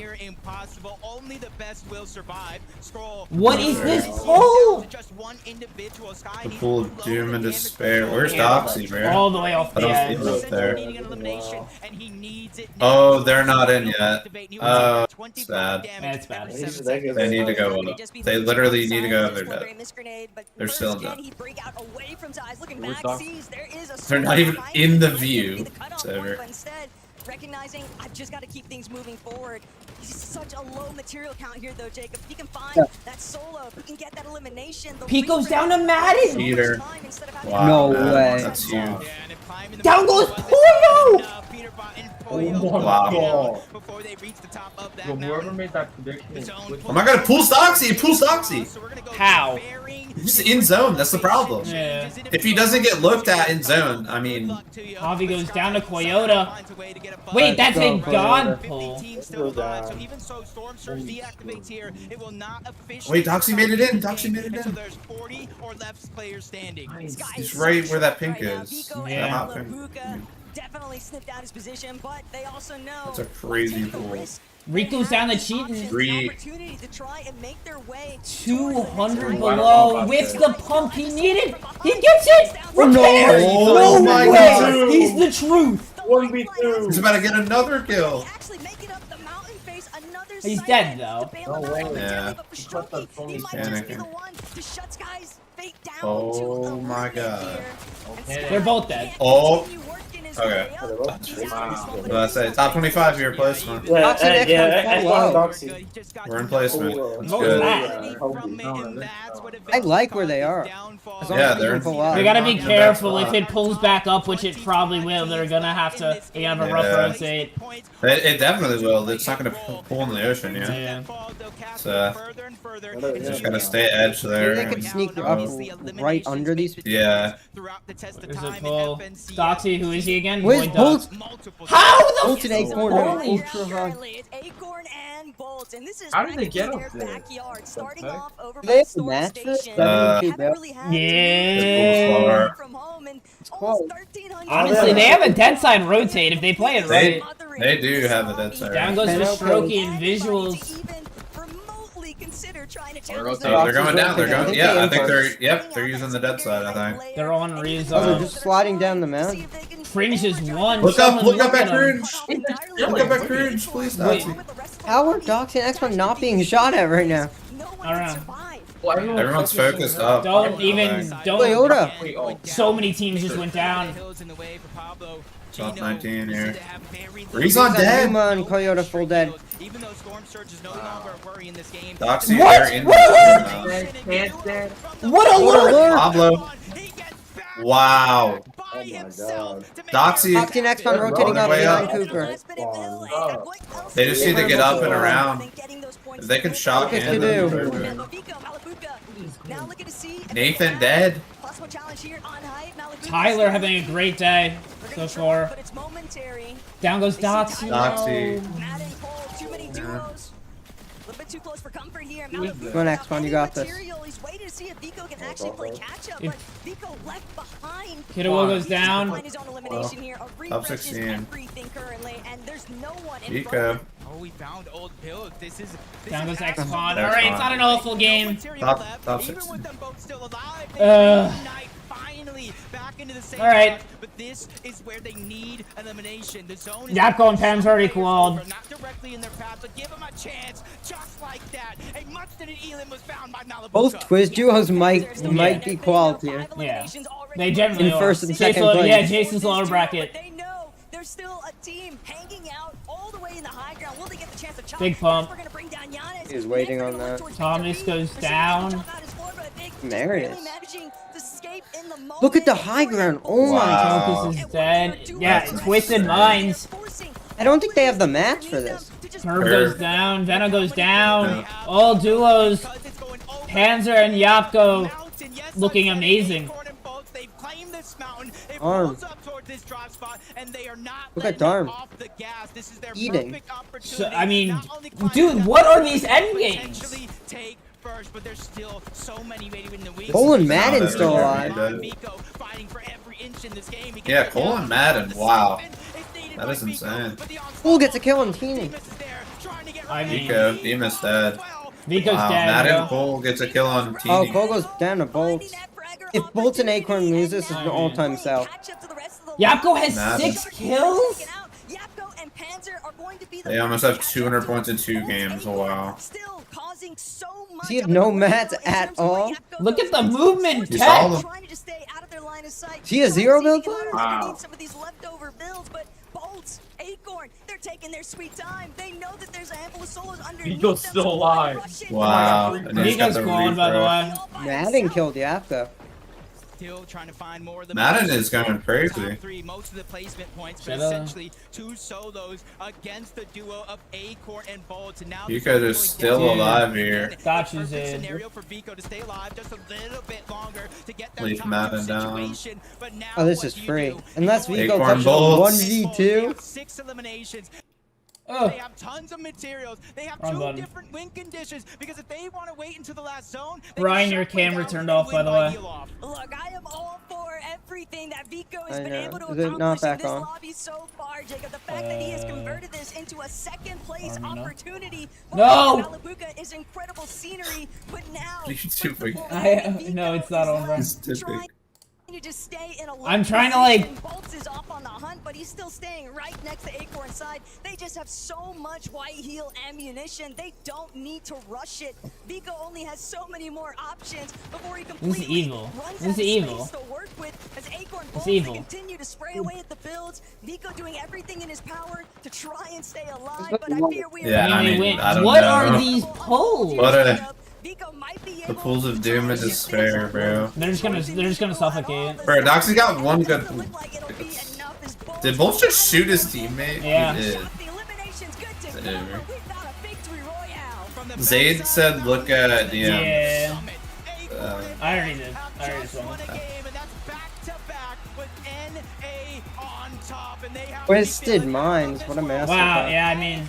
K: What is this pull?
J: The pool of doom and despair. Where's Doxy, bro?
K: All the way off
J: I
K: the
J: don't
K: edge.
J: see him up there. Oh, they're not in yet. Oh, sad.
K: That's bad.
J: They need to go up. They literally need to go up. They're dead. They're still in dead. They're not even in the view. It's over.
S: Recognizing I've just got to keep things moving forward. He's such a low material count here, though, Jacob. If he can find that solo, if he can get that elimination.
K: Pico's down to Madden.
J: Peter. Wow,
L: No
J: man,
L: way.
J: That's huge.
K: Down goes Pollo.
J: Wow.
B: Whoever made that prediction.
J: Oh my god, it pulls Doxy! It pulls Doxy!
K: How?
J: He's in zone, that's the problem.
K: Yeah.
J: If he doesn't get looked at in zone, I mean.
K: Javi goes down to Toyota. Wait, that's a god pull.
J: Wait, Doxy made it in! Doxy made it in! He's right where that pink is.
K: Yeah.
J: That hot pink.
S: Definitely sniffed out his position, but they also know
J: That's a crazy pull.
K: Rico's down to cheating. 200
J: Oh,
K: below with the pump he needed. He gets it. Repair.
J: Oh
K: No
J: my
K: way.
J: God.
K: He's the truth.
M: 1v2.
J: He's about to get another kill.
K: He's dead though.
J: Yeah. He's panicking. Oh my god.
K: They're both dead.
J: Oh. Okay. Let's say top 25 here, placement.
M: Yeah, X-Spawn Doxy.
J: We're in placement. That's
K: What was
J: good.
K: that?
L: I like where they are. As long
J: Yeah,
L: as they
J: they're-
L: don't pull out.
K: They gotta be careful if it pulls back up, which it probably will. They're gonna have to have a rough
J: Yeah.
K: rotate.
J: It definitely will. It's not going to pull in the ocean, yeah.
K: Yeah.
J: So, just got to stay edge there.
L: Maybe they could sneak up right under these.
J: Yeah.
K: There's a pull. Doxy, who is he again?
L: Where's
K: Boy
L: Bolt?
K: Duck. How the
L: Bolt and Acorn are ultra high.
B: How did they get up there?
L: Do they have to match this?
K: Yeah.
L: It's close.
K: Honestly, they have a dead side rotate if they play it right.
J: They do have a dead side.
K: Down goes Strokey and visuals.
S: trying to
B: They're
S: challenge
J: They're going down. They're going. Yeah, I think
L: Acorns.
J: they're. Yep, they're using the dead side. I think.
K: They're on Riza.
L: Oh, they're just sliding down the mountain.
K: Fringe is one.
J: Look up!
K: Someone
J: Look up
K: look
J: at
K: him.
J: Cringe! Look up at Cringe, please,
K: Wait.
J: Nazi.
L: How are Dox and X1 not being shot at right now?
K: I don't know.
J: Everyone's focused up.
K: Don't even. Don't.
L: Toyota.
K: So many teams just went down.
J: Top 19 here. Rezon dead.
L: Yuma and Toyota full dead.
R: Even though Storm Surge is no longer a worry in this game.
J: Doxy,
K: What?
J: they're in
K: What
J: the
K: What alert!
J: Pablo. Wow.
B: Oh my god.
J: Doxy.
L: Doxy and X1 rotating up
J: way
L: behind
J: up.
L: Cooper.
J: They just need to get up and around. If they can shock
L: Look at
J: in,
L: Kadu.
J: then
S: Now looking to see
J: Nathan dead.
S: possible challenge here on height. Malibu
K: Tyler having a great day so far.
S: but it's momentary.
K: Down goes Doxy.
J: Doxy.
S: Matt and Cole, too many duos. A little bit too close for comfort here. Malibu
L: Go next one, you got this.
S: material. He's waiting to see if Vico can actually play catch up,
K: If-
S: but Vico left behind.
K: Kiddo goes down.
S: Find his own elimination here. A
J: top
S: refresh is
J: 16.
S: everything currently, and there's no one in front
J: Vico.
S: of him.
R: Oh, we found old builds. This is
K: Down goes
R: absolutely
K: X-Con.
J: There's
K: Alright, it's
J: Con.
K: not an awful game.
J: Top
R: Even
J: 16.
R: with them both still alive, they
K: Ugh.
R: reunite finally back into the same
K: All right.
R: spot, but this is where they need elimination. The zone is
K: Yapko and Pam's already qualled.
R: not directly in their path, but give them a chance, just like that. A much-needed Elim was found by Malibu.
L: Both Twiz duos might be quality here.
K: Yeah. They generally
L: In
K: are.
L: first and
K: Jason's
L: second
K: low-
L: place.
K: Yeah, Jason's lower bracket.
S: They know there's still a team hanging out all the way in the high ground. Will they get the chance to chop?
K: Big pump.
S: We're gonna bring down Giannis.
L: He's waiting on that.
K: Thomas goes down.
L: Marius.
S: Managing to escape in the moment.
L: Look at the high ground. Oh my god.
J: Wow.
K: Focus is dead. Yeah, Twisted Minds.
L: I don't think they have the match for this.
K: Herb goes down. Venom goes down. All duos. Panzer and Yapko looking amazing.
R: They've claimed this mountain. It
L: Arm.
R: rolls up towards this drop spot, and they are not
L: Look at
R: letting
L: Darm.
R: off the gas. This is their
L: Eating.
R: perfect opportunity.
K: So, I mean,
R: Not only climb
K: dude,
R: the
K: what
R: mountain,
K: are these
R: but
K: end games?
R: potentially take first, but there's still so many waiting in the wings.
L: Cole and Madden still
J: Yeah,
L: alive.
J: he did.
R: Miko fighting for every inch in this game. He
J: Yeah,
R: gets
J: Cole
R: down
J: and Madden.
R: the
J: Wow.
R: seven. It's needed
J: That
R: by
J: is
R: Miko,
J: insane.
R: but the onslaught
L: Cole gets a kill on Teeny.
R: Demas is there, trying to get
K: I mean,
J: Vico, Demas dead.
K: Vico's
J: Wow,
K: dead,
J: Madden
K: bro.
J: Cole gets a kill on
L: Oh,
J: Teeny.
L: Cole goes down to Bolts. If Bolts and Acorn lose, this is an all-time sell.
K: Yapko has
J: Madden.
K: 6 kills?
S: Yapko and Panzer are going to be the
J: They almost have 200 points in 2 games. Wow.
S: still causing so much.
L: Does he have no mats at all?
K: Look at the movement,
J: You saw
K: Ted.
J: them.
S: Trying to just stay out of their line of sight.
L: Is he a zero build player?
B: Wow.
S: Some of these leftover builds, but Bolts, Acorn, they're taking their sweet time. They know that there's a handful of solos underneath
B: Vico's
S: them,
B: still
S: so why
B: alive.
S: rush it?
J: Wow. And he's got
K: Vico's
J: the
K: gone, by the
J: refresh.
K: way.
L: Madden killed Yapko.
R: Still trying to find more of the
J: Madden
R: matches.
J: is going crazy.
R: Top three, most of the placement points, but
K: Shut up.
R: essentially 2 solos against the duo of Acorn and Bolts. And now
J: Vico is still
K: Yeah.
J: alive here.
K: Gotcha's
R: perfect
K: in.
R: scenario for Vico to stay alive just a little bit longer to get that
J: Leave
R: top
J: Madden
R: two
J: down.
R: situation. But now
L: Oh, this
R: what
L: is
R: do you
L: free.
R: do?
L: Unless
R: You
L: Vico
J: Acorn
L: touches
J: Bolts.
L: 1v2.
R: They have 6 eliminations.
K: Oh,
R: They have tons of materials. They have
K: Wrong
R: 2
K: button.
R: different win conditions because if they want to wait until the last zone, they
K: Brian,
R: can
K: your
R: shut way
K: camera
R: down
K: turned
R: and
K: off,
R: win
K: by the
R: by
K: way.
R: heal off.
S: Look, I am all for everything that Vico has
L: I
S: been
L: know.
S: able to
L: Is it not
S: accomplish in
L: back
S: this
L: on?
S: lobby so far, Jacob. The fact that he has converted this into a second place
K: I don't know.
S: opportunity.
K: No!
S: Malabuka is incredible scenery, but now
J: What are you doing?
K: No, it's not on, Brian.
J: He's tipping.
S: you just stay in a low
K: I'm trying to, like-
S: position. Bolts is off on the hunt, but he's still staying right next to Acorn's side. They just have so much white heel ammunition. They don't need to rush it. Vico only has so many more options before he completely
K: evil.
S: runs
K: This
S: out
K: is
S: of
K: evil.
S: space to work with. As Acorn
K: It's
S: Bolts
K: evil.
S: continue to spray away at the builds. Vico doing everything in his power to try and stay alive,
L: There's
S: but I
L: nothing
S: fear we are
J: Yeah, I mean,
K: win.
J: I don't
K: What
J: know.
K: are these polls?
J: What a
S: Vico might be
J: the
S: able
J: pools of doom and despair, bro.
K: They're just gonna suffocate.
J: Bro, Doxy got one good.
S: look like it'll be enough as Bolts
J: Did Bolts just shoot his teammate?
K: Yeah.
J: He did.
S: the elimination's good to
J: Did.
S: go. We found a victory royale from the
J: Zayd said, "Look at
K: Yeah.
J: uh,
K: I already did. I already saw
R: Won a
K: it.
R: game, and that's back to back with NA on top, and they have
L: Twisted Minds. What a mess.
K: Wow, yeah, I mean,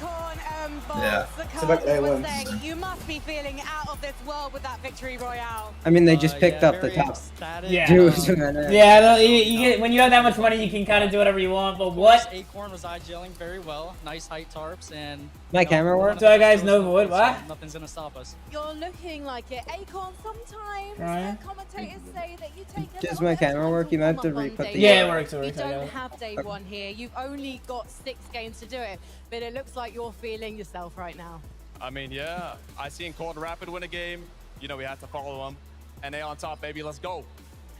J: yeah."
E: The Cubs were saying, you must be feeling out of this world with that victory royale.
L: I mean, they just picked up the top.
K: Yeah.
L: duos in NA.
K: Yeah, no, you get when you have that much money, you can kind of do whatever you want. But what?
C: Acorn was IGLing very well. Nice height tarps and.
L: My camera works.
K: So guys, no void. What?
C: Nothing's gonna stop us.
E: You're looking like it. Acorn, sometimes
L: Right.
E: commentators say that you take a
L: Does my camera work? You might have to re-put the.
K: Yeah, it works.
E: You don't have day one here. You've only got 6 games to do it, but it looks like you're feeling yourself right now.
V: I mean, yeah, I seen Cold Rapid win a game. You know, we had to follow them. And they on top, baby. Let's go.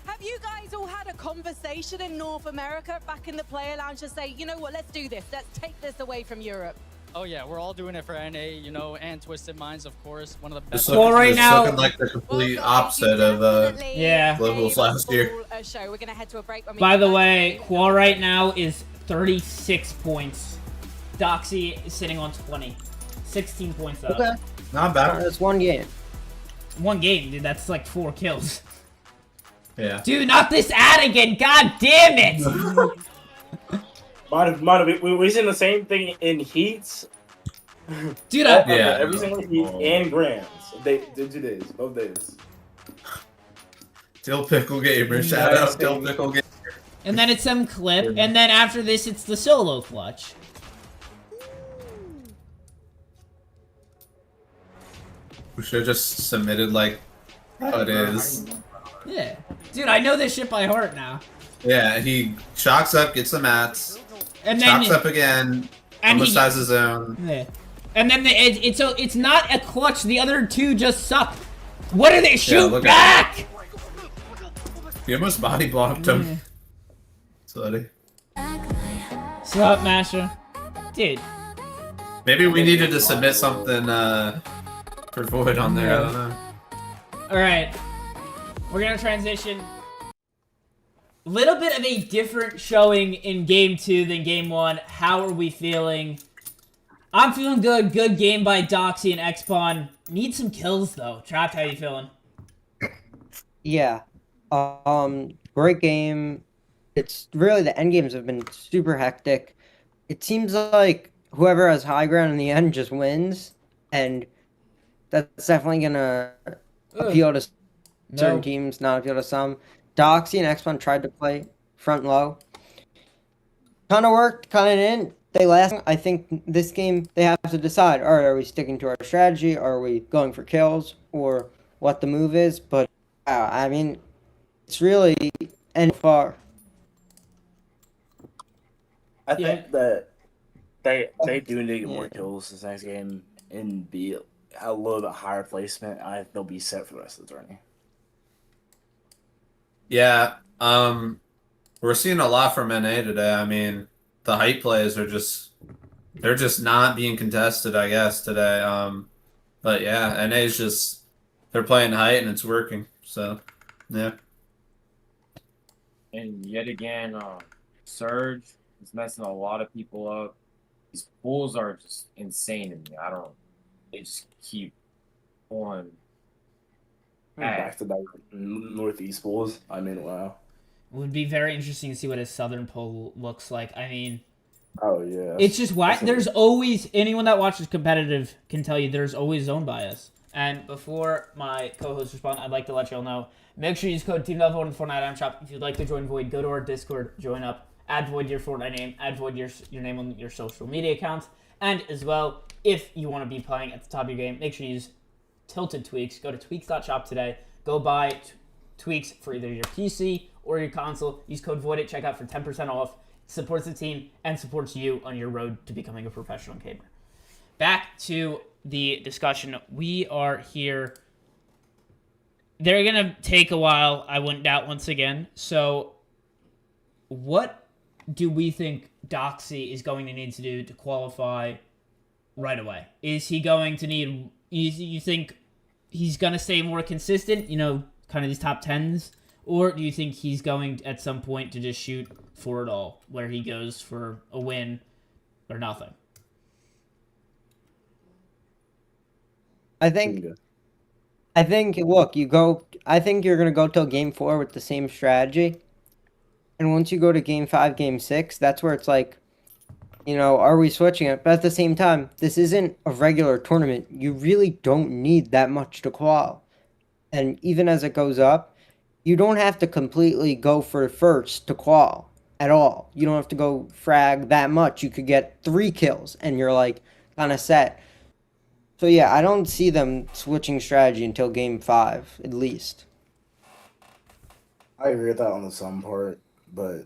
E: Have you guys all had a conversation in North America back in the player lounge to say, you know what, let's do this. Let's take this away from Europe.
C: Oh yeah, we're all doing it for NA, you know, and Twisted Minds, of course, one of the best.
J: It's looking like the complete opposite of Globals last year.
E: We're gonna head to a break.
K: By the way, Qual right now is 36 points. Doxy is sitting on 20. 16 points up.
L: Okay.
J: Not bad.
L: That's one game.
K: One game, dude. That's like 4 kills.
J: Yeah.
K: Dude, not this ad again. God damn it.
M: We seen the same thing in heats.
K: Dude,
M: every single heat and grands. They did 2 days, both days.
J: Dill Pickle Gamer, shout out Dill Pickle Gamer.
K: And then it's some clip, and then after this, it's the solo clutch.
J: We should have just submitted like how it is.
K: Yeah. Dude, I know this shit by heart now.
J: Yeah, he shocks up, gets the mats,
K: And then
J: shocks up again,
K: and he-
J: almost has his own.
K: Yeah. And then it's not a clutch. The other 2 just suck. What do they shoot
J: look at
K: back?
J: He almost body blocked him. Sorry.
K: Sup, Master? Dude.
J: Maybe we needed to submit something for Void on there. I don't know.
K: Alright. We're gonna transition. Little bit of a different showing in game 2 than game 1. How are we feeling? I'm feeling good. Good game by Doxy and Xpawn. Need some kills though. Trapped, how you feeling?
L: Yeah. Great game. It's really the end games have been super hectic. It seems like whoever has high ground in the end just wins, and that's definitely gonna appeal to certain teams, not appeal to some. Doxy and Xpawn tried to play front low. Kind of worked, kind of didn't. They last. I think this game they have to decide: all right, are we sticking to our strategy? Are we going for kills, or what the move is? But I mean, it's really end far.
M: I think that they do need to get more kills this next game and be a little bit higher placement. I think they'll be set for the rest of the tourney.
J: Yeah, we're seeing a lot from NA today. I mean, the height plays are they're just not being contested, I guess, today. But yeah, NA's just, they're playing height and it's working. So, yeah.
B: And yet again, Surge is messing a lot of people up. These pools are just insane to me. They just keep on.
M: Back to back Northeast pools. I mean, wow.
K: It would be very interesting to see what a Southern poll looks like. I mean,
M: oh yeah,
K: it's just why there's always anyone that watches competitive can tell you there's always zone bias. And before my co-host respond, I'd like to let y'all know, make sure you use code TEAMLEVEL in Fortnite Item Shop. If you'd like to join Void, go to our Discord, join up, add Void your Fortnite name, add Void your name on your social media accounts, and as well, if you want to be playing at the top of your game, make sure you use Tilted Tweaks. Go to tweaks.shop today. Go buy tweaks for either your PC or your console. Use code VOID at checkout for 10% off. Supports the team and supports you on your road to becoming a professional gamer. Back to the discussion. We are here. They're going to take a while, I wouldn't doubt, once again. So what do we think Doxy is going to need to do to qualify right away? Is he going to need... You think he's going to stay more consistent, kind of these top 10s? Or do you think he's going at some point to just shoot for it all, where he goes for a win or nothing?
L: I think, look, I think you're going to go till game 4 with the same strategy. And once you go to game 5, game 6, that's where it's like, are we switching it? But at the same time, this isn't a regular tournament. You really don't need that much to qual. And even as it goes up, you don't have to completely go for first to qual at all. You don't have to go frag that much. You could get 3 kills and you're like kind of set. So yeah, I don't see them switching strategy until game 5 at least.
M: I agree with that on the some part, but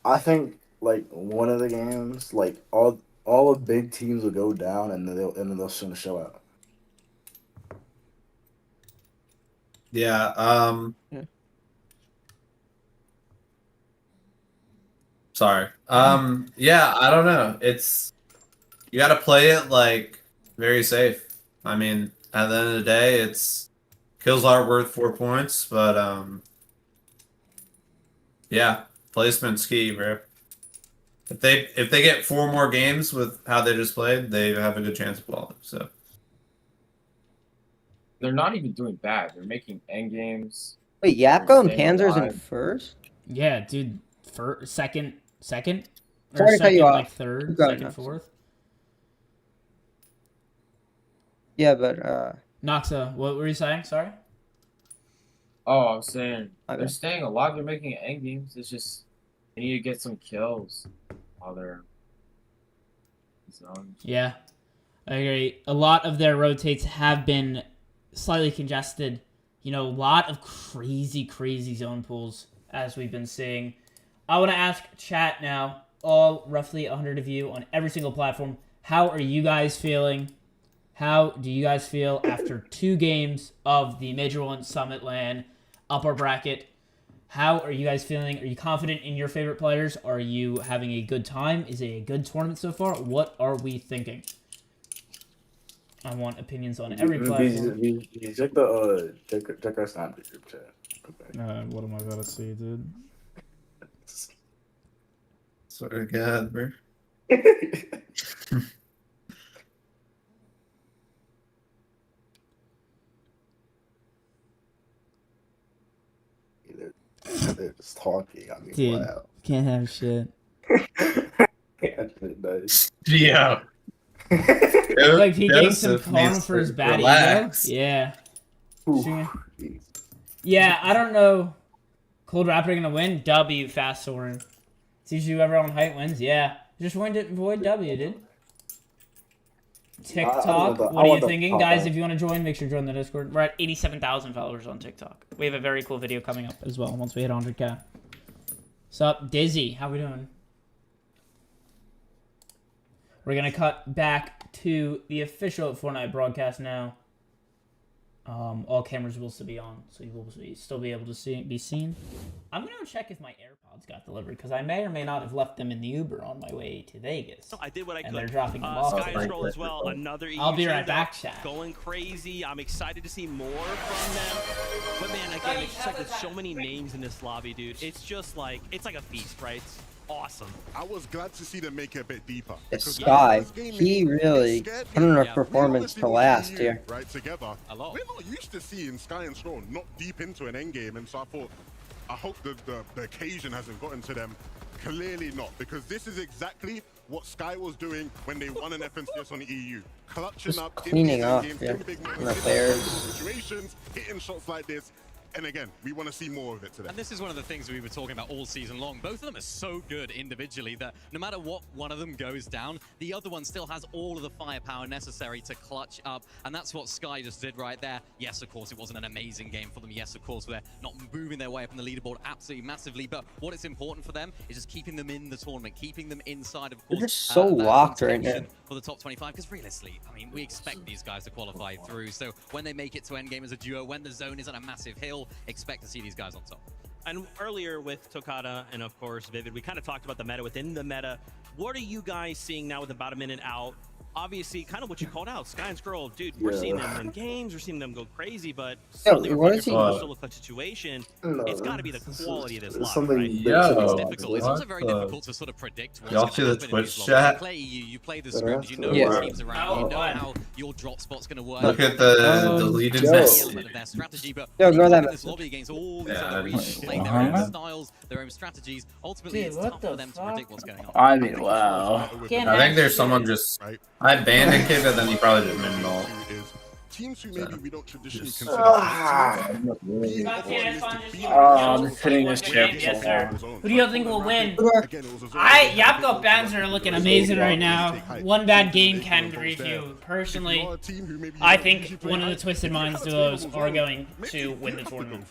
M: I think like one of the games, like all the big teams will go down and then they'll soon show out.
J: Yeah. Sorry. Yeah, I don't know. It's you got to play it like very safe. I mean, at the end of the day, it's kills are worth 4 points, but yeah, placement's key, bro. If they get 4 more games with how they just played, they have a good chance of qualifying. So
B: They're not even doing bad. They're making end games.
L: Wait, Yapko and Panzer's in first?
K: Yeah, dude. Second? Or
L: Sorry to cut
K: second,
L: you off.
K: like third,
L: Keep going,
K: second,
L: Noxa.
K: fourth.
L: Yeah, but
K: Noxa, what were you saying? Sorry.
B: Oh, I was saying
L: Okay.
B: they're staying alive. They're making end games. It's just they need to get some kills while they're zones.
K: Yeah, I agree. A lot of their rotates have been slightly congested. You know, a lot of crazy zone pools as we've been seeing. I want to ask chat now, all roughly 100 of you on every single platform. How are you guys feeling? How do you guys feel after 2 games of the Major 1 Summit LAN upper bracket? How are you guys feeling? Are you confident in your favorite players? Are you having a good time? Is it a good tournament so far? What are we thinking? I want opinions on every platform.
M: Check the check our Snap group chat. Okay.
K: What am I about to see, dude?
J: swear to God, bro.
M: They're just talking. I mean,
K: Dude,
M: wow.
K: can't have shit.
J: Yeah.
K: Like he gave some
J: Joseph
K: karma
J: needs
K: for his
J: to
K: bad
J: relax.
K: ego. Yeah. Yeah, I don't know. Cold Raptor gonna win? W fast soaring. It's usually whoever on height wins. Yeah. Just avoid W, dude. TikTok, what are you thinking? Guys, if you want to join, make sure to join the Discord. We're at 87,000 followers on TikTok. We have a very cool video coming up as well once we hit 100K. What's up, Dizzy? How we doing? We're going to cut back to the official Fortnite broadcast now. All cameras will still be on, so you will still be able to be seen. I'm going to check if my AirPods got delivered, because I may or may not have left them in the Uber on my way to Vegas.
G: I did what I could.
K: And they're dropping them off.
G: Sky and Stroll as well, another
K: I'll be
G: EU
K: right
G: team
K: back,
G: that's
K: chat.
G: Going crazy. I'm excited to see more from them. But man, again, it's just like there's so many names in this lobby, dude. It's just like, it's like a feast, right? It's awesome.
P: I was glad to see them make it a bit deeper.
L: Sky, he really put in a performance to last here.
P: Right together. We're not used to seeing Sky and Stroll not deep into an endgame, and so I thought, I hope the occasion hasn't gotten to them. Clearly not, because this is exactly what Sky was doing when they won an FNCS on the EU. Clutching
L: Just
P: up,
L: cleaning up,
P: games,
L: yeah,
P: in big
L: in the
P: moments,
L: players.
P: situations, hitting shots like this. And again, we want to see more of it today.
N: And this is one of the things we were talking about all season long. Both of them are so good individually that no matter what one of them goes down, the other one still has all of the firepower necessary to clutch up. And that's what Sky just did right there. Yes, of course, it wasn't an amazing game for them. Yes, of course, they're not moving their way up in the leaderboard absolutely massively. But what is important for them is just keeping them in the tournament, keeping them inside, of course.
L: They're just so
N: that
L: locked right now.
N: contention for the top 25. Because realistically, I mean, we expect these guys to qualify through. So when they make it to endgame as a duo, when the zone is on a massive hill, expect to see these guys on top.
G: And earlier with Tokata and of course Vivid, we kind of talked about the meta within the meta. What are you guys seeing now with about a minute out? Obviously, kind of what you called out, Sky and Scroll, dude. We're seeing them in games, we're seeing them go crazy, but certainly
L: what
G: we're
L: is he-
G: still a clutch situation. It's got to be the quality of this lobby, right?
N: It's difficult. It's also very difficult to sort of predict what's
J: Y'all
N: going
J: see
N: to
J: the
N: happen in
J: Twitch
N: these lobbies.
J: chat?
N: You play EU, you play the scrims, you know
L: Yeah.
N: what teams around, you know how your drop spot's going to work.
J: Look at the deleted
L: Joe.
J: mess.
N: Element of their strategy, but
L: Yo,
N: when you
L: go
N: look
L: that
N: at this
L: message.
N: lobby against all these
J: Yeah,
N: other regions playing their own styles, their own strategies, ultimately it's tough for them to predict what's going on.
B: I mean, wow.
J: I think there's someone just I banned a kid, but then he probably just made an ult.
P: teams who maybe we don't traditionally consider
B: I'm just hitting this chair.
K: Yes, sir. Who do you think will win? Yapko Bands are looking amazing right now. One bad game can grieve you. Personally, I think one of the Twisted Minds duos are going to win the tournament.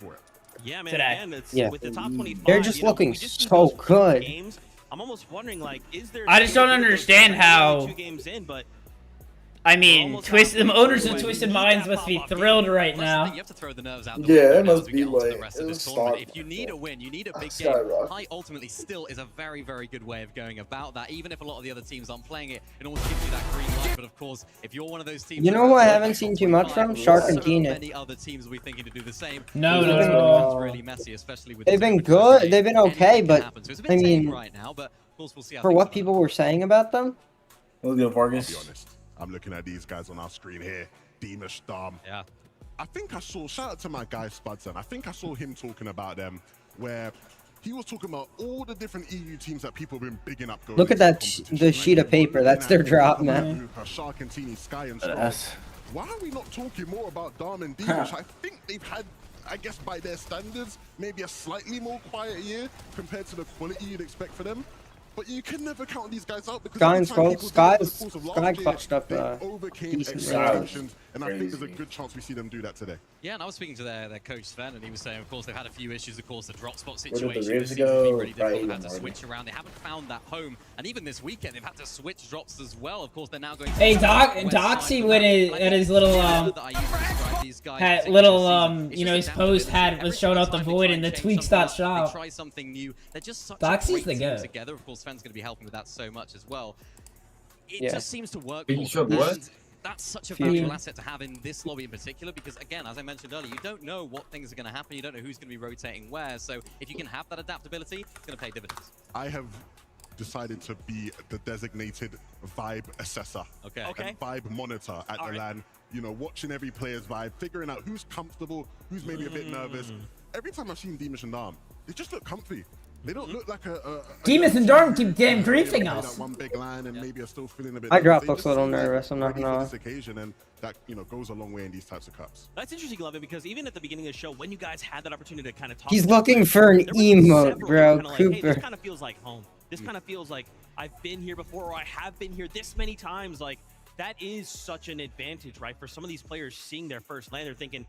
G: Yeah, man.
K: Today.
G: Again, it's,
L: Yeah.
G: with the top 25,
L: They're just
G: you know,
L: looking
G: we just need
L: so
G: those
L: good.
G: games. I'm almost wondering, like, is there?
K: I just don't understand how.
G: 2 games in, but
K: I mean, the owners of Twisted Minds must be thrilled right now.
N: You have to throw the nerves out.
A: Yeah, it must be
N: the
A: like
N: rest
A: it
N: of
A: was
N: this tournament.
A: start.
N: If you need a win, you need a big game.
A: Skyrocket.
N: High ultimately still is a very, very good way of going about that. Even if a lot of the other teams aren't playing it, it almost gives you that green light. But of course, if you're one of those teams,
L: You know who I haven't seen too much from? Shark and
N: so
L: Tina.
N: many other teams will be thinking to do the same.
K: No,
N: It's
K: no.
N: really messy, especially with
L: They've been good. They've been okay, but I mean,
N: right now. But of course, we'll see how
L: for what people were saying about them,
P: I'll be honest. I'm looking at these guys on our screen here. Deemish Dom.
N: Yeah.
P: I think I saw, shout out to my guy Spudson. I think I saw him talking about them where he was talking about all the different EU teams that people have been bigging up. Going
L: look at
P: into
L: that
P: the
L: the sheet of paper. That's their drop, man.
P: Shark and Teeny, Sky and Strong.
B: Yes.
P: Why are we not talking more about Dom and Deemish? I think they've had, I guess by their standards, maybe a slightly more quiet year compared to the quality you'd expect for them. But you can never count these guys out because
L: Sky
P: every
L: and
P: time
L: Skull,
P: people do it over the course of
L: Sky
P: last year,
L: clutched up
P: they overcame
L: decent
P: expectations, and I think
B: Crazy.
P: there's a good chance we see them do that today.
N: Yeah, and I was speaking to their coach Sven, and he was saying, of course, they've had a few issues. Of course, the drop spot
A: did the
N: situation
A: Ribs
N: this season has been
A: go?
N: really difficult.
A: Right,
N: They've had to
A: Martin.
N: switch around. They haven't found that home, and even this weekend, they've had to switch drops as well. Of course, they're now going.
K: Hey,
N: to
K: Doxy went at his little had little you know, his post had was showing out the void and the tweaks.shop.
N: Try something new. They're just such
K: Doxy's
N: a
K: the
N: great
K: go.
N: team together. Of course, Sven's going to be helping with that so much as well. It
L: Yeah.
N: just seems to work.
B: You
N: for
B: showed
N: them,
B: what?
N: and that's such a
K: Feeling.
N: valuable asset to have in this lobby in particular, because again, as I mentioned earlier, you don't know what things are going to happen. You don't know who's going to be rotating where. So if you can have that adaptability, it's going to pay dividends.
P: I have decided to be the designated vibe assessor
N: Okay.
P: and vibe monitor at the LAN. You know, watching every player's vibe, figuring out who's comfortable, who's maybe a bit nervous. Every time I've seen Deemish and Dom, they just look comfy. They don't look like a
K: Demas and Darm keep damn griefing
P: that
K: us.
P: one big line and maybe are still feeling a bit.
L: My drop
P: They
L: looks
P: just
L: a little
P: seem like
L: nervous, I'm not
P: ready
L: gonna
P: for
L: lie.
P: this occasion, and that, you know, goes a long way in these types of cups.
G: That's interesting, Lovin, because even at the beginning of the show, when you guys had that opportunity to kind of talk,
L: He's
G: about
L: looking
G: it,
L: for an
G: there were
L: emote,
G: several
L: bro.
G: kinda like, hey, this
L: Cooper.
G: kind of feels like home. This kind of feels like I've been here before, or I have been here this many times. Like, that is such an advantage, right? For some of these players seeing their first land, they're thinking,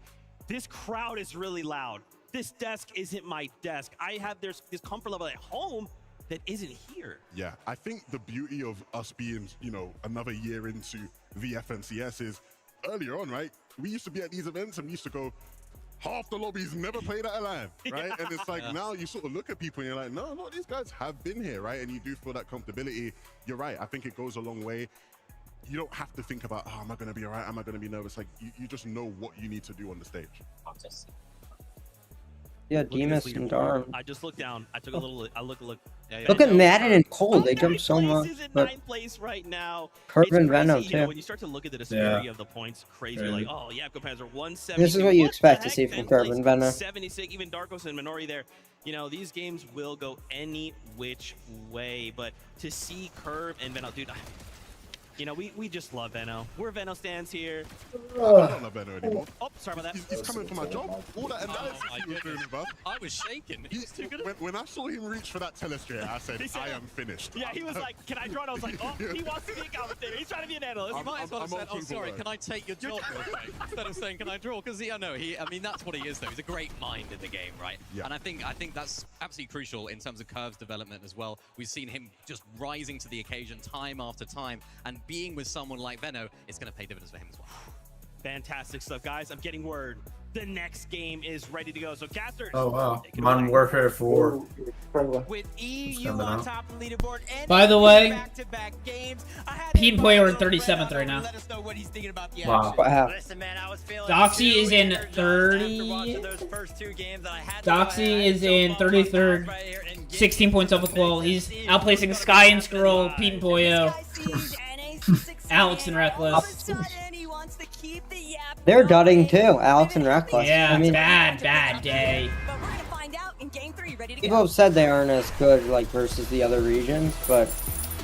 G: this crowd is really loud. This desk isn't my desk. I have this comfort level at home that isn't here.
P: Yeah, I think the beauty of us being, you know, another year into VFNCS is earlier on, right? We used to be at these events and we used to go, half the lobbies never played at a LAN, right? And it's like now you sort of look at people and you're like, no, these guys have been here, right? And you do feel that comfortability. You're right. I think it goes a long way. You don't have to think about, oh, am I going to be all right? Am I going to be nervous? Like, you just know what you need to do on the stage.
L: Yeah, Demas and Darm.
G: I just looked down. I took a little look. I look.
L: Look at Madden and Cole. They jump so much. But
G: Ninth place right now.
L: Curve
G: It's
L: and
G: crazy,
L: Venom,
G: you know,
L: too.
G: when you start to look at the disparity
B: Yeah.
G: of the points, crazy.
B: Crazy.
G: Like, oh, yeah, Panzer 170.
L: this is what you expect to
G: the
L: see
G: heck?
L: from
G: Tenth
L: Curve
G: place,
L: and Venom.
G: 76, even Darkos and Minori there. You know, these games will go any which way. But to see Curve and Venom, dude, you know, we just love Veno. We're Veno stands here.
P: I don't love Benno anymore.
G: Oh, sorry about that.
P: He's coming for my job. All that analysis he was doing, bro.
N: I was shaking. He's too good.
P: When I saw him reach for that telestrator, I said,
G: He said-
P: I am finished.
G: Yeah, he was like, can I draw? And I was like, oh, he wants to be a commentator. He's trying to be an analyst.
N: You might as well have said,
P: open
N: oh,
P: for
N: sorry,
P: it.
N: can I take your job real quick? Instead of saying, can I draw? Because, I mean, that's what he is, though. He's a great mind in the game, right?
P: Yeah.
N: And I think that's absolutely crucial in terms of Curve's development as well. We've seen him just rising to the occasion time after time, and being with someone like Veno, it's going to pay dividends for him as well.
G: Fantastic stuff, guys. I'm getting word. The next game is ready to go. So, casters.
J: Oh wow,
G: take it
J: Modern
G: away.
J: Warfare 4.
R: With EU
J: Coming
R: on
J: out.
R: top of the leaderboard and
K: By the way,
R: back-to-back games, I had
K: Pete and
R: to
K: Boy are in
R: invite
K: 37th right now.
R: Let us know what he's thinking about the
J: Wow.
R: action.
L: Wow.
R: Listen, man, I was feeling
K: Doxy
R: too
K: is in
R: energized
K: 30.
R: after watching those first two games, and I had to go
K: Doxy
R: ahead
K: is
R: and
K: in
R: jump on my
K: 33rd.
R: right here and get
K: 16 points off the qual. He's outplacing Sky and Scroll, Pete and Boyo, Alex and Reckless.
L: They're gutting too, Alex and Reckless.
K: Yeah,
L: I mean,
K: bad day.
S: But we're gonna find out in game 3. Ready to
L: people
S: go.
L: have said they aren't as good like versus the other regions, but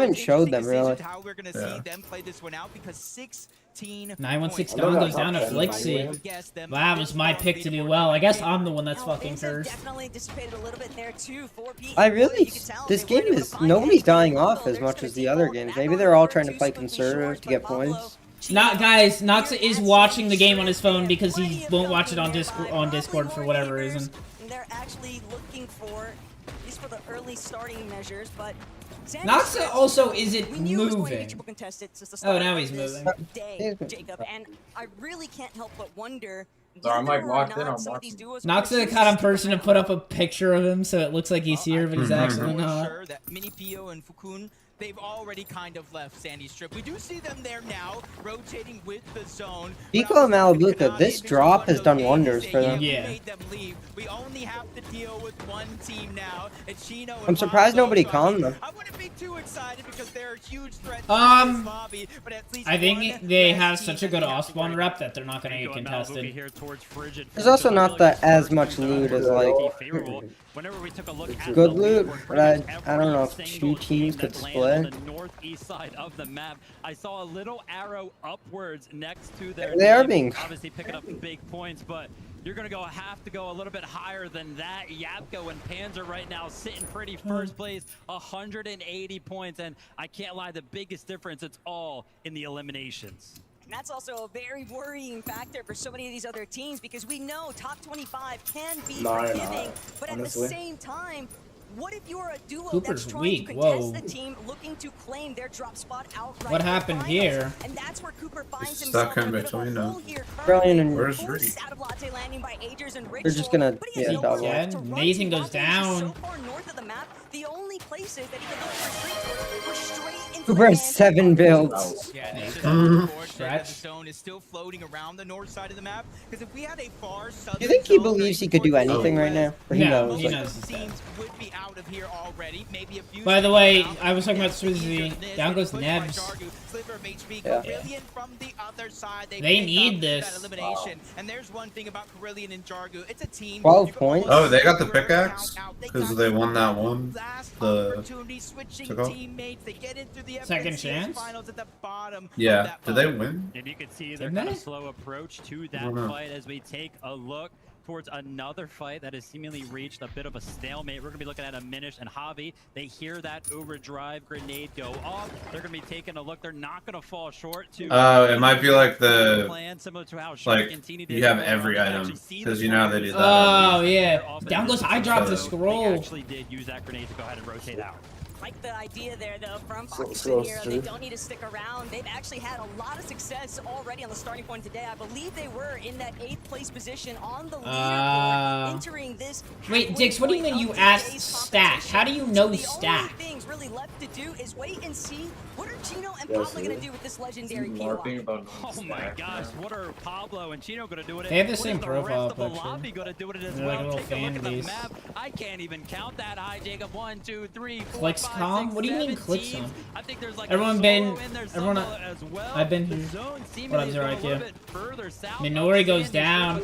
L: haven't showed them
R: Interesting
L: really.
R: decision How we're gonna
J: Yeah.
R: see them play this one out because 6 15
K: 916
R: points.
K: Don goes down to Flixie. Wow, it was my pick to do well. I guess I'm the one that's fucking first.
S: Definitely dissipated a little bit there too for Pete.
L: I really, this game is, nobody's dying off as much as the other games. Maybe they're all trying to play conservative to get points.
K: Not guys, Nox is watching the game on his phone because he won't watch it on Discord for whatever reason.
S: They're actually looking for, at least for the early starting measures, but
K: Nox also isn't moving. Oh, now he's moving.
S: Day, Jacob, and I really can't help but wonder.
B: So I'm like locked in on watching.
K: Nox is the kind of person to put up a picture of him so it looks like he's here, but he's actually not.
R: Sure that Mini Pio and Fukun, they've already kind of left Sandy Strip. We do see them there now, rotating with the zone.
L: Pico and Malabuka, this drop has done wonders for them.
K: Yeah.
R: We only have to deal with one team now. It's Chino and
L: I'm surprised nobody calmed them.
R: I wouldn't be too excited because they're a huge threat.
K: I think they have such a good off-spawn rep that they're not going to get contested.
L: There's also not that as much loot as like good loot, but I don't know if two teams could split.
N: On the northeast side of the map, I saw a little arrow upwards next to their
L: They are
N: name,
L: being
N: obviously picking up big points, but you're gonna have to go a little bit higher than that. Yapko and Panzer right now sitting pretty first place, 180 points, and I can't lie, the biggest difference, it's all in the eliminations.
S: And that's also a very worrying factor for so many of these other teams because we know top 25 can be forgiving, but at the same time, what if you're a duo
K: Cooper's
S: that's trying
K: weak.
S: to contest
K: Whoa.
S: the team, looking to claim their drop spot outright?
K: What happened here?
S: And that's where Cooper finds
J: Stuck
S: himself
J: in between them.
L: Brilliant and
J: Where's Ricky?
S: out of latte landing by Agers and
L: They're just gonna double.
K: Yeah, Nathan goes down.
S: so far north of the map. The only places that he could look for street were straight into
L: Cooper has 7 builds.
R: Yeah,
K: Nice.
R: the zone is still floating around the north side of the map. Because if we had a far southern
L: Do you think he
R: zone
L: believes he could do anything right now? Or he
K: No,
L: knows?
K: he
L: Like,
K: knows he's dead.
R: teams would be out of here already. Maybe a few.
K: By the way, I was talking about Swizzy. Down goes Nebs.
R: Sliver of HP,
L: Yeah.
R: Carillion from the other side.
K: They
R: pick
K: need
R: up
K: this.
R: that elimination. And there's one thing about Carillion and Jargu. It's a team.
L: 12 points.
J: Oh, they got the pickaxe because they won that one. The
R: Opportunity, switching
J: to go.
R: teammates. They get into the
K: Second
R: FNCS
K: chance?
R: finals at the bottom of
J: yeah,
R: that
J: did they
R: funnel.
J: win?
N: And you can see their
K: Didn't
N: kind of
K: they?
N: slow approach to that
J: don't know.
N: fight as we take a look towards another fight that has seemingly reached a bit of a stalemate. We're going to be looking at a Minish and Javi. They hear that overdrive grenade go off. They're going to be taking a look. They're not going to fall short to
J: It might be like the
N: plan, similar to how
J: like
N: Sharkantini did
J: you have
N: earlier
J: every
N: on. You
J: item
N: actually see
J: because
N: the
J: you know how they do that.
K: Oh, yeah. Down goes I dropped the
N: They
K: scroll.
N: actually did use that grenade to go ahead and rotate out.
S: like the idea there, though, from
M: So
S: Pakistan here. They
M: true.
S: don't need to stick around. They've actually had a lot of success already on the starting point today. I believe they were in that 8th place position on the leaderboard entering this.
K: Wait, Dix, what do you mean you asked Stack? How do you know Stack?
S: The only things really left to do is wait and see what are Chino and Pablo going to do with this legendary POI.
N: Oh my gosh, what are Pablo and Chino gonna do with it?
K: They have the
N: What
K: same
N: is
K: profile
N: the rest of the
K: picture.
N: lobby gonna do with it as
K: They're like a
N: well?
K: little
N: Take a look at the
K: fan
N: map. I can't even count that high, Jacob. 1, 2, 3, 4,
K: Clicks
N: 5,
K: calm?
N: 6,
K: What do you mean
N: 7
K: clicks
N: teams.
K: on?
N: I think there's like
K: Everyone
N: a
K: been,
N: solo in there
K: everyone,
N: somewhere as well.
K: I've been
N: The
K: here.
N: zone
K: What
N: seemingly
K: up,
N: is going a little
K: Zerakia?
N: bit further south.
K: Minori goes down.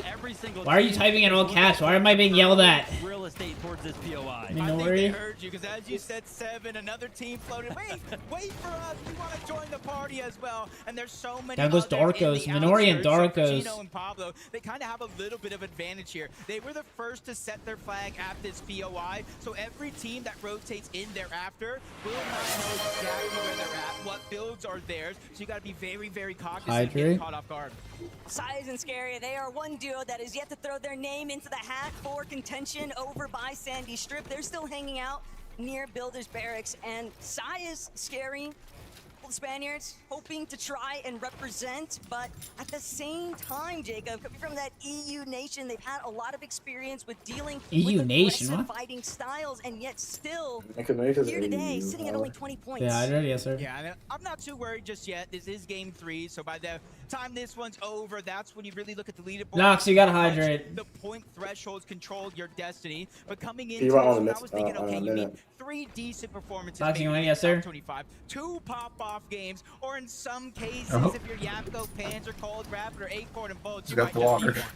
K: Why are you typing in all caps? Why am I being yelled at?
N: Real estate towards this POI.
R: I think they
K: Minori?
R: heard you because as you said 7, another team floated. Wait for us. We want to join the party as well. And there's so many.
K: Down goes
R: others in
K: Darkos.
R: the
K: Minori and
R: outskirts. So
K: Darkos.
R: Chino and Pablo, they kind of have a little bit of advantage here. They were the first to set their flag at this POI. So every team that rotates in thereafter will not know exactly where they're at, what builds are theirs. So you got to be very, very cognizant of getting caught off guard.
S: Size and Scary, they are one duo that is yet to throw their name into the hat for contention over by Sandy Strip. They're still hanging out near Builders Barracks, and Size, Scary, the Spaniards hoping to try and represent, but at the same time, Jacob, coming from that EU nation, they've had a lot of experience with dealing
K: EU
S: with
K: nation,
S: aggressive
K: what?
S: fighting styles, and yet still
M: America's
S: here today,
M: EU,
S: sitting at only 20 points.
K: Yeah, I did, yes, sir.
R: Yeah, and I'm not too worried just yet. This is game 3, so by the time this one's over, that's when you really look at the leaderboard.
K: Nox, you gotta hydrate.
R: The point thresholds control your destiny, but coming
M: He
R: into
M: went on
R: this
M: the
R: one, I
M: next-
R: was thinking, okay, you
M: minute.
R: need 3 decent performances.
K: Boxing
R: maybe
K: win,
R: in
K: yes,
R: the top
K: sir.
R: 25, 2 pop-off games, or in some cases,
J: Oh.
R: if you're Yapko, Panzer, Cold Rapid, or Acorn and Bolt,
J: He's
R: you
J: got
R: might
J: the
R: just need
J: water.
R: one.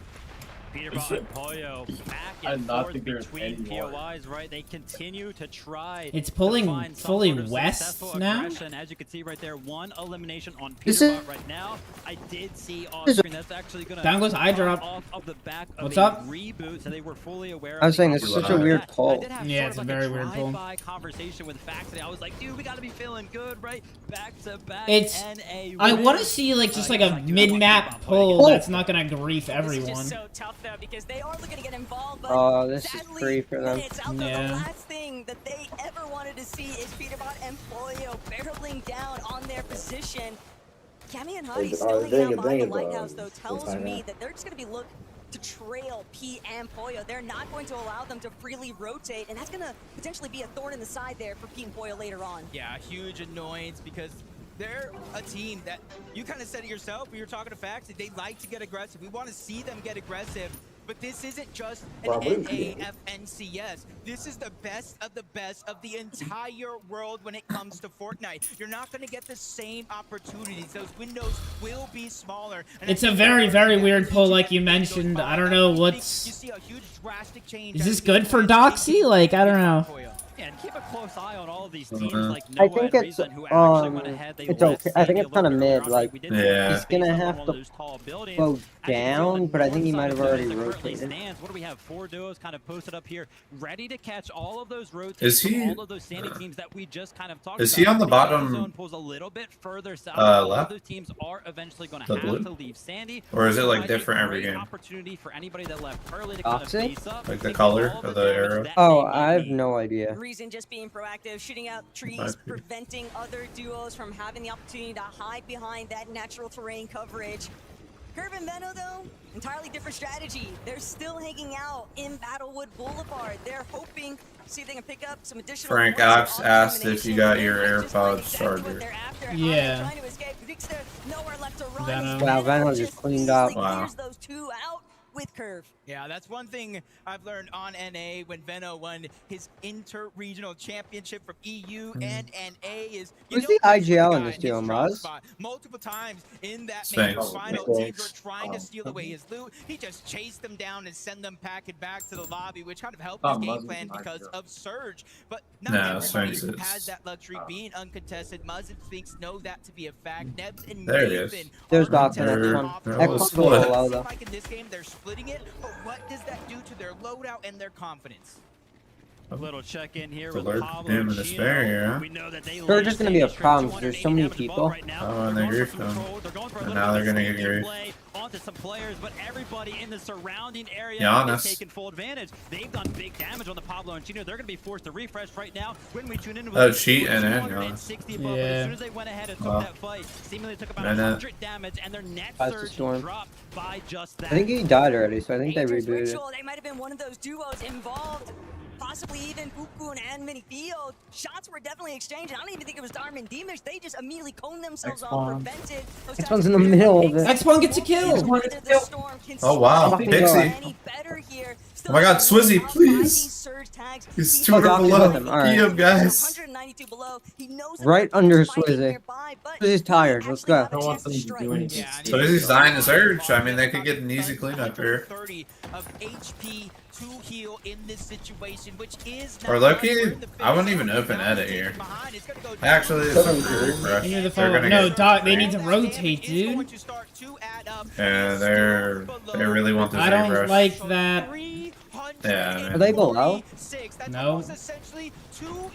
N: Peterbot and Pollo back
B: I
N: and
B: did not
N: forth
B: think there was
N: between
B: any more.
N: POIs, right? They continue to try.
K: It's
N: to
K: pulling
N: find some
K: fully
N: sort of
K: west
N: successful
K: now?
N: aggression. As you can see right there, one elimination on
K: This
N: Peterbot
K: is-
N: right now. I did see on
K: This is-
N: screen that's actually going to
K: Down goes eye drop.
N: off of the back of
K: What's
N: a
K: up?
N: reboot, so they were fully aware.
L: I was
N: of the
L: saying this is such a
N: opportunity.
L: weird
N: I
L: pull.
N: did have
K: Yeah,
N: sort
K: it's
N: of
K: a
N: like
K: very weird pull.
N: drive-by conversation with Faxity. I was like, dude, we got to be feeling good, right? Back to back.
K: It's.
N: NA
K: I
N: win.
K: want to see like just like a mid-map pull that's not gonna grief
S: This is
K: everyone.
S: just so tough though because they are looking to get involved, but
L: Oh, this is
S: sadly,
L: free for them.
S: it's out there.
K: Yeah.
S: The last thing that they ever wanted to see is Peterbot and Pollo barreling down on their position. Cammy and Huddy still hanging out behind the lighthouse though tells me that they're just going to be looking to trail P and Pollo. They're not going to allow them to freely rotate, and that's going to potentially be a thorn in the side there for P and Pollo later on.
R: Yeah, huge annoyance because they're a team that you kind of said it yourself. We were talking to Fax that they like to get aggressive. We want to see them get aggressive. But this isn't just an NAFNCS. This is the best of the entire world when it comes to Fortnite. You're not going to get the same opportunities. Those windows will be smaller. And
K: It's a very, very weird pull, like you mentioned. I don't know
R: you
K: what's.
R: see a huge drastic change.
K: Is this good for Doxy? Like, I don't know.
N: Yeah, and keep a close eye on all of these teams
J: Mhm.
N: like
L: I
N: Noah
L: think
N: and
L: it's
N: Reason, who actually went ahead. They
L: it's
N: let
L: okay. I think
N: Sandy
L: it's kind of
N: a little bit
L: mid.
N: early.
L: Like
N: We did
J: Yeah.
L: he's gonna
N: face up on
L: have
N: one
L: to
N: of those tall buildings.
L: go
N: As you can see on
L: down,
N: the
L: but I think he
N: north
L: might have
N: side of
L: already
N: the currently
L: rotated.
N: stands. What do we have? 4 duos kind of posted up here, ready to catch all of those rotates
J: Is he-
N: from all of those Sandy teams that we just kind of talked
J: Is
N: about.
J: he on the
N: The
J: bottom,
N: zone pulls a little bit further south. All of
J: left?
N: those teams are eventually going
J: The
N: to have
J: blue?
N: to leave Sandy.
J: Or is it, like,
N: Provides a
J: different every
N: great
J: game?
N: Opportunity for anybody that left early to kind of
L: Doxy?
N: face up,
J: Like the
N: taking
J: color
N: all
J: of the arrow?
N: damage that
L: Oh,
N: they
L: I have
N: need.
L: no idea.
S: Reason just being proactive, shooting out trees,
J: Might be.
S: preventing other duos from having the opportunity to hide behind that natural terrain coverage. Curve and Venno, though, entirely different strategy. They're still hanging out in Battlewood Boulevard. They're hoping to see if they can pick up some additional
J: Frank
S: points
J: Ox
S: on
J: asked if you got
S: elimination.
J: your
S: They might just find
J: AirPods
S: exactly what
J: charger.
S: they're after. How
K: Yeah.
S: they're trying to escape. Vixter, nowhere left to run.
K: Venom.
L: Wow, Venom just cleaned up.
S: easily
J: Wow.
S: clears those two out with Curve.
R: Yeah, that's one thing I've learned on NA when Venno won his inter-regional championship from EU and NA is
L: Who's the
R: look for
L: IGL in
R: guy
L: this
R: his
L: duo,
R: drop
L: Muzz?
R: spot. Multiple times in that
J: Sphinx.
R: major final,
L: Sphinx.
R: teams were trying to steal away his loot. He just chased them down and sent them packing back to the lobby, which kind of helped his
B: Oh,
R: game
B: Muzz
R: plan
B: is not
R: because
B: good.
R: of Surge. But not
J: No,
R: everybody
J: Sphinx is-
R: has that luxury being uncontested. Muzz and Sphinx know that to be a fact. Nebs and
J: There it is.
R: Nathan
L: There's
R: are
L: Dox in
J: They're-
L: that
R: contested
L: one.
R: off
J: they're
R: the
J: all
L: That
R: top.
L: comes a little
J: split.
L: low
R: Seems
L: though.
R: like in this game they're splitting it, but what does that do to their loadout and their confidence?
N: A little check in here
J: The
N: with
J: Lord
N: Pablo
J: damn
N: and
J: in the
N: Chino.
J: spare here, huh?
N: We know that they
L: They're
N: lead
L: just gonna be a
N: Sandy
L: problem,
N: Strip,
L: there's so many
N: 280 damage
L: people.
N: above right now.
J: Oh, and
N: They're
J: they
N: going
J: griefed
N: for
J: them.
N: control. They're going for a
J: And
N: little
J: now
N: bit
J: they're
N: of
J: gonna
N: a
J: get
N: sneaky
J: griefed.
N: play onto some players, but everybody in the surrounding area
J: Giannis.
N: is taking full advantage. They've done big damage on the Pablo and Chino. They're going to be forced to refresh right now. When we tune in,
J: Oh, cheat and in,
N: 260 above, but
K: Yeah.
N: as soon as they went ahead and took
J: Wow.
N: that fight, seemingly took about
J: And then-
N: 100 damage, and their net
L: That's the
N: surge
L: storm.
N: dropped by just that.
L: I think he died already, so I think they
S: Dangerous
L: rebooted.
S: Ritual, they might have been one of those duos involved. Possibly even Ukun and Minifield. Shots were definitely exchanged. I don't even think it was Darman Demish. They just immediately coned themselves off,
L: X-Bomb.
S: prevented. those
L: X-Bomb's
S: types
L: in
S: of
L: the middle of it.
K: X1 gets a kill.
S: Whether the storm can
J: Oh, wow.
S: still
J: Pixie.
S: any better here.
J: Oh my God, Swizzy,
S: Out by
J: please.
S: these surge tags.
J: He's
S: He
J: 200
L: Doxy
J: below.
L: with him, all right.
J: Beat him, guys.
S: 192 below. He knows that
L: Right
S: they're
L: under
S: fighting
L: Swizzy.
S: nearby, but
L: Swizzy's tired, let's
S: actually
L: go.
S: have a
B: I don't want
S: chance to
B: them to
S: strike.
B: do anything.
J: So he's dying his urge. I mean, they could get an easy cleanup here.
R: 30 of HP to heal in this situation, which is
J: Or
R: not
J: Loki,
R: much. We're in the
J: I wouldn't
R: fifth
J: even
R: zone.
J: open
R: Now
J: edit
R: he's
J: here.
R: behind. It's gonna go down.
J: Actually, it's a refresh.
K: They need to
J: They're
K: follow.
J: gonna
K: No,
J: get.
K: Doc. They need to rotate, dude.
J: Yeah, they really want this
K: I don't
J: refresh.
K: like that.
J: Yeah.
L: Are they below?
K: No.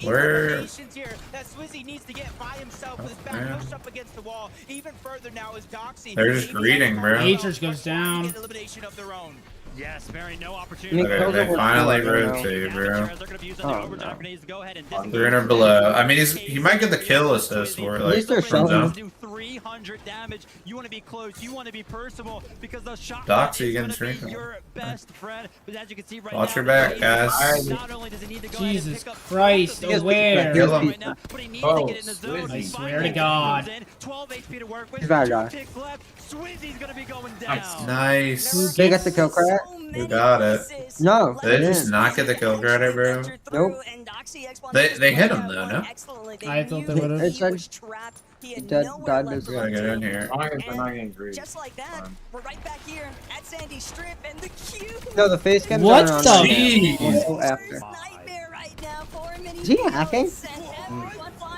J: Where?
R: That Swizzy needs to get by himself with his back
J: Yeah.
R: pushed up against the wall. Even further now is Doxy.
J: They're just greeting, bro.
K: Atrix goes down.
R: Get elimination of their own.
N: Yes, Barry, no opportunity.
J: Okay, they finally rotate, bro. 300 below. I mean, he might get the kill assist for it.
L: At least they're
J: Like,
L: showing
J: no.
N: Do 300 damage. You want to be close. You want to be personal because the shot
J: Doxy
N: is
J: getting
N: going to be
J: shrinking.
N: your best friend. But as you can see right
J: Watch
N: now,
J: your back,
N: he-
J: guys.
N: Not only does he need to go
K: Jesus
N: ahead and pick up
K: Christ,
N: both of these
K: aware.
J: Kill him.
N: right now, but he needs
B: Oh,
N: to get in the zone.
B: Swizzy.
K: I
N: He
K: swear
N: finally
K: to God.
N: comes in. 12 HP to work with.
L: He's about to die.
N: 2 ticks left. Swizzy's going to be going down.
J: Nice.
L: They got the kill credit?
J: Who got it?
L: No,
J: Did they just not get the kill credit, bro?
L: Nope.
J: They hit him though, no?
K: I thought they would have.
L: It said died to
J: We gotta get in here.
B: As long as they're not getting greedy.
S: Just like that, we're right back here at Sandy Strip, and the Q.
L: No, the face cam.
K: What
L: on
K: the-
L: right now.
J: Jeez.
L: We'll go after.
S: Nightmare right now for Mini
L: Is he hacking?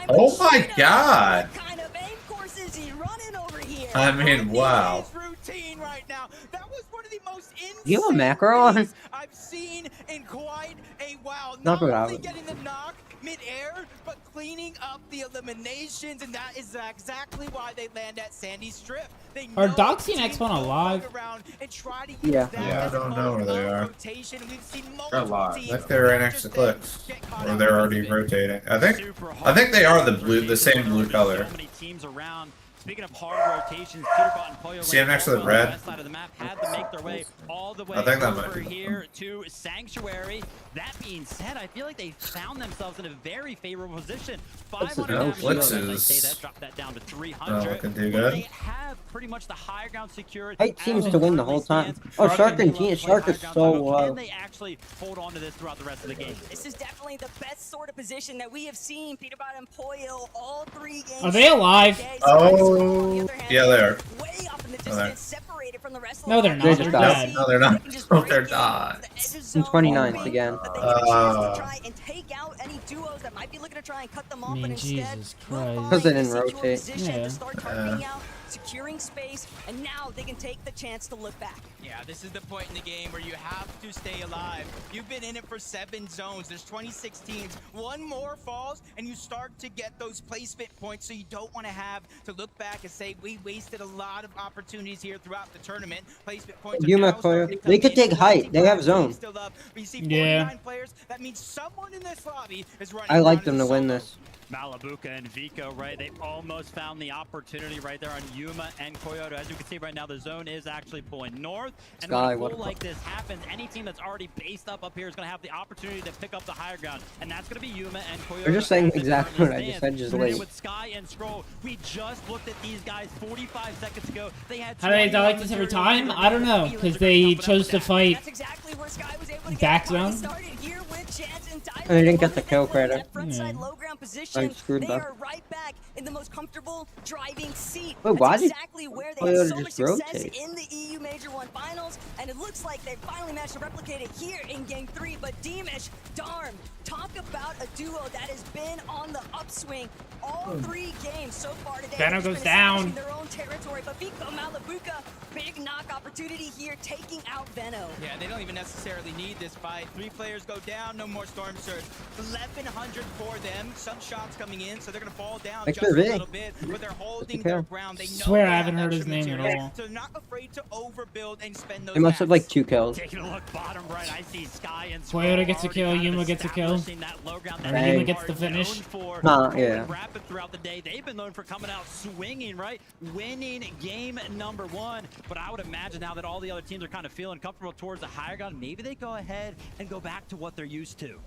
J: Oh my god!
S: What kind of aim course is he running over here?
J: I mean, wow.
R: Routine right now. That was one of the most
L: You have a macro on?
R: I've seen in quite a while.
L: Knock
R: Not
L: it out.
R: only getting the knock mid-air, but cleaning up the eliminations, and that is exactly why they land at Sandy Strip. They
K: Are
R: know
K: Doxy and
R: teams
K: X1
R: will
K: alive?
R: look around and try to use
L: Yeah.
R: that
J: Yeah, I
R: as a
J: don't know where
R: mode
J: they
R: of
J: are.
R: rotation. We've seen
B: They're
R: multiple
B: alive.
R: teams
J: If they're right next to Clicks, or they're already rotating. I think they are the same blue color.
N: So many teams around. Speaking of hard rotations, Peterbot and Poyo
J: See him next to the
N: on
J: red?
N: west side of the map had to make their way all the way
J: I think that might
N: over
J: be
N: here to Sanctuary. That being said, I feel like they found themselves in a very favorable position.
J: What's
N: 500
J: the
N: damage.
J: Blitz
N: Like I
J: is-
N: say, that dropped that down to 300.
J: Oh, looking too
N: But
J: good.
N: They have pretty much the high ground secured.
L: Height seems
N: as
L: to win the
N: currently
L: whole time.
N: stands.
L: Oh,
N: Shark
L: Shark
N: and
L: and
N: Team
L: Team.
N: play
L: Shark
N: high
L: is
N: ground
L: so
N: time.
L: low.
N: Can they actually hold on to this throughout the rest of the game?
S: This is definitely the best sort of position that we have seen Peterbot and Poyo all 3 games.
K: Are they alive?
J: Oh, yeah, they are.
S: Way up in the
J: Oh, they're-
S: distance, separated from the rest of
K: No,
S: the
K: they're
S: lineup.
K: not.
L: They
K: They're
L: just died.
K: dead.
J: No, they're not. Oh, they're not.
L: In 29th again.
S: But they get a chance to try and take out any duos that might be looking to try and cut them off,
K: I mean,
S: but instead
K: Jesus
S: will
K: Christ.
S: find
L: Because they
S: a
L: didn't
S: secure
L: rotate.
S: position
K: Yeah.
S: to start targeting out, securing space, and now they can take the chance to look back.
R: Yeah, this is the point in the game where you have to stay alive. You've been in it for 7 zones. There's 26 teams. One more falls, and you start to get those placement points, so you don't want to have to look back and say, we wasted a lot of opportunities here throughout the tournament. Placement points are
L: Yuma
R: now starting to
L: Koyo. They
R: come
L: could
R: in.
L: take height. They have zone.
R: Still up, but you see
K: Yeah.
R: 49 players. That means someone in this lobby is running
L: I like
R: around
L: them
R: in
L: to
R: a
L: win
R: solo.
L: this.
N: Malabuka and Vico, right? They almost found the opportunity right there on Yuma and Koyoto. As you can see right now, the zone is actually pulling north. And
L: Sky,
N: when a
L: what
N: pull
L: a-
N: like this happens, any team that's already based up here is going to have the opportunity to pick up the higher ground. And that's going to be Yuma and Koyoto.
L: They're just saying
N: as it
L: exactly
N: currently
L: what I just
N: stands.
L: said, just
N: And
L: late.
N: with Sky and Scroll, we just looked at these guys 45 seconds ago. They had
K: How do they die like this every time? I don't know, because they chose to fight
S: That's exactly where Sky was able to get
K: back
S: it when he
K: zone.
S: started here with Chance and Tyler.
L: And they didn't get the
S: Look at
L: kill
S: that play,
L: credit.
S: that frontside
K: Yeah.
S: low ground position.
L: screwed
S: They
L: them.
S: are right back in the most comfortable driving seat.
L: Wait, why
S: That's
L: did
S: exactly where they
L: Toyota
S: had so much
L: just
S: success
L: rotate?
S: in the EU Major 1 finals, and it looks like they finally managed to replicate it here in Game 3. But Deemish, Darm, talk about a duo that has been on the upswing all 3 games so far today.
K: Venom
S: They've
K: goes
S: been
K: down.
S: establishing their own territory, but Vico Malabuka, big knock opportunity here, taking out Veno.
R: Yeah, they don't even necessarily need this fight. 3 players go down, no more Storm Surge. 1100 for them. Some shots coming in, so they're going to fall down
L: Victor
R: just a
L: V.
R: little bit, but they're holding
L: kill.
R: their ground. They know
K: Swear
R: they
K: I
R: have
K: haven't heard his
R: extra
K: name at
R: material,
K: all.
R: so they're not afraid to overbuild and spend those
L: They must have
R: mats.
L: like 2 kills.
N: Taking a look bottom right, I see Sky and
K: Toyota gets a kill, Yuma gets a kill. And Yuma gets the finish.
L: Nah, yeah.
N: Rapid throughout the day. They've been known for coming out swinging, right? Winning game number 1. But I would imagine now that all the other teams are kind of feeling comfortable towards the higher ground, maybe they go ahead and go back to what they're used to.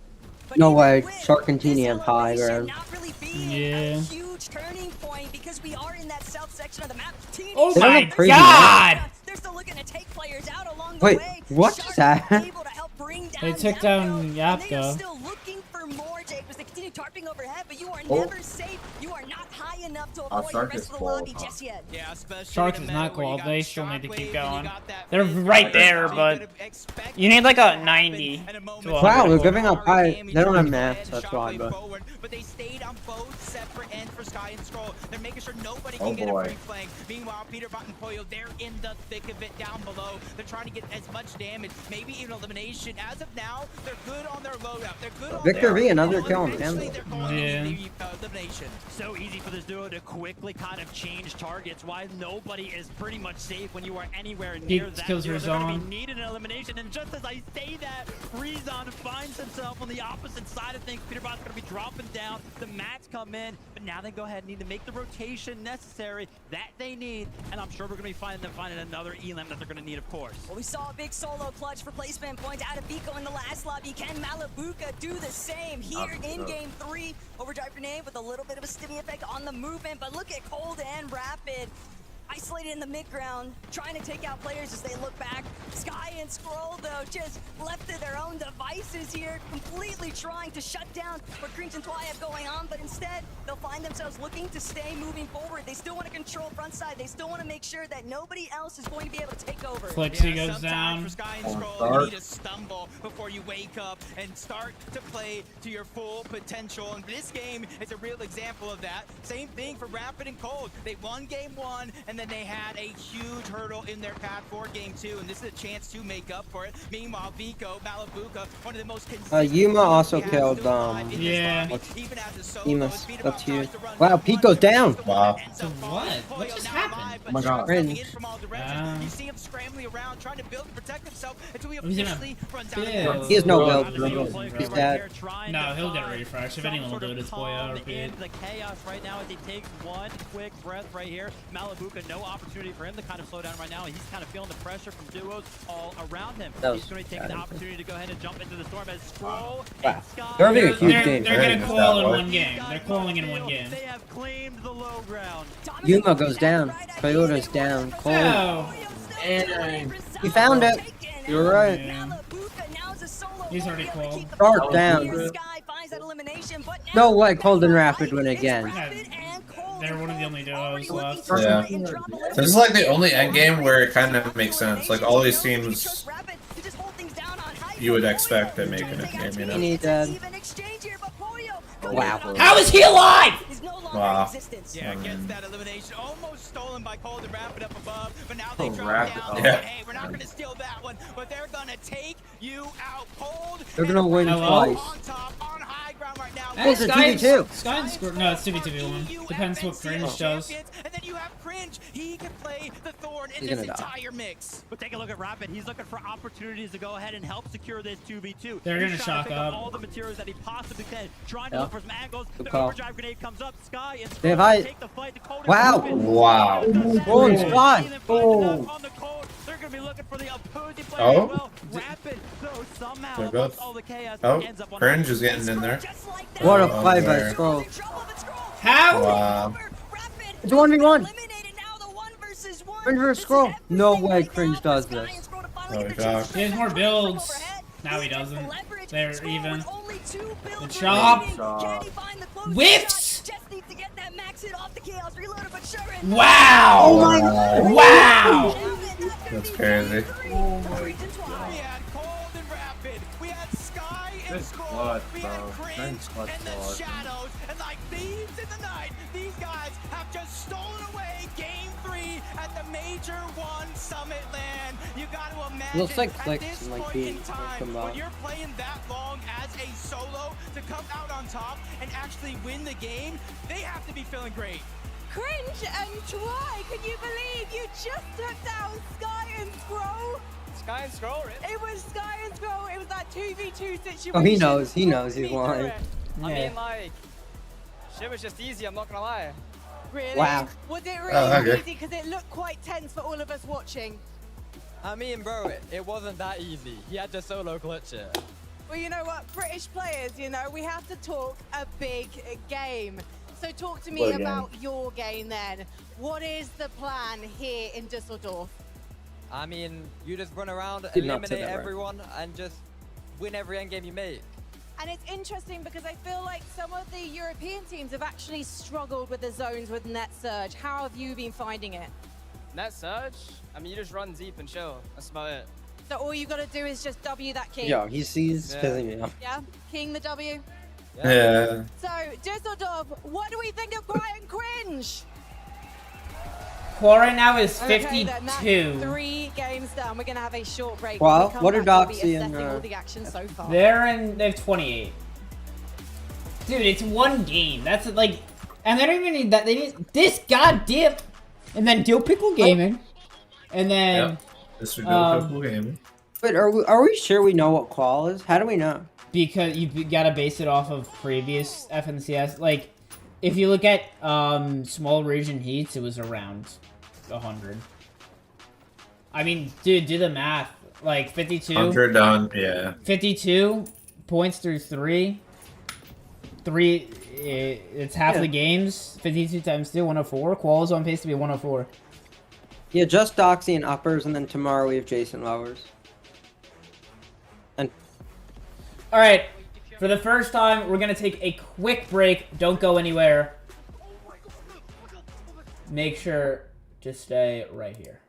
L: No way. Shark and Teeny have high ground.
S: Not really being
K: Yeah.
S: a huge turning point because we are in that south section of the map. Teeny,
K: Oh
L: They don't
K: my
L: have crazy
K: god!
S: they're still looking to take players out along the
L: Wait,
S: way.
L: what
S: Shark
L: is that?
S: able to help bring down
K: They took down
S: And they are
K: Yapko.
S: still looking for more, Jake, as they continue tarping overhead, but you are
B: Oh.
S: never safe. You are not high enough to
B: Oh,
S: avoid the
B: Shark
S: rest
B: is
S: of the
B: full,
S: lobby
B: huh?
S: just yet.
R: Yeah, especially
K: Sharks
R: in
K: is
R: a
K: not
R: meta where you
K: cool.
R: got
K: They still need to
R: Shockwave
K: keep
R: and you
K: going.
R: got that
K: They're
R: Fizz
K: right
R: Fire,
K: there,
R: so you
K: but
R: could expect
K: you need like a
R: something to
K: 90
R: happen in a moment.
K: to
L: Wow, they're
K: avoid.
L: giving up high.
R: Game, you
L: They don't have
R: chose to
L: maps,
R: head
L: that's why,
R: Shockwave
L: but.
R: forward, but they stayed on both separate ends for Sky and Scroll. They're making sure nobody
B: Oh,
R: can get
B: boy.
R: a free flank. Meanwhile, Peterbot and Poyo, they're in the thick of it down below. They're trying to get as much damage, maybe even elimination. As of now, they're good on their loadout. They're good on
L: Victor
R: their
L: V, another
R: loadout.
L: kill on
R: Eventually,
L: Panda.
R: they're going to
K: Yeah.
R: need the, elimination.
N: So easy for this duo to quickly kind of change targets. Why nobody is pretty much safe when you are anywhere near
K: He
N: that
K: kills
N: duo.
K: her
N: They're going to
K: zone.
N: be needing an elimination. And just as I say that, Rezon finds himself on the opposite side of things. Peterbot's going to be dropping down. The mats come in, but now they go ahead and need to make the rotation necessary that they need. And I'm sure we're going to be finding another elim that they're going to need, of course.
S: Well, we saw a big solo clutch for placement points out of Vico in the last lobby. Can Malabuka do the same here in Game 3? Overdrive grenade with a little bit of a stimmy effect on the movement, but look at Cold and Rapid. isolated in the mid-ground, trying to take out players as they look back. Sky and Scroll, though, just left to their own devices here, completely trying to shut down what Cringe and Twy have going on, but instead, they'll find themselves looking to stay moving forward. They still want to control front side. They still want to make sure that nobody else is going to be able to take over.
K: Flexi goes down.
R: For Sky and Scroll, you need to stumble before you wake up and start to play to your full potential. And this game is a real example of that. Same thing for Rapid and Cold. They won game 1, and then they had a huge hurdle in their path for game 2, and this is a chance to make up for it. Meanwhile, Vico, Malabuka, one of the most consistent
L: Yuma also killed,
K: yeah.
L: Emus, up to you. Wow, Pico's down.
J: Wow.
K: So what? What just happened?
L: Oh my god.
R: You see him scrambling around, trying to build and protect himself until he officially runs out of
K: build.
L: He has no build. He's dead.
K: No, he'll get refresh. If anyone will do it, it's Boya or Pete.
H: The chaos right now as he takes one quick breath right here. Malabuka, no opportunity for him to kind of slow down right now. He's kind of feeling the pressure from duos all around him. He's going to take the opportunity to go ahead and jump into the storm as Scroll and Sky.
L: They're having a huge game.
K: They're going to call in one game. They're calling in one game.
H: They have claimed the low ground.
L: Yuma goes down. Toyota's down. Cole.
K: Oh.
B: And
L: He found it. You're right.
K: He's already called.
L: Dark down. No way, Cold and Rapid win again.
K: They're one of the only duos left.
J: Yeah. This is like the only end game where it kind of makes sense. Like all these teams you would expect to make an end game, you know?
L: He dead. Wow.
K: How is he alive?
J: Wow.
R: Yeah, gets that elimination. Almost stolen by Cold and Rapid up above, but now they drop
J: Rapid.
R: down.
J: Yeah.
R: Hey, we're not going to steal that one, but they're going to take you out Cold.
L: They're gonna win
K: Hello?
L: twice.
R: On top, on high ground right now.
L: It's a 2v2.
K: Sky and Scroll. No, it's 2v2v1. Depends what Cringe does.
R: And then you have Cringe. He can play the Thorn in
L: He's
R: this
L: gonna die.
R: entire mix.
H: But take a look at Rapid. He's looking for opportunities to go ahead and help secure this 2v2.
K: They're gonna
H: He's trying to
K: shock
H: pick
K: up.
H: all the materials that he possibly can. Trying to
L: Yeah.
H: look for some angles.
L: Good
H: The
L: call.
H: overdrive grenade comes up. Sky and
L: They have
H: Scroll
L: high-
H: take the fight. The Cold
L: Wow.
J: Wow.
L: Oh, and Sky.
J: Oh.
H: On the Cold. They're going to be looking for the opposing player
J: Oh.
H: as well. Rapid, though, somehow,
J: They're
H: amongst
J: both.
H: all the chaos,
J: Oh,
H: ends up on
J: Cringe is getting in there.
L: What a
J: Oh,
L: play by
J: there.
L: Scroll.
K: How?
J: Wow.
L: It's 1v1. Cringe versus Scroll. No way Cringe does this.
J: Holy cock.
K: He has more builds. Now he doesn't. They're even. The chop. Whiffs! Wow!
L: Oh my god.
K: Wow!
J: That's crazy.
R: We had Cold and Rapid. We had Sky and
B: This
R: Scroll.
B: clutch,
R: We
B: bro.
R: had Cringe
B: Thanks, clutch
R: and the
B: clutch.
R: Shadows. And like thieves in the night, these guys have just stolen away Game 3 at the Major 1 Summit Land. You got to imagine
L: Looks like
R: at
L: Flex
R: this
L: and, like,
R: point
L: being
R: in time,
L: come
R: when
L: out.
R: you're playing that long as a solo to come out on top and actually win the game, they have to be feeling great.
E: Cringe and Twy, can you believe you just took down Sky and Scroll?
C: Sky and Scroll, really?
E: It was Sky and Scroll, it was that 2v2 situation.
L: Oh, he knows. He knows he's lying.
C: I
K: Yeah.
C: mean, like, shit was just easy, I'm not gonna lie.
E: Really?
L: Wow.
E: Was it really
J: Oh, okay.
E: easy? Because it looked quite tense for all of us watching.
C: I mean, bro, it wasn't that easy. He had to solo clutch it.
E: Well, you know what? British players, you know, we have to talk a big game. So talk to me
M: What game?
E: about your game then. What is the plan here in Dusseldorf?
C: I mean, you just run around,
L: Did not say
C: eliminate
L: that right.
C: everyone, and just win every endgame you make.
E: And it's interesting because I feel like some of the European teams have actually struggled with the zones with Net Surge. How have you been finding it?
C: Net Surge? I mean, you just run deep and chill. That's about it.
E: So all you got to do is just W that king.
L: Yo, he's
C: Yeah.
L: pissing me off.
E: Yeah? King the W.
J: Yeah.
E: So, Dusseldorf, what do we think of Quiet and Cringe?
K: Score right now is
E: Okay, then that's
K: 52.
E: 3 games done. We're going to have a short break.
L: Well,
E: When we come
L: what are
E: back, we'll be
L: Doxy and,
E: assessing all the action so far.
K: They have 28. Dude, it's one game. That's like, and they don't even need that. They need this goddamn, and then Dill Pickle Gaming, and then
J: Yep. This would go a cool game.
L: Wait, are we sure we know what qual is? How do we know?
K: because you gotta base it off of previous FNCS. Like, if you look at small region heats, it was around 100. I mean, dude, do the math. Like 52.
J: 100 done, yeah.
K: 52 points through 3. It's half
L: Yeah.
K: the games. 52 times 2, 104. Qual is on pace to be 104.
L: Yeah, just Doxy and uppers, and then tomorrow we have Jason lowers. And
K: All right, for the first time, we're gonna take a quick break. Don't go anywhere. Make sure to stay right here.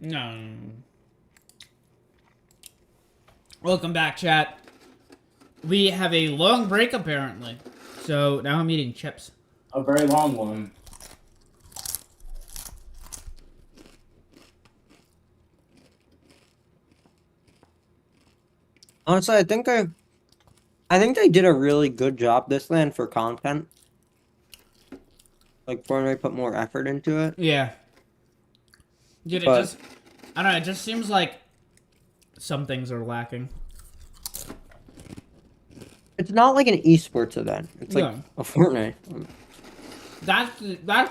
K: No. Welcome back, chat. We have a long break apparently, so now I'm eating chips.
M: A very long one.
L: Honestly, I think they did a really good job this land for content. Like Fortnite put more effort into it.
K: Yeah. Dude,
L: But-
K: I don't know, it just seems like some things are lacking.
L: It's not like an esports event. It's like
K: Yeah.
L: a Fortnite.
K: That's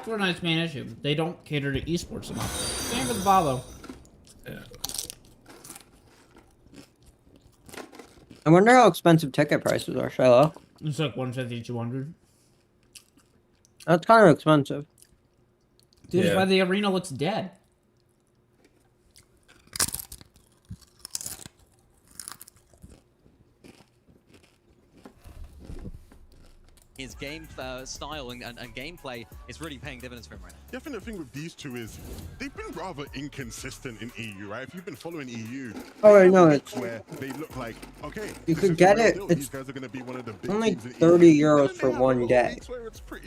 K: Fortnite's main issue. They don't cater to esports enough. Same with Valo.
J: Yeah.
L: I wonder how expensive ticket prices are, Shiloh.
K: It's like 150, 200.
L: That's kind of expensive.
K: Dude,
J: Yeah.
K: that's why the arena looks dead.
N: His game style and gameplay is really paying dividends for him right now.
P: Yeah, I think the thing with these two is they've been rather inconsistent in EU, right? If you've been following EU,
L: Oh, I
P: they
L: know,
P: have
L: it's-
P: weeks where they look like, okay,
L: You
P: this
L: could
P: is
L: get
P: the real
L: it.
P: deal.
L: It's
P: These guys are going to be one of the big
L: only
P: teams in EU.
L: 30 euros for one day.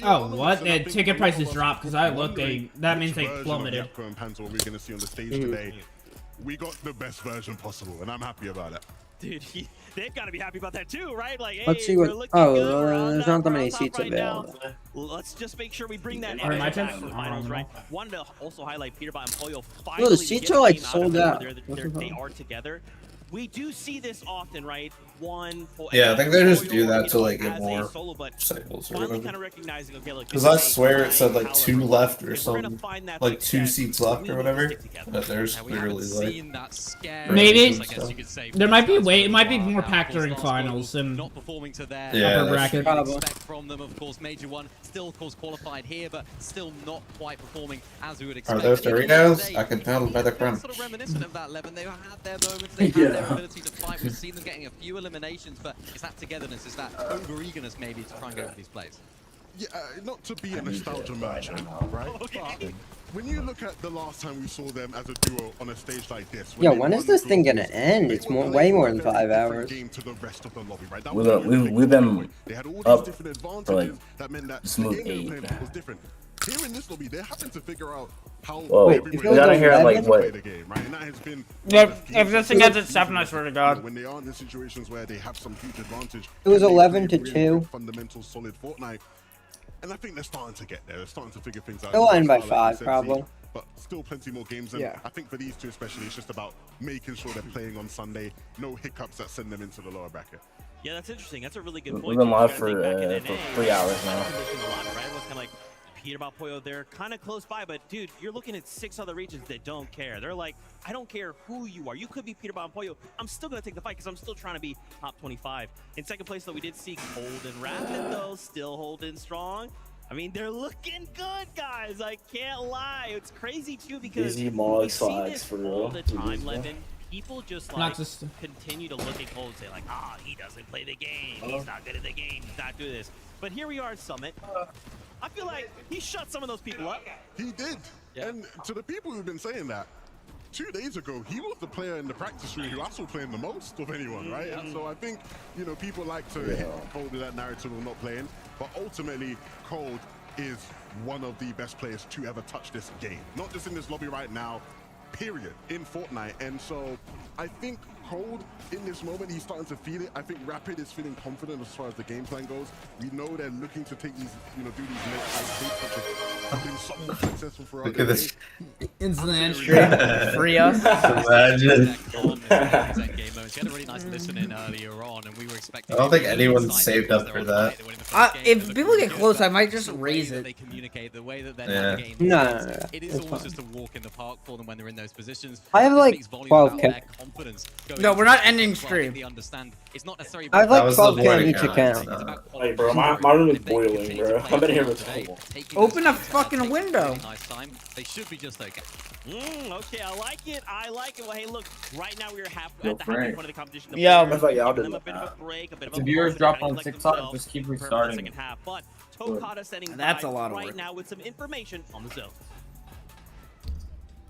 K: Oh, what? The ticket prices dropped because I looked. That means they plummeted.
P: Yapko and Panzer we're going to see on the stage
L: Mhm.
P: today. We got the best version possible, and I'm happy about it.
G: Dude, they've got to be happy about that too, right? Like, hey,
L: Let's see
G: we're
L: what.
G: looking
L: Oh,
G: good. We're on
L: there's
G: top,
L: not that
G: we're
L: many
G: on top
L: seats
G: right now.
L: available.
G: Let's just make sure we bring that
K: Are my
G: energy back
K: turn?
G: for the
K: I don't
G: finals,
K: know.
G: right? Wanted to also highlight Peterbot and Poyo
L: Oh,
G: finally
L: the seats
G: get
L: are like
G: the game
L: sold
G: of
L: out.
G: where they are together. We do see this often, right?
J: Yeah, I think they just
G: Poyo
J: do that to
G: Peterbot
J: like get
G: as a
J: more
G: solo, but
J: cycles or
G: finally
J: whatever.
G: kind of recognizing, okay, look,
J: Because
G: this
J: I
G: is a
J: swear it said
G: high
J: like 2
G: caliber.
J: left or
G: If we're gonna
J: something,
G: find that
J: like 2
G: success,
J: seats left
G: we
J: or
G: need to
J: whatever.
G: stick together.
J: But there's
N: We haven't
J: literally like
N: seen that scare.
K: Maybe.
N: I guess you could say.
K: There might be it might be more packed during finals than
N: Not performing to their
J: Yeah,
K: upper bracket.
L: Probably.
N: expect from them. Of course, Major One still, of course, qualified here, but still not quite performing as we would expect.
J: Are those
N: And even
J: Doritos?
N: today,
J: I can tell by the
N: they're
J: crunch.
N: Sort of reminiscent of that 11. They've had their moments. They had their ability to fight. We've seen them getting a few eliminations, but it's that togetherness, it's that over-eagerness maybe to try and go for these plays.
P: Yeah, not to be a nostalgia merchant, right? But when you look at the last time we saw them as a duo on a stage like this,
L: Yeah,
P: they
L: when is
P: won
L: this thing
P: globals,
L: gonna end?
P: they
L: It's
P: were
L: way more than
P: playing a
L: 5
P: very
L: hours.
P: different game to the rest of the lobby, right? That
M: We've
P: was the
M: been-
P: big
M: we've been
P: point. They had all these
M: up
P: different
M: for,
P: advantages
M: like,
P: that meant that the
M: smooth
P: game they were
M: 8.
P: playing was different. Here in this lobby, they're having to figure out how
M: Whoa,
L: Wait,
P: everyone
L: if it
M: gotta
L: was
M: hear like
L: 11?
P: play
M: what
P: the game, right? And that has been
K: If this thing ends at 7, I swear to God.
P: when they are in situations where they have some huge advantage.
L: It was
P: can they
L: 11
P: play
L: to
P: really
L: 2.
P: good, fundamental, solid Fortnite. And I think they're starting to get there. They're starting to figure things out.
L: They'll end by
P: Like you
L: 5
P: said,
L: probably.
P: Zeke, but still plenty more games. And
L: Yeah.
P: I think for these two especially, it's just about making sure they're playing on Sunday. No hiccups that send them into the lower bracket.
G: Yeah, that's interesting. That's a really good
M: We've
G: point.
M: been
G: You
M: live
G: gotta
M: for,
G: think back in
M: for
G: NA,
M: 3 hours now.
G: conditioned a lot, right? It was kind of like Peterbot, Poyo, they're kind of close by, but dude, you're looking at 6 other regions that don't care. They're like, I don't care who you are. You could be Peterbot and Poyo. I'm still going to take the fight because I'm still trying to be top 25. In second place, though, we did see Cold and Rapid, though, still holding strong. I mean, they're looking good, guys. I can't lie. It's crazy, too, because
M: Easy
G: we
M: Mog
G: see
M: slides
G: this
M: for
G: all
M: real.
G: the time, Levin. People just
K: Not
G: like
K: just-
G: continue to look at Cold and say like, ah, he doesn't play the game. He's not good at the game. He's not doing this. But here we are at Summit. I feel like he shut some of those people up.
P: He did. And to the people who've been saying that, 2 days ago, he was the player in the practice room who I saw playing the most of anyone, right? And so I think, you know, people like to hit Cold with that narrative of not playing, but ultimately, Cold is one of the best players to ever touch this game. Not just in this lobby right now, period, in Fortnite. And so I think Cold, in this moment, he's starting to feel it. I think Rapid is feeling confident as far as the game plan goes. We know they're looking to take these, you know, do these late fights, which have been somewhat successful for us.
J: Look at this.
K: Instant end stream. Free us.
J: Imagine.
N: He had a really nice listen in earlier on, and we were expecting.
J: I don't think anyone saved up for that.
K: If people get close, I might just raise
N: They
K: it.
N: communicate the way that they're
J: Yeah.
N: navigating.
L: No,
N: things.
L: no, no,
N: It is
L: it's
N: almost
L: fine.
N: just a walk in the park for them when they're in those positions.
L: I have
N: It
L: like
N: speaks volumes
L: 12
N: about
L: K.
N: their confidence going
K: No,
N: into
K: we're not
N: this
K: ending
N: as well. I
K: stream.
N: think they understand it's not necessarily
L: I have
N: about
L: like
J: was the
L: 12K on
J: morning
L: each
J: account.
L: account.
N: it's about
M: Hey, bro, my room is boiling, bro. I've been here with
K: Open a fucking window.
N: Nice time. They should be just okay.
G: Okay, I like it. I like it. Well, hey, look, right now we're
B: Yo,
G: at the halfway
B: Frank.
G: point of the competition. The
K: Yeah.
G: players
M: I thought y'all
G: giving
M: did
G: them a bit of
M: that.
G: a break, a bit of
B: If
G: a
B: the viewers
G: pause,
B: drop
G: kinda
B: on
G: collect
B: TikTok,
G: themselves
B: just keep
G: prepare for the
B: restarting
G: second
B: it.
G: half. But Tokata setting
K: That's
G: by
K: a lot of
G: right
K: work.
G: now with some information on the zone.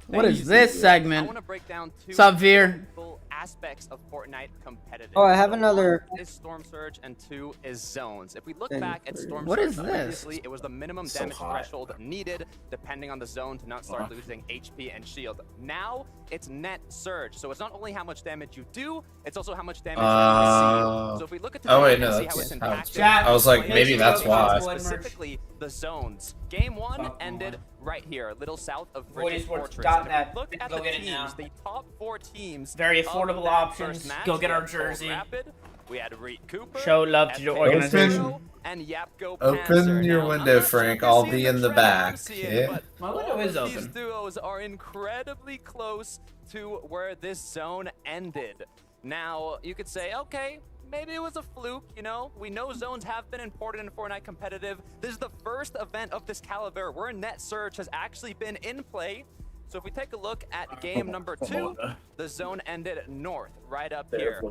K: What is this segment?
I: I want to break down two
K: Sup, Veer?
I: aspects of Fortnite competitive.
L: Oh, I have another.
I: One is Storm Surge and 2 is zones. If we look
L: And
I: back at Storm
K: What
I: Surge
K: is this?
I: previously, it was the minimum
B: So
I: damage
B: hot.
I: threshold needed depending on the zone to not start losing HP and shield. Now it's net surge, so it's not only how much damage you do, it's also how much damage you receive. So if we look at
J: Oh, wait,
I: today
J: no,
I: and see how
J: that's
I: it's
J: how it's
I: impacted,
J: been. I was like, maybe that's why.
I: specifically the zones. Game 1 ended right here, a little south of Bridget Fortress.
K: VoidSports.net.
I: If we look at
K: Go
I: the
K: get it now.
I: teams, the top 4 teams.
K: Very
I: of
K: affordable
I: that
K: options.
I: first match,
K: Go get
I: we
K: our
I: had Cold
K: jersey.
I: Rapid, we had Reed Cooper,
K: Show love to your
I: FK
K: organization.
I: Zero, and Yapko
J: Open
I: Panzer.
J: your
I: Now,
J: window,
I: I'm not
J: Frank.
I: sure if
J: I'll
I: you're
J: be
I: seeing
J: in the
I: trend I'm
J: back.
I: seeing,
J: Yeah.
I: but
K: My window
I: all
K: is
I: of These
K: open.
I: duos are incredibly close to where this zone ended. Now, you could say, okay, maybe it was a fluke, you know? We know zones have been important in Fortnite competitive. This is the first event of this caliber where net surge has actually been in play. So if we take a look at game number 2, the zone ended north, right up here.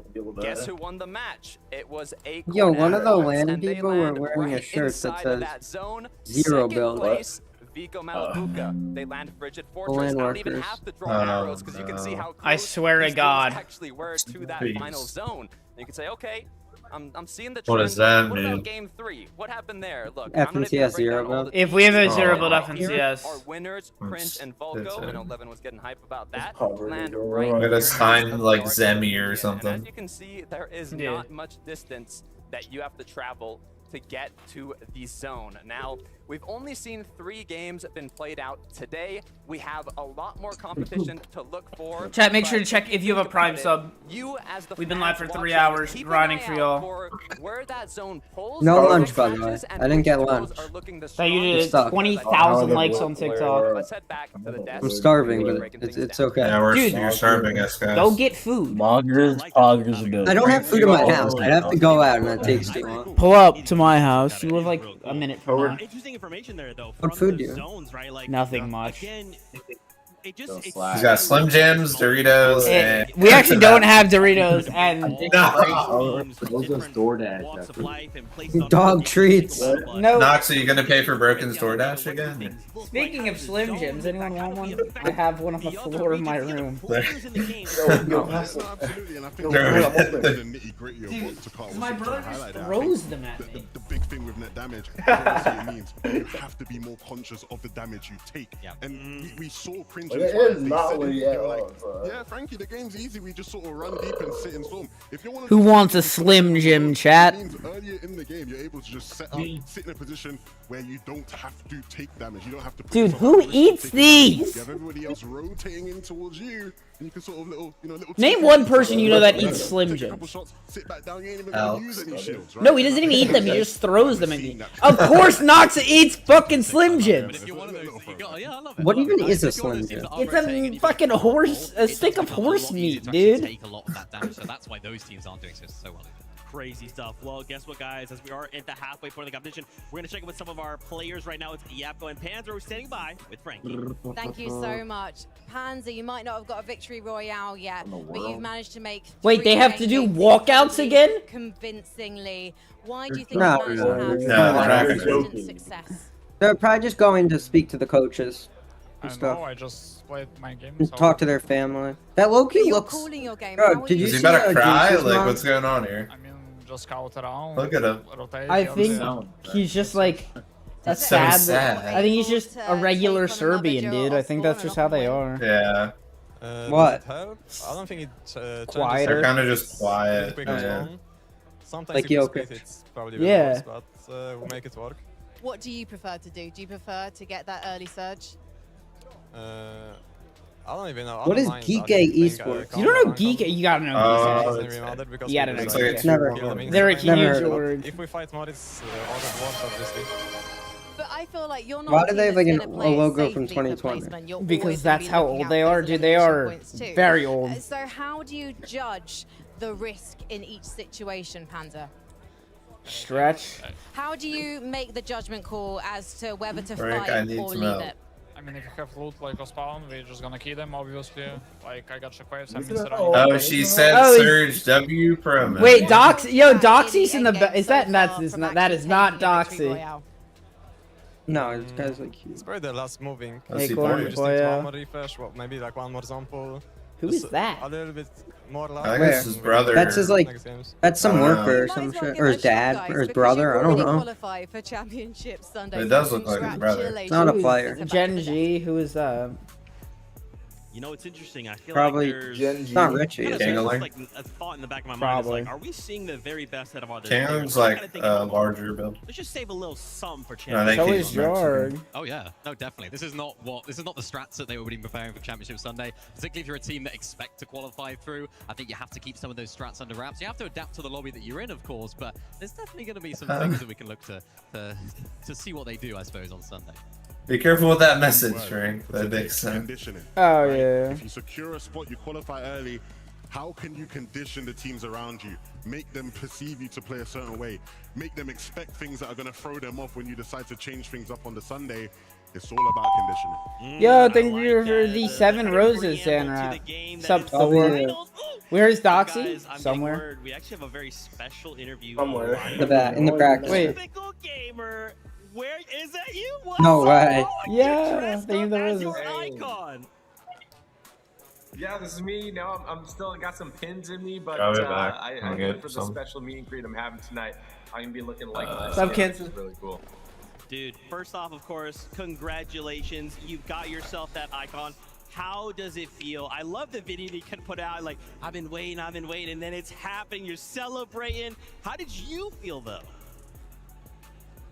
I: Guess who won the match? It was Acorn
L: Yo, one of the
I: Airlines,
L: land
I: and they
L: people were
I: land
L: wearing a
I: right
L: shirt that
I: inside
L: says
I: that zone.
L: zero
I: Second
L: build.
I: place, Vico Malabuca. They land Bridget Fortress.
L: land
I: I don't even
L: workers.
I: have to draw arrows because you can see how close
K: I swear to
I: these duos
K: God.
I: actually were to that
J: Jeez.
I: final zone. And you can say, okay, I'm seeing the
J: What
I: trend.
J: does that
I: What
J: mean?
I: about game 3? What happened there? Look, I'm not even
L: FNCS
I: gonna break
L: zero
I: down all
L: build.
I: the
K: If we have a
I: teams.
K: zero build
I: Here
K: FNCS.
I: are winners, Prince and Volko. I know Levin was getting hype about that.
M: covered
I: Land
M: it.
I: right
J: I'm
I: here
J: gonna
I: in
J: sign
I: the
J: like
I: dark
J: Zemi
I: region.
J: or
I: And
J: something.
I: as you can see, there is
K: Yeah.
I: not much distance that you have to travel to get to the zone. Now, we've only seen 3 games been played out today. We have a lot more competition to look for.
K: Chat, make sure to
I: but
K: check if you have a Prime sub.
I: You as the
K: We've been live
I: fans
K: for 3
I: watching,
K: hours,
I: keep an
K: grinding
I: eye
K: for
I: out
K: y'all.
I: for where that zone pulls,
L: No
I: which
L: lunch, by the way.
I: matches and
L: I didn't get
I: which
L: lunch.
I: duos are looking the
K: So you
L: You're
K: did
L: stuck.
K: 20,000 likes on TikTok.
I: Let's head back to the desk.
L: I'm starving,
I: We're
L: but
I: breaking
L: it's
I: things down.
L: okay.
J: Yeah,
K: Dude.
J: you're starving us, guys.
K: Go get food.
U: Poggers ability.
L: I don't have food in my house. I'd have to go out, and that takes too long.
K: Pull up to my house. You live like a minute from now.
G: Interesting information there, though.
L: What
G: from
L: food
G: the
L: do you?
G: zones, right? Like
K: Nothing much.
G: again, it just it's
J: He's got Slim Jims, Doritos, and
K: We actually don't have Doritos and
L: Dog treats.
K: no.
J: Knox, are you gonna pay for Broken's DoorDash again?
K: Speaking of Slim Jims, anyone want one? I have one on the floor of my room.
P: Absolutely, and I think
J: Dude.
P: that's the nitty-gritty of what Takata
K: My
P: was
K: brother
P: trying to
K: just
P: highlight there. I
K: throws
P: think
K: them at me.
P: the big thing with net damage, obviously it means you have to be more conscious of the damage you take. And we saw cringe.
M: But it is not what you
P: like, yeah, Frankie, the game's easy. We just sort of run deep and sit in storm. If you're one of
K: Who
P: those
K: wants a
P: people
K: Slim Jim, chat?
P: it means earlier in the game, you're able to just set up, sit in a position where you don't have to take damage. You don't have to. Put
K: Dude,
P: yourself
K: who
P: at risk of
K: eats
P: taking damage.
K: these?
P: You have everybody else rotating in towards you, and you can sort of little.
K: Name one person you know that eats Slim
P: Take a couple
K: Jims.
P: shots, sit back down. You ain't even gonna use any shields, right?
K: No, he doesn't even eat them. He just throws them at me. Of course, Nox eats fucking Slim Jims.
L: What even is a Slim Jim?
K: It's a fucking a stick of horse meat, dude.
N: Take a lot of that damage, so that's why those teams aren't doing so well.
G: Crazy stuff. Well, guess what, guys? As we are at the halfway point of the competition, we're going to check in with some of our players right now. It's Yapko and Panzer who's standing by with Frankie.
E: Thank you so much. Panzer, you might not have got a victory royale yet, but you've managed to make
K: Wait, they have to do walkouts again?
E: convincingly. Why do you think
L: No,
E: you managed to
L: no,
E: have
L: no,
E: consistent success?
L: They're probably just going to speak to the coaches and stuff.
A: I just played my game.
L: And talk to their family. That low-key looks...
E: Calling your game.
L: Bro, did you
J: Is he
L: see
J: about to cry?
L: Jinx's
J: Like,
L: mom?
J: what's going on here?
A: Just scout around.
J: Look at him.
A: Rotate,
K: I think he's just like a
J: So
K: sad.
J: sad.
K: I think he's just a regular Serbian dude. I think that's just how they are.
J: Yeah.
L: What?
Q: I don't think it
K: Quieter.
J: They're kind of just quiet.
Q: quick
J: Yeah.
Q: Sometimes
L: Like
Q: if you
L: Jokic.
Q: split, it's probably
K: Yeah.
Q: worse, but we'll make it work.
E: What do you prefer to do? Do you prefer to get that early surge?
Q: I don't even know. I
L: What
Q: don't
L: is
Q: mind.
L: Geek
Q: I
L: A
Q: just think,
L: Esports?
K: You don't know Geek? You gotta know
J: Oh,
K: Geek.
Q: doesn't really matter because
K: You gotta
Q: we
K: know
Q: just,
J: Geek.
Q: like,
L: Never.
Q: kill them
K: They're a
Q: instantly.
K: huge
L: Never.
K: org.
Q: If we fight more, it's all at once, obviously.
E: But I feel like you're not.
L: Why
E: a
L: do
E: team
L: they have, like,
E: that's
L: an-
E: gonna play
L: a logo
E: it
L: from
E: safely for
L: 2020?
E: placement. You're
K: Because
E: always
K: that's
E: gonna be
K: how
E: looking
K: old
E: out
K: they
E: for
K: are, dude. They
E: elimination
K: are
E: points too.
K: very old.
E: So how do you judge the risk in each situation, Panzer?
K: Stretch.
E: How do you make the judgment call as to whether to
J: Frank, I
E: fight
J: need
E: or
J: some
E: leave
J: help.
E: it?
A: I mean, if you have loot like a spawn, we're just gonna key them, obviously. Like, I got shockwaves, I'm
M: Listen,
A: Mr.
J: Oh, she said
K: Oh,
J: Surge W promo.
K: Wait, Dox. Yo,
E: Back in
K: Doxy's in the.
E: endgame
K: Is
E: so
K: that?
E: far
K: That is
E: from
K: not. That is
E: actually
K: not
E: taking a victory
K: Doxy.
E: royale.
L: No, this guy's like
Q: It's probably the last moving.
L: Hey,
Q: Just
L: Corn,
Q: need
L: boy,
Q: one more refresh, well, maybe like one more zone pull.
K: Who
Q: Just
K: is that?
Q: A little bit more
J: I
Q: live.
J: think it's his brother.
L: That's his like.
Q: Next games.
L: That's some
J: I don't
L: worker or
J: know.
L: some
E: Might as well
L: shit,
E: give
L: or
E: it
L: his
E: a shot,
L: dad,
E: guys,
L: or his
E: because
L: brother.
E: you've
L: I don't
E: already
L: know.
E: qualified for Championship Sunday.
J: It does
E: so
J: look like his brother.
E: congratulations.
L: Not a
K: Who is
L: player.
K: Gen G. Who is that?
G: You know, it's interesting. I feel
L: Probably
G: like there's
L: It's not Richie.
G: kind
L: Is
G: of
L: it?
J: Kangler?
G: like a thought in the back of my mind.
L: Probably.
G: Is like, are we seeing the very best out of our
J: Kangler's like a larger build.
G: Let's just save a little sum for
J: No, I
G: championship.
J: think he's Mexican.
N: Oh yeah, no, definitely. This is not the strats that they were preparing for Championship Sunday. Particularly if you're a team that expect to qualify through, I think you have to keep some of those strats under wraps. You have to adapt to the lobby that you're in, of course, but there's definitely going to be some things that we can look to see what they do, I suppose, on Sunday.
J: Be careful with that message, Frank. That makes sense.
P: Conditioning.
K: Oh
P: right?
K: yeah.
P: If you secure a spot, you qualify early. How can you condition the teams around you? Make them perceive you to play a certain way. Make them expect things that are going to throw them off when you decide to change things up on the Sunday. It's all about conditioning.
K: Yo, thank you for the 7 roses, Sandra. Sup, Where's Doxy?
G: Guys, I'm
K: Somewhere.
G: getting word. We actually have a very special interview.
M: Somewhere.
L: In the back.
K: Wait.
G: Typical gamer. Where is that you? What's
L: No
G: up?
L: way.
G: Oh,
K: Yeah,
G: dressed
K: thank you
G: up
K: for the
G: as
K: roses.
G: your icon.
F: Yeah, this is me. Now I'm still got some pins in me, but
J: I'll be back.
F: I
J: I'll
F: went
J: get
F: for the
J: some.
F: special meet and greet I'm having tonight. I'm gonna be looking like this.
K: Some
F: which
K: kids.
F: is really cool.
G: Dude, first off, of course, congratulations. You've got yourself that icon. How does it feel? I love the video that you can put out, like, I've been waiting, and then it's happening. You're celebrating. How did you feel, though?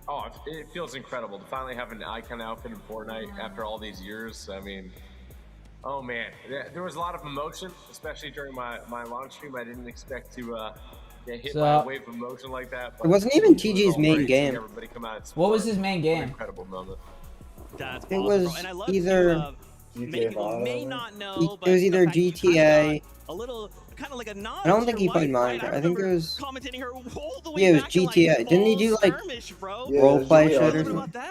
F: Oh, it feels incredible to finally have an icon outfit in Fortnite after all these years. I mean, oh man, there was a lot of emotion, especially during my launch stream. I didn't expect to get hit by a wave of emotion like that.
L: It wasn't even TG's main
F: great
L: game.
F: seeing everybody come out and
K: What was
F: support.
K: his main
F: What an
K: game?
F: incredible moment.
G: That's
L: It
G: awesome,
L: was
G: bro. And I love
L: either-
G: to, many people may not know,
L: It was either GTA.
G: a little kind of like a nod.
L: I don't think he played Minecraft. I think it was.
G: Commentating her all the way
L: Yeah, it was
G: back in, like,
L: GTA. Didn't he do like
G: skirmish, bro.
L: role play
M: Yeah,
L: shit or
M: yeah.
L: something?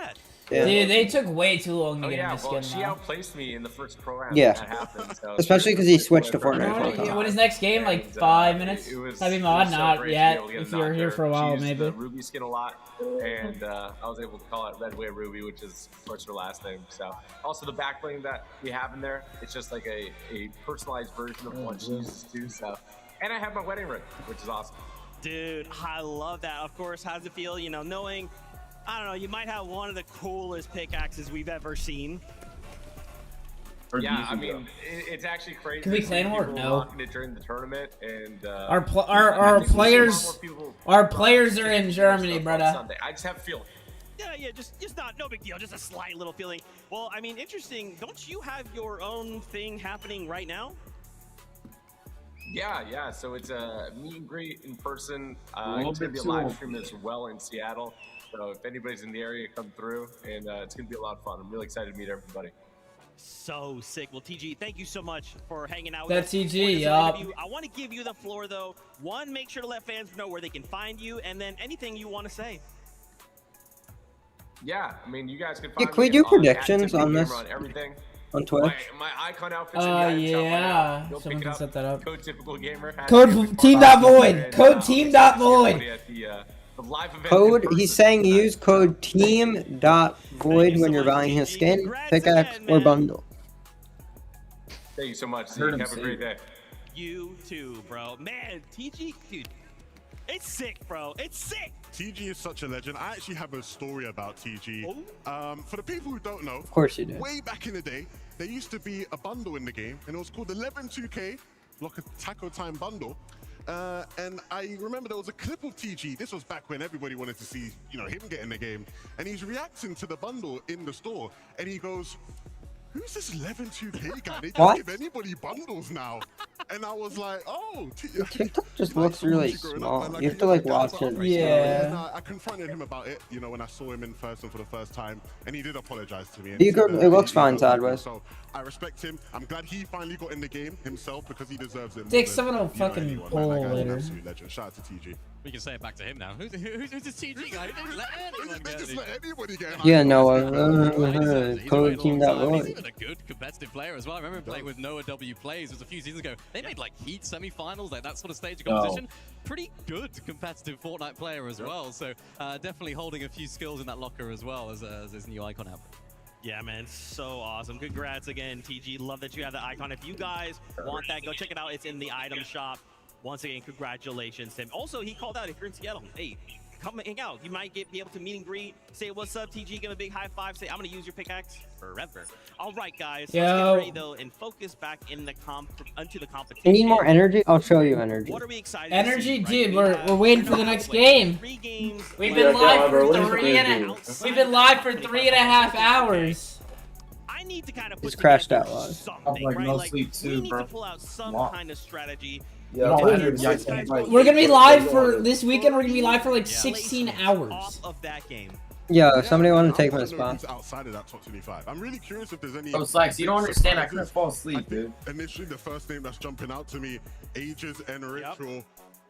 K: Dude,
L: Yeah.
K: they took way too long to
F: Oh
K: get
F: yeah,
K: him a
F: well,
K: skin
F: she
K: now.
F: outplaced me in the first pro-round.
L: Yeah.
F: That happened, so
L: Especially 'cause he switched to
F: whatever.
L: Fortnite.
K: What is next game? Like
F: And,
K: 5 minutes?
F: it was-
K: Heavy
F: it
K: mod?
F: was so
K: Not
F: great to
K: yet.
F: be able to get
K: If
F: a
K: you're
F: knock
K: here
F: there.
K: for a while,
F: She used
K: maybe.
F: the Ruby skin a lot, and I was able to call it Red Wave Ruby, which is of course her last name. So also the back bling that we have in there, it's just like a personalized version of what she uses too. So, and I have my wedding ring, which is awesome.
G: Dude, I love that. Of course, how does it feel, knowing, I don't know, you might have one of the coolest pickaxes we've ever seen.
F: Yeah, I mean, it's actually crazy.
K: Can we
F: to see
K: clan war?
F: people
K: No.
F: rocking it during the tournament, and
K: Our
F: I think we'll see a
K: our
F: lot
K: players
F: more people
K: our
F: rock
K: players
F: it
K: are in
F: during
K: Germany,
F: stuff on
K: brother.
F: Sunday. I just have a feeling.
G: Yeah, just not, no big deal, just a slight little feeling. Well, I mean, interesting, don't you have your own thing happening right now?
F: Yeah. So it's a meet and greet in person.
M: little
F: It's gonna
M: bit
F: be a
M: too
F: live
M: old.
F: stream as well in Seattle. So if anybody's in the area, come through, and it's gonna be a lot of fun. I'm really excited to meet everybody.
G: So sick. Well, TG, thank you so much for hanging out with
K: That's
G: us.
K: TG,
G: for this
K: yup.
G: interview. I want to give you the floor, though. One, make sure to let fans know where they can find you, and then anything you want to say.
F: Yeah, I mean, you guys can
L: Yeah,
F: find
L: can we
F: me
L: do
F: on
L: predictions on
F: @TippyGamer
L: this?
F: on everything.
L: On Twitch?
F: My icon outfit's in
K: Oh
F: the item shop right
K: yeah,
F: now. Go
K: someone
F: pick
K: can
F: it
K: set that up.
F: Code Typical Gamer.
K: Code team.void. Code team.void.
F: At the live event in
L: Code.
F: person.
L: He's saying use code team.void when you're buying his skin, pickaxe, or bundle.
F: Thank you so much.
L: Heard him
F: Have a
L: say
F: great
L: that.
F: day.
G: You too, bro. Man, TG, dude, it's sick, bro. It's sick.
P: TG is such a legend. I actually have a story about TG. For the people who don't know,
L: Of course you do.
P: way back in the day, there used to be a bundle in the game, and it was called 11-2K, like a Taco Time bundle. And I remember there was a clip of TG. This was back when everybody wanted to see, him get in the game. And he's reacting to the bundle in the store, and he goes, "Who's this 11-2K guy? They
L: What?
P: don't give anybody bundles now." And I was like, "Oh,
L: TikTok just looks really small.
P: and,
L: You have to like watch it.
P: And, I confronted him about it, when I saw him in person for the first time, and he did apologize to me. And
L: You
P: he said,
L: could- it looks
P: he
L: fine
P: felt
L: sideways.
P: So I respect him. I'm glad he finally got in the game himself because he deserves it. more
K: Dick,
P: than,
K: someone will
P: you know,
K: fucking
P: anyone.
K: pull
P: That guy's an
K: later.
P: absolute legend. Shout out to TG.
N: We can say it back to him now. Who's this TG guy? He didn't let anyone
P: They
N: get
P: just
N: it.
P: let anybody get in.
L: Yeah, no,
N: He's
L: code
N: been a long time.
L: team.void.
N: He's even a good competitive player as well. I remember him playing with Noah W Plays. It was a few seasons ago. They made like Heat semi-finals, like that sort of stage of competition. pretty good competitive Fortnite player as well. So definitely holding a few skills in that locker as well as his new icon app.
G: Yeah, man, so awesome. Congrats again, TG. Love that you have the icon. If you guys want that, go check it out. It's in the item shop. Once again, congratulations to him. Also, he called out, if you're in Seattle, hey, come hang out. You might be able to meet and greet, say what's up, TG, give him a big high five, say I'm gonna use your pickaxe forever. All right, guys, let's get ready though and focus back in the onto the competition.
L: You need more energy? I'll show you energy.
G: What are we excited
K: Energy,
G: to see,
K: dude.
G: right?
K: We're waiting for the next game. We've been live for 3.5 hours.
G: I need to kind of
L: Just crashed out live.
G: something,
B: like
G: right?
B: no
G: Like,
B: sleep
G: we
B: too,
G: need
B: bro.
G: to pull out some
B: Wow.
G: kind of strategy.
B: Yeah,
K: We're gonna be live for this weekend. We're gonna be live for like 16 hours.
G: Of that game.
L: Yo, somebody want to take my
P: I don't know
L: spot?
P: who's outside of that top 25. I'm really curious if there's any.
B: Oh, Slacks, you don't understand. I couldn't
P: surprises.
B: fall asleep, dude.
P: Initially, the first name that's jumping out to me, Ages and Ritual.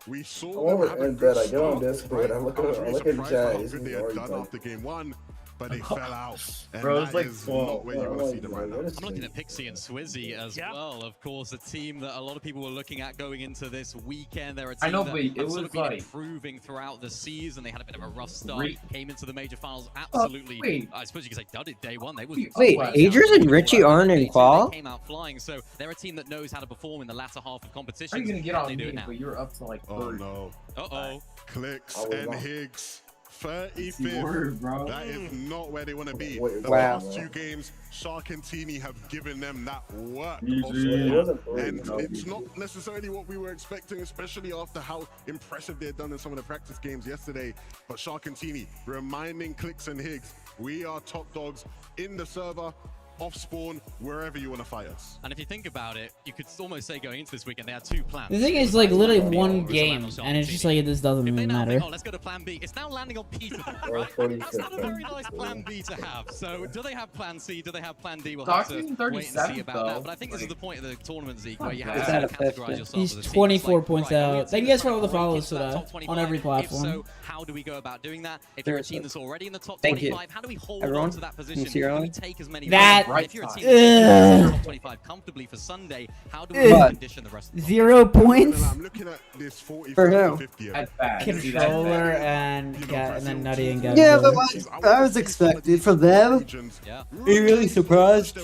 P: We saw
D: I
P: them
D: wonder
P: have a
D: in
P: good
D: bed, I get on
P: start,
D: Discord,
P: right?
D: I look
P: I was
D: at- I
P: really
D: look at
P: surprised by how
D: Jazz,
P: good
D: he's
P: they had
D: already
P: done
D: done.
P: after game one, but they fell out. And
B: Bro, it's
P: that
B: like
P: is
B: 12.
P: not where you want to see them right now.
N: I'm looking at Pixie and Swizzy as well. Of course, a team that a lot of people were looking at going into this weekend. They're a team
B: I know,
N: that
B: but it
N: have sort
B: was
N: of been
B: like-
N: improving throughout the season. They had a bit of a rough start,
B: Great.
N: came into the major finals absolutely.
B: wait.
N: I suppose you could say dudded day one. They
L: Wait, Agers and Richie aren't in qual?
N: They came out flying, so they're a team that knows how to perform in the latter half of competition.
B: How are you gonna get on
N: They do
B: me,
N: it now.
B: but you're up to like 30.
P: Oh no.
N: Uh-oh.
P: Clicks
D: I was
P: and
D: wrong.
P: Higgs. 35th.
B: Word, bro.
P: That is not where they want to be.
D: Wait,
P: The
L: wow.
P: last two games, Shark and Teeny have given them that work.
B: Easy.
P: of
B: It
P: support.
D: wasn't three,
P: And
D: no,
P: it's
D: easy.
P: not necessarily what we were expecting, especially after how impressive they'd done in some of the practice games yesterday. But Shark and Teeny reminding Clicks and Higgs, we are top dogs in the server, off spawn, wherever you want to fight us.
N: And if you think about it, you could almost say going into this weekend they had two plans.
K: The thing is, like, literally one game, and it's just like this doesn't
N: If they
K: even
N: now
K: matter.
N: think, oh, let's go to plan B, it's now landing on Peter, right? That's not a very nice plan B to have. So do they have plan C? Do they have plan D? We'll have to
B: Doc's in
N: wait and see
B: 37th,
N: about
B: though.
N: that. But I think this is the point of the tournament, Zeke, where you
B: Not
N: have
L: bad.
N: to categorize yourself
K: He's
N: as a team.
K: 24
N: It's like,
K: points
N: right,
K: out.
N: we're
K: Thank you guys for all the
N: break
K: follows
N: into that
K: today
N: top 25.
K: on every
N: If
K: platform.
N: so, how do we go about doing that? If you're a team that's already in the top
L: Thank you.
N: 25, how do we hold
L: Everyone,
N: on to that
L: can you
N: position?
L: see
N: Do
L: early?
N: we take as many
K: That-
N: wins? If you're a team
K: Ugh.
N: that's in the top 25 comfortably for Sunday, how do we
L: But-
N: condition the rest of the
K: 0 points.
P: I'm looking at this 40
L: For who?
P: 50.
B: That's bad. See, that's
K: Controller
B: bad.
K: and then Nutty and Gavin.
L: Yeah, but that was expected from them.
N: Yeah.
L: Are you really surprised?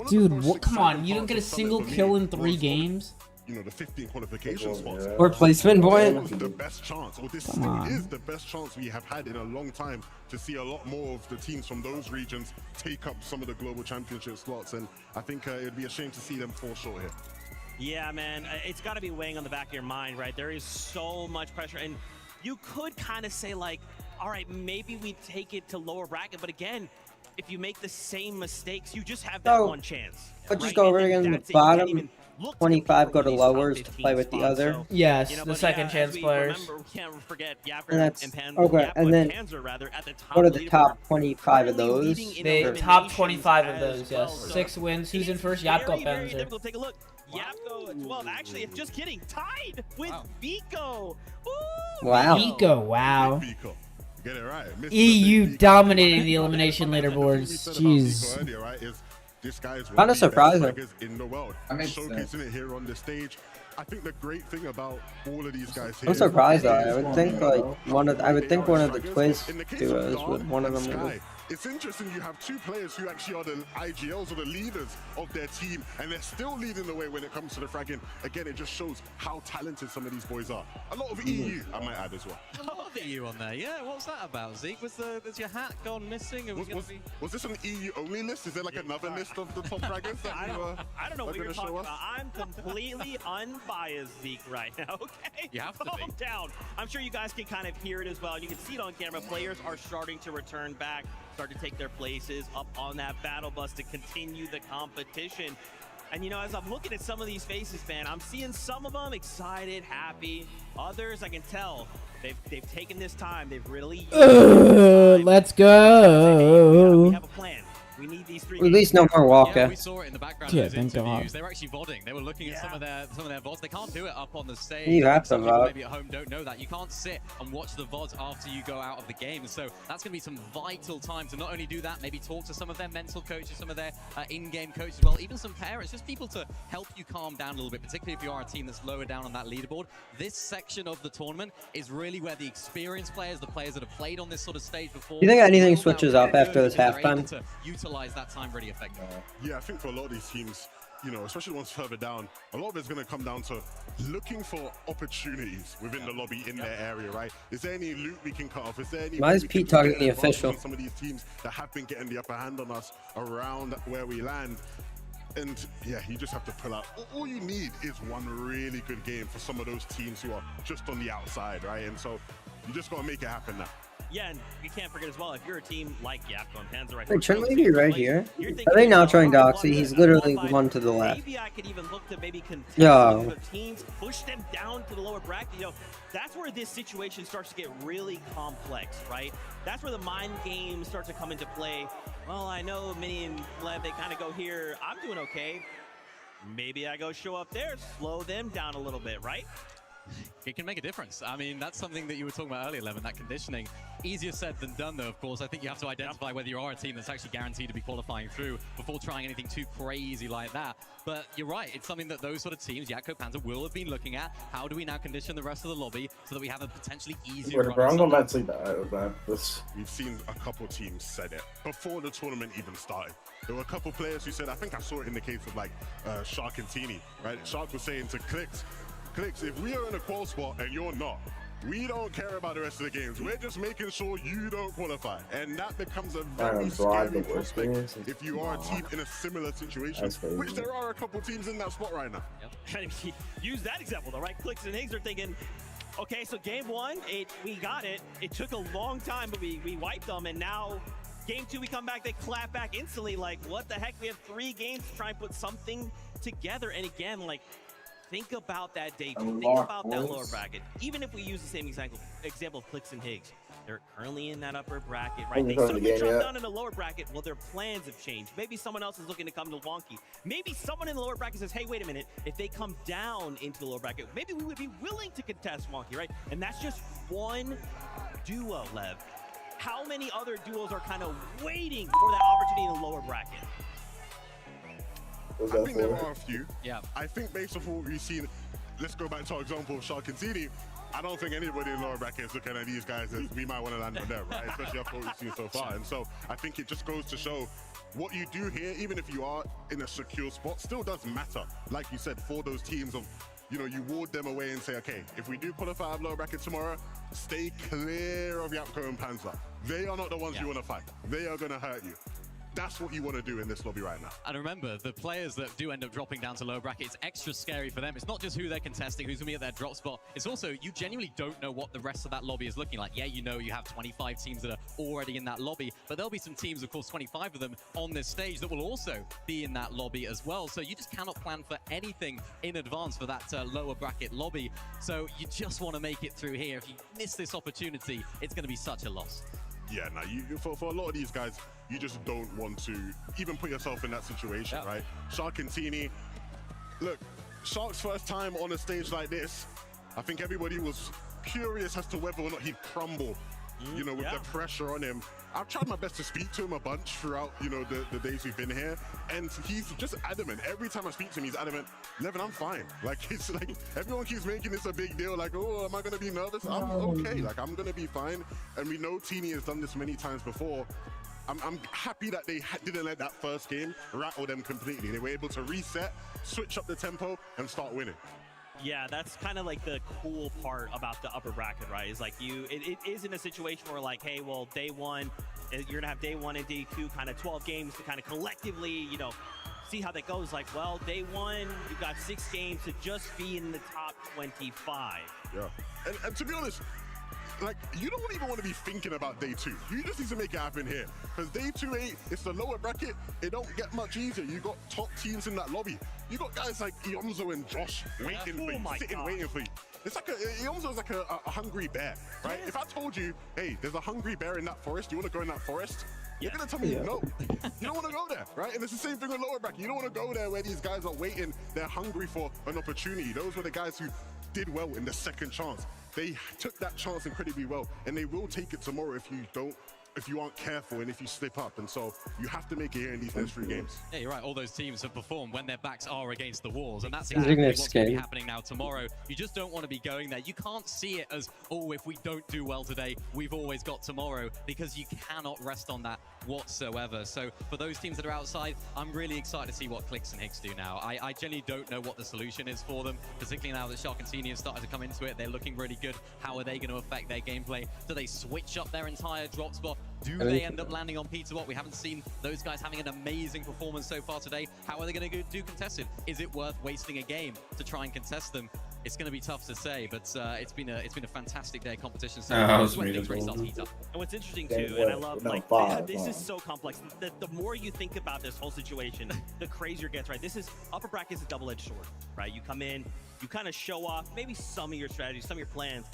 K: Dude, what? Come on, you don't get a single kill in 3 games.
P: You know, the 15 qualification spots.
L: Or placement
P: This
L: point?
P: was the best chance, or this
K: Come
P: still
K: on.
P: is the best chance we have had in a long time to see a lot more of the teams from those regions take up some of the global championship slots. And I think it'd be a shame to see them fall short here.
G: Yeah, man, it's got to be weighing on the back of your mind, right? There is so much pressure, and you could kind of say, like, all right, maybe we take it to lower bracket, but again, if you make the same mistakes, you just have that
L: So,
G: one chance.
L: But just
G: right?
L: go over
G: And
L: again. The
G: that's it. You can't
L: bottom
G: even look to
L: 25 go to
G: these top
L: lowers to
G: 15
L: play with the
G: spots,
L: other.
G: so,
K: Yes,
G: you know,
K: the
G: but
K: second
G: yeah,
K: chance
G: as we
K: players.
G: remember, we can't forget Yapper
L: And that's
G: Pan,
L: okay.
G: Yapper
L: And then
G: Panzer, rather, at the top
L: what are
G: of
L: the
G: leaderboard.
L: top 25 of those?
G: Leading in
K: The
G: eliminations
K: top 25 of
G: as
K: those,
G: well,
K: yes.
G: so
K: 6 wins. Who's in first?
G: very,
K: Yapko
G: very
K: Benzer.
G: difficult. Take a look. Yapko at 12. Actually, just kidding. Tied with Vico. Ooh,
L: Wow.
K: Vico, wow.
P: Vico. Get it right. Mr.
K: EU
P: Vico.
K: dominating the elimination
P: What we
K: leaderboards.
P: said about Vico
K: Jeez.
P: earlier, right, is this guy is one
L: Kinda
P: of the best
L: surprising.
P: strikers in the world.
B: That makes
P: Showcasing
B: sense.
P: it here on the stage. I think the great thing about all of these guys here.
L: I'm surprised though. I
P: is
L: would think like one of I would
P: they
L: think
P: are
L: one of the
P: strikers.
L: Twiz
P: In the case
L: duos
P: of
L: would
P: Dom
L: one of
P: and
L: them would.
P: Sky, it's interesting you have two players who actually are the IGLs or the leaders of their team, and they're still leading the way when it comes to the fragging. Again, it just shows how talented some of these boys are. A lot of EU, I might add as well.
N: A lot of EU on there, yeah. What's that about, Zeke? Was your hat gone missing? Or
P: Was this an EU only list? Is there like another list of the top fraggers that
G: I
P: you
G: don't know
P: are
G: what you're
P: gonna
G: talking
P: show us?
G: about. I'm completely unbiased, Zeke, right now, okay?
N: You have to
G: Calm
N: be.
G: down. I'm sure you guys can kind of hear it as well. You can see it on camera. Players are starting to return back, start to take their places up on that battle bus to continue the competition. And, you know, as I'm looking at some of these faces, man, I'm seeing some of them excited, happy. Others, I can tell, they've taken this time. They've really used
K: Let's go.
G: we have a plan. We need these 3
L: At least no more
N: Yeah,
L: Walker.
N: we saw it in the background
K: Yeah,
N: of those
K: thank God.
N: interviews. They were actually VODing. They were looking at some of their VODs. They can't do it up on the stage.
L: You have to
N: Some people
L: VOD.
N: maybe at home don't know that. You can't sit and watch the VODs after you go out of the game. So that's going to be some vital time to not only do that, maybe talk to some of their mental coaches, some of their in-game coaches as well, even some parents, just people to help you calm down a little bit, particularly if you are a team that's lower down on that leaderboard. This section of the tournament is really where the experienced players, the players that have played on this sort of stage before.
L: Do you think anything
N: will now
L: switches
N: really
L: up after
N: good
L: this
N: because they're able
L: halftime?
N: to utilize that time really effectively.
P: Yeah, I think for a lot of these teams, you know, especially the ones further down, a lot of it's going to come down to looking for opportunities within the lobby in their area, right? Is there any loot we can cut off? Is there any
L: Why
P: way
L: is
P: we
L: Pete
P: can
L: talking
P: get
L: to the
P: an advantage
L: official?
P: on some of these teams that have been getting the upper hand on us around where we land? And yeah, you just have to pull out. All you need is one really good game for some of those teams who are just on the outside, right? And so you just got to make it happen now.
G: Yeah, and you can't forget as well, if you're a team like Yapco and Panzer right
L: Wait, shouldn't we
G: now,
L: be right here?
G: you're
L: Are
G: thinking
L: they not
G: about
L: showing
G: one
L: Doxy? He's literally one to the left.
G: Maybe I could even look to maybe contest
L: Yeah.
G: with other teams, push them down to the lower bracket. You know, that's where this situation starts to get really complex, right? That's where the mind games start to come into play. Well, I know Mini and Lev, they kind of go here. I'm doing okay. Maybe I go show up there, slow them down a little bit, right?
N: It can make a difference. I mean, that's something that you were talking about earlier, Levin, that conditioning. Easier said than done, though, of course. I think you have to identify whether you are a team that's actually guaranteed to be qualifying through before trying anything too crazy like that. But you're right. It's something that those sort of teams, Yakko, Panzer, will have been looking at. How do we now condition the rest of the lobby so that we have a potentially easier run?
M: I'm going back to that.
P: We've seen a couple teams said it before the tournament even started. There were a couple players who said, I think I saw it in the case of like Shark and Teeny, right? Shark was saying to Clicks, if we are in a qual spot and you're not, we don't care about the rest of the games. We're just making sure you don't qualify. And that becomes a very scary prospect if you are a team in a similar situation, which there are a couple teams in that spot right now.
G: Use that example though, right? Clicks and Higgs are thinking, okay, so game 1, we got it. It took a long time, but we wiped them, and now game 2, we come back, they clap back instantly. Like, what the heck? We have 3 games to try and put something together. And again, like, think about that day 2. Think about that lower bracket. Even if we use the same example of Clicks and Higgs, they're currently in that upper bracket, right? They suddenly drop down in the lower bracket. Well, their plans have changed. Maybe someone else is looking to come to Wonky. Maybe someone in the lower bracket says, hey, wait a minute. If they come down into the lower bracket, maybe we would be willing to contest Wonky, right? And that's just one duo, Lev. How many other duos are kind of waiting for that opportunity in the lower bracket?
P: I think there are a few. Yeah. I think based off what we've seen, let's go back to our example of Shark and Teeny. I don't think anybody in lower bracket is looking at these guys as we might want to land on them, right? Especially after what we've seen so far. And so I think it just goes to show what you do here, even if you are in a secure spot, still does matter. Like you said, for those teams of, you know, you ward them away and say, okay, if we do qualify out of lower bracket tomorrow, stay clear of Yapko and Panzer. They are not the ones you want to fight. They are going to hurt you. That's what you want to do in this lobby right now.
N: And remember, the players that do end up dropping down to low bracket, it's extra scary for them. It's not just who they're contesting, who's going to be at their drop spot. It's also, you genuinely don't know what the rest of that lobby is looking like. Yeah, you know you have 25 teams that are already in that lobby, but there'll be some teams, of course, 25 of them on this stage that will also be in that lobby as well. So you just cannot plan for anything in advance for that lower bracket lobby. So you just want to make it through here. If you miss this opportunity, it's going to be such a loss.
P: Yeah, now for a lot of these guys, you just don't want to even put yourself in that situation, right? Shark and Teeny, look, Shark's first time on a stage like this, I think everybody was curious as to whether or not he'd crumble, you know, with the pressure on him. I've tried my best to speak to him a bunch throughout, you know, the days we've been here, and he's just adamant. Every time I speak to him, he's adamant, Levin, I'm fine. Like, it's like, everyone keeps making this a big deal, like, oh, am I gonna be nervous? I'm okay, like, I'm gonna be fine. And we know Teeny has done this many times before. I'm happy that they didn't let that first game rattle them completely. They were able to reset, switch up the tempo, and start winning.
G: Yeah, that's kind of like the cool part about the upper bracket, right? Is like it is in a situation where like, hey, well, day 1, you're gonna have day 1 and day 2, kind of 12 games to kind of collectively, you know, see how that goes. Like, well, day 1, you've got 6 games to just be in the top 25.
P: Yeah, and to be honest, like, you don't even want to be thinking about day 2. You just need to make it happen here. Because day 2 ain't, it's the lower bracket. It don't get much easier. You got top teams in that lobby. You got guys like Ionzo and Josh waiting for you, waiting for you. It's like it almost looks like a hungry bear, right? If I told you, hey, there's a hungry bear in that forest, you want to go in that forest? You're gonna tell me no. You don't want to go there, right? And it's the same thing with lower bracket. You don't want to go there where these guys are waiting. They're hungry for an opportunity. Those were the guys who did well in the second chance. They took that chance incredibly well, and they will take it tomorrow if you aren't careful and if you slip up. And so you have to make it here in these next 3 games.
N: Yeah, you're right. All those teams have performed when their backs are against the walls, and that's
L: Isn't
N: exactly
L: it
N: what's going to be
L: scary?
N: happening now tomorrow. You just don't want to be going there. You can't see it as, oh, if we don't do well today, we've always got tomorrow, because you cannot rest on that whatsoever. So for those teams that are outside, I'm really excited to see what Clix and Hicks do now. I genuinely don't know what the solution is for them, particularly now that Shark and Senior have started to come into it. They're looking really good. How are they going to affect their gameplay? Do they switch up their entire drop spot? Do they end up landing on Pizza Watt? We haven't seen those guys having an amazing performance so far today. How are they going to do contested? Is it worth wasting a game to try and contest them? It's going to be tough to say, but it's been a fantastic day of competition. So
J: was
N: when
J: really
N: things really start to
J: cool.
N: heat up.
D: And what's interesting too, and I love like this is so complex. The more you think about this whole situation, the crazier it gets. Right, this is upper bracket is a double-edged sword. Right, you come in, you kind of show off maybe some of your strategies, some of your plans.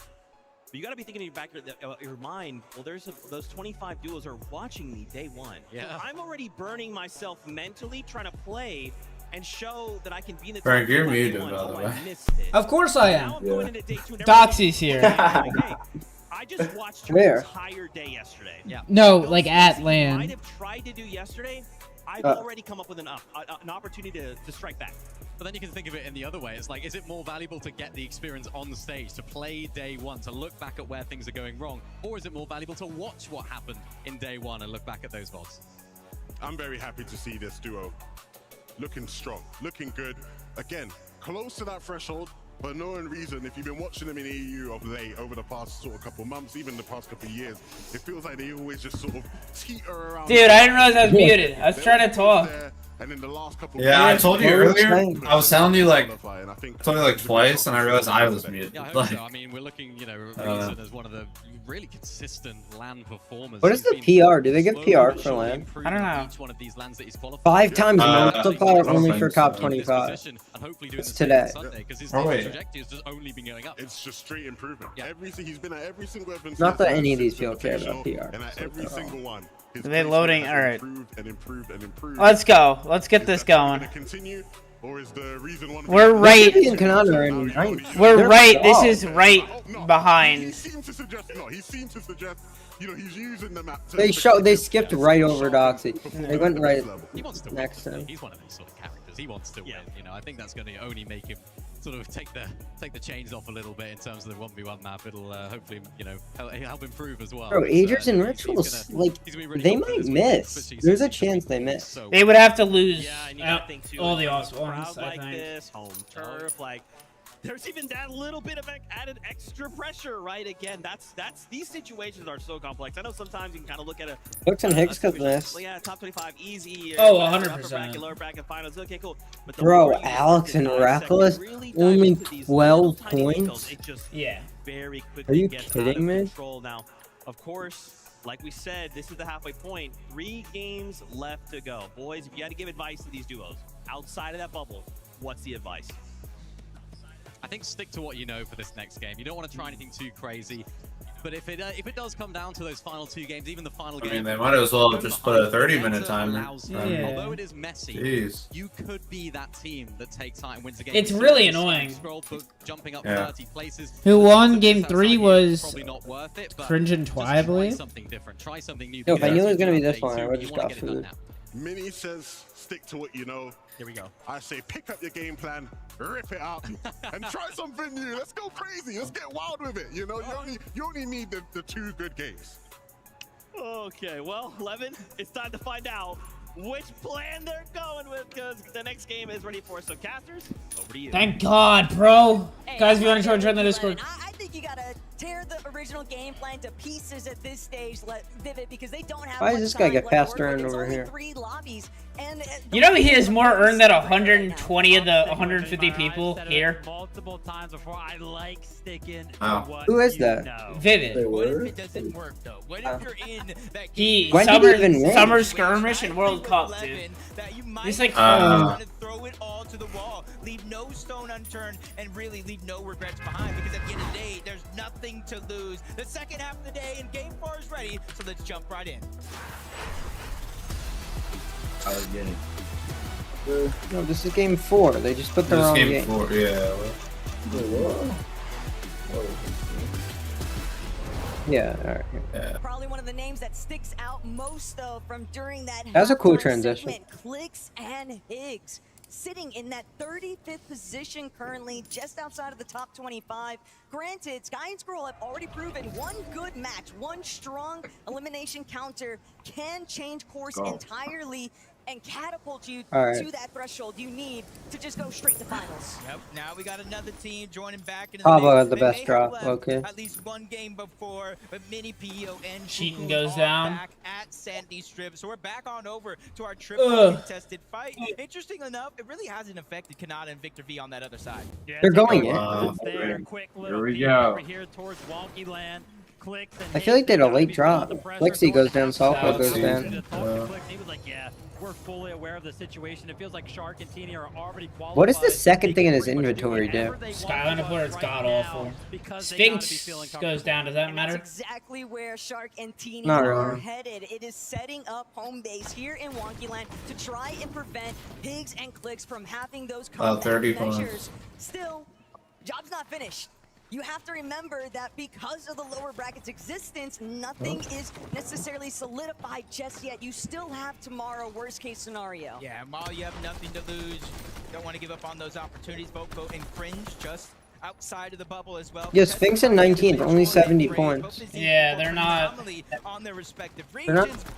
D: But you got to be thinking in your back of your mind, well, those 25 duos are watching me day one.
N: Yeah.
D: I'm already burning myself mentally trying to play and show that I can be in the
J: Frank,
D: top
J: you're
D: 5
J: muted,
D: one.
J: by the
D: Oh,
J: way.
D: I missed it.
K: Of course I am.
D: Now I'm going into day 2 and
K: Doxy's here.
D: I just watched your
L: Where?
D: entire day yesterday.
N: Yeah.
K: No,
D: Those
K: like
D: things
K: at
D: you
K: LAN.
D: might have tried to do yesterday. I've
L: Uh.
D: already come up with an opportunity to strike back.
N: But then you can think of it in the other way. It's like, is it more valuable to get the experience on the stage, to play day one, to look back at where things are going wrong? Or is it more valuable to watch what happened in day one and look back at those VODs?
P: I'm very happy to see this duo looking strong, looking good. Again, close to that threshold, but no reason. If you've been watching them in EU of late over the past sort of couple months, even the past couple of years, it feels like they always just sort of teeter around.
K: Dude, I didn't realize I was muted. I was trying to talk.
P: And in the last couple
J: Yeah, I told you earlier. I was telling you like
P: I
J: twice, and I realized I was muted.
N: Yeah, I hope
J: Like,
N: so. I mean, we're looking, Reason as one of the really consistent LAN performers.
L: What is
N: He's
L: the
N: been
L: PR? Do they give
N: slowly
L: PR
N: but
L: for
N: surely
L: LAN?
N: improving
K: I don't
N: on
K: know.
N: Each one of these LANs that he's qualified.
L: 5 times
J: I
L: multiplier
J: don't
L: only
J: think
L: for
J: so.
L: top
N: In this
L: 25.
N: position and hopefully doing
L: It's
N: the same
L: today.
N: on Sunday, because his
J: Oh, wait.
N: trajectory has just only been going up.
P: It's just straight improvement.
N: Yeah.
P: He's been at every single event.
L: Not that
P: since
L: any of these
P: since
L: people care about
P: Invitational,
L: PR.
P: And at
L: So,
P: every single one, his
K: Are they
P: placement
K: loading?
P: has
K: All right.
P: improved and improved and improved.
K: Let's go. Let's get this going.
P: Going to continue, or is the reason one?
K: We're right.
L: Maybe in Canada are in ninth.
K: We're
L: They're
K: right. This
L: off.
K: is right
P: He
K: behind.
P: seemed to suggest. No, he seemed to suggest. He's using the map.
L: They skipped right over Doxy. They went right
N: He wants to
L: next
N: win.
L: time.
N: He's one of these sort of characters. He wants to win. I think that's going to only make him sort of take the chains off a little bit in terms of the 1v1 map. It'll hopefully help improve as well.
L: Bro,
N: But,
L: Aegis and
N: he's
L: Rituals,
N: gonna-
L: like,
N: he's gonna be really
L: they
N: confident
L: might
N: this week,
L: miss.
N: especially
L: There's a
N: since
L: chance they miss.
N: so
K: They would have to lose
D: Yeah, and you gotta think too.
K: all the
D: like,
K: off
D: a crowd
K: ones, I
D: like
K: think.
D: this, home turf, like there's even that little bit of added extra pressure, right? Again, that's these situations are so complex. I know sometimes you can kind of look at a
L: Hooks and Hicks could
D: situation,
L: miss.
D: like, yeah, top 25 easy.
K: Oh,
D: whatever,
K: 100%.
D: upper bracket, lower bracket finals. Okay, cool. But the
L: Bro,
D: more you
L: Alex
D: start
L: and
D: to dissect and
L: Reckless,
D: really dive
L: only
D: into these
L: 12
D: little tiny
L: points?
D: details, it just
K: Yeah.
D: very
L: Are
D: quickly
L: you
D: gets out
L: kidding
D: of
L: me?
D: control. Now, of course, like we said, this is the halfway point. 3 games left to go. Boys, if you had to give advice to these duos outside of that bubble, what's the advice?
N: I think stick to what you know for this next game. You don't want to try anything too crazy. But if it does come down to those final 2 games, even the final game,
J: I mean, they might as well have just put a 30-minute timer.
K: Yeah.
N: Although it is messy,
J: Jeez.
N: you could be that team that takes height and wins the game.
K: It's
N: You
K: really
N: see that
K: annoying.
N: Scroll book jumping up
J: Yeah.
N: 30 places.
K: Who
N: The
K: won
N: distance
K: game
N: outside
K: 3
N: here is
K: was
N: probably not worth it, but
K: Cringe and
N: just
K: Twy, I
N: try
K: believe.
N: something different. Try something new.
L: Yo, if I knew it was
N: going
L: gonna
N: to
L: be this one, I would've
N: you
L: just
N: wanna
L: got
N: get it done
L: food.
N: now.
P: Mini says, stick to what you know.
D: Here we go.
P: I say, pick up your game plan, rip it out, and try something new. Let's go crazy. Let's get wild with it. You only need the 2 good games.
D: Okay, well, Levin, it's time to find out which plan they're going with, because the next game is ready for us. So, casters, over to you.
K: Thank God, bro.
S: Hey,
K: Guys, if you want to
S: I'm
K: join the
S: Lennon.
K: Discord.
S: I think you gotta tear the original game plan to pieces at this stage, Vivid, because they don't have
L: Why does
S: much
L: this guy
S: time
L: get
S: left to
L: passed
S: work with.
L: around
S: It's
L: over
S: only
L: here?
S: 3 lobbies, and
K: You know he has more earned than 120 of the 150 people here.
H: Multiple times before. I like sticking to
J: Wow.
H: what
L: Who is
H: you
L: that?
H: know.
K: Vivid.
R: What if it doesn't work though? What if you're in that
K: He
L: When did he even win?
K: summer skirmish and World Cup, dude.
R: that you might
K: He's like,
J: Uh,
R: throw it all to the wall. Leave no stone unturned and really leave no regrets behind, because at the end of the day, there's nothing to lose. The second half of the day and game 4 is ready, so let's jump right in.
B: I was getting.
L: No, this is game 4. They just put the
J: This
L: wrong
J: game
L: game.
J: 4, yeah.
L: Yeah, alright.
J: Yeah.
S: Probably one of the names that sticks out most, though, from during that.
L: That was a cool
S: halftime
L: transition.
S: segment. Clix and Higgs sitting in that 35th position currently, just outside of the top 25. Granted, Sky and Scroll have already proven one good match, one strong elimination counter can change course entirely and catapult you to that threshold you need to just go straight to finals.
R: Yep, now we got another team joining back into
L: Pablo
R: the
L: had the
R: mix. They
L: best
R: may
L: drop,
R: have left
L: okay.
R: At least one game before, but Mini PO and
K: Cheating
R: Fuku
K: goes
R: are
K: down.
R: back at Sandy Strip. So we're back on over to our triple contested fight. Interesting enough, it really hasn't affected Kanata and Victor V on that other side.
L: They're going in.
B: Here we go.
O: Here towards Wonky Land.
L: I feel like they had a late drop. Lexi goes down, Salpo goes down.
O: He was like, yeah, we're fully aware of the situation. It feels like Shark and Teeny are already qualified.
L: What does the second thing in his inventory do?
K: Skyline Player is god awful. Sphinx goes down. Does that matter?
S: That's exactly where Shark and Teeny
L: Not
S: are
L: really.
S: headed. It is setting up home base here in Wonky Land to try and prevent Higgs and Clix from having those comeback
J: 30
S: measures.
J: points.
S: Still, job's not finished. You have to remember that because of the lower bracket's existence, nothing is necessarily solidified just yet. You still have tomorrow, worst case scenario.
R: Yeah, and while you have nothing to lose, don't want to give up on those opportunities. Vote and Fringe just outside of the bubble as well.
L: Yeah, Sphinx in 19th, only 70 points.
K: Yeah, they're not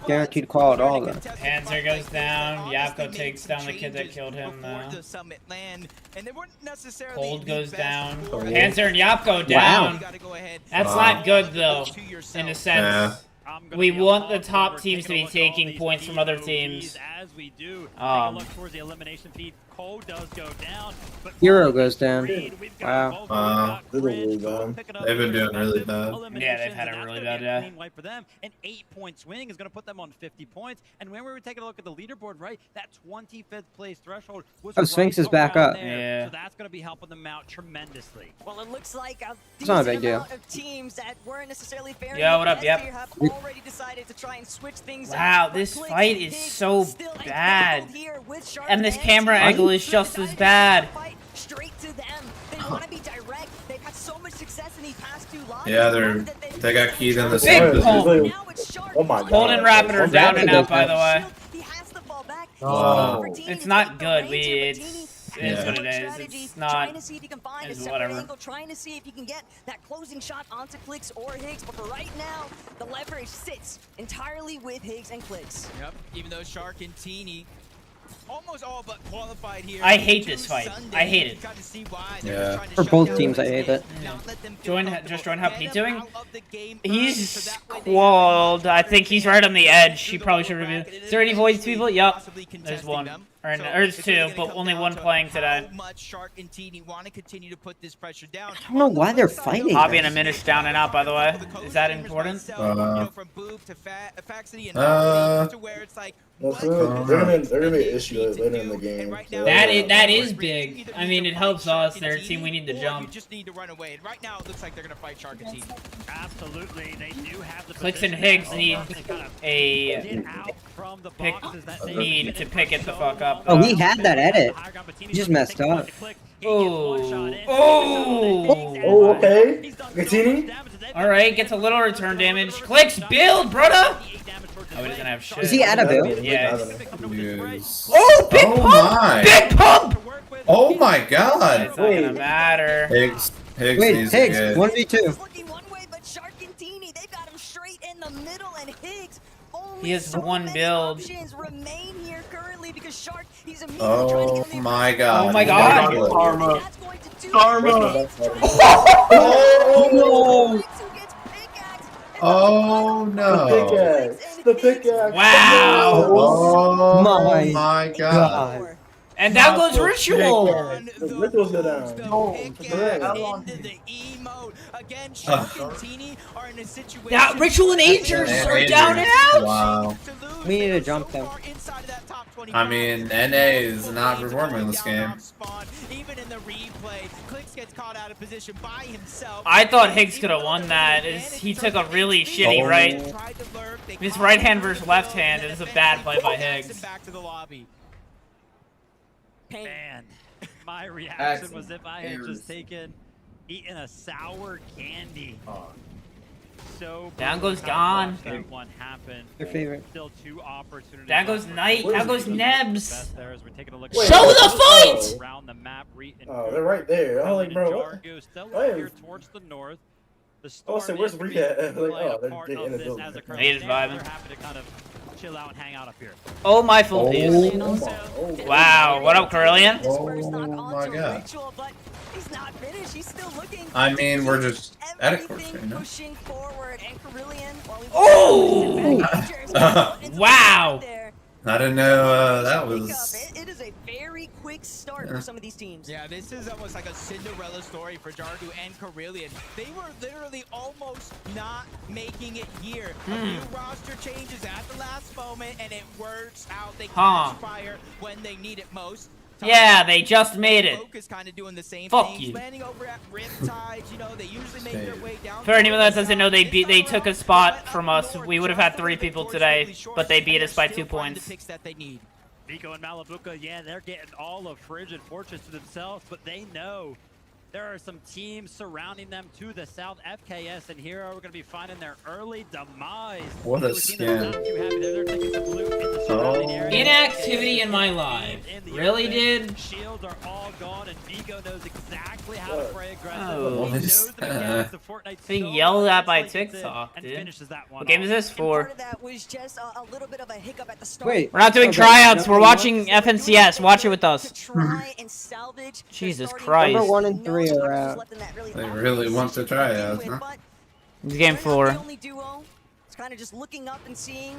L: guaranteed call at all, though.
K: Panzer goes down. Yapko takes down the kid that killed him, though. Cold goes down. Panzer and Yapko down. That's not good, though, in a sense. We want the top teams to be taking points from other teams.
O: As we do, take a look towards the elimination feed. Cole does go down, but
L: Hero goes down.
J: Wow. They've been doing really bad.
K: Yeah, they've had a really bad day.
O: Clean wipe for them. An 8-point swing is going to put them on 50 points. And when we were taking a look at the leaderboard, right, that 25th place threshold was
L: Oh, Sphinx is back up.
K: Yeah.
O: So that's going to be helping them out tremendously.
S: Well, it looks like a
L: It's not a
S: decent
L: big deal.
S: amount of teams that weren't necessarily faring
K: Yo, what
S: the
K: up,
S: best
K: yep.
S: here have already decided to try and switch things
K: Wow,
S: up.
K: this
S: But
K: fight
S: Clix
K: is
S: and
K: so
S: Higgs still
K: bad.
S: entangled here with Shark
K: And this
S: and
K: camera
S: Teeny.
K: angle is just as bad.
S: Fight straight to them. They want to be direct. They've had so much success in these past two lobbies.
J: Yeah, they got keyed in the
K: Big
J: same
K: pump.
J: position.
M: Oh my god.
K: Cold and Rapid are down and out, by the way.
S: He has to fall back.
J: Oh.
K: It's not good. It's
J: Yeah.
K: what it is. It's not.
S: Trying to see if he can find a
K: It's
S: separate
K: whatever.
S: angle, trying to see if he can get that closing shot onto Clix or Higgs. But for right now, the leverage sits entirely with Higgs and Clix.
R: Yep, even though Shark and Teeny almost all but qualified here.
K: I hate
R: to
K: this fight.
R: Sunday.
K: I hate it.
R: Got to see why
J: Yeah.
R: they're trying to
L: For
R: shut
L: both
R: down
L: teams, I
R: this
L: hate
R: game,
L: it.
R: not let them feel
K: Join
R: comfortable.
K: how
R: Get
K: Pete's
R: them
K: doing?
R: out of the game
K: He's
R: early, so that way they
K: cold. I think he's right on the edge. He probably should have been. Is there any voice people? Yup.
R: possibly
K: There's
R: contesting
K: one.
R: them.
K: Or
R: So
K: there's
R: it's really
K: two,
R: gonna
K: but
R: come
K: only
R: down
K: one
R: to
K: playing today.
R: How much Shark and Teeny want to continue to put this pressure down.
L: I don't know why they're fighting.
K: Hobby and a minute's down and out, by the way. Is that important?
R: From Boob to Faxity and to where it's like
M: They're gonna be an issue later in the game. So
K: That is big. I mean, it helps us. They're a team we need to
R: You
K: jump.
R: just need to run away. And right now, it looks like they're going to fight Shark and Teeny.
O: Absolutely, they do have the
K: Clix and
O: position
K: Higgs
O: now.
K: need
O: They kind of
K: a
O: get out from the
K: pick.
O: boxes that they
K: Need to pick it the fuck up.
L: Oh, he had that edit. He just messed up.
K: Oh.
M: Oh, okay. Gatini?
K: Alright, gets a little return damage. Clicks build, brother! Oh, he doesn't have shit.
L: Is he out of build?
K: Yeah.
J: Yes.
K: Oh, big
J: Oh
K: pump!
J: my.
K: Big pump!
J: Oh my god.
K: It's not gonna matter.
J: Higgs
L: Wait,
J: needs to
L: Higgs,
J: get-
L: 1v2.
S: Looking one way, but Shark and Teeny, they've got him straight in the middle, and Higgs only
K: He has
S: so
K: one
S: many
K: build.
S: options remain here currently because Shark, he's immediately trying to
J: Oh
S: get in the
J: my god.
K: Oh my god.
B: Karma.
S: That's going to do
B: Karma.
J: Oh no. Oh no.
M: Pickaxe. The pickaxe.
K: Wow!
J: Oh
L: My
J: my god.
L: God.
K: And down goes Ritual.
M: Rituals go down.
R: Into the E mode. Again, Shulk and Teeny are in a situation.
K: Now, Ritual and Angers are down and out.
J: Wow.
L: We need to jump them.
J: I mean, NA is not performing this game.
R: Even in the replay, Clix gets caught out of position by himself.
K: I thought Higgs could have won that. He took a really shitty right. His right hand versus left hand is a bad play by Higgs.
R: Back to the lobby.
O: Man, my reaction was if I had just eaten a sour candy. So
K: Down goes Gone.
O: that one happened.
L: Your favorite.
O: Still 2 opportunities.
K: Down goes Knight. Down goes Nebs.
O: There as we're taking a look
K: Show the fight!
O: around the map.
M: Oh, they're right there. I'm like, bro, what?
O: Jargo still
M: Hey.
O: here towards the north. The
M: Oh, so where's Rhea at? Like, oh, they're getting in the building.
K: He is vibing.
O: They're happy to kind of chill out and hang out up here.
K: Oh my full piece. Wow, what up, Carillion?
J: Oh my god.
S: He's not finished. He's still looking.
J: I mean, we're just at a course right now.
S: Pushing forward, and Carillion, while we
K: Oh! Wow.
J: I didn't know that was.
S: It is a very quick start for some of these teams.
R: Yeah, this is almost like a Cinderella story for Jargo and Carillion. They were literally almost not making it here. A few roster changes at the last moment, and it works out. They catch fire when they need it most.
K: Yeah, they just made it.
R: Focus kind of doing the same
K: Fuck
R: things,
K: you.
R: landing over at Riptide. You know, they usually make their way down.
K: For anyone that doesn't know, they took a spot from us. We would have had 3 people today, but they beat us by 2 points.
O: Vico and Malabuka, yeah, they're getting all of Frigid Fortress to themselves, but they know there are some teams surrounding them to the south. FKS and Hero are going to be finding their early demise.
J: What a skin.
K: Inactivity in my life. Really, dude?
O: Shields are all gone, and Vigo knows exactly how to play aggressive.
K: Oh.
O: He knows the mechanics of Fortnite
K: Being
O: so
K: yelled at by
O: much like this,
K: TikTok,
O: and
K: dude.
O: finishes that one
K: What game is this for?
S: Part of that was just a little bit of a hiccup at the start.
L: Wait.
K: We're not doing tryouts. We're watching FNCS. Watch it with us.
S: Try and salvage
K: Jesus Christ.
L: Number 1 and 3 are out.
J: They really want to try out, huh?
K: It's game 4.
S: It's kind of just looking up and seeing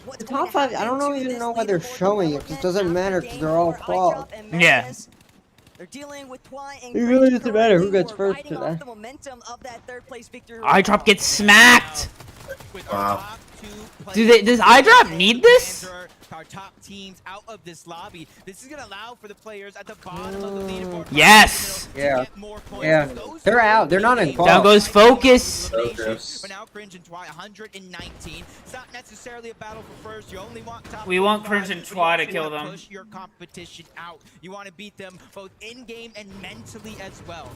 S: what's
L: The
S: going
L: top
S: to
L: 5, I
S: happen
L: don't
S: to
L: even
S: this
L: know why they're
S: leaderboard
L: showing it, because it doesn't matter, because they're all qual.
K: Yeah.
S: They're dealing with Twy and
L: It really doesn't matter who gets first
S: riding
L: today.
S: off the momentum of that third place victory.
K: iDrop gets smacked.
J: Wow.
K: Does iDrop need this?
R: Our top teams out of this lobby. This is going to allow for the players at the bottom of the leaderboard.
K: Yes.
L: Yeah. Yeah. They're out. They're not in qual.
K: Down goes Focus.
R: But now Cringe and Twy 119. It's not necessarily a battle for first. You only want top.
K: We want Cringe and Twy to kill them.
R: Push your competition out. You want to beat them both in game and mentally as well.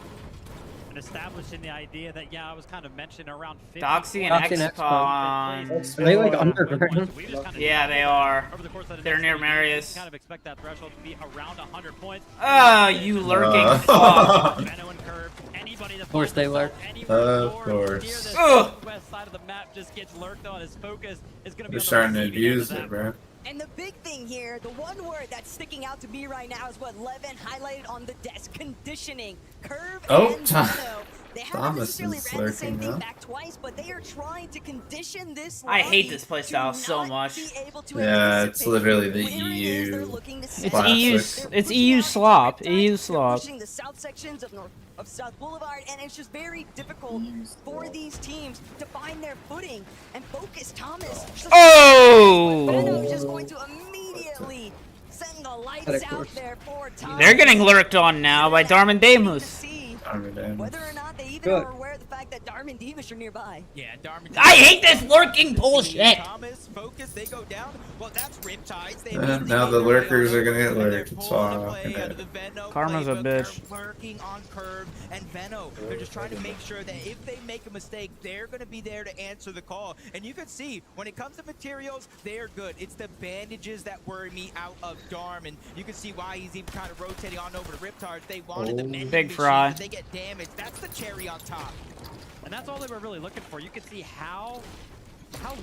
O: And establishing the idea that, yeah, I was kind of mentioning around 50.
K: Doxy and X-Pawn.
L: Are they like underground?
K: Yeah, they are.
O: Over the course of the
K: They're
O: next
K: near
O: week,
K: Marius.
O: you can kind of expect that threshold to be around 100 points.
K: Ah, you lurking fuck.
O: Benno and Curve, anybody that
C: Of course they lurk.
J: Of course.
K: Ugh.
O: West side of the map just gets lurked on. His focus is going to be
J: They're
O: on
J: starting
O: the
J: to
O: receiving end
J: abuse
O: of
J: it,
O: that.
J: bro.
S: And the big thing here, the one word that's sticking out to me right now is what Levin highlighted on the desk: conditioning. Curve
J: Oh,
S: and
J: Tom-
S: Benno. They haven't
J: Thomas
S: necessarily
J: is
S: ran the same
J: lurking
S: thing
J: now.
S: back twice, but they are trying to condition this.
K: I hate
S: lobby
K: this playstyle
S: to
K: so
S: not
K: much.
S: be able to
J: Yeah, it's
S: anticipate
J: literally the
S: where it is they're
J: EU.
S: looking to
K: It's
S: set.
K: EU.
J: Classic.
K: It's EU slop. EU slop.
S: Pushing the south sections of South Boulevard, and it's just very difficult for these teams to find their footing and focus. Thomas.
K: Oh!
S: Benno just going to immediately send the lights out there for Thomas.
K: They're getting lurked on now by Darman Damus.
S: Whether or not they even are aware of the fact that Darman Devish are nearby.
R: Yeah, Darman.
K: I hate this lurking bullshit.
R: Thomas, focus, they go down. Well, that's Riptides. They
J: Now the lurkers are gonna get lurked. It's all
K: Karma's a bitch.
R: They're lurking on Curve and Venno. They're just trying to make sure that if they make a mistake, they're going to be there to answer the call. And you can see, when it comes to materials, they're good. It's the bandages that worry me out of Darman. You can see why he's even kind of rotating on over to Riptides. They wanted the mending
K: Big
R: machine,
K: fry.
R: but they get damaged. That's the cherry on top.
O: And that's all they were really looking for. You could see how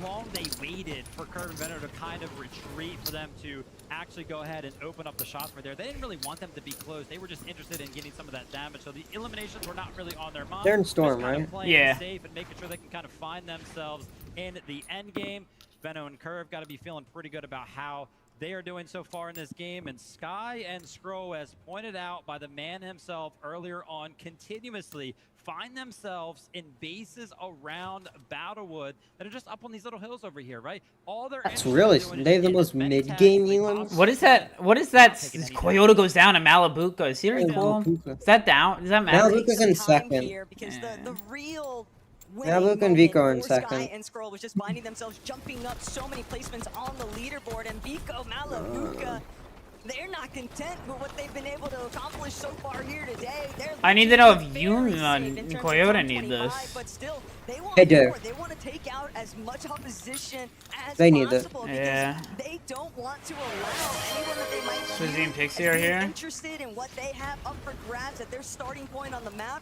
O: long they waited for Curve and Venno to kind of retreat, for them to actually go ahead and open up the shots right there. They didn't really want them to be close. They were just interested in getting some of that damage. So the eliminations were not really on their mind.
L: They're in Storm,
O: Just kind of
L: right?
O: playing
K: Yeah.
O: safe and making sure they can kind of find themselves in the end game. Venno and Curve got to be feeling pretty good about how they are doing so far in this game. And Sky and Skro, as pointed out by the man himself earlier on, continuously find themselves in bases around Battlewood that are just up on these little hills over here, right? All they're
L: That's really they have the most mid-game elims.
K: What is that? What is that? Coyote goes down to Malabuka. Is he recall? Is that down? Does that matter?
L: Malabuka's in second.
S: Because the real
L: Malabuka and Vico are in
S: for Sky
L: second.
S: and Skrull was just finding themselves jumping up so many placements on the leaderboard, and Vico, Malabuka, they're not content with what they've been able to accomplish so far here today.
K: I need to know if Yuna and Coyote need this.
S: But still, they want
L: They do.
S: more. They want to take out as much opposition as
L: They need this.
S: possible because
K: Yeah.
S: they don't want to allow anyone that they might
K: Suzy
S: view
K: and Pixie
S: as
K: are
S: being
K: here.
S: interested in what they have up for grabs at their starting point on the map.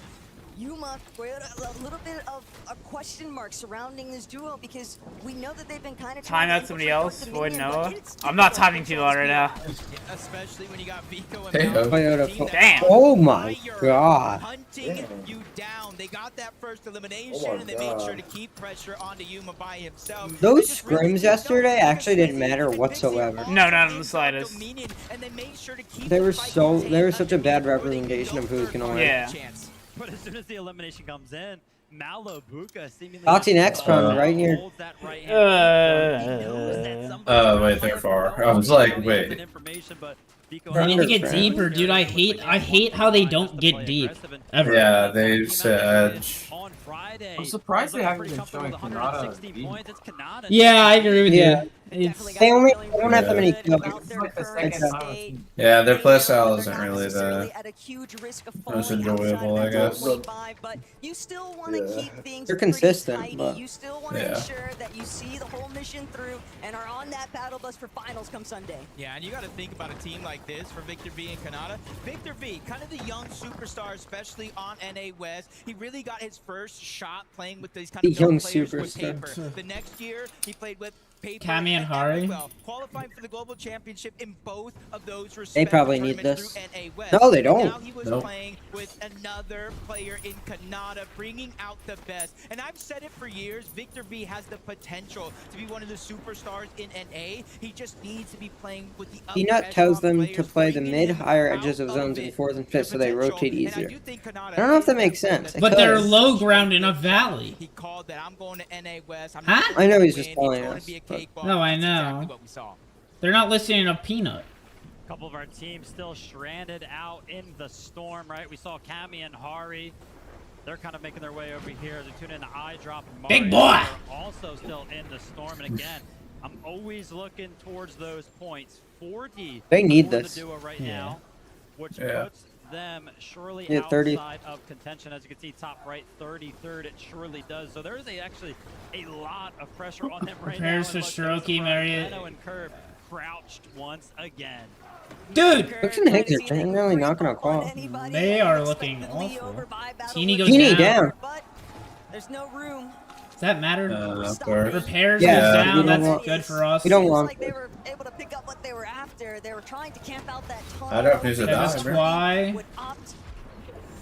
S: Yuma, a little bit of a question mark surrounding this duo because we know that they've been kind of
K: Time out somebody else. Void Noah. I'm not timing people out right now.
R: Especially when you got Vico and
J: Hey,
L: Toyota.
K: Damn.
L: Oh my god.
R: hunting you down. They got that first elimination
L: Oh my
R: and they made
L: God.
R: sure to keep pressure onto Yuma by himself.
L: Those scrims yesterday actually didn't matter whatsoever.
K: No, not in the slightest.
L: They were such a bad representation of who's gonna win.
K: Yeah.
O: But as soon as the elimination comes in, Malabuka seemingly
L: Foxy next round right here.
O: holds that right hand.
J: Wait, they're far. I was like, wait.
K: They need to get deeper, dude. I hate how they don't get deep. Ever.
J: Yeah, they set edge.
B: I'm surprised they haven't been showing Kanata.
K: Yeah, I agree with
L: Yeah.
K: you. It's,
L: They don't have that many kills.
J: Yeah, their playstyle isn't really the
S: at a huge risk of
J: most enjoyable, I guess.
S: but you still want to keep things
L: They're
S: pretty
L: consistent,
S: tidy.
L: but
S: You still want to
J: yeah.
S: ensure that you see the whole mission through and are on that battle bus for finals come Sunday.
R: Yeah, and you got to think about a team like this for Victor V and Kanata. Victor V, kind of the young superstar, especially on NA West. He really got his first shot playing with these kind of
L: Young
R: players with
L: superstar.
R: Paper. The next year, he played with Paper
K: Kami and Hari.
R: Well, qualifying for the global championship in both of those
L: They probably need
R: tournaments
L: this.
R: through NA West.
L: No, they don't.
R: Now he was
J: Nope.
R: playing with another player in Kanata, bringing out the best. And I've said it for years, Victor V has the potential to be one of the superstars in NA. He just needs to be playing with the other
L: Peanut tells
R: echelon
L: them to
R: players,
L: play the
R: bringing
L: mid
R: him
L: higher
R: out
L: edges of
R: of
L: zones in
R: it.
L: fourth and fifth so they
R: Potential,
L: rotate
R: and I
L: easier.
R: do think Kanata
L: I don't know if that
R: is
L: makes
R: that
L: sense.
K: but they're
L: Because-
K: low ground in a valley.
R: He called that I'm going to NA West. I'm
K: Huh?
R: not
L: I know
R: going
L: he's
R: to
L: just
R: win.
L: telling
R: It's going
L: us,
R: to be a
L: but-
R: cakewalk.
K: No, I
R: That's exactly
K: know.
R: what we saw.
K: They're not listening to Peanut.
O: A couple of our teams still stranded out in the storm, right? We saw Kami and Hari. They're kind of making their way over here as we tune in to iDrop and Mario.
K: Big boy!
O: They're also still in the storm. And again, I'm always looking towards those points. 40
L: They need
O: for
L: this.
O: the duo right
K: Yeah.
O: now, which
J: Yeah.
O: puts them surely
L: Yeah, 30.
O: outside of contention. As you can see, top right, 33rd, it surely does. So there's actually a lot of pressure on them right now.
K: Prepares for
O: And look,
K: Strokey, Marriott.
O: Leno and Curve crouched once again.
K: Dude!
L: Brooks and Higgs are generally not gonna call.
K: They are looking awful. Teeny goes
L: Teeny
K: down.
L: down.
S: But there's no room.
K: Does that matter?
J: Of course.
K: Repairs
L: Yeah,
K: goes
L: we
K: down.
L: don't
K: That's
L: want-
K: good for us.
L: we don't
S: Seems
L: want
S: like they were able to pick up what they were after. They were trying to camp out that tunnel.
J: I don't use a
K: Yeah, that's
J: diver.
K: why.
S: Would opt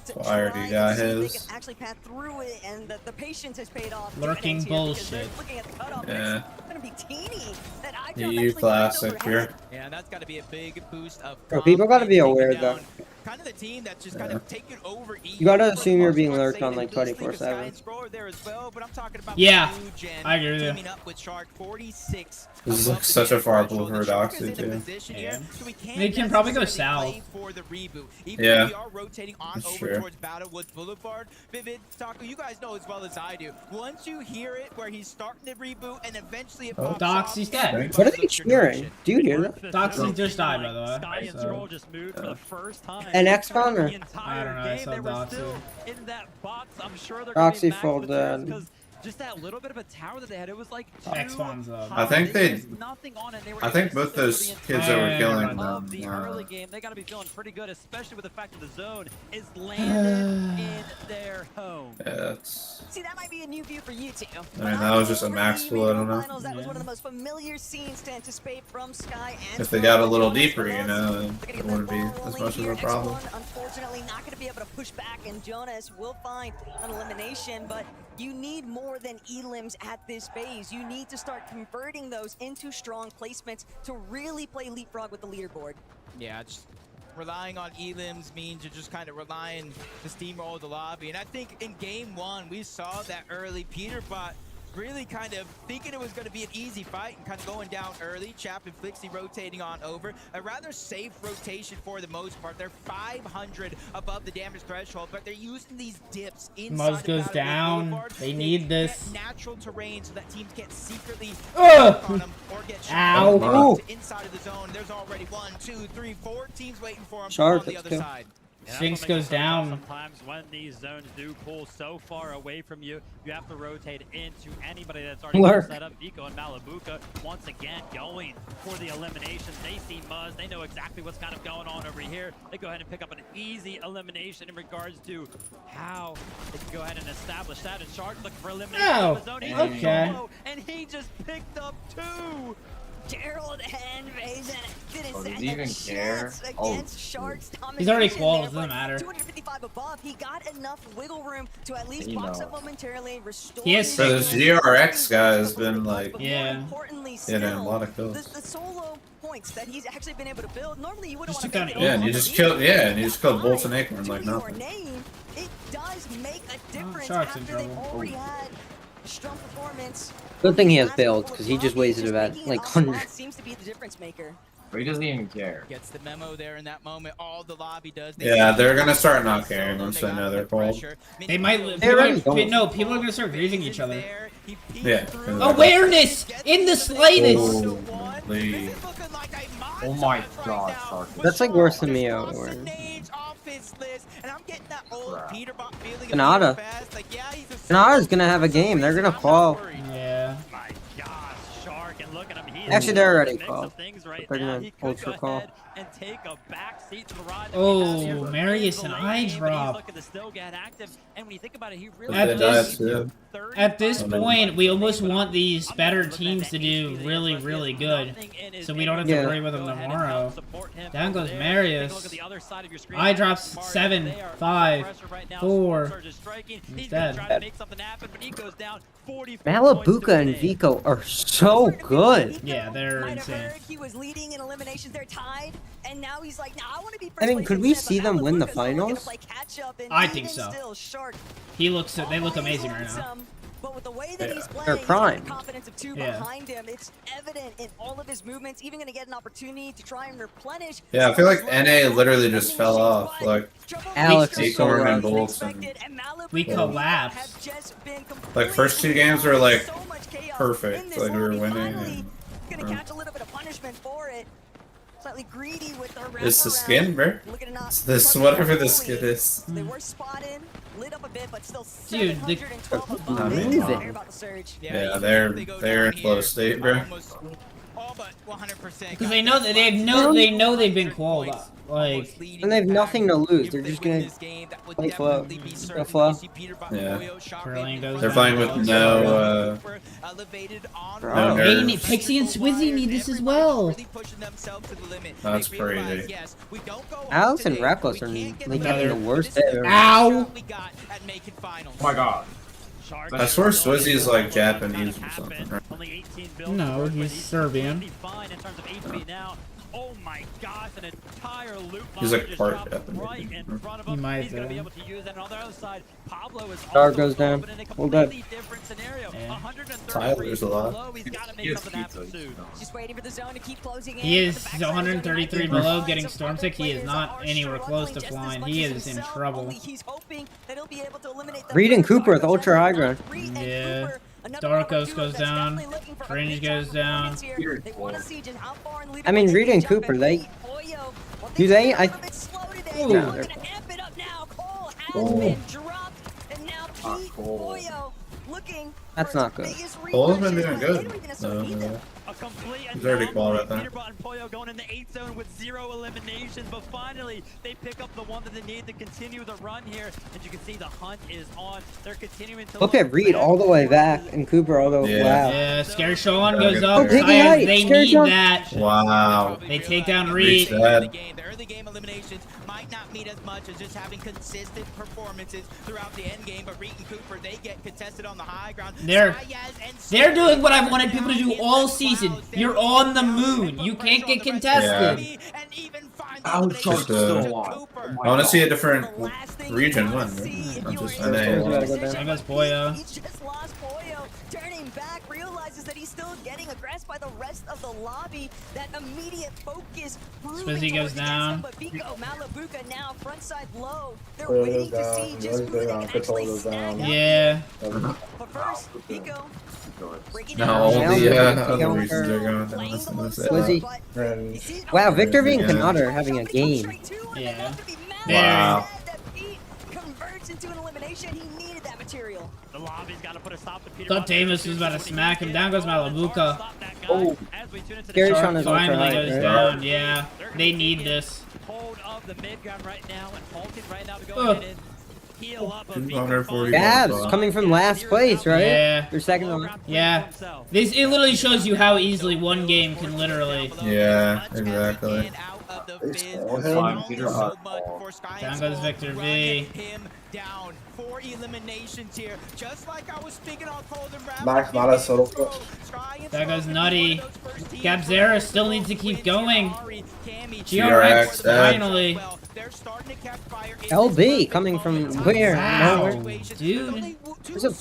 S: to
J: So I already
S: try
J: got
S: to see if they
J: his.
S: can actually path through it, and the patience has paid off.
K: Lurking
S: Dividends here because
K: bullshit.
S: they're looking at the cutoff.
J: Yeah.
S: It's gonna be teeny. That iDrop
J: EU
S: actually
J: classic
S: went
J: here.
S: overhead.
R: Yeah, and that's got to be a big boost of
L: Bro, people gotta be
R: confidence,
L: aware
R: taking
L: though.
R: down kind of the team that's just kind of taken over.
L: You gotta
R: EU
L: assume you're
R: for
L: being
R: most
L: lurked
R: part.
L: on like
R: They lose Sky
L: 24/7.
R: and Scroller there as well, but I'm talking about
K: Yeah,
R: Blue Gen
K: I agree with you.
R: teaming up with Shark 46.
J: This is
R: above
J: like
R: the
J: such a
R: damage
J: far
R: threshold.
J: pull for
R: The Shark is
J: Doxy
R: in a
J: too.
R: position here, so we can't
K: They can probably go
R: necessarily
K: south.
R: play for the reboot. Even
J: Yeah.
R: if we are rotating on
J: That's
R: over
J: true.
R: towards Battlewoods Boulevard, Vivid, Taco, you guys know as well as I do. Once you hear it where he's starting to reboot and eventually it
J: Oh.
R: pops off,
K: Doxy's dead.
R: everybody
L: What are they
R: looks your
L: cheering?
R: direction.
L: Do you hear that?
K: Doxy just died, by the
O: Sky
K: way.
O: and
K: So.
O: Stroll just moved for the first time.
L: And XCOM or?
O: The entire
K: I don't know, I
O: game,
K: saw
O: they were
K: Doxy.
O: still in that box. I'm sure they're
L: Doxy
O: gonna be
L: full
O: back with the turns
L: dead.
O: 'cause just that little bit of a tower that they had, it was like
K: X-Bombs up.
J: I think
O: there
J: they-
O: was nothing on it. They were
J: I think
O: able to
J: both
O: sit
J: those
O: for the
J: kids that were
K: Yeah,
J: killing
K: yeah,
J: them.
O: of the early game. They got to be feeling pretty good, especially with the fact that the zone is landed in their home.
J: Yeah, that's.
S: See, that might be a new view for you two.
J: I mean, that was just a max pull. I don't know.
S: Finals, that was one of the most familiar scenes to anticipate from Sky and
J: If they got a
S: Scroll.
J: little
S: Jonas
J: deeper,
S: with
J: you
S: us.
J: know,
S: Looking
J: it
S: to get
J: wouldn't
S: that
J: be
S: ball
J: as
S: rolling
J: much of
S: here.
J: a problem.
S: X1, unfortunately, not going to be able to push back, and Jonas will find an elimination. But You need more than elims at this phase. You need to start converting those into strong placements to really play leapfrog with the leaderboard.
R: Yeah, just relying on elims means you're just kind of relying to steamroll the lobby. And I think in game one, we saw that early Peterbot really kind of thinking it was going to be an easy fight and kind of going down early. Chap and Flixie rotating on over. A rather safe rotation for the most part. They're 500 above the damage threshold, but they're using these dips inside
K: Muzz goes down. They need this.
R: Natural terrain so that teams can't secretly
K: Ugh.
R: on them or get
K: Ow.
R: shot to inside of the zone. There's already 1, 2, 3, 4 teams waiting for them
L: Shark,
R: on the
L: let's
R: other
L: go.
R: side.
K: Sphinx goes down.
O: Sometimes when these zones do pull so far away from you, you have to rotate into anybody that's already
L: Lurk.
O: set up. Vico and Malabuka once again going for the elimination. They see Muzz. They know exactly what's kind of going on over here. They go ahead and pick up an easy elimination in regards to how they can go ahead and establish that. And Shark looking for elimination
K: Oh,
O: of the zone. He's
K: okay.
O: solo, and he just picked up 2.
S: Gerald and Vazen didn't
B: Oh, does
S: stand
B: he even
S: a
B: care?
S: chance
B: Oh,
S: against Sharks.
K: He's already
S: domination
K: qualified,
S: there,
K: doesn't
S: but
K: matter.
S: 255 above, he got enough wiggle room to at least
B: He
S: box
B: knows.
S: up momentarily, restore.
K: He has
J: So this GRX guy has been like,
K: Yeah.
S: Importantly,
J: you know, a
S: still,
J: lot of kills.
S: the solo points that he's actually been able to build. Normally, you wouldn't
K: Just
S: want to
K: took
S: make
K: down
S: it
J: Yeah,
S: over
J: and you
S: on
J: just
S: the
J: killed.
S: lead.
J: Yeah, and you just killed Bolton
S: But
J: Acorn like
S: to your
J: nothing.
S: name, it does make a difference
K: Shark's in
S: after they've
K: trouble.
S: already had a strong performance.
L: Good thing he has builds, because he just wasted about like 100.
S: Seems to be the difference maker.
B: But he doesn't even care.
R: Gets the memo there in that moment. All the lobby does.
J: Yeah, they're gonna start not caring once they know they're called.
K: They might.
L: They're already
K: People,
L: going.
K: no, people are gonna start greasing each other.
J: Yeah.
K: Awareness in the slightest.
J: Holy.
B: Oh my god, Shark.
L: That's like worse than me. Or Kanata. Kanata's gonna have a game. They're gonna call.
K: Yeah.
O: My gosh, Shark, and look at him. He
L: Actually, they're already
O: in the mix of
L: called.
O: things right
L: They're
O: now.
L: gonna
O: He could
L: ultra
O: go
L: call.
O: ahead and take a back seat to the ride.
K: Oh, Marius and I drop.
O: Looking to still get active, and when you think about it, he really
K: At
J: That's
K: this,
J: it.
K: at this point, we almost want these better teams to do really, really good, so we don't have to
L: Yeah.
K: worry about them tomorrow. Down goes Marius. I drops 7, 5, 4. He's dead.
L: Malabuka and Vico are so good.
K: Yeah, they're
S: Might have
K: insane.
S: heard he was leading in eliminations. They're tied, and now he's like, "Nah, I want to be."
L: I mean,
S: first
L: could
S: place
L: we
S: instead,"
L: see
S: but
L: them win the
S: Malabuka's only gonna
L: finals?
S: play catch up, and
K: I think
S: even
K: so.
S: Still, Shark
K: They look
S: always
K: amazing right
S: wants
K: now.
S: him, but with the way that
J: Yeah.
S: he's playing,
L: They're
S: he's got
L: prime.
S: the confidence of 2
K: Yeah.
S: behind him. It's evident in all of his movements. Even going to get an opportunity to try and replenish.
J: Yeah, I feel like NA literally just fell off. Like
L: Alex is so
J: Acorn and
L: rough.
J: Bolts and
K: We collapsed.
J: like first 2 games were like
S: So much chaos in
J: perfect.
S: this
J: Like we were
S: lobby.
J: winning.
S: Finally,
J: And,
S: gonna catch a little bit of punishment for it. Slightly greedy with their
J: it's the
S: wraparound.
J: skin, bro.
S: Looking to not
J: It's this
S: touch
J: whatever
S: it
J: the
S: fully.
J: skin is.
S: They were spotted, lit up a bit, but still
K: Dude, the-
S: 712 above.
L: Amazing.
S: They're about to surge.
J: Yeah, they're in flow state, bro.
R: All but 100%.
K: Because they know that they know they've been qualified. Like,
L: And they have nothing to lose. They're just gonna play flow. Go flow.
J: Yeah.
K: Berlin goes
J: They're
K: down.
J: playing with no
L: Bro.
K: They
J: nerf.
K: need, Pixie and Swizzy need this as well.
J: That's crazy.
L: Alex and Reckless are like having the worst day ever.
K: Ow!
B: Oh my god.
J: I swear Swizzy is like Japanese or something. Right?
O: Only 18 builds.
K: No, he's Serbian.
O: Fine in terms of HP now. Oh my gosh, an entire loop
J: He's
O: bomb
J: like
O: just
J: part
O: dropped
J: Japanese.
O: right in front of
K: He
O: him.
K: might
O: He's going to
K: be.
O: be able to use that. And on the other side, Pablo is
L: Star
O: also
L: goes down.
O: open in a
L: Well done.
O: completely different scenario.
K: Yeah.
O: 133
J: Tyler's alive.
O: below. He's got to make
B: He is
O: something happen
B: cute,
O: soon.
S: Just waiting for the zone to keep closing in.
K: He is
S: The backside zone
K: 133
S: might be
K: below,
S: fine.
K: getting
S: Some
K: storm
S: other
K: sick. He is
S: players
K: not
S: are
K: anywhere close to
S: struggling just as
K: flying.
S: much
K: He
S: as
K: is in
S: himself,
K: trouble.
S: only he's hoping that he'll be able to eliminate the
L: Reed and
S: first
L: Cooper with
S: target.
L: ultra high ground.
S: Reed and
K: Yeah.
S: Cooper, another
K: Darkos
S: one of two
K: goes
S: that's
K: down.
S: definitely looking for a
K: Fringe
S: big time
K: goes down.
S: performance here. They want a siege, and how far in leaderboard
L: I mean,
S: they
L: Reed
S: can
L: and
S: jump
L: Cooper,
S: and
L: they-
S: beat Oyo. Well,
L: Do
S: things
L: they?
S: are a
L: I-
S: little bit slow today.
L: Ooh.
S: They're
L: Yeah,
S: looking
L: they're-
S: to amp it up now. Cole has
L: Oh.
S: been dropped, and now
B: Ah,
S: Pete
B: Cole.
S: Oyo looking
L: That's
S: for
L: not
S: his
L: good.
S: biggest
J: Cole's been
S: reemergence,
J: doing
S: but they
J: good.
S: don't even necessarily need them.
O: A complete
J: He's already
O: anomaly.
J: qualified that.
O: Peterbot and Poyo going in the 8th zone with 0 eliminations, but finally they pick up the one that they need to continue the run here. And you can see the hunt is on. They're continuing to
L: Look at Reed all the way back and Cooper all the way. Wow.
K: Yeah, Scary Sean goes
J: good
K: up.
J: there.
L: Oh, Piggy
K: Science,
L: Heights,
K: they
L: Scary
K: need
L: Sean.
K: that.
J: Wow.
K: They take down
J: Reach
K: Reed.
J: that.
R: The early game eliminations might not mean as much as just having consistent performances throughout the end game, but Reed and Cooper, they get contested on the high ground.
K: They're doing what I've wanted people to do all season. You're on the moon. You can't get contested.
B: I was
J: Just,
B: so long.
J: I want to see a different region win. Not just NA.
K: There goes Boyo.
S: He's just lost Boyo. Turning back, realizes that he's still getting aggressed by the rest of the lobby. That immediate focus.
K: Spizzy goes down.
S: But Vico, Malabuka now frontside low. They're
M: Boyo
S: waiting
M: goes
S: to see
M: down.
S: just who they can actually snag up.
K: Yeah.
S: But first, Vico breaking
J: Now all
S: down.
J: the other regions are going down.
L: Swizzy. Wow, Victor V and Kanata are having a game.
K: Yeah.
J: Wow.
S: Converts into an elimination. He needed that material.
O: The lobby's got to put a stop to Peterbot.
K: Thought Damus was about to smack him. Down goes Malabuka.
L: Oh.
O: As we tune into the
L: Scary
K: Shark
L: Sean is ultra
K: finally
L: high,
K: goes
L: right?
K: down. Yeah. They need this.
O: hold of the mid ground right now and halting right now to go
K: Ugh.
O: ahead and heal up a
J: 240.
L: Gabs coming from last place, right?
K: Yeah.
L: Or second on.
K: Yeah. This it literally shows you how easily one game can literally.
J: Yeah, exactly.
K: Down goes Victor V.
R: Down 4 eliminations here, just like I was speaking on Golden Rabbit.
M: Max not a solo clutch.
K: That goes Nutty. Gabzera still needs to keep going.
J: GRX,
K: GRX finally.
L: LB coming from where?
K: Wow,
L: Nowhere.
K: dude.
L: There's a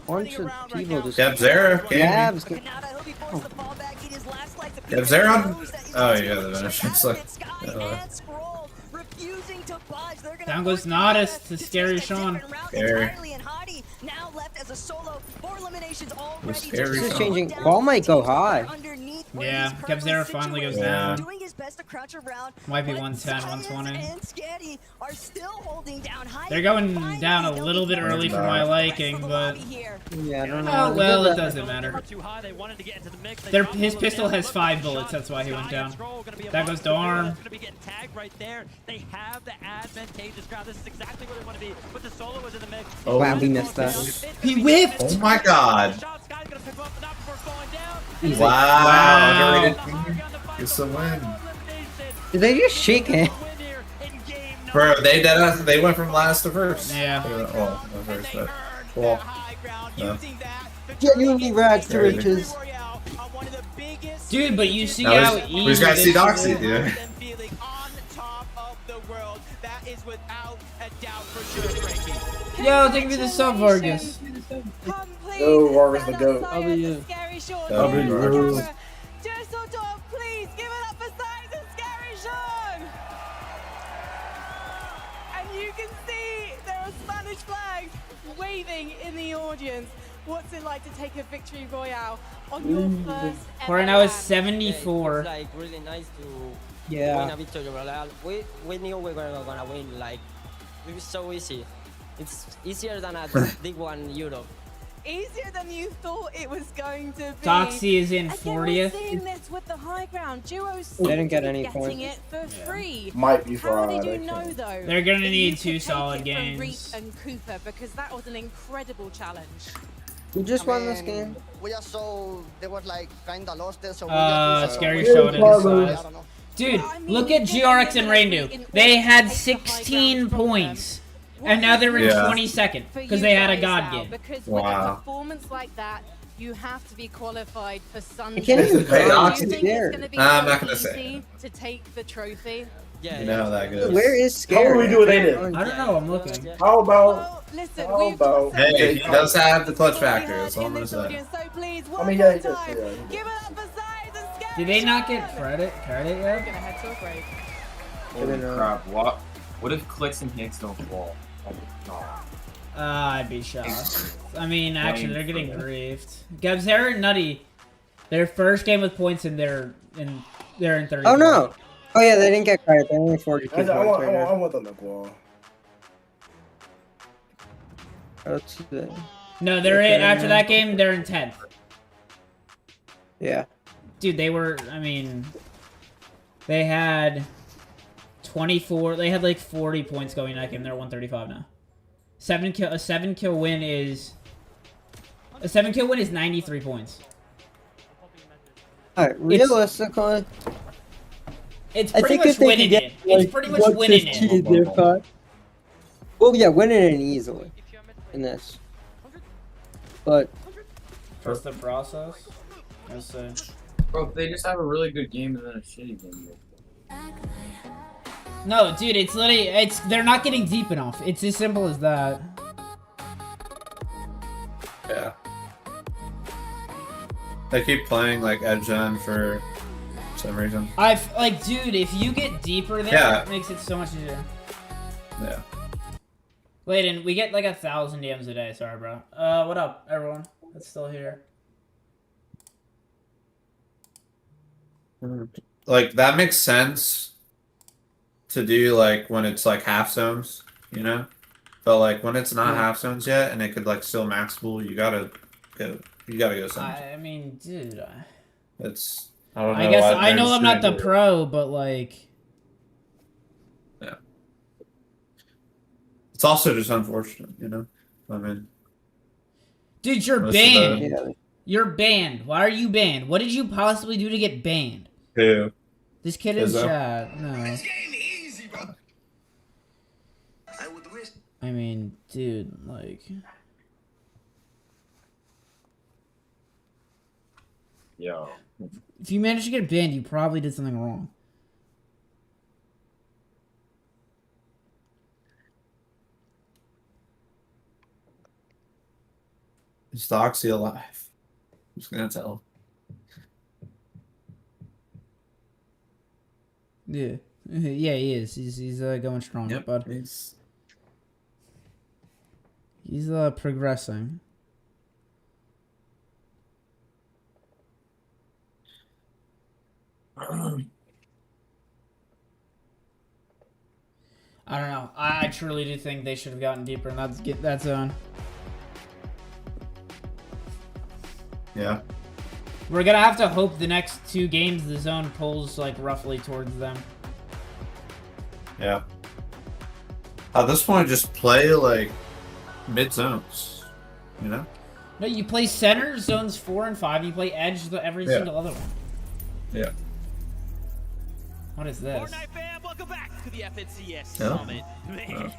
L: bunch of people just.
J: Gabzera,
L: Gabs.
J: Gabzera? Oh yeah, the finish. It's like.
K: Down goes Nodus to Scary Sean.
J: Scary.
S: Now left as a solo, 4 eliminations already.
J: Scary
L: This is
J: Sean.
L: changing. Ball might go high.
K: Yeah, Gabzera finally goes down.
S: Doing his best to crouch around.
K: Might be
S: but
K: 110,
S: Science
K: 120.
S: and Sketty are still holding down high.
K: They're going down a little bit early for my liking, but
L: Yeah, I don't know.
K: oh well, it doesn't matter.
O: too high. They wanted to get into the mix.
K: His pistol has 5 bullets, that's why he went down. That goes to Arm.
O: Going to be getting tagged right there. They have the advantageous ground. This is exactly where they want to be. But the solo was in the mix.
J: Oh.
L: Wow, we missed that.
K: He whiffed!
J: Oh my god.
O: Shot, Sky's going to pick him up, but not before falling down.
J: Wow. Underrated. Gets the win.
L: Did they just shake hands?
J: Bro, they went from last to first.
K: Yeah.
J: Well, not first, but well. No.
L: Genuinely rags to
J: Crazy.
L: riches.
K: Dude, but you see
J: Now
K: how
J: we
K: easy
J: just gotta see
K: this
J: Doxy,
K: is.
J: dude.
K: Yo, thank you for the sub, Vargas.
M: Go, Vargas the GOAT.
L: W.
J: W.
E: Dusseldorf, please give it up for Science and Scary Sean! And you can see there are Spanish flags waving in the audience. What's it like to take a victory royale on your first ever
K: Right now is
E: lap?
K: 74.
T: It's like really nice to
L: Yeah.
T: win a victory royale. We knew we were gonna win. Like it was so easy. It's easier than a big one in Europe.
E: Easier than you thought it was going to be.
K: Doxy is in
E: Again,
K: 40th.
E: We're seeing this with the high ground. Duos
L: They didn't get any
E: getting
L: points.
E: it for free.
M: Might be
E: How did
M: fried.
E: you know though?
K: They're gonna
E: that
K: need
E: you
K: 2
E: could take
K: solid
E: it from Reek
K: games.
E: and Cooper, because that was an incredible challenge.
L: We just won this game.
T: We just saw they was like kinda lost there, so
K: Scary Sean inside. Dude, look at GRX and Reindew. They had 16 points. And now they're in
J: Yeah.
K: 22nd because they had a god game.
E: Because
J: Wow.
E: with a performance like that, you have to be qualified for Sunday.
L: can't even
J: Hey,
E: Do
J: Doxy.
E: you think it's gonna be
J: I'm
E: so
J: not gonna say
E: easy to take the trophy?
T: Yeah.
J: You know how that goes.
L: Where is
M: How
L: Scary?
M: would we do without it?
K: I don't know, I'm looking.
M: How about?
E: Well, listen,
M: How
E: we've got
M: about?
J: Hey, he does have the clutch
E: what we
J: factor.
E: heard
J: That's all I'm
E: in
J: gonna
E: this
J: say.
E: audience, so please,
M: I
E: one
M: mean,
E: more
M: yeah, he does.
E: time,
M: Yeah, he does.
E: give it up for Science and Scary
K: Did they not
E: Sean.
K: get credit
E: We're
K: yet?
E: gonna head to a break.
B: Holy crap! What if clicks and hits don't fall? Oh, no.
K: I'd be shocked. I mean, actually, they're getting griefed. Gabzera and Nutty, their first game with points and they're in 30.
L: Oh no! Oh yeah, they didn't get credit. They're only 42
M: I
L: points
M: want
L: right now.
M: them to go.
L: Let's see.
K: No, they're in,
L: Okay,
K: after
L: no.
K: that game, they're in 10th.
L: Yeah.
K: dude, they were. I mean, they had 24. They had like 40 points going in that game. They're 135 now. A 7-kill win is 93 points.
L: Alright, realistically,
K: It's
L: I
K: pretty
L: think
K: much
L: if they
K: winning
L: could get
K: it. It's pretty much winning
L: 115,
K: it.
L: they're fine. Well, yeah, winning it easily in this. But
K: Trust the process. Let's see.
B: Bro, if they just have a really good game and then a shitty game.
K: No, dude, it's literally they're not getting deep enough. It's as simple as that.
J: Yeah. They keep playing like Edge Gen for some reason.
K: Like, dude, if you get deeper there,
J: Yeah.
K: it makes it so much easier.
J: Yeah.
K: Layden, we get like 1,000 DMs a day. Sorry, bro. What up, everyone? That's still here.
J: Like that makes sense to do like when it's like half zones, you know? But like when it's not half zones yet and it could like still max pool, you gotta go zones.
K: I mean, dude.
J: It's I don't know.
K: I guess
J: why
K: I know
J: they're
K: I'm not the
J: doing it.
K: pro, but like.
J: Yeah. It's also just unfortunate, you know? I mean.
K: Dude, you're
J: most of
K: banned.
J: the-
K: You're banned. Why are you banned? What did you possibly do to get banned?
J: Who?
K: This kid in
J: Izzo?
K: chat. No. I mean, dude, like.
B: Yo.
K: If you managed to get banned, you probably did something wrong.
J: Is Doxy alive? I'm just gonna tell him.
K: Yeah. Yeah, he is. He's going strong,
J: Yep,
K: bud. He's progressing. I don't know. I truly do think they should have gotten deeper in that zone.
J: Yeah.
K: We're gonna have to hope the next 2 games the zone pulls like roughly towards them.
J: Yeah. At this point, just play like mid zones, you know?
K: No, you play center, zones 4 and 5. You play edge every
J: Yeah.
K: single other one.
J: Yeah.
K: What is this?
D: Fortnite fam, welcome back to the FNCS
J: Yeah.
D: Summit. Man,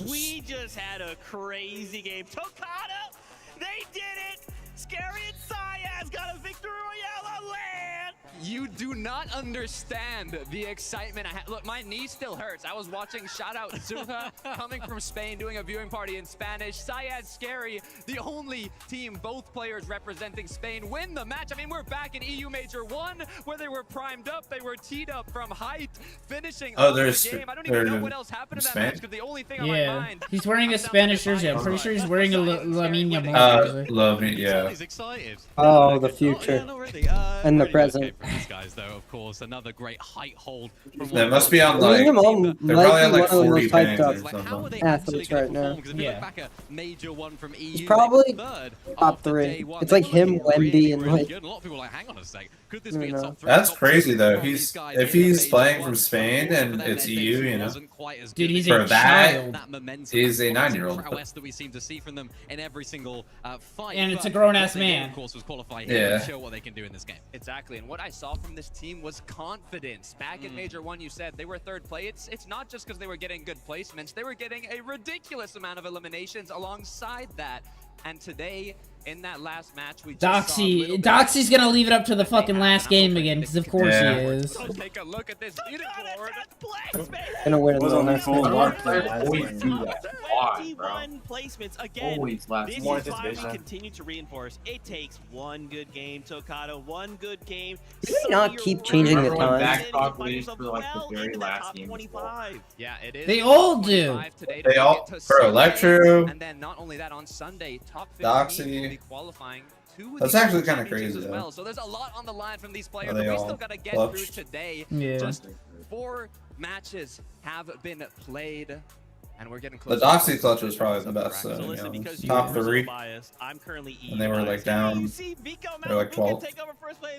D: we just had a crazy game. Tokata, they did it! Scary and Syaz got a victory royale on land!
I: You do not understand the excitement I had. Look, my knee still hurts. I was watching shout out Zuha coming from Spain, doing a viewing party in Spanish. Syaz Scary, the only team, both players representing Spain, win the match. I mean, we're back in EU Major 1, where they were primed up, they were teed up from height, finishing
J: Oh,
I: off
J: they're
I: the game. I don't even know
J: they're
I: what else happened in that
J: Spain?
I: match, because the only thing on my
K: Yeah.
I: mind.
K: He's wearing a Spanish jersey. I'm pretty sure he's wearing a Lamine Yamal jersey.
J: Love me, yeah.
N: He's excited.
L: oh, the future and the present.
N: From these guys, though, of course, another great height hold. From
J: They must be on like
L: Lamine Yamal
J: they're
L: might
J: probably on
L: be
J: like
L: one of the
J: 40
L: most hyped
J: pings
L: up
J: or something.
L: athletes right now.
N: Because if you look back at Major 1 from EU,
L: He's
N: they
L: probably
N: were third
L: top
N: after
L: 3.
N: day 1.
L: It's
N: They
L: like
N: were
L: him,
N: looking really,
L: Wemby, and
N: really
L: like.
N: good. And a lot of people are like, hang on a sec, could this
L: I
N: be a
L: don't
N: top
L: know.
N: 3?
J: That's
N: top
J: crazy
N: 2
J: though.
N: from
J: He's
N: these guys
J: if
N: in the
J: he's
N: Major
J: playing
N: 1?
J: from Spain
N: For
J: and
N: them,
J: it's
N: their
J: EU,
N: day
J: you know.
N: wasn't quite as
K: Dude,
N: good.
K: he's
N: They
K: a
J: For that,
K: child.
N: that momentum,
J: he's a
N: that
J: 9-year-old.
N: prowess that we seem to see from them in every single fight.
K: And it's a
N: But
K: grown-ass
N: what they did,
K: man.
N: Of course, was qualify here
J: Yeah.
N: and show what they can do in this game.
H: Exactly, and what I saw from this team was confidence. Back in Major 1, you said they were third place. It's not just because they were getting good placements, they were getting a ridiculous amount of eliminations alongside that. And today, in that last match, we just saw a little bit
K: Doxy's gonna leave it up to the fucking last game again, because of course
J: Yeah.
K: he is.
H: So take a look at this beautiful board.
L: Gonna win
M: Was
L: the
M: only
L: next
M: full
L: game.
M: mark for the last
B: Always
M: game.
B: do that. Why, bro?
D: 21 placements. Again,
B: Always last
D: this
B: game.
M: More
D: is why we
M: anticipation.
D: continue to reinforce. It takes one good game, Tokata, one good game.
L: Did they not keep changing the
B: Everyone
L: time?
B: backtalk waits for like the very last game.
D: 25.
H: Yeah, it is.
K: They all do.
H: 25 today to
J: They all
H: make it to
J: for
H: Sunday.
J: Electro.
H: And then not only that, on Sunday, top 15
J: Doxy.
H: will be qualifying to
J: That's
H: the
J: actually
H: World
J: kinda
H: Championships
J: crazy,
H: as
J: though.
H: well. So there's a lot on the line from these players,
J: Are
H: but
J: they
H: we
J: all
H: still got to get
J: clutched?
H: through today.
K: Yeah.
H: Just 4 matches have been played. And we're getting
J: The
H: close.
J: Doxy clutch was probably the best,
D: So
J: though. You
D: listen,
J: know,
D: because
J: top
D: you're
J: 3,
D: biased, I'm currently
J: and they were like down.
D: You see Vico
J: They're like
D: Mount, who can
J: 12.
D: take over first place?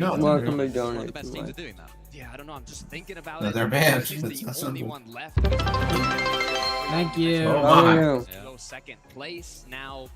J: would know.
K: Welcome to
N: One of
K: donate.
N: the best teams are doing that.
U: Yeah, I don't know. I'm just thinking about
J: No,
U: it.
J: they're banned.
U: She's
J: It's
U: the
J: that
U: only
J: simple.
U: one left.
K: Thank you.
J: Oh my.
U: Go second place. Now,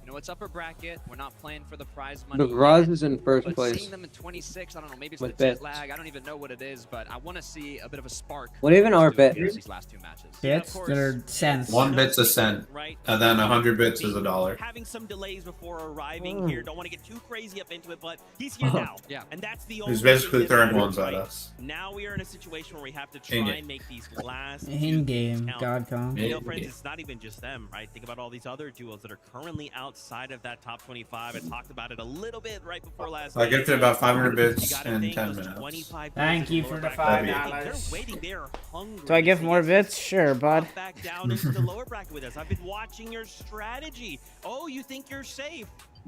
U: you know, it's upper bracket. We're not playing for the prize
L: The
U: money.
L: Graz
U: yet,
L: is in first
U: but
L: place.
U: seeing them in 26, I don't know. Maybe it's
L: With
U: the jet
L: bits.
U: lag. I don't even know what it is, but I want to see a bit of a spark.
L: What even are
U: doing
L: bits?
U: These last two matches.
K: Bits? They're cents.
J: 1 bit's a cent, and then 100 bits is $1.
D: Having some delays before arriving here. Don't want to get too crazy up into it, but he's here now.
U: Yeah.
D: And that's the only
J: He's basically
D: thing that
J: throwing
D: matters,
J: ones at
D: right?
J: us.
D: Now we are in a situation where we have to try
J: In-game.
D: and make these last
K: In game,
D: count.
K: Godcom.
D: You know, friends, it's not even just them, right? Think about all these other duos that are currently outside of that top 25. I talked about it a little bit right before last
J: I
D: night.
J: gifted about 500
D: You
J: bits
D: gotta
J: in
D: think
J: 10
D: those
J: minutes.
D: 25
K: Thank
D: duos
K: you
D: in
K: for
D: lower
K: the
D: bracket,
K: $5.
D: they're waiting, they're hungry.
K: Do I give
D: to
K: more
D: get
K: bits? Sure, bud.
D: back down into the lower bracket with us. I've been watching your strategy. Oh, you think you're safe?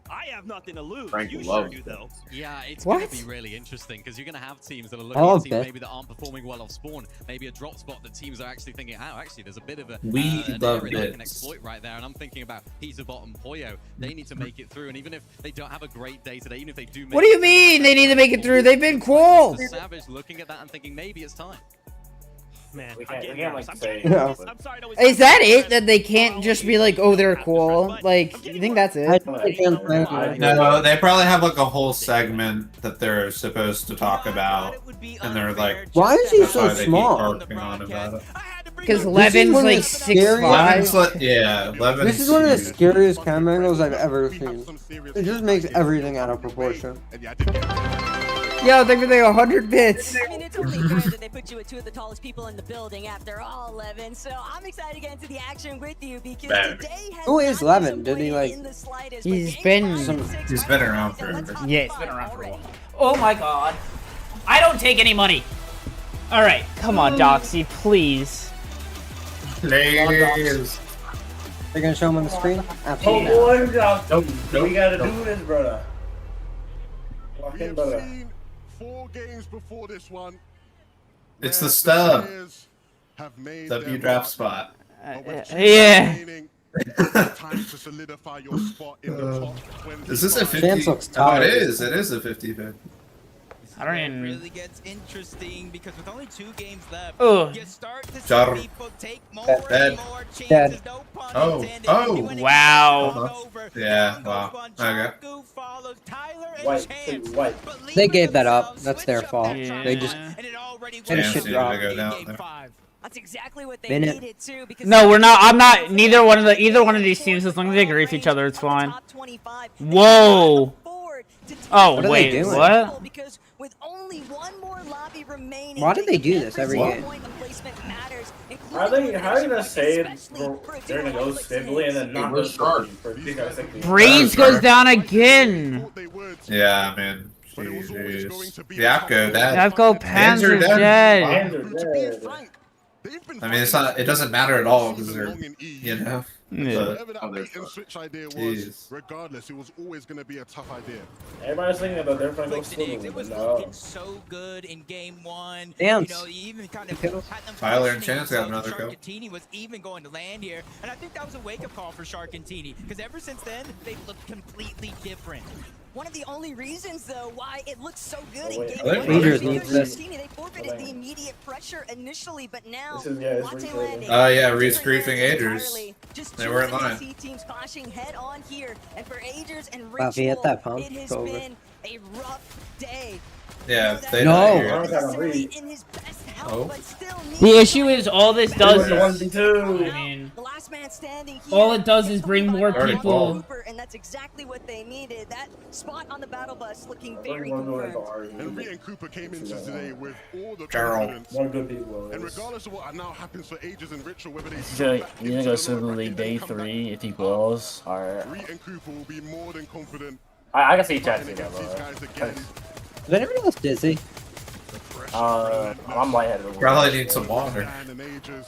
D: I have nothing to lose.
B: Frank
D: You sure
B: loves
D: do, though.
N: Yeah, it's
K: What?
N: going to be really interesting because you're going to have teams that are
L: I
N: looking
L: love
N: at teams
L: that.
N: maybe that aren't performing well off spawn. Maybe a drop spot that teams are actually thinking, oh, actually, there's a bit of a
J: We
N: an
J: love
N: area that I can
J: bits.
N: exploit right there. And I'm thinking about Peter Bottom Poyo. They need to make it through. And even if they don't have a great day today, even if they do make
K: What do you
N: it
K: mean they need to make it through? They've been cool.
N: the Savage looking at that and thinking maybe it's time.
D: Man,
M: We
D: I'm
M: can't-
D: getting
M: we can't,
D: nervous.
M: like,
D: I'm
M: say
D: getting nervous.
L: it,
D: I'm sorry to always
K: Is that
D: talk
K: it?
D: about
K: That they can't just be like, oh, they're cool? Like, you think that's
L: I
K: it?
L: think they can't thank you.
J: No, they probably have like a whole segment that they're supposed to talk about, and they're like,
L: Why is he
J: that's
L: so
J: why they keep
L: small?
J: harping on about it.
K: Because
L: This is
K: Levin's
L: one of
K: like
L: the
K: 6'5".
J: Levin's yeah, Levin's
L: This is one of the
J: huge.
L: scariest camera angles I've ever seen. It just makes everything out of proportion.
K: Yo, they're like 100 bits.
S: I mean, it's only fair that they put you with two of the tallest people in the building after all, Levin. So I'm excited to get into the action with you because
J: Bad.
S: today has
L: Who is
S: not
L: Levin? Did he
S: disappointed
L: like?
S: in the slightest.
K: He's
S: But
K: been-
S: game 5 and 6
J: He's
S: right
J: been
S: now
J: around
S: is in the
J: forever.
S: top
K: Yeah, it's been
S: five
K: around for a
S: already.
K: while. Oh my god. I don't take any money. All right, come on, Doxy, please.
J: Please.
L: They're gonna show him on the screen.
M: Oh
L: Absolutely.
M: boy, we gotta do this, brother.
P: We
M: Fucking
P: have
M: brother.
P: seen 4 games before this one.
J: It's
P: where
J: the stub.
P: players have made
J: W
P: their
J: draft
P: mark.
J: spot.
P: But with two
K: Yeah.
P: remaining, time to solidify your spot in the top 25.
J: Is this a 50?
L: Chance looks
J: Oh, it
L: tired.
J: is. It is a 50-50.
K: I don't even.
R: really gets interesting because with only 2 games left,
K: Ugh.
R: you start to see
J: Jar.
R: people take more
L: Dead.
R: and more chances.
L: Dead.
R: No pun
J: Oh.
R: intended.
J: Oh.
R: When it
K: Wow.
R: gets all over,
J: Yeah,
R: down goes
J: wow.
R: one.
J: Okay.
R: Jarku follows Tyler and
M: White,
R: Chance.
M: white.
R: Believe
L: They
R: in
L: gave that up.
R: themselves,
L: That's their
R: switch up
L: fault.
R: that
K: Yeah.
L: They just
R: and it already
L: had a
R: went
L: shit
J: Chance needed
L: drop.
J: to go
R: in
J: down
R: game
J: there.
R: 5.
S: That's exactly what they
L: Been it.
S: needed too. Because
K: No, we're not. I'm not. Neither one of these teams, as long as they agree with each other, it's fine. Whoa. Oh,
L: What are they
K: wait,
L: doing?
K: what?
S: Because with only one more lobby remaining,
L: Why do they do this every
S: single
L: game?
S: point of placement matters,
M: How are they
S: including
M: gonna
S: elimination
M: say it?
S: points,
M: They're
S: especially
M: gonna
S: for
M: go
S: Alex
M: Sibly and then
S: Hayes.
M: not
B: We're
M: go
B: sharp.
M: for these guys.
K: Breeze goes down again.
J: Yeah, man. Jeez. Yapko, that.
K: Yapko Panzer dead.
J: I mean, it's not. It doesn't matter at all because they're, you know.
K: Yeah.
P: Whatever that bait and switch idea was,
J: Jeez.
P: regardless, it was always going to be a tough idea.
M: Everybody's thinking that they're gonna go
R: Clicks and eggs.
M: Sibly,
R: It was
M: but no.
R: looking so good in game 1.
L: Dance.
R: You know, you even kind of
L: Kills.
R: had them
J: Tyler and
R: questioning
J: Chance got
R: themselves
J: another
R: if
J: kill.
R: Sharkatini was even going to land here, and I think that was a wake-up call for Sharkatini because ever since then they looked completely different.
S: One of the only reasons, though, why it looks so good
M: Oh,
S: in
M: wait.
S: game
M: I think
S: 1
L: Rangers
S: is
L: needs
S: because
L: this.
S: they forfeited the immediate pressure initially, but now
M: This is- yeah, it's
S: Latte
M: recreating.
S: landing.
J: Oh, yeah,
S: Different
J: re-screefing
S: lands
J: Agers.
S: entirely. Just
J: They
S: two
J: were in line.
S: NC teams clashing head on here, and for Agers and
L: Wow, if he hit
S: Ritual,
L: that pump,
S: it has
L: it's over.
S: been a rough day.
J: Yeah, they
L: No.
J: don't
M: Not
J: hear it.
M: necessarily
S: In his best health,
J: Oh.
S: but still needs
K: The issue is all this does
M: One
K: is.
M: v two.
K: I mean,
S: the last man standing here.
K: all it does is
S: It's
K: bring
S: only
K: more
S: by Ron
K: people.
S: Cooper, and that's exactly what they needed. That spot on the battle bus looking
M: One
S: very
M: good
S: confirmed.
P: And Rhea and Cooper came into today with all the
J: Gerald.
P: confidence.
M: One good people.
P: And regardless of what now happens for Ages and Ritual, whether they
M: So,
P: drop back
M: you think
P: into
M: it's
P: the lower
M: Sibly
P: bracket,
M: day
P: then come back
M: 3 if he blows? Or
P: Rhea and Cooper will be more than confident
M: I can see
P: fighting
M: Chance
P: against these guys again.
L: Is anyone else dizzy?
M: I'm lightheaded.
J: Probably need some water.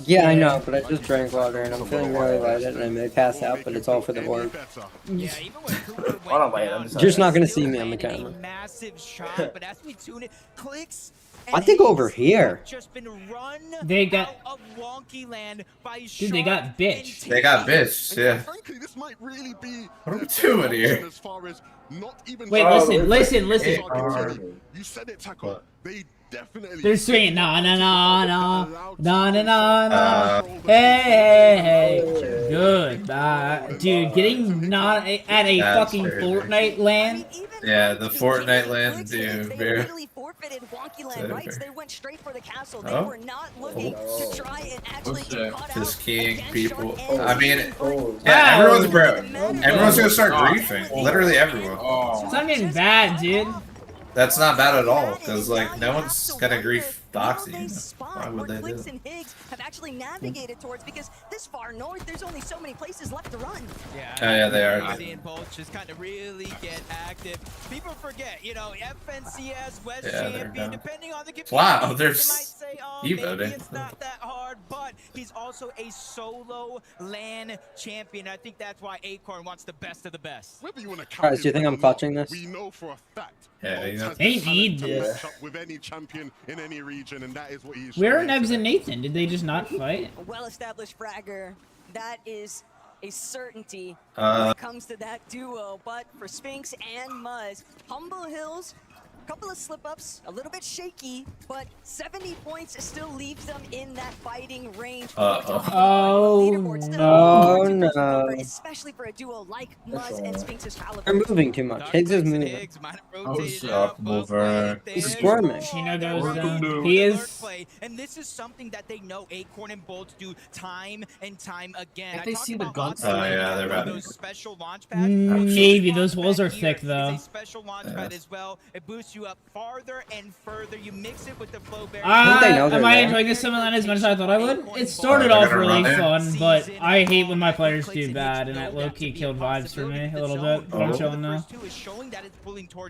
L: Yeah, I know, but I just drank water and I'm feeling really lighted and I may pass out, but it's all for the orb.
R: Yeah, even when Cooper
M: Hold on,
R: went
M: wait,
R: down,
M: I'm just-
L: Just not gonna
R: still
L: see me on the
R: landed a
L: camera.
R: massive shot, but as we tune it, Clicks
L: I think over here.
R: just been run
K: They got-
R: out of wonky land by
K: Dude, they got
R: Shark
K: bitched.
R: and
J: They got
R: Tina.
J: bitched, yeah.
P: Frankly, this might really be
J: What are we
P: the
J: doing
P: best
J: here?
P: as far as not even
K: Wait,
M: Oh,
K: listen, listen, listen.
P: You said it, Taco. They definitely.
K: They're swinging. Na na na na. Na na na na. Hey, hey, hey. Good. Dude, getting not at a
J: That's
K: fucking
J: very
K: Fortnite land.
J: Yeah, the Fortnite land, dude.
S: They
J: Very.
S: literally forfeited Wonky Land rights. They went straight for the castle. They
J: Oh.
S: were not looking to try and actually get caught out.
J: Just keying people. I mean,
L: Oh.
J: yeah, everyone's bro. Everyone's gonna start griefing. Literally everyone.
K: It's not getting bad, dude.
J: That's not bad at all, because like no one's gonna grief Doxy. You know? Why would they do
S: Clicks
J: that?
S: and Higgs have actually navigated towards, because this far north, there's only so many places left to run.
R: Yeah,
J: Oh, yeah, they are.
R: we're seeing Bolts just kind of really get active. People forget, you know, FNCS West
J: Yeah, they're
R: Champion,
J: down.
R: depending on the community.
J: Wow,
R: you
J: there's
R: might say, oh,
J: Evo,
R: maybe
J: dude.
R: it's not that hard, but he's also a solo LAN champion. I think that's why Acorn wants the best of the best.
P: Whether you want to
L: Guys, do you think I'm clutching this?
P: we know for a fact.
J: Yeah, you know.
K: They need this.
P: Match up with any champion in any region, and that is what he's.
K: Where are
P: showing
K: Nebs
P: today.
K: and Nathan? Did they just not fight?
S: A well-established fragger, that is a certainty
J: Uh.
S: when it comes to that duo. But for Spinx and Muzz, Humble Hills, a couple of slip-ups, a little bit shaky, but 70 points still leaves them in that fighting range.
K: Oh
L: no.
S: Especially for a duo like Muzz and Spinx's caliber.
L: They're moving too much. Higgs is moving.
B: What's up, mover?
L: He's squirming.
K: Chino goes down. He is.
R: And this is something that they know Acorn and Bolt do time and time again.
B: Can't
R: I
B: they
R: talked
B: see the
R: about
B: guns?
R: Oxy
J: Oh, yeah, they're
R: and
J: about
R: those
J: to-
R: special launch pads.
K: Maybe those walls are thick
R: It's
K: though.
R: a special launch pad as well. It boosts you up farther and further. You mix it with the flow barrier.
K: Am I enjoying this Summon as much as I thought I would? It started
J: They're
K: off
J: gonna
K: really
J: run it.
K: fun, but I hate when my players do bad, and that low-key killed vibes for me a little bit. But I'm chilling now.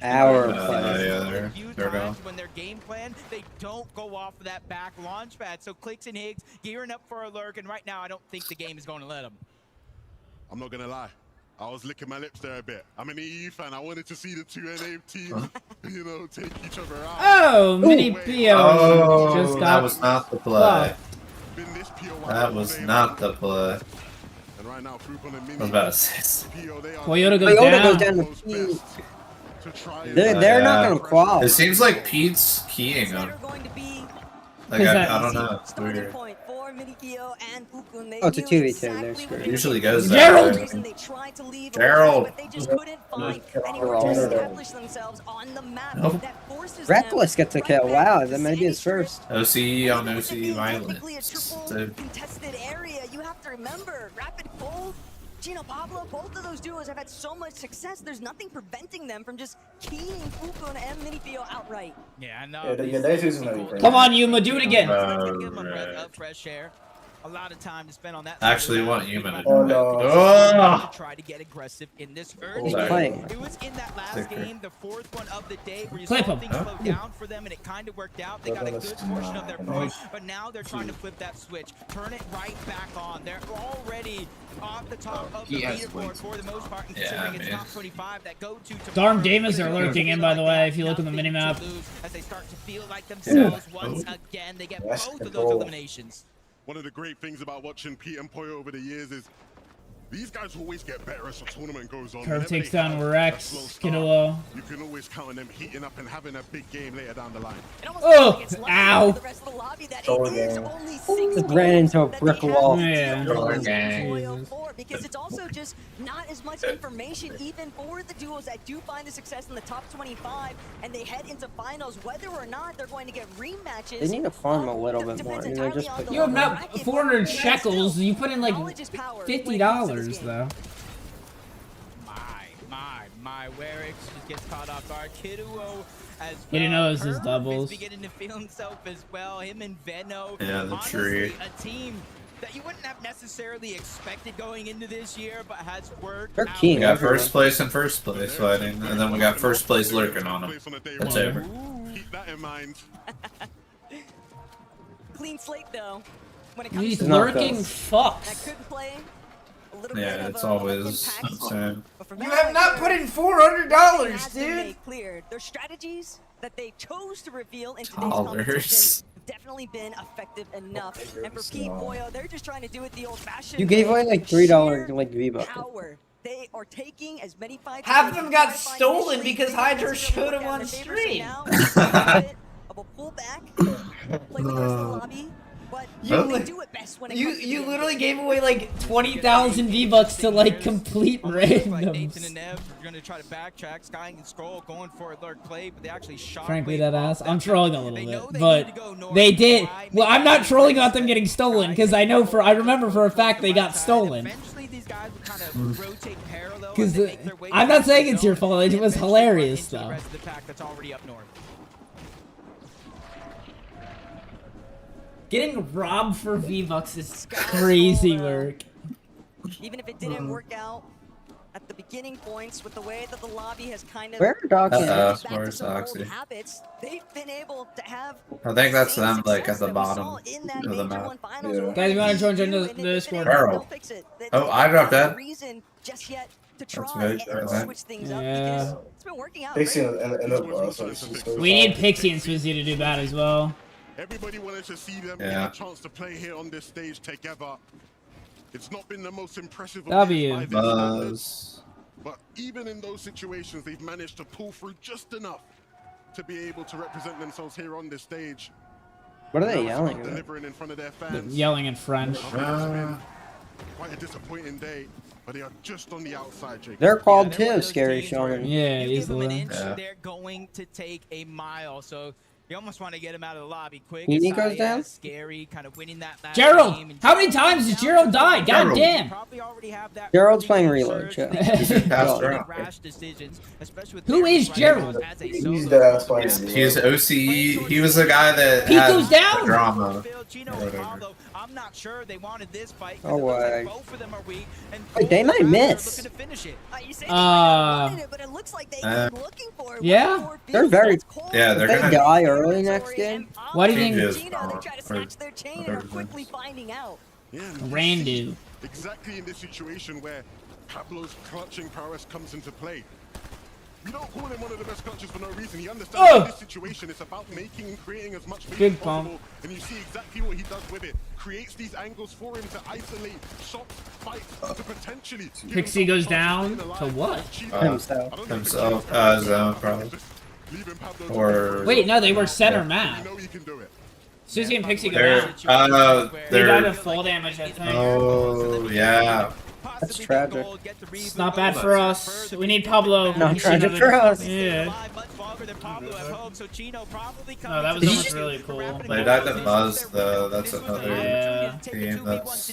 L: Our
J: yeah, they're down.
R: When their game plan, they don't go off of that back launch pad. So Clicks and Higgs gearing up for a lurk, and right now I don't think the game is going to let them.
P: I'm not gonna lie. I was licking my lips there a bit. I'm an EU fan. I wanted to see the two NA teams, you know, take each other out.
K: Oh, Mini Pio
J: Oh,
K: just
J: that
K: got
J: was not the play.
K: fucked.
J: That was not the play.
P: And right now, Frucon and Mini,
J: I was about to say.
K: Toyota goes
L: Toyota
K: down.
L: goes down to Pete. They're not gonna qualify.
J: It seems like Pete's keying on. Like I don't know. It's weird.
L: Oh, it's a 2v2. They're screwed.
J: It usually goes that way. Gerald. Nope.
L: Reckless gets a kill. Wow, that might be his first.
J: OCE on OCE violence. So,
S: Contested area. You have to remember, Rapid Cold, Gino Pablo, both of those duos have had so much success. There's nothing preventing them from just keying Fukun and Minipio outright.
R: Yeah, I know.
M: They're choosing to
K: Come on, Yuma, do it again.
R: Give them a breath of fresh air. A lot of time to spend on that.
J: actually want Yuma to do
M: Oh,
J: it.
M: no.
J: Oh!
R: To try to get aggressive in this early
L: He's
J: Sorry.
L: playing.
R: It was in that last
J: Sticker.
R: game, the fourth one of the day, where you
K: Clip
R: saw
K: him.
R: things slow down for them, and it kind of worked out. They got a good portion of their points, but now they're trying to flip that switch, turn it right back on. They're already off the top of the
B: He has
R: leaderboard
B: wins.
R: for the most part, and
J: Yeah,
R: considering it's
J: man.
R: top 25 that go to
K: Darn
R: tomorrow,
K: Damas are
R: they're
K: lurking in,
R: feeling
K: by the
R: like
K: way,
R: they
K: if you look
R: have
K: on the
R: nothing to
K: minimap.
R: lose as they start to feel like themselves once again. They get
M: That's
R: both
M: the
R: of those
M: goal.
R: eliminations.
P: One of the great things about watching Pete and Poyo over the years is these guys always get better as the tournament goes on.
K: Curve
P: Whenever
K: takes
P: they
K: down
P: have a
K: Rex.
P: slow start,
K: Skidolo.
P: You can always count on them heating up and having a big game later down the line.
K: Oh, ow.
L: Just ran into a brick wall.
K: Yeah.
S: Because it's also just not as much information even for the duos that do find the success in the top 25 and they head into finals, whether or not they're going to get rematches.
L: They need to farm a little bit more. They're just put
K: You have not 400 shekels. You put in like $50 though.
R: My Werix just gets caught off guard. Kiduo as
K: He didn't know it was his
R: Herb
K: doubles.
R: is beginning to feel himself as well. Him and Venno.
J: Yeah, the
R: honestly,
J: tree.
R: a team that you wouldn't have necessarily expected going into this year, but has worked
L: They're
R: out.
L: keen.
J: We got first place and first place fighting, and then we got first place lurking on them. That's over.
P: Keep that in mind.
S: Clean slate though. When it comes
K: These
S: to
K: lurking
S: that
K: fucks.
S: could play a little bit
J: Yeah,
S: of
J: it's
S: a
J: always
S: impact.
J: insane.
S: But for
K: You
S: Venno,
K: have not put in $400,
S: has been
K: dude.
S: made clear. Their strategies that they chose to reveal in today's
J: Dollars.
S: competition have definitely been effective enough. And for Pete Boyo, they're just trying to do it the old-fashioned
L: You gave
S: way.
L: away like $3 like V-Bucks.
S: Power. They are taking as many fights.
K: Half
S: as
K: of
S: they
K: them
S: can
K: got
S: find
K: stolen
S: initially.
K: because
S: They
K: Hydra
S: consider
K: showed
S: work
K: him
S: out
K: on
S: in their favor, so
K: stream.
S: now it's a bit of a pullback play with the rest of the lobby, but
K: You-
S: they do it best when it
K: You
S: comes to
K: you
S: the
K: literally
S: end
K: gave away like 20,000 V-Bucks to like complete
R: Nathan
K: randoms.
R: and Nev are going to try to backtrack. Sky and Scroll going for a lurk play, but they actually shot.
K: Frankly,
R: played
K: that
R: off
K: ass.
R: that
K: I'm
R: time.
K: trolling a
R: They
K: little
R: know
K: bit,
R: they
K: but
R: need to go north
K: they
R: and
K: did.
R: try,
K: Well,
R: make
K: I'm not
R: that
K: trolling
R: race
K: about them getting stolen because I remember for a fact they got stolen.
R: Eventually, these guys would kind of rotate parallel as
K: Because
R: they make their way
K: I'm
R: back
K: not
R: to
K: saying
R: the
K: it's your
R: zone
K: fault. It
R: and
K: was
R: eventually run
K: hilarious
R: into the
K: though.
R: rest of the pack that's already up north.
K: Getting robbed for V-Bucks is crazy work.
S: Even if it didn't work out at the beginning points with the way that the lobby has kind of
L: Where are Dawkins?
S: back to
J: Where's
S: some old
J: Oxy?
S: habits, they've been able to have
J: I think that's
S: same
J: them, like at
S: success
J: the
S: that we
J: bottom
S: saw in that
J: of the
S: Major
J: map.
S: One Finals
J: Yeah.
S: over
K: Guys, you want to join
S: EU,
K: the
S: and if they
K: Discord?
J: Barrel.
S: don't fix it, they
J: Oh, I dropped
S: have no
J: that.
S: reason just yet to
J: That's
S: try
J: very
S: and
J: fair.
S: switch things up
K: Yeah.
S: because it's been working out
M: Pixie
S: great.
K: We need Pixie and Swizzy to do bad as well.
P: Everybody wanted to see them
J: Yeah.
P: get a chance to play here on this stage together. It's not been the most impressive of
K: W.
P: years by this standard,
J: Buzz.
P: but even in those situations, they've managed to pull through just enough to be able to represent themselves here on this stage.
L: What are
P: Now
L: they
P: it's
L: yelling
P: about
L: about?
P: delivering in front of their
K: They're
P: fans.
K: yelling in French.
P: Quite a disappointing day, but they are just on the outside, Jake.
L: They're called
R: they're one
L: too,
R: of those
L: Scary
R: teams where
L: Sean.
K: Yeah,
R: you give them an
K: easily.
R: inch,
J: Yeah.
R: they're going to take a mile. So you almost want to get him out of the lobby quick.
L: He
R: As
L: goes
R: Saez,
L: down?
R: Scary, kind of winning that last
K: Gerald,
R: game and
K: how many times has Gerald died? God
J: Gerald.
K: damn.
R: probably already have that
L: Gerald's
R: early
L: playing
R: game
L: reload,
R: surge.
L: Joe.
R: They
J: He's been passed
R: make
J: around.
R: rash decisions, especially with
K: Who
R: Darius
K: is
R: running
K: Gerald?
R: as a
M: He's
R: solo
M: the ass
R: player.
M: fighter.
J: He's OCE. He was the guy that
K: He
J: had
K: goes down.
J: drama.
R: Chino
J: or
R: and
J: whatever.
R: Pablo, I'm not sure they wanted this fight. 'cause
L: Oh,
R: it looks like
L: way.
R: both of them are weak, and
L: Wait, they
R: both
L: might
R: are
L: miss.
R: looking to finish it.
S: You say they might not wanted it, but it looks like they
J: Uh,
S: keep looking for it.
K: yeah.
S: One more
L: They're
S: beat.
L: very-
S: That's cold.
J: Yeah,
L: If
J: they're
L: they
J: gonna
L: die early next game,
K: Why do you
J: change
K: think
J: his
S: Gino, they
J: power,
S: try to
J: or
S: snatch their chain and are
J: whatever.
S: quickly finding out.
P: Yeah, and you
K: Randu.
P: see exactly in this situation where Pablo's clutching prowess comes into play. We don't call him one of the best clutchers for no reason. He understands
K: Oh!
P: in this situation it's about making and creating as much space
K: Big
P: as possible.
K: pump.
P: And you see exactly what he does with it. Creates these angles for him to isolate shots, fights, to potentially give
K: Pixie
P: himself
K: goes
P: a chance
K: down
P: of staying alive.
K: to what?
P: Cheetah,
L: Himself.
P: I don't know if
J: Himself,
P: Cheetah's
J: Zone, probably.
P: just leaving Pablo to
J: Or-
K: Wait, no, they were center
J: Yeah.
K: map.
P: You know he can do it.
K: Susie and Pixie go
J: They're,
K: down. They died
J: they're,
K: of fall damage, I think.
J: oh, yeah.
L: That's tragic.
K: It's not bad for us. We need Pablo.
L: Not
K: We should
L: tragic
K: have
L: for
K: it.
L: us.
K: Yeah.
R: Much longer than Pablo at home, so Chino probably
K: No, that was
L: Did
K: almost
L: you-
K: really cool.
J: They died to Buzz, though. That's another
K: Yeah.
J: team that's...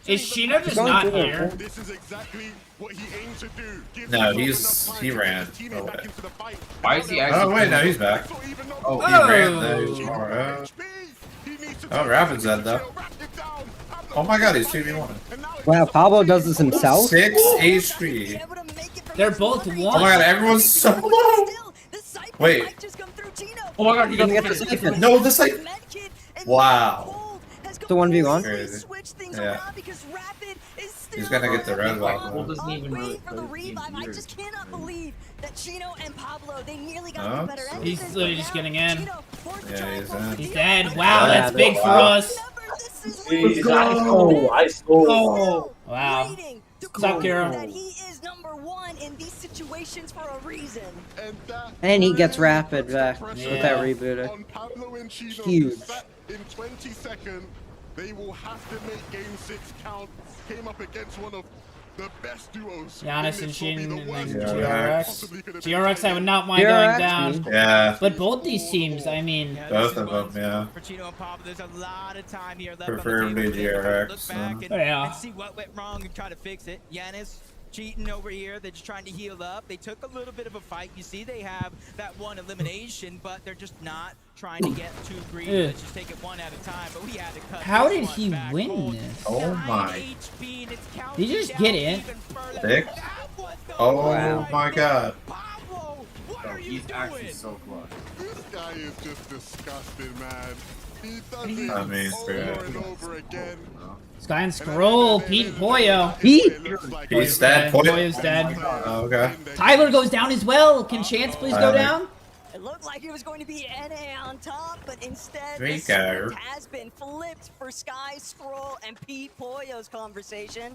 K: Is Chino just
L: Going
K: not
L: through it.
K: here?
P: This is exactly what he aimed to do. Give
J: No,
P: himself
J: he's-
P: enough
J: he
P: time to
J: ran
P: get his teammate back
J: away.
P: into the fight.
B: Why is he
J: Oh,
B: actually?
J: wait, no, he's back.
B: Oh,
J: He ran, though. He's more, oh, Rapid's dead, though. Oh my god, he's 2v1.
L: Wow, Pablo does this himself?
J: 6 HP.
K: They're both
J: Oh
K: one.
J: my god, everyone's so low. Wait.
B: Oh my god, you got
L: Didn't get the
B: the
L: siphon.
J: No, this like... Wow.
L: It's a 1v1.
J: Crazy. Yeah. He's gonna get the red
B: Cole
J: one.
B: doesn't even really
S: For the
B: play these
S: revive, I
B: years.
S: just cannot believe that Chino and Pablo, they nearly got
J: Oh,
S: the better end.
K: He's
S: of this,
K: literally
S: but
K: just
S: now
K: getting in.
S: Chino forced to
J: Yeah,
S: try and
J: he's
S: close the
J: in.
K: He's
S: deal.
K: dead. Wow,
L: Yeah,
K: that's big for
J: wow.
K: us.
S: This is
M: He's ice cold.
K: Wow.
S: waiting to
K: What's up,
S: prove
K: Kira?
S: that he is number one in these situations for a reason.
L: And he gets rapid back
K: Yeah.
L: with that rebooter.
P: On Pablo and Chino,
L: Huge.
P: set in 20 seconds, they will have to make game 6 count. Came up against one of the best duos.
K: Giannis
P: in
K: and
P: this
K: Shin
P: lobby, the
K: and
P: worst
K: then
P: duo
K: GRX.
P: possibly could have been
K: GRX, I would not mind
L: GRX,
K: going down.
J: Yeah,
K: But both these teams, I mean,
J: both of them, yeah.
R: For Chino and Pablo, there's a lot of time here left
J: Preferably
R: on the table. They have to
J: GRX,
R: Look back and,
K: Yeah.
R: and see what went wrong and try to fix it. Giannis cheating over here. They're just trying to heal up. They took a little bit of a fight. You see they have that one elimination, but they're just not trying to get too greedy.
K: Yeah.
R: Let's just take it one at a time. But we had to cut
K: how
R: this
K: did
R: one
K: he
R: back
K: win
R: cold.
K: this?
J: Oh
R: 9
J: my.
R: HP, and it's
K: Did he
R: counting
K: just
R: down
K: get in?
R: even further.
J: 6?
R: That was the
J: Oh
L: Wow.
J: my god.
R: Pablo, what
B: Bro,
R: are you
B: he's actually
R: doing?
B: so close.
P: This guy is just disgusting, man. He does it
J: I mean,
P: over
J: yeah.
P: and over again.
K: Sky and Scroll, Pete and Poyo.
L: Pete!
J: He's dead.
K: Poyo's dead.
J: Oh, okay.
K: Tyler goes down as well. Can Chance please go
J: Tyler.
K: down?
S: It looked like it was going to be NA on top, but instead the
J: Rico.
S: script has been flipped for Sky Scroll and Pete Poyo's conversation.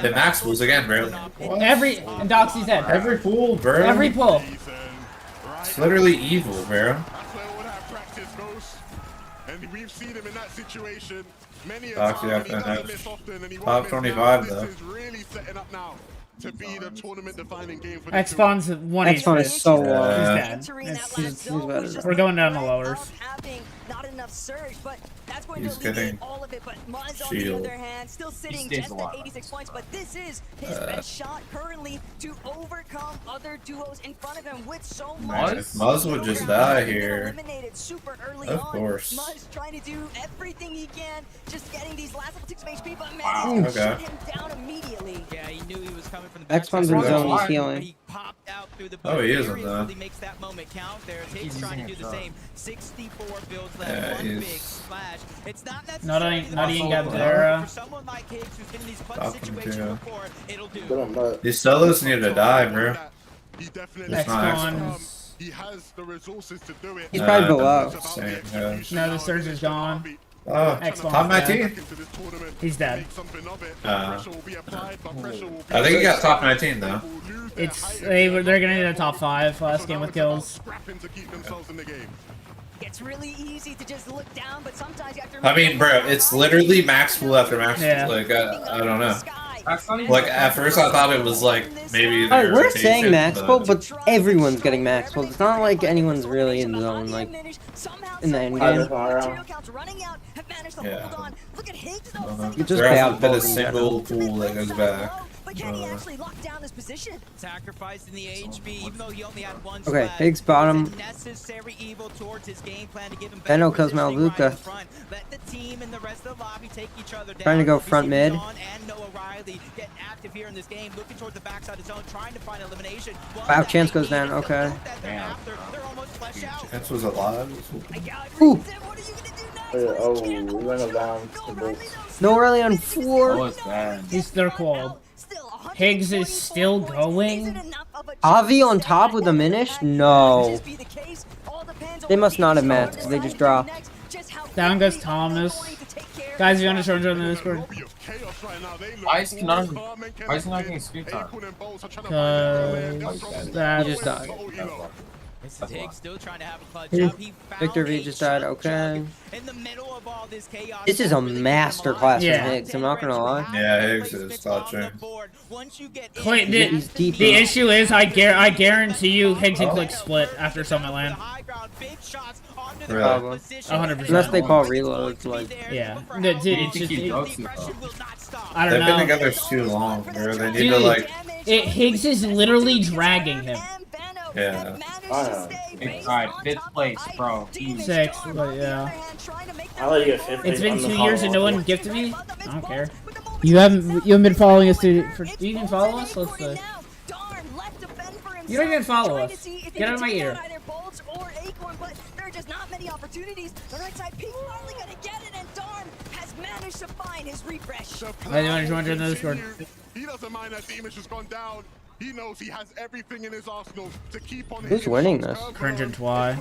J: Hit max pools again, bro. What?
K: And Doxy's dead.
J: Every pool, bro.
K: Every pull.
J: It's literally evil, bro.
P: That's where all that practice goes. And we've seen him in that situation many a
J: Foxy
P: time. And he
J: after
P: doesn't
J: that.
P: miss often, and he
J: Top
P: won't miss
J: 25
P: now.
J: though.
P: This is really setting up now to be the tournament-defining game for the
K: X-Spawn's 186.
L: X-Spawn is so low.
K: He's
J: Yeah.
K: dead.
L: He's better.
K: We're going down the lowers.
S: Not enough surge, but that's going
J: He's
S: to alleviate
J: getting
S: all of it. But Muzz, on the
J: shield.
S: other hand, still sitting
B: stays
S: just at
B: alive.
S: 86 points. But this is his best shot currently to overcome other duos in front of him with so much.
J: If Muzz would just die here.
S: Eliminated super early
J: Of
S: on.
J: course.
S: Muzz trying to do everything he can, just getting these last level 6 of HP, but
J: Wow.
S: man,
J: Okay.
S: shut him down immediately.
R: Yeah, he knew he was coming from the
L: X-Spawn's in
J: That's
L: zone,
J: right.
L: he's healing.
R: He popped out through the
J: Oh, he is in
R: barrier,
J: there.
R: really makes that moment count there. Higgs trying to do the same. 64 builds left,
J: Yeah,
R: one big
J: he's-
R: splash. It's not
K: Not
R: necessarily
K: even
R: the best
K: Gabdera.
R: for someone like Higgs who's been in these clutch
J: Top him
R: situations
J: too.
R: before, it'll do.
M: But I'm not.
J: These solos need to die, bro.
P: He definitely
J: It's not
K: X-Spawn's.
P: he has the resources to do it.
L: He's probably below.
J: Same, yeah.
K: No, the surge is gone.
J: Oh,
K: X-Spawn's
J: top
K: dead.
J: 19?
K: He's dead.
J: I think he got top 19 though.
K: They're gonna need a top 5 last game with kills.
S: It's really easy to just look down, but sometimes you have to
J: I mean, bro, it's literally max pool after max pool.
K: Yeah.
J: Like, I don't know. Like, at first I thought it was like maybe.
L: Alright,
J: their
L: we're saying
J: rotation,
L: max pull, but everyone's getting max pull. It's not like anyone's really in zone, like, in the end game.
J: Yeah.
L: You just
J: There
L: pay
J: hasn't
L: out
J: been a
L: both in general.
J: single pool that goes back.
S: But can he actually lock down his position?
R: Sacrificing the HP, even though he only had one
L: Okay,
R: splash.
L: Higgs bottom.
R: Necessary evil towards his game plan to give him
L: Benno
R: better
L: kills
R: positioning right
L: Malvuka.
R: in front. Let the team and the rest of the lobby take each other down.
L: Trying to go
R: We
L: front
R: see
L: mid.
R: Dawn and Noah Riley get active here in this game, looking towards the backside of zone, trying to find elimination.
L: Wow, chance goes down, okay.
J: Chance was alive.
L: Ooh.
M: Oh, we're gonna go down to boots.
L: No early on 4.
B: Oh, it's bad.
K: They're cold. Higgs is still going.
L: Avi on top with a Minish? No. They must not have matched because they just dropped.
K: Down goes Thomas. Guys, if you want to join the Discord.
B: Why is he not getting screen time?
K: That
L: He just died.
R: Higgs still trying to have a clutch
L: Here.
R: up. He found
L: Victor V
R: a
L: just died,
R: chug
L: okay.
R: in the middle of all this chaos.
L: This is a masterclass
K: Yeah.
L: from Higgs, I'm not gonna lie.
J: Yeah, Higgs is clutching.
L: He's deep
K: The
L: now.
K: issue is, I guarantee you, Higgs can click split after Summit Land.
J: Really?
L: Problem.
K: 100%.
L: Unless they call reloads, like.
K: Yeah. No, dude, it's just. I don't
J: They've been
K: know.
J: together too long, bro. They need to
K: Dude,
J: like.
K: Higgs is literally dragging him.
J: Yeah.
B: Alright, 5th place, bro. Easy.
K: 6th, but yeah.
M: I'll let you get 50.
K: It's been
M: I'm
K: 2
M: the
K: years and no
M: follow-up.
K: one gifted me. I don't care. You haven't been following us for. You can follow us. Let's see. You don't even follow us. Get out of my ear.
S: There are just not many opportunities. The right side, Pink finally gonna get it, and Darn has managed to find his refresh.
K: I want to join the Discord.
P: He doesn't mind that Demon just gone down. He knows he has everything in his arsenal to keep on.
L: Who's winning this?
K: Cringe and Twy.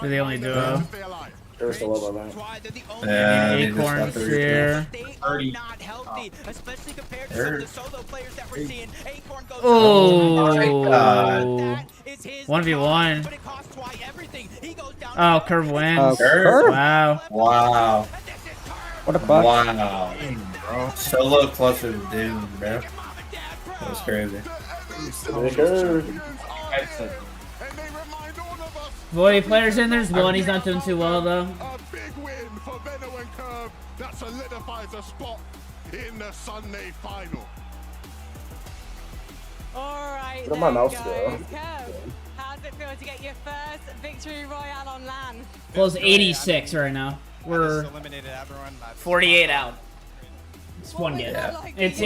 K: They're the only duo.
M: They're still up, I think.
J: Yeah. I need to
K: Acorns
J: stop
K: here.
R: Not healthy, especially compared to some of the solo players that we're seeing. Acorn goes
K: Oh.
J: God.
K: 1v1.
R: but it costs Twy everything. He goes down.
K: Oh, Curve wins.
L: Oh,
J: Curve?
K: Wow.
J: Wow.
L: What a fuck?
J: Wow. Solo clutch of doom, bro. That was crazy.
K: Boy, players in, there's one. He's not doing too well, though.
P: A big win for Benno and Curve. That solidifies a spot in the Sunday final.
E: Alright,
M: Look at my mouse
E: there
M: go.
E: goes. Kev, how does it feel to get your first victory royale on LAN?
K: Close 86 right now. We're 48 out. It's one game. It's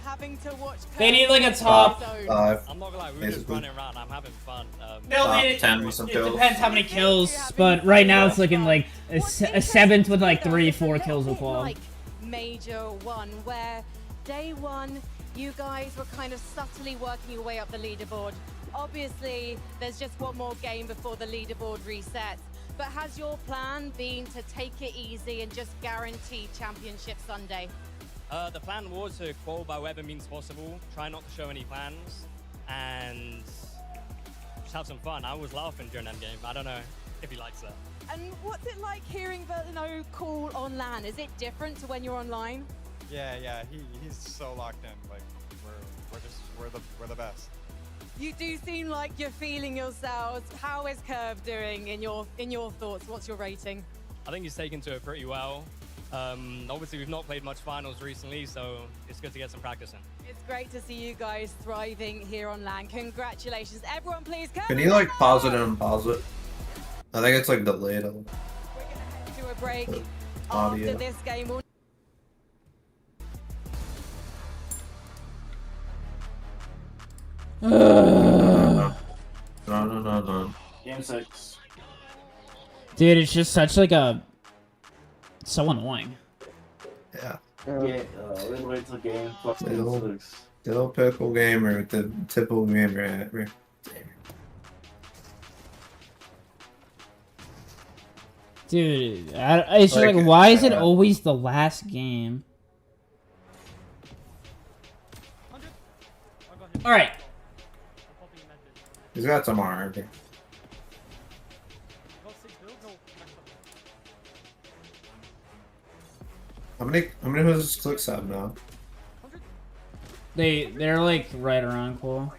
E: Having to watch
K: they need like a top.
J: 5.
C: I'm not gonna lie, we were just running around. I'm having fun.
K: No,
J: Top
K: it
J: 10 with some kills.
K: depends how many kills, but right now it's looking like a 7th with like 3-4 kills with Qual.
E: like Major 1, where day 1 you guys were kind of subtly working your way up the leaderboard. Obviously, there's just one more game before the leaderboard resets. But has your plan been to take it easy and just guarantee Championship Sunday?
C: The plan was to qual by whatever means possible, try not to show any plans, and just have some fun. I was laughing during that game. I don't know if he likes that.
E: And what's it like hearing Veno call on LAN? Is it different to when you're online?
Q: Yeah, he's so locked in. Like we're the best.
E: You do seem like you're feeling yourselves. How is Curve doing in your thoughts? What's your rating?
C: I think he's taken to it pretty well. Obviously, we've not played much finals recently, so it's good to get some practice in.
E: It's great to see you guys thriving here on LAN. Congratulations. Everyone, please come.
J: Can you like pause it and pause it? I think it's like delayed.
E: We're going to head to a break.
J: Audio.
E: After this game, we'll
J: No.
M: Game 6.
K: Dude, it's just such like a so annoying.
J: Yeah.
M: Let's wait till game
J: Little,
M: 6.
J: little pickle gamer with the typical gamer.
K: Dude, it's just like, why is it always the last game? All right.
J: He's got some armor. How many does Clicks have now?
K: They're like right around cool.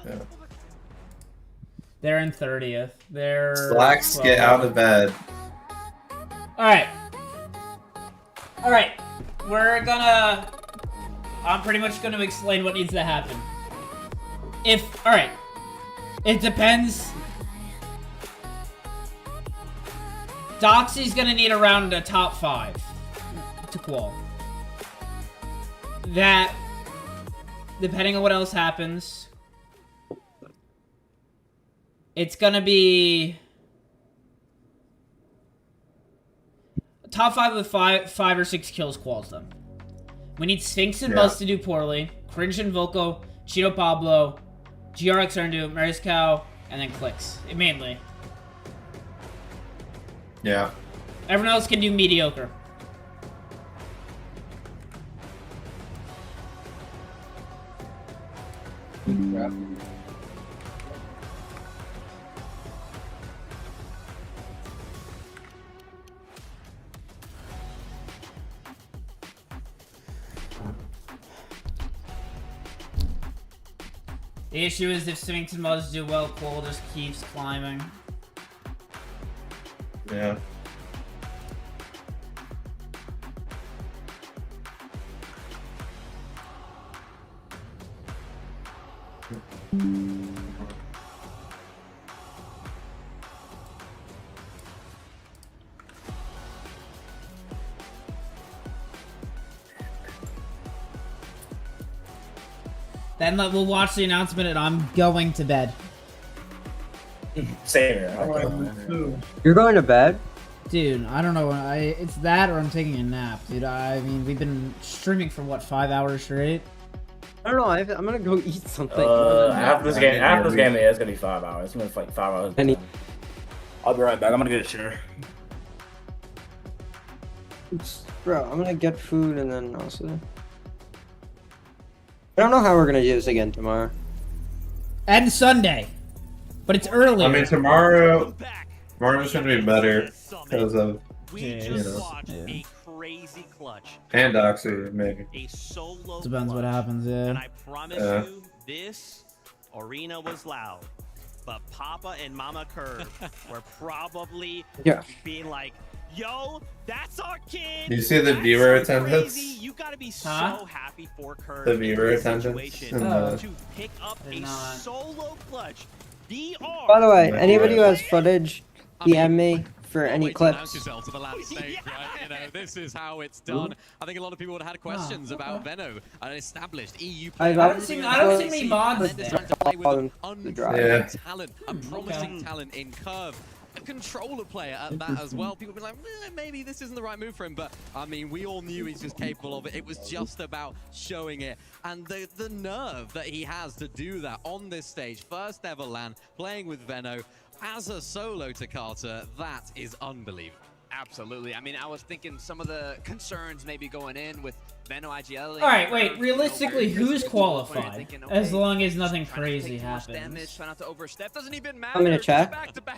J: Yeah.
K: They're in 30th. They're
J: Slacks, get out of bed.
K: Alright. Alright. I'm pretty much gonna explain what needs to happen. Alright. It depends. Doxy's gonna need around a top 5 to qual. That, depending on what else happens, it's gonna be top 5 with 5 or 6 kills quals them. We need Sphinx and Buzz to do poorly, Cringe and Volko, Cheeto Pablo, GRX Erndu, Mariscal, and then Clicks, mainly.
J: Yeah.
K: Everyone else can do mediocre. The issue is if Sphinx and Buzz do well, Cole just keeps climbing.
J: Yeah.
K: Then we'll watch the announcement and I'm going to bed.
M: Same here.
L: You're going to bed?
K: Dude, I don't know. It's that or I'm taking a nap, dude. I mean, we've been streaming for what, 5 hours straight?
L: I don't know. I'm gonna go eat something.
M: After this game, yeah, it's gonna be 5 hours. It's gonna be like 5 hours. I'll be right back. I'm gonna get a share.
L: Bro, I'm gonna get food and then also. I don't know how we're gonna do this again tomorrow.
K: And Sunday. But it's early.
J: I mean, tomorrow's gonna be better because of,
D: A crazy clutch.
J: and Doxy, maybe.
D: A solo
K: Depends what
D: clutch.
K: happens, yeah.
D: And I promise you, this arena was loud. But Papa and Mama Curve were probably being like, yo, that's our kid.
J: You see the viewer attendance?
D: Crazy. You gotta be so happy for Curve.
J: The
D: in
J: viewer
D: this
J: attendance
D: situation
J: and
D: to pick up a solo clutch. DR.
L: By the way, anybody who has footage, DM me for any clips.
N: Yourself to the land stage, right? You know, this is how it's done. I think a lot of people would have had questions about Veno, an established EU player.
K: I don't see many mods there.
N: Starting to play with an unproven talent, a
L: Hmm.
N: promising talent in Curve. A controller player at that as well. People be like, maybe this isn't the right move for him, but I mean, we all knew he's just capable of it. It was just about showing it, and the nerve that he has to do that on this stage, first ever LAN, playing with Veno as a solo to Carter, that is unbelievable.
U: Absolutely. I mean, I was thinking some of the concerns maybe going in with Venno IGL.
K: All right, wait. Realistically, who's qualified? As long as nothing crazy happens.
U: Try not to overstep. Doesn't even
L: I'm gonna check.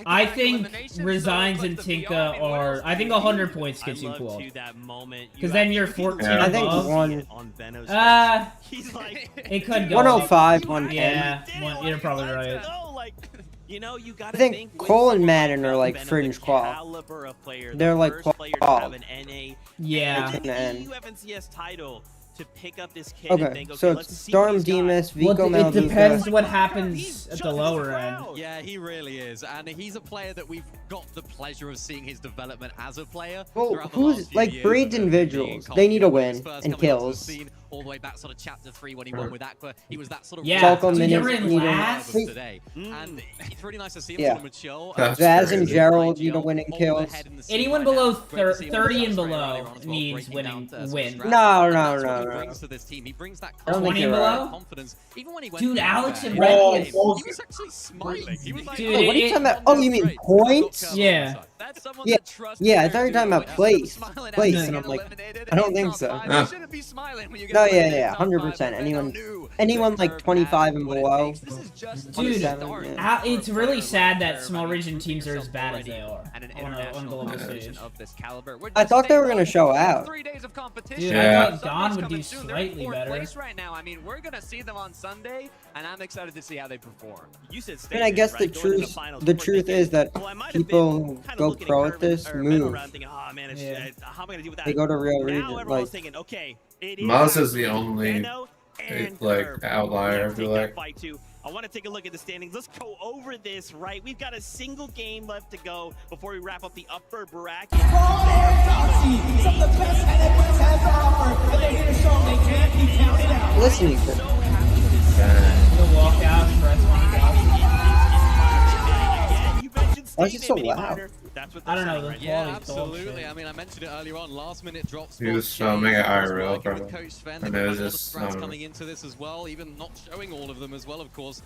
K: I think Resigns and Tinka are. I think 100 points gets you cool. Because then you're 14
L: I think
K: above.
L: one.
D: He's like,
K: It could go.
L: 105, 110.
K: Yeah, you're probably right.
D: You know, you
L: I
D: gotta
L: think Cole and Madden are like
D: Venno,
L: fringe
D: the
L: qual.
D: caliber of player,
L: They're
D: the
L: like
D: first player to
L: qual.
D: have an NA
K: Yeah.
D: and EU FNCS title to pick up this kid and
L: Okay,
D: think,
L: so
D: okay, let's
L: it's
D: see what
L: Storm
D: he's got.
L: Demas, Vico
K: Well, it
L: Malduca.
K: depends what happens at the lower end.
N: Yeah, he really is, and he's a player that we've got the pleasure of seeing his development as a player.
L: Well,
N: throughout the last
L: who's
N: few
L: like
N: years,
L: Breeds
N: being
L: individuals?
N: confident
L: They need a
N: when he was
L: win
N: first
L: and
N: coming onto the
L: kills.
N: scene, all the way back sort of chapter 3 when he won with Aqua. He was that sort of
K: Yeah,
L: Falco
K: so
L: minutes
K: you're in
L: need a-
K: last?
N: today, and it's really nice to see him
L: Yeah.
N: sort of mature.
J: That's
L: Vaz and
J: crazy.
L: Gerald need a win and kills.
K: Anyone below 30 and below needs winning win.
L: No.
N: Brings to this team. He brings that
L: I don't think
K: 20
L: you're
K: and
L: right.
K: below?
N: confidence. Even when he went
K: Dude,
N: through
K: Alex
N: that,
K: and
N: he
K: Red
N: was actually smiling. He was like,
K: Dude,
L: Oh, what are you talking about? Oh, you mean points?
K: Yeah.
N: That's someone
L: Yeah,
N: that trusts
L: yeah. I
N: players
L: thought you were
N: do
L: talking
N: know
L: about
N: when
L: place.
N: smiling after
L: Place,
N: they
L: and
N: get
L: I'm like,
N: eliminated
L: I don't
N: in
L: think
N: top
L: so.
N: five.
J: Yeah.
N: You shouldn't be smiling when you get
L: No,
N: eliminated in
L: yeah,
N: top
L: 100%.
N: five, but they
L: Anyone,
N: knew
L: anyone
N: that
L: like
N: Curve
L: 25
N: had
L: and
N: what it
L: below.
N: takes. This is just
K: Dude,
L: 27, yeah.
K: it's really sad that small region teams are as bad as they are
U: And an
K: on the
U: international
K: global
U: competition
K: stage.
U: of this caliber. We're
L: I
U: just
L: thought they
U: staying
L: were gonna
U: on
L: show out.
U: 3 days of competition.
K: Dude,
J: Yeah.
K: I thought Dawn would do
U: Sunday's coming soon. They're in
K: slightly
U: fourth
K: better.
U: place right now. I mean, we're gonna see them on Sunday, and I'm excited to see how they perform.
D: You said
L: And I guess the truth is that people who go pro at this move.
D: Thinking, oh, man, it's,
K: Yeah.
D: how am I gonna deal with that?
L: They go to real
D: Now
L: region.
D: everyone's
L: Like,
D: thinking, okay, it
J: Maz is
D: actually
J: the only
D: Venno and
J: like
D: Curve.
J: outlier. I
D: Let's
J: feel
D: take that
J: like.
D: fight too. I want to take a look at the standings. Let's go over this, right? We've got a single game left to go before we wrap up the upper bracket.
L: listen, Ethan.
K: The walkout, press one.
L: Why is it so loud?
D: That's what
K: I don't know. The
N: Yeah,
K: quality's dog
N: absolutely.
K: shit.
N: I mean, I mentioned it earlier on. Last minute drop
J: He was
N: spot
J: filming it
N: change,
J: IRL
N: working
J: from
N: with Coach Sven.
J: I
N: They've
J: know
N: got a lot of
J: this,
N: strats coming into this as well, even not showing all of them as well, of course,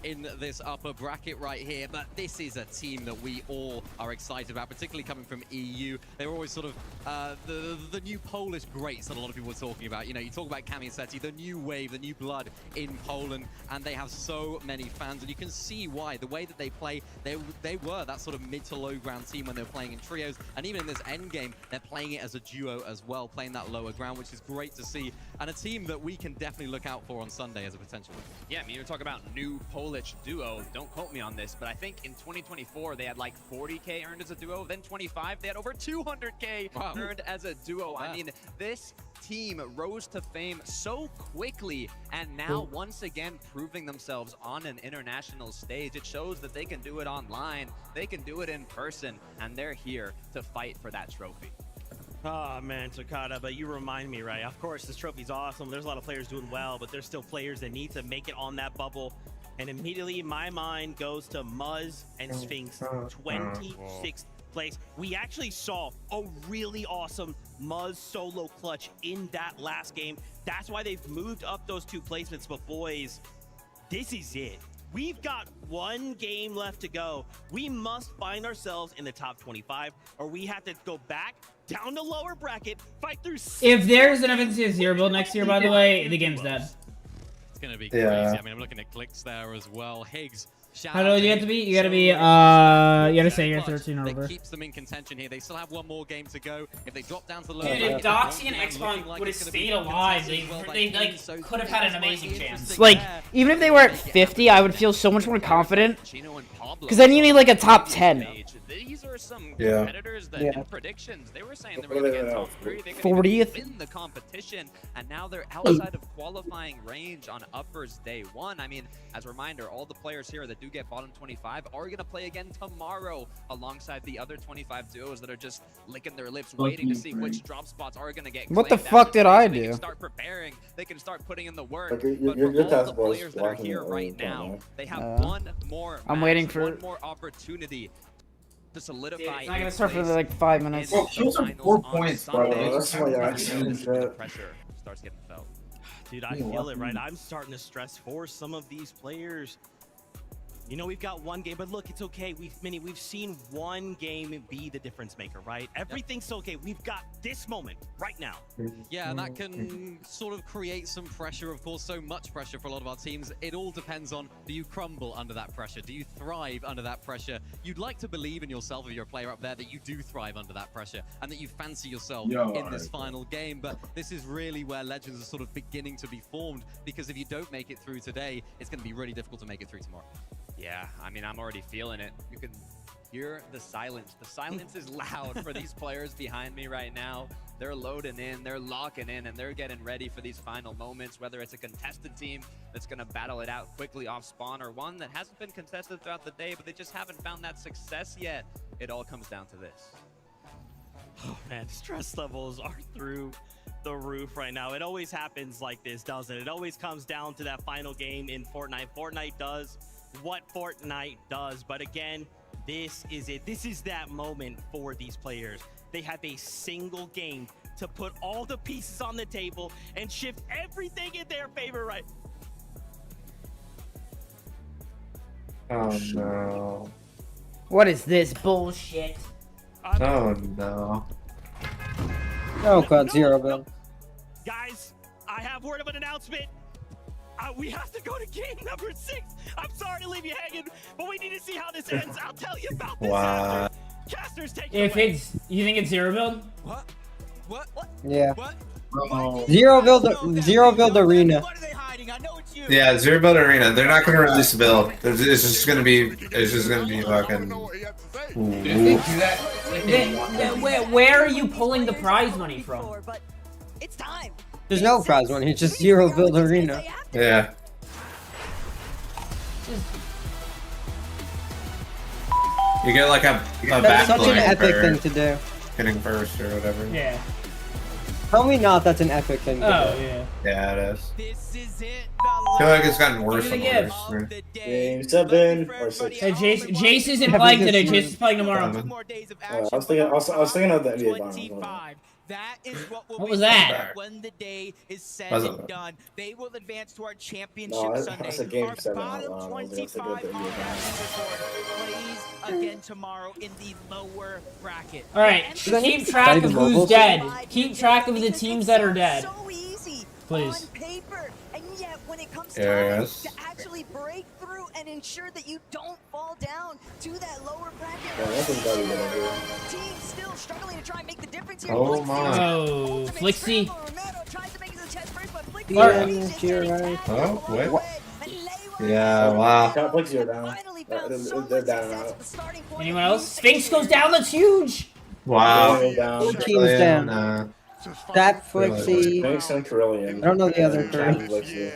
N: in this upper bracket right here. But this is a team that we all are excited about, particularly coming from EU. They were always sort of the new Polish greats that a lot of people were talking about. You know, you talk about Kamisetti, the new wave, the new blood in Poland, and they have so many fans, and you can see why. The way that they play, they were that sort of mid to low ground team when they were playing in trios, and even in this end game, they're playing it as a duo as well, playing that lower ground, which is great to see, and a team that we can definitely look out for on Sunday as a potential win.
U: Yeah, I mean, you're talking about new Polish duo. Don't quote me on this, but I think in 2024 they had like 40K earned as a duo. Then 25, they had over 200K earned as a duo. I mean, this team rose to fame so quickly, and now once again proving themselves on an international stage. It shows that they can do it online, they can do it in person, and they're here to fight for that trophy.
D: Oh man, Takada, but you remind me, right? Of course, this trophy's awesome. There's a lot of players doing well, but there's still players that need to make it on that bubble. And immediately my mind goes to Muzz and Sphinx, 26th place. We actually saw a really awesome Muzz solo clutch in that last game. That's why they've moved up those 2 placements. But boys, this is it. We've got 1 game left to go. We must find ourselves in the top 25, or we have to go back down to lower bracket, fight through.
K: If there's an FNCS 0 build next year, by the way, the game's dead.
N: It's going to be
J: Yeah.
N: crazy. I mean, I'm looking at clicks there as well. Higgs.
K: How old do you have to be? You gotta be, you gotta say you're 13 or over.
N: That keeps them in contention here. They still have 1 more game to go. If they drop down to the lower
K: Dude, if
N: bracket,
K: Doxy and
N: it won't
K: X-Spawn
N: look like
K: would have
N: it's gonna be
K: stayed alive,
N: contested as well by
K: they
N: teams.
K: like
N: So
K: could have had an
N: it's
K: amazing
N: quite
K: chance.
N: interesting
A: Like,
N: there.
A: even if they were at 50, I would feel so much more confident. Because then you need like a top 10.
U: These are some
J: Yeah.
U: competitors that in predictions they were saying they were
P: What
U: going
P: are
U: to
P: they
U: get
P: now?
U: top 3. They could
A: 40th?
U: even win the competition, and now they're outside of qualifying range on Uppers day 1. I mean, as a reminder, all the players here that do get bottom 25 are going to play again tomorrow alongside the other 25 duos that are just licking their lips, waiting to see which drop spots are going to get
A: What the
U: claimed
A: fuck
U: after
A: did
U: this.
A: I
U: They
A: do?
U: can start preparing. They can start putting in the work.
P: Like, your
U: but for all
P: task
U: the
P: was
U: players that are
P: watching
U: here
P: it
U: right
P: all the time,
U: now,
P: right?
U: they have one more
A: I'm
U: match,
A: waiting for-
U: one more opportunity to solidify.
A: It's not gonna
U: a
A: start for
U: place
A: like 5 minutes.
U: in
J: Well,
U: the
J: kills are
U: finals
J: 4
U: on
J: points, bro.
U: Sunday.
P: That's why I seen
U: The
P: that.
U: pressure starts getting felt.
D: Dude, I feel it, right? I'm starting to stress for some of these players. You know, we've got one game, but look, it's okay. We've seen one game be the difference maker, right? Everything's okay. We've got this moment right now.
N: Yeah, and that can sort of create some pressure, of course, so much pressure for a lot of our teams. It all depends on, do you crumble under that pressure? Do you thrive under that pressure? You'd like to believe in yourself, if you're a player up there, that you do thrive under that pressure and that you fancy yourself in this final game. But this is really where legends are sort of beginning to be formed, because if you don't make it through today, it's going to be really difficult to make it through tomorrow.
U: Yeah, I mean, I'm already feeling it. You can hear the silence. The silence is loud for these players behind me right now. They're loading in, they're locking in, and they're getting ready for these final moments, whether it's a contested team that's going to battle it out quickly off spawn, or one that hasn't been contested throughout the day, but they just haven't found that success yet. It all comes down to this.
D: Oh man, stress levels are through the roof right now. It always happens like this, doesn't it? It always comes down to that final game in Fortnite. Fortnite does what Fortnite does, but again, this is it. This is that moment for these players. They have a single game to put all the pieces on the table and shift everything in their favor, right?
J: Oh no.
A: What is this bullshit?
J: Oh no.
L: Oh god, zero build.
D: Guys, I have word of an announcement. We have to go to game number 6. I'm sorry to leave you hanging, but we need to see how this ends. I'll tell you about this after. Casters, take it away.
K: You think it's zero build?
R: What?
L: Yeah.
J: Oh.
L: Zero build arena.
J: Yeah, zero build arena. They're not gonna release a build. It's just gonna be fucking.
K: Where are you pulling the prize money from?
S: It's time.
L: There's no prize money. It's just zero build arena.
J: Yeah. You get like a
L: That's such an epic
J: for
L: thing to do.
J: getting first or whatever.
K: Yeah.
L: Tell me not that's an epic thing to do.
K: Yeah.
J: Yeah, it is. I feel like it's gotten worse and worse.
M: Game 7 or 6.
K: Hey, Jace isn't playing today. Jace is playing tomorrow.
M: I was thinking of the NBA Finals.
R: That is
K: What was that?
R: When the day is said
J: Wasn't
R: and
J: it?
R: done, they will advance to our championship
M: No,
R: Sunday.
M: that's a game
R: Our
M: 7
R: bottom
M: out loud. I was
R: 25
M: gonna say
R: on
M: good
R: our leaderboard plays again tomorrow in the lower bracket.
K: All right, keep track of who's dead. Keep track of the teams that are dead. Please.
S: Paper, and yet when it comes
J: Yes.
S: time to actually break through and ensure that you don't fall down to that lower bracket.
M: Yeah, that's a better than I do.
S: Team still struggling to try and make the difference here.
J: Oh my.
K: Oh, Flixie.
S: Tries to make it to the chest first, but Flixie
J: Oh, wait. Yeah, wow.
M: Got Flixie down. They're down out.
K: Anyone else? Sphinx goes down. That's huge.
J: Wow.
L: Whole team's down. That Flixie.
M: Thanks and Carillion.
L: I don't know the other three.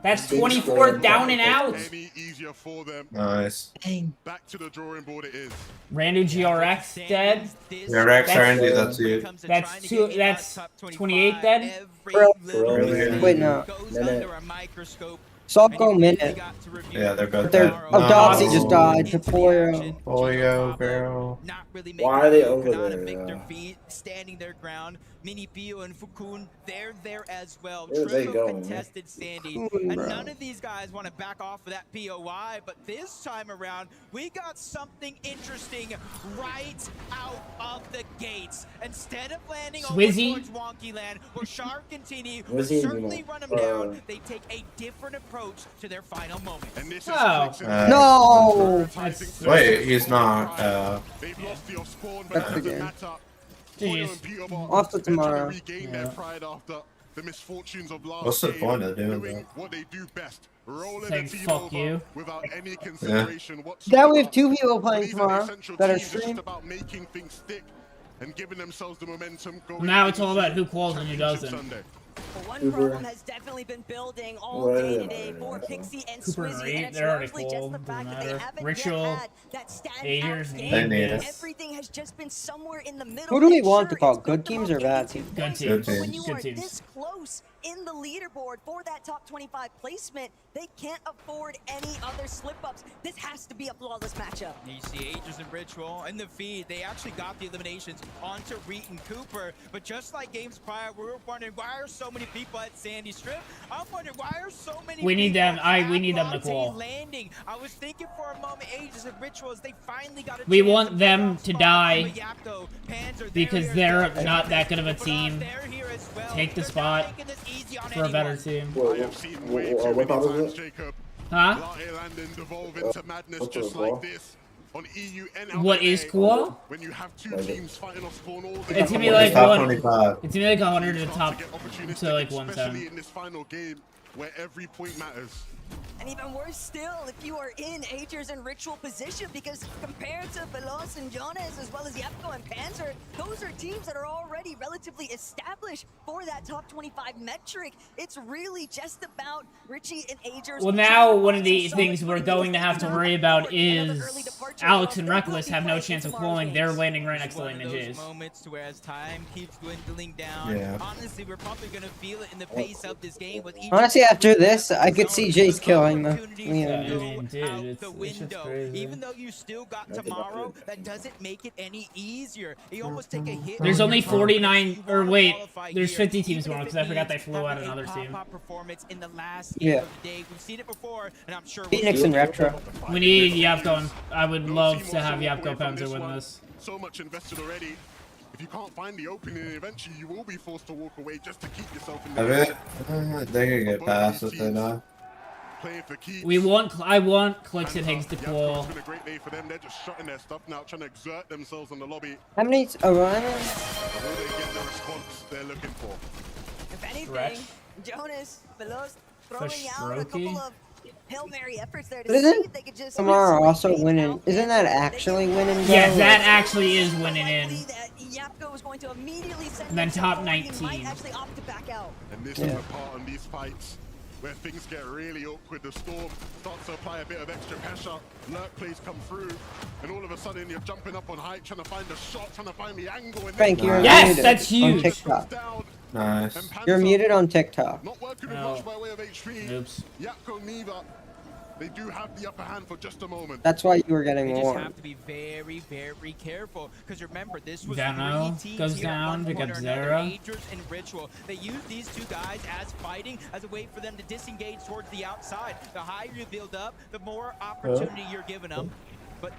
K: That's 24 down and out.
P: Any easier for them.
J: Nice.
P: Back to the drawing board it is.
K: Randu GRX dead.
J: Yeah, Rex R&D, that's you.
K: That's 28 dead.
L: Wait, no. Salco minute.
J: Yeah, they're both
L: They're,
J: dead.
L: oh, Doxy just died. Tapoyo.
J: Polio, girl.
M: Why are they over there?
R: Standing their ground. Mini Pio and Fukun, they're there as well.
M: Where are they
R: Triple
M: going,
R: contested Sandy.
L: Fukun,
R: And
L: bro.
R: none of these guys want to back off of that POI, but this time around, we got something interesting right out of the gates. Instead of landing
K: Swizzy.
R: over towards Wonky Land, where Shark and Tini
M: Swizzy
R: will
M: and
R: certainly
M: Nemo.
R: run them down, they take a different approach to their final moment.
P: And this
K: Oh.
L: No!
J: Wait, he's not.
P: They've lost your spawn, but
L: That's
P: it
L: the
P: doesn't
L: game.
P: matter.
K: Jeez.
P: Polio and Peter Box,
L: Off to
P: they're trying
L: tomorrow.
P: regain their pride after the misfortunes of last
J: What's the
P: game,
J: point of doing
P: doing
J: that?
P: what they do best, rolling
K: Saying
P: the team
K: fuck
P: over
K: you.
P: without any consideration
L: Now
P: whatsoever.
L: we have 2 people playing
P: These are the
L: tomorrow
P: essential
L: that are
P: teams, it's just
L: streamed.
P: about making things stick and giving themselves the momentum going
K: Now it's all
P: into
K: about who quals and who
P: Championship
K: doesn't.
P: Sunday.
S: But one
M: Cooper.
S: problem has definitely been building all day today for Pixie and
K: Cooper and
S: Swizzy,
K: Reed,
S: and it's
K: they're already
S: largely just the
K: cold,
S: fact that they
K: doesn't
S: haven't
K: Ritual,
S: yet had that standout
K: Agers,
S: game.
J: They need
K: us.
S: Everything has just been somewhere in the middle.
L: Who do we
S: and
L: want
S: sure,
L: to call?
S: it's
L: Good
S: built them
L: teams
S: up
L: or bad
S: into
L: teams?
K: Good
S: points,
K: teams.
S: but when you
K: Good
S: are
K: teams.
S: this close in the leaderboard for that top 25 placement. They can't afford any other slip-ups. This has to be a flawless matchup.
R: You see Aegis and Ritual in the feed. They actually got the eliminations onto Reet and Cooper. But just like games prior, we were wondering why are so many people at Sandy Strip? I'm wondering why are so many
K: We need
R: people
K: them. We need them to
R: at
K: qual.
R: landing. I was thinking for a moment, Aegis and Rituals, they finally got a
K: We
R: chance
K: want
R: to
K: them
R: pick
K: to
R: up
K: die
R: spots. Yapko, Panzer,
K: because
R: here.
K: they're not that good of a team. Take the spot for a better team.
P: I have seen way too many times, Jacob.
K: Huh?
P: Latte Landon devolve into madness just like this. On EU and
K: What is cool?
P: When you have two teams fighting off spawn all the
K: It's gonna be
P: time.
K: like
J: Top
K: one.
J: 25.
K: It's gonna be like 100 to top
P: Opportunistic,
K: to like
P: especially
K: 110.
P: in this final game where every point matters.
S: And even worse still, if you are in Aegis and Ritual position, because compared to Veloz and Jonas, as well as Yapko and Panzer, those are teams that are already relatively established for that top 25 metric. It's really just about Richie and Aegis.
K: Well, now one of the things we're going to have to worry about is Alex and Reckless have no chance of qualifying. They're landing right next to Lane and Jays.
R: Moments to where as time keeps dwindling down.
J: Yeah.
R: Honestly, we're probably gonna feel it in the pace of this game with each
L: Honestly, after this, I could see Jace killing them.
K: Yeah, I mean, dude, it's just crazy.
R: Even though you still got tomorrow, that doesn't make it any easier. You almost take a hit.
K: There's only 49, or wait, there's 50 teams tomorrow because I forgot they flew out another team.
R: Performance in the last game of the day. We've seen it before, and I'm sure
L: Phoenix and Retro.
K: We need Yapko, and I would love to have Yapko Panzer win this.
P: So much invested already. If you can't find the opening, eventually you will be forced to walk away just to keep yourself in the
J: I bet they're gonna get past if they know.
K: We want, I want Clicks and Higgs to qual.
P: It's been a great day for them. They're just shutting their stuff now, trying to exert themselves on the lobby.
L: How many? Oh,
P: Will they get the response they're looking for?
S: If anything,
K: Stretch.
S: Jonas, Veloz throwing out a
K: Strokey.
S: couple of Hail Mary efforts there to
L: But
S: see
L: isn't
S: if they could just
L: Tomorrow also winning? Isn't that actually winning?
K: Yeah,
L: though?
K: that actually is winning in.
S: Yapko was going to immediately send
K: And then
S: himself
K: top
S: forward. He might
K: 19.
S: actually opt to back out.
P: And this is the part on these fights where things get really awkward. The Storm starts to apply a bit of extra pressure. Lurk plays come through, and all of a sudden you're jumping up on height, trying to find a shot, trying to find the angle. And
L: Frank, you're
K: Yes,
L: muted
K: that's
L: on
K: huge.
L: TikTok.
J: Nice.
L: You're muted on TikTok.
P: Not working with
K: Oh.
P: much by way of HP.
K: Oops.
P: Yapko neither. They do have the upper hand for just a moment.
L: That's why you were getting
R: They just
L: warm.
R: have to be very, very careful. Because remember, this was
K: Dano
R: three teams
K: goes
R: here at
K: down,
R: one
K: pick
R: point
K: up
R: or another,
K: Zera.
R: Aegis and Ritual. They use these two guys as fighting, as a way for them to disengage towards the outside. The higher you build up, the more opportunity you're giving them. But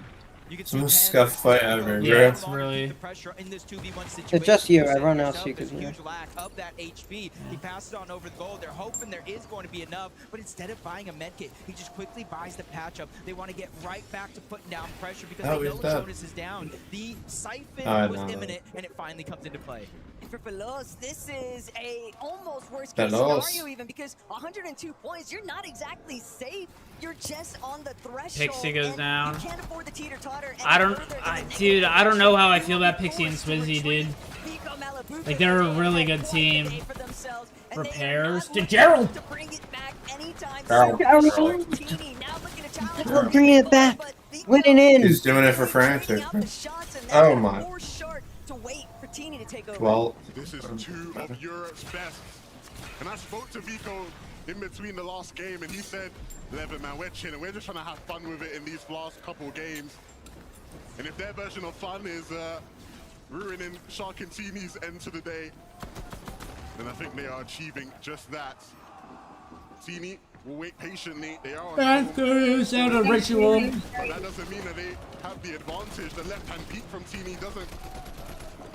R: you can see
J: Some
R: Panzer
J: scuffed fight ever,
K: Yeah,
J: bro.
K: it's really.
R: the pressure in this 2v1 situation.
L: It's just you.
R: You said
L: Everyone else
R: yourself,
L: you
R: there's
L: could
R: a
L: hear.
R: huge lack of that HP. He passes on over the goal. They're hoping there is going to be enough, but instead of buying a medkit, he just quickly buys the patch up. They want to get right back to putting down pressure because
J: Oh,
R: they
J: he's
R: know
J: dead.
R: Jonas is down. The siphon
J: I
R: was
J: know.
R: imminent, and it finally comes into play.
S: For Veloz, this is a almost worst
J: Veloz.
S: case scenario even because 102 points, you're not exactly safe. You're just on the threshold.
K: Pixie goes
S: and
K: down.
S: You can't afford the teeter-totter
K: I don't,
S: any further
K: I,
S: than the
K: dude,
S: negative.
K: I don't know how I feel about Pixie and Swizzy, dude.
S: Vico Malabuca
K: Like, they're a
S: made
K: really
S: that
K: good
S: point
K: team.
S: today for themselves, and they are
K: Repairs
S: not
K: to
S: looking
K: Gerald.
S: to bring it back anytime
J: Gerald.
S: soon. Teeny now looking to challenge
L: We're bringing it back.
S: but Vico
L: Winning in.
J: He's doing it for Frantic.
S: bringing out the shots, and
J: Oh
S: that's
J: my.
S: more short to wait for Teeny to take over.
J: Well,
P: This is two of Europe's best. And I spoke to Vico in between the last game, and he said, "Levin, man, we're chilling. We're just trying to have fun with it in these last couple games. And if their version of fun is ruining Shark and Teeny's end to the day, then I think they are achieving just that. Teeny will wait patiently. They are on
K: That goes out of Ritual.
P: but that doesn't mean that they have the advantage. The left-hand peek from Teeny doesn't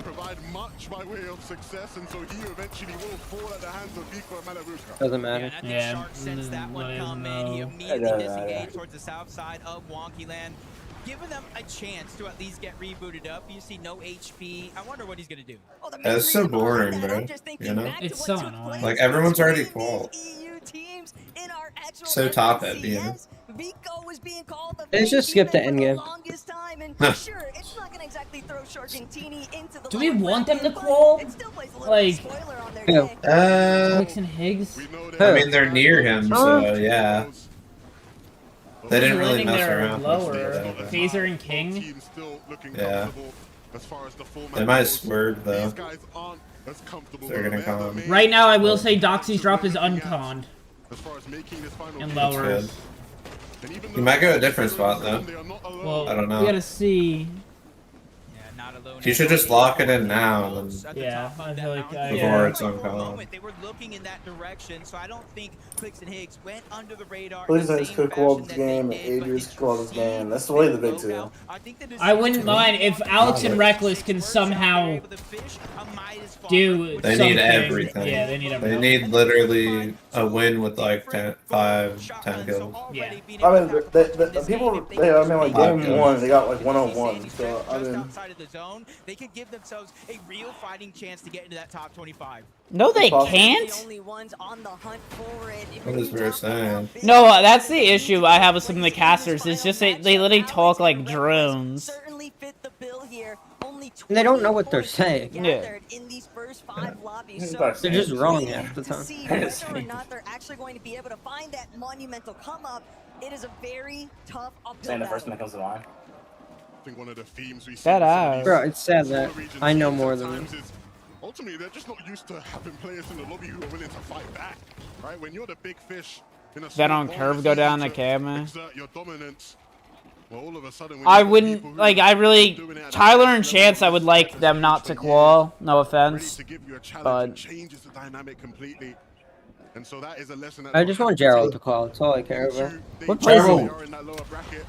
P: provide much by way of success, and so he eventually will fall at the hands of Vico and Malabuca.
L: Doesn't matter.
R: And I think
K: Yeah,
R: Shark sensed that one
K: I don't
R: coming. He
K: know.
R: immediately disengaged towards the south side of Wonky Land, giving them a chance to at least get rebooted up. You see no HP. I wonder what he's going to do.
S: Well, the main
J: that's so
S: reason behind
J: boring,
S: that, I'm
J: bro.
S: just thinking
J: You know?
S: back to
K: It's
S: what
K: so
S: took
K: annoying.
S: place
J: Like, everyone's already
S: between
J: qual.
S: these EU teams in our actual
J: So top it, you know?
S: FNCS. Vico was being called the
L: They just
S: main
L: skipped the
S: teammate for
L: endgame.
S: longest time, and sure, it's not going to exactly throw Sharking Teeny into the
K: Do we
S: long
K: want them to
S: bracket, but
K: qual?
S: it still plays a little
K: Like,
S: spoiler on their
L: Who?
S: day.
K: Clicks and Higgs.
J: I mean, they're near him, so yeah. They didn't really
K: Landing
J: mess
K: there
J: around. much
K: lower.
J: today, but-
K: Phaser and King.
P: Team's still looking
J: Yeah.
P: comfortable as far as the format
J: They might
P: goes.
J: swerve, though.
P: These guys aren't as comfortable.
J: They're gonna con.
K: Right now, I will say Doxy's drop is unconned.
P: As far as making this final
K: And
J: That's
K: lower.
J: good. He might go a different spot though.
K: Well,
J: I don't know.
K: We gotta see.
J: He should just lock it in now, and then
K: Yeah, I feel like
J: before it's on call.
R: They were looking in that direction, so I don't think Clicks and Higgs went under the radar.
M: Blizzards could call this game, and Adrius could call this game. That's really the big two.
K: I wouldn't mind if Alex and Reckless can somehow do
J: They
K: something.
J: need everything.
K: Yeah, they need everything.
J: They need literally a win with like 10 kills.
K: Yeah.
M: I mean, the people, I mean, like game one, they got like 101. So I mean,
R: outside of the zone, they could give themselves a real fighting chance to get into that top 25.
A: No, they
R: The
A: can't.
R: only ones on the hunt for it.
J: What is we saying?
A: No, that's the issue I have with some of the casters. It's just they literally talk like drones.
R: Certainly fit the bill here. Only
L: And they don't know what they're saying.
A: Yeah.
R: in these first 5 lobbies.
L: They're just wrong half the
R: To
L: time.
R: see whether or not they're actually going to be able to find that monumental come up. It is a very tough uphill
M: saying the
R: battle.
M: first one that comes to mind.
P: I think one of the themes we see
A: That
P: in some of
A: out.
P: these
L: Bro, it's sad that
P: smaller regions
L: I know more
P: sometimes
L: than
P: is ultimately they're just not used to having players in the lobby who are willing to fight back. Right? When you're the big fish in a
A: That
P: small
A: on
P: bowl,
A: curve
P: it's
A: go
P: easy
A: down the
P: to
A: camera.
P: exert your dominance. Well, all of a sudden, when
A: I
P: you've got people
A: wouldn't
P: who
A: like.
P: are
A: I really
P: doing it at
A: Tyler
P: the
A: and
P: next
A: Chance. I
P: level,
A: would like them not to qual. No offense,
P: to give you a challenge,
A: but
P: it changes the dynamic completely. And so that is a lesson that
L: I just want Gerald to call. That's all I care about.
A: what plays
P: they
A: he?
P: are in that lower bracket.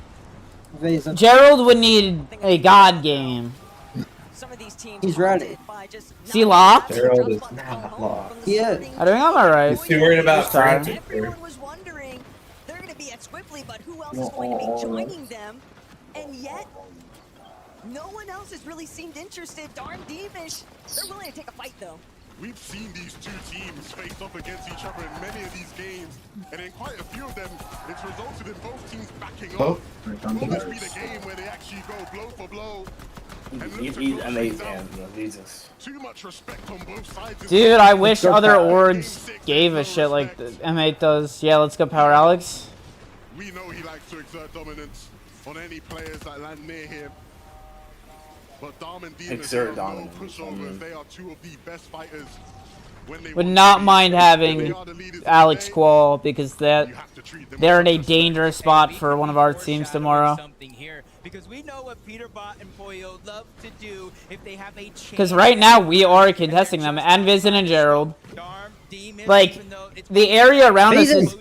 L: Vaesen.
A: Gerald would need a god game.
R: Some of these teams
L: He's ready.
A: Is he locked?
J: Gerald is not locked.
L: He is.
A: I think I'm alright.
J: He's too worried about
A: Sorry.
J: Frantic.
R: Everyone was wondering, they're going to be at Swiftly, but who else is going to be joining them? And yet, no one else has really seemed interested. Darn Deevish, they're willing to take a fight, though.
P: We've seen these two teams face off against each other in many of these games, and in quite a few of them, it's resulted in both teams backing
J: Oh,
P: off. Will this be the game where they actually go blow for blow?
M: He's amazing, Jesus.
P: Too much respect on both sides.
A: Dude, I wish other orgs gave a shit like the M8 does. Yeah, let's go Power Alex.
P: We know he likes to exert dominance on any players that land near him. But Dom and Demus
M: Exert
P: are no
M: dominance,
P: pushovers. They are two of the best fighters. When they
A: Would
P: want
A: not
P: to be.
A: mind
P: They
A: having
P: are the leaders of the
A: Alex
P: day.
A: qual because they're in a dangerous spot for one of our teams tomorrow.
R: Something here, because we know what Peterbot and Poyo love to do if they have a chance.
A: Because right now we are contesting them, and Vizen and Gerald. Like, the area around us is...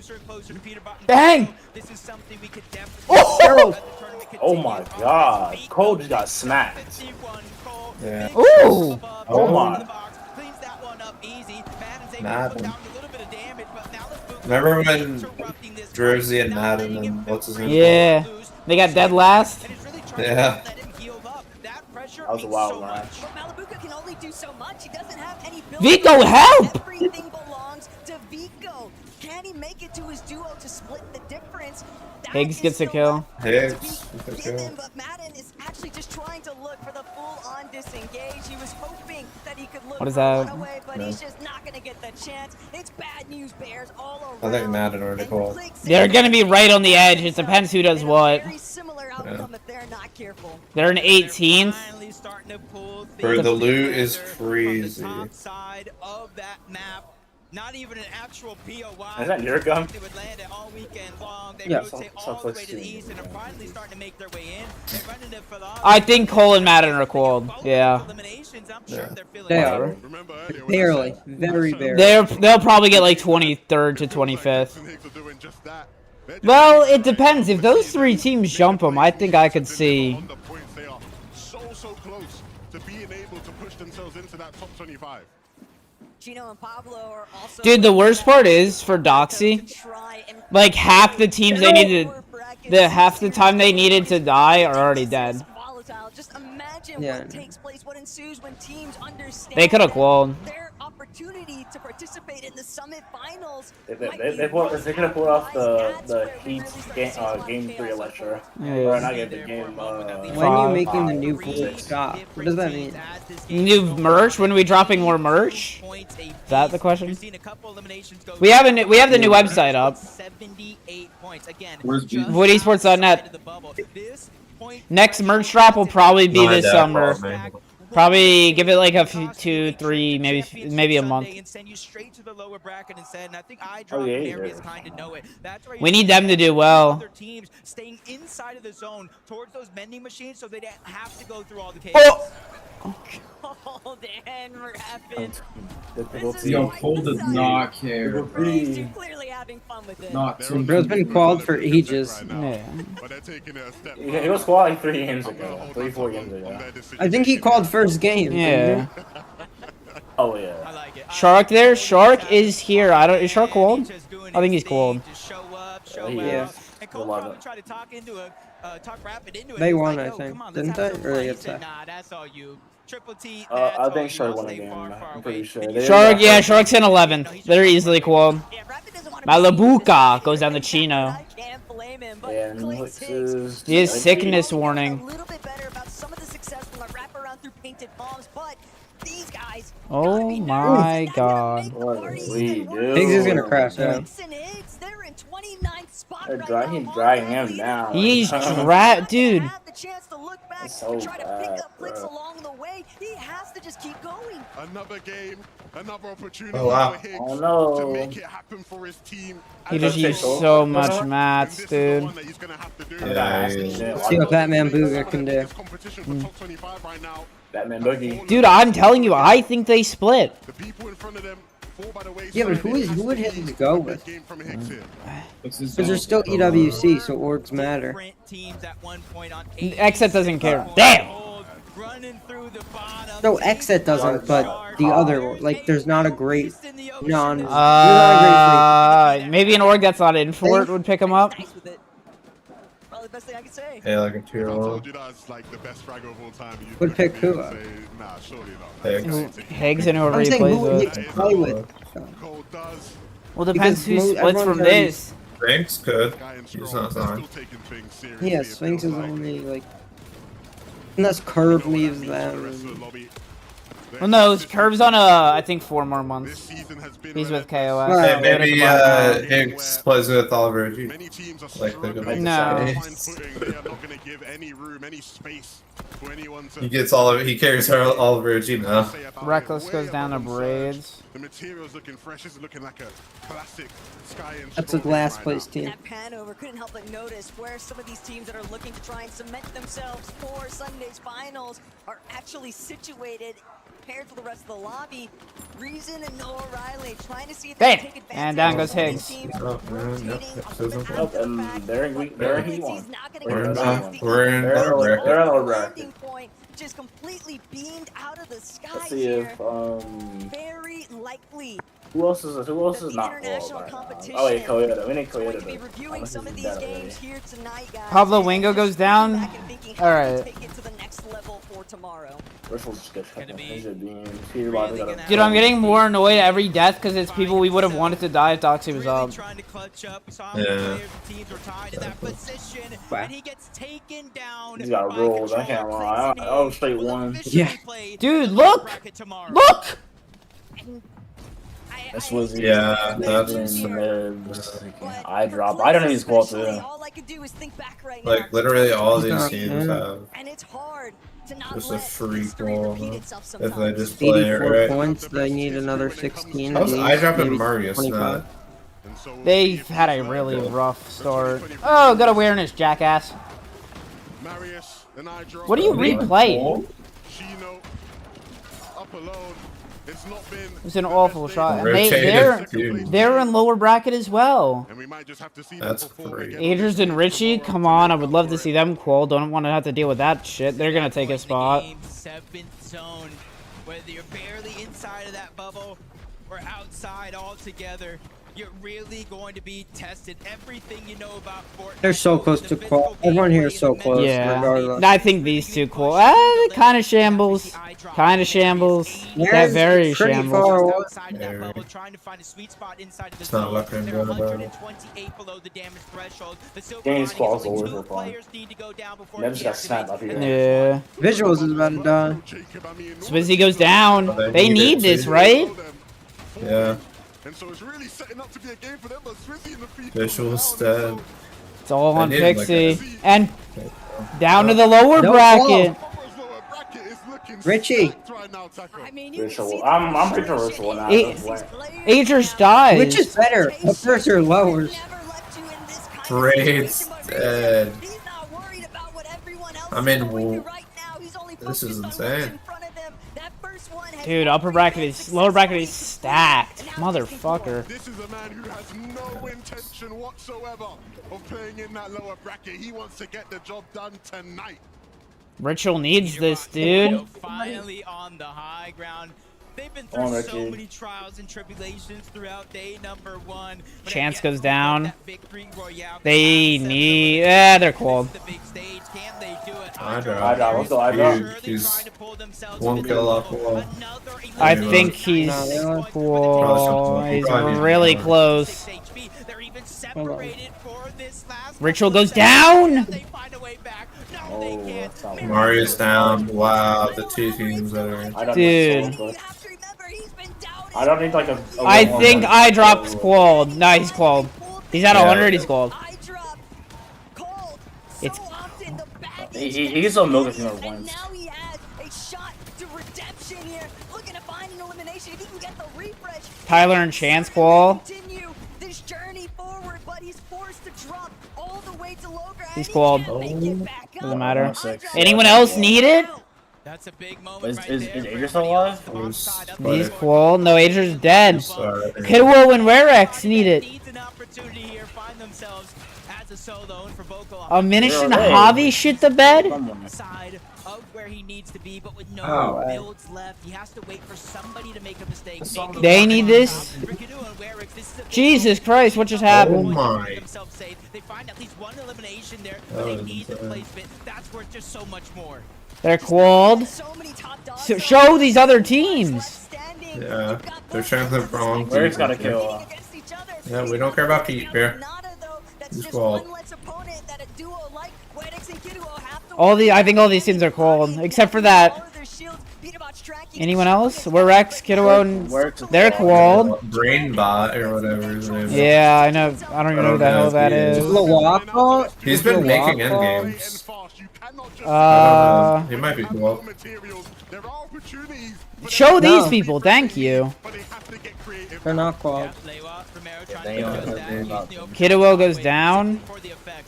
A: Bang!
R: This is something we could definitely
A: Oh!
M: Oh my God, Cole just got smacked.
J: Yeah.
A: Ooh!
M: Oh my.
J: Madden. Remember when Jersey and Madden and what's his name?
A: Yeah. They got dead last?
J: Yeah.
M: That was a wild run.
R: Malabuka can only do so much. He doesn't have any build.
A: Vico, help!
R: Everything belongs to Vico. Can he make it to his duo to split the difference?
A: Higgs gets a kill.
J: Higgs with a kill.
R: Given, but Madden is actually just trying to look for the full-on disengage. He was hoping that he could look
A: What is
R: for a
A: that?
R: runaway, but
J: No.
R: he's just not going to get the chance. It's bad news, Bears, all
J: I
R: around.
J: think Madden already called.
A: They're gonna be right on the edge. It depends who does what.
R: Very similar outcome if they're not careful.
A: They're an 18th.
R: Finally starting to pull
J: Bro, the
R: things
J: loot is
R: together
J: crazy.
R: from the top side of that map. Not even an actual POI.
M: Is that your gun?
R: They would land it all weekend long. They
L: Yeah.
R: rotate all the way to the east and are finally starting to make their way in. They're running it for the
A: I think Cole and Madden are qualled. Yeah.
R: eliminations. I'm sure they're feeling
L: They
R: good.
L: are.
P: Remember earlier when I
L: Barely.
P: said
L: Very barely.
A: They'll probably get like 23rd to 25th.
P: Jackson Higgs are doing just that. They're just
A: Well,
P: taking
A: it depends. If those three teams jump them, I think I could see.
P: on the points. They are so close to being able to push themselves into that top 25.
R: Gino and Pablo are also
A: Dude, the worst part is for Doxy, like half the teams they needed, half the time they needed to die are already dead.
R: volatile. Just imagine
L: Yeah.
R: what takes place, what ensues when teams understand
A: They could have qualled.
R: their opportunity to participate in the Summit Finals.
M: They could have pulled off the Heat's game 3 Electra.
A: Yeah.
M: Or not game 3, game
L: When are you making the new full shop? What does that mean?
A: New merch? When are we dropping more merch? Is that the question? We have the new website up.
R: 78 points. Again,
A: VoidEsports.net. Next merch drop will probably be this summer. Probably give it like a few, 2, 3, maybe a month.
R: And send you straight to the lower bracket instead. And I think
M: Oh, yeah,
R: and Marius
M: yeah.
R: kind of know it. That's why
A: We need them to do well.
R: other teams staying inside of the zone towards those vending machines so they don't have to go through all the chaos.
S: Cold and Rapid.
B: Yo, Cole does not care.
S: Clearly having fun with it.
B: Not too.
L: Bro's been called for ages.
A: Yeah.
M: He was called like 3 games ago, 3-4 games ago.
L: I think he called first game.
A: Yeah.
M: Oh yeah.
A: Shark there? Shark is here. Is Shark cold? I think he's cold.
L: Yeah.
R: And Cole probably tried to talk Rapid into it.
L: They
R: He was
L: won,
R: like,
L: I
R: "Yo,
L: think.
R: come on,
L: Didn't
R: let's
L: they?
R: have some
L: Or they
R: fun." He
L: got
R: said,
L: that?
R: "Nah, that's all you. Triple T,
M: I think Shark won a game. I'm pretty sure.
A: Shark, Shark's in 11th. They're easily cold. Malabuka goes down to Chino.
M: Yeah, and Mixes.
A: He has sickness warning.
S: Some of the success from the wraparound through painted bombs, but these guys.
A: Oh my god.
M: What a lead, dude.
L: Higgs is gonna crash out.
S: They're in 29th spot
M: They're
S: right
M: dragging,
S: now.
M: dragging him down.
A: He's dude.
S: Have the chance to look back
M: So
S: and try to pick
M: bad,
S: up clicks
M: bro.
S: along the way. He has to just keep going.
P: Another game, another opportunity
J: Oh, wow.
P: for Higgs
M: Oh, no.
P: to make it happen for his team.
A: He just used so much mats, dude.
J: Yeah,
L: See what Batman Booga can do.
M: Batman Boogie.
A: Dude, I'm telling you, I think they split.
L: Yeah, but who would Higgs go with? Because there's still
B: Oh,
L: EWC, so orgs matter.
R: teams at one point on
A: Exit doesn't care. Damn!
R: running through the bottom.
L: No, Exit doesn't, but the other one, like, there's not a great non.
A: Maybe an org that's not in for it would pick him up.
S: Probably the best thing I can say.
J: Hey, like a 2-year-old.
L: Would pick who up?
A: Higgs and whoever
L: I'm
A: he
L: saying
A: plays
L: who would
A: with.
L: Higgs play with?
A: Well, depends who
L: Because
A: splits from
L: everyone's already-
A: this.
J: Sphinx could. He's not signed.
L: Yeah, Sphinx is only, like... Unless Curve leaves them.
A: Well, no, Curve's on I think 4 more months. He's with KOS.
J: Hey,
A: They would
J: maybe
A: have combined
J: Higgs plays with Oliver G. Like they're gonna
A: No.
J: He gets he carries Oliver G now.
A: Reckless goes down to Braids.
P: The material's looking fresh. It's looking like a classic Sky and
L: That's the
P: Strong
L: last
P: right
L: place
P: now.
L: team.
S: That pan over couldn't help but notice where some of these teams that are looking to try and cement themselves for Sunday's finals are actually situated compared to the rest of the lobby. Reason and Noah Riley trying to see if they
A: Bam!
S: can take advantage
A: And down
S: of
A: goes
S: some of
A: Higgs.
S: these teams
J: Oh, man, yep,
M: There he won.
J: We're in
M: They're
J: the bracket.
M: in our bracket.
S: landing point, just completely beamed out of the sky
M: Let's see
S: here.
M: if
S: Very likely
M: who else is not
S: international
M: qualified?
S: competition
M: Oh wait, Toyota. We need
S: going
M: Toyota.
S: to be reviewing some of these games here tonight, guys.
A: Pablo Wingo goes down. Alright.
S: Take it to the next level for tomorrow.
A: Dude, I'm getting more annoyed at every death because it's people we would have wanted to die if Doxy was up.
J: Yeah.
R: And he gets taken down.
M: He's got rolls. I can't lie. I was straight one.
A: Yeah. Dude, look! Look!
M: This was
J: Yeah, that's
M: I dropped. I don't know he's called to.
J: like literally all these teams have
S: And it's hard to not
J: just a
S: let
J: free
S: history
J: ball
S: repeat itself
J: if they
S: sometimes.
J: just play it
L: 84
J: right.
L: points, they need another 16.
J: How's
L: at least,
J: I dropping
L: maybe
J: Marius
L: 25.
J: not?
A: They've had a really rough start. Oh, good awareness, jackass. What do you replay? It's an awful shot. And they're in lower bracket as well.
J: That's free.
A: Adrian and Richie, come on, I would love to see them qual. Don't want to have to deal with that shit. They're gonna take a spot.
R: Seventh zone, whether you're barely inside of that bubble or outside altogether, you're really going to be tested. Everything you know about Fortnite.
L: They're so close to qual. Everyone here is so close, regardless.
A: I think these two qual. Kind of shambles. Kind of shambles. They're very shambles.
J: It's not looking good about it.
M: Game's quals always were fun. Never just got snapped up here.
A: Yeah.
L: Visuals is about to die.
A: Swizzy goes down. They need this, right?
J: Yeah.
P: And so it's really setting up to be a game for them, but Swizzy in the feed.
J: Visuals dead.
A: It's all on
J: They need, like,
A: Pixie. And down to the lower
L: No
A: bracket.
L: Richie.
E: I mean,
M: Ritual. I'm pretty sure Ritual now.
A: Agers dies.
L: Which is better, uppers or lowers?
J: Braid's dead. I mean, this is insane.
A: Dude, upper bracket is lower bracket is stacked. Motherfucker.
P: This is a man who has no intention whatsoever of playing in that lower bracket. He wants to get the job done tonight.
A: Ritual needs this, dude.
R: Finally on the high ground. They've been through so many trials and tribulations throughout day number 1.
A: Chance goes down. They need. They're cold.
J: I drop. He's one kill off wall.
A: I think he's cool. He's really close. Ritual goes down.
J: Mario's down. Wow, the two teams that are.
A: Dude.
M: I don't need like a
A: I think I dropped Squall. No, he's Squall. He's at 100. He's Squall. It's.
M: He can still milk if he never wins.
A: Tyler and Chance Squall. He's Squalled. Doesn't matter. Anyone else need it?
R: That's a big moment
M: Is Ager still alive?
A: He's cool. No, Ager's dead. Kidwo and Rarex need it. A Minish and Javi shit the bed?
R: Side of where he needs to be, but with no builds left, he has to wait for somebody to make a mistake.
A: They need this. Jesus Christ, what just happened?
J: Oh my.
R: They find at least one elimination there, but they need the placement. That's worth just so much more.
A: They're qualled. So show these other teams.
J: Yeah, they're trying to play wrong.
M: Where's got a kill?
J: Yeah, we don't care about Pete here. He's qualled.
A: I think all these teams are qualled, except for that. Anyone else? We're Rex, Kiddo, and they're qualled.
J: Brainbot or whatever his name is.
A: Yeah, I know. I don't even know who the hell that is.
J: He's been making endgames. He might be cool.
A: Show these people, thank you.
L: They're not qualled.
A: Kiddo goes down.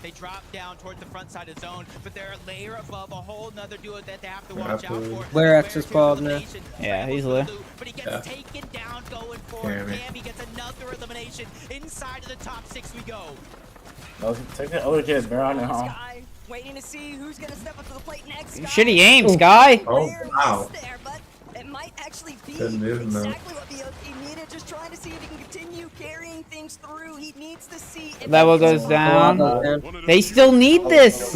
R: They drop down towards the front side of zone, but they're a layer above a whole nother duo that they have to watch out for.
L: Where X is qualled now.
A: Yeah, easily.
R: But he gets taken down going forward. Cammy gets another elimination. Inside of the top 6 we go.
M: Take that other kid, Baron, huh?
S: Waiting to see who's gonna step up to the plate next.
A: Shitty aim, Sky.
J: Oh, wow.
S: It might actually be
J: Good movement.
S: exactly what BOK needed. Just trying to see if he can continue carrying things through. He needs to see if
A: Level goes down. They still need this.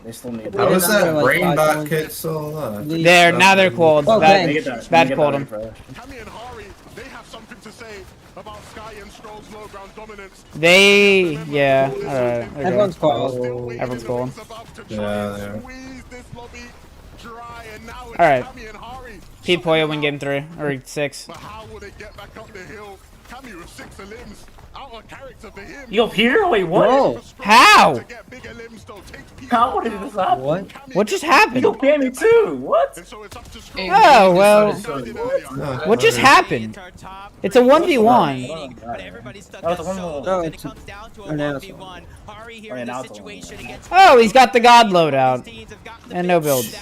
M: They still need
J: How is that Brainbot kid still alive?
A: Now they're qualled. Bad called him.
P: Cammy and Hari, they have something to say about Sky and Stroll's low ground dominance.
A: Alright.
L: Everyone's qualled.
A: Everyone's qualled.
J: Yeah, they are.
A: Alright. Pete Poyo win game 3 or 6.
P: But how will they get back up the hill? Cammy with 6 limbs. Out of character for him.
M: Yo, Peter? Wait, what?
A: Whoa. How?
M: How did this happen?
A: What just happened?
M: Yo, Cammy too. What?
A: Oh, well. What just happened? It's a 1v1. Oh, he's got the God loadout. And no builds.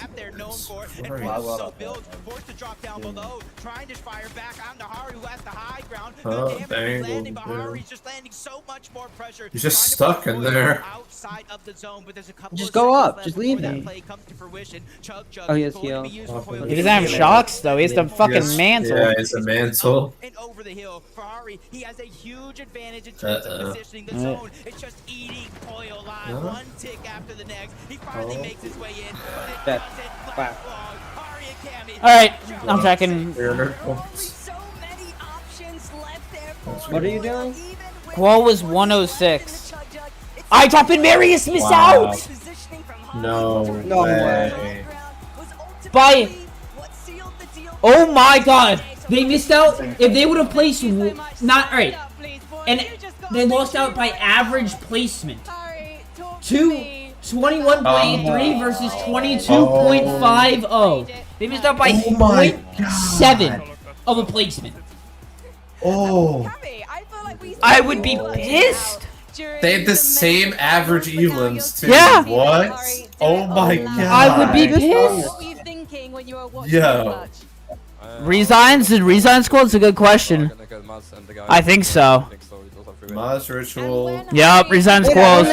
J: Oh, dang. He's just stuck in there.
L: Just go up. Just leave him. Oh, he has heal.
A: He doesn't have shocks, though. He has the fucking mantle.
J: Yeah, it's a mantle.
R: And over the hill, Ferrari, he has a huge advantage in terms of positioning the zone. It's just eating Poyo alive, one tick after the next. He finally makes his way in, but it doesn't last long. Ferrari and Cammy.
A: Alright, I'm checking.
L: What are you doing?
A: Qual was 106. I top in Marius miss out!
J: No way.
A: By. Oh my god! They missed out. If they would have placed. Not. Alright. And they lost out by average placement.
K: 21.83 versus 22.50. They missed out by
J: Oh my
K: 0.7 of a placement.
J: Oh.
K: I would be pissed.
J: They had the same average Evelyn's too.
K: Yeah.
J: What? Oh my god.
K: I would be pissed.
J: Yo.
A: Resigns? Did Resign squad's a good question. I think so.
J: Maz Ritual.
A: Yup, Resign squad.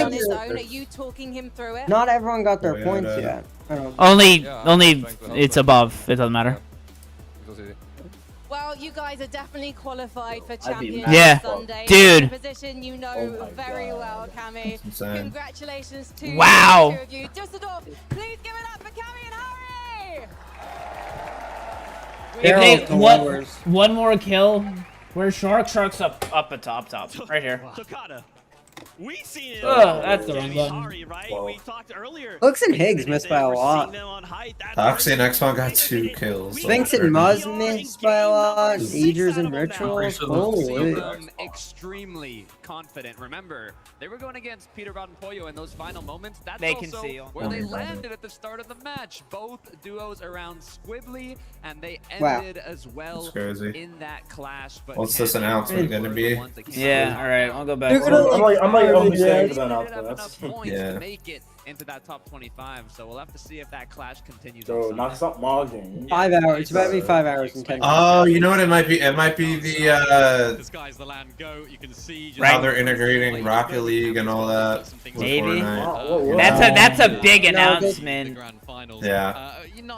L: Not everyone got their
J: Oh, yeah,
L: points
J: no.
L: yet. I don't know.
A: Only it's above. It doesn't matter.
E: Well, you guys are definitely qualified for
L: I'd be
E: Champions
L: mad.
A: Yeah,
E: Sunday.
A: dude.
E: A position you know
L: Oh my
E: very
L: God.
E: well, Cammy.
J: insane.
E: Congratulations to
A: Wow.
E: the two of you. Dusseldorf, please give it up for Cammy and Harry.
A: If they
L: Daryl
A: one more kill, where's Shark? Shark's up at top, right here.
D: Tokata. We seen it.
A: Ugh, that's the wrong button.
D: Ari, right? We talked earlier.
L: Looks and Higgs missed by a lot.
J: Toxie and X1 got 2 kills.
L: Sphinx and Muzz missed by a lot. Agers and Rituals. Holy.
I: I'm extremely confident. Remember, they were going against Peterbot and Pollo in those final moments. That's
A: They can
I: also
A: see
I: where they
J: Oh my God.
I: landed at the start of the match. Both duos around Squibbly, and they
L: Wow.
I: ended as well
J: That's crazy.
I: in that clash. But
J: What's this
I: Cammy
J: announcement
I: were
J: gonna
I: the
J: be?
I: ones that came
A: Yeah,
I: out.
A: alright, I'll go back.
L: They're gonna,
M: I'm like only saying
I: They
M: for the
I: didn't have
M: announcement.
I: enough points
J: Yeah.
I: to make it into that top 25, so we'll have to see if that clash continues.
M: So
I: on
M: knock
I: Sunday.
M: something logging.
L: 5 hours. It's about to be 5 hours and 10 minutes.
J: Oh, you know what it might be? It might be the
N: The sky's the land go. You can see just
J: how they're integrating Rocket League and all that. with
A: Maybe.
J: Fortnite.
A: That's a big
J: Yeah.
N: the
A: announcement.
N: grand finals.
J: Yeah.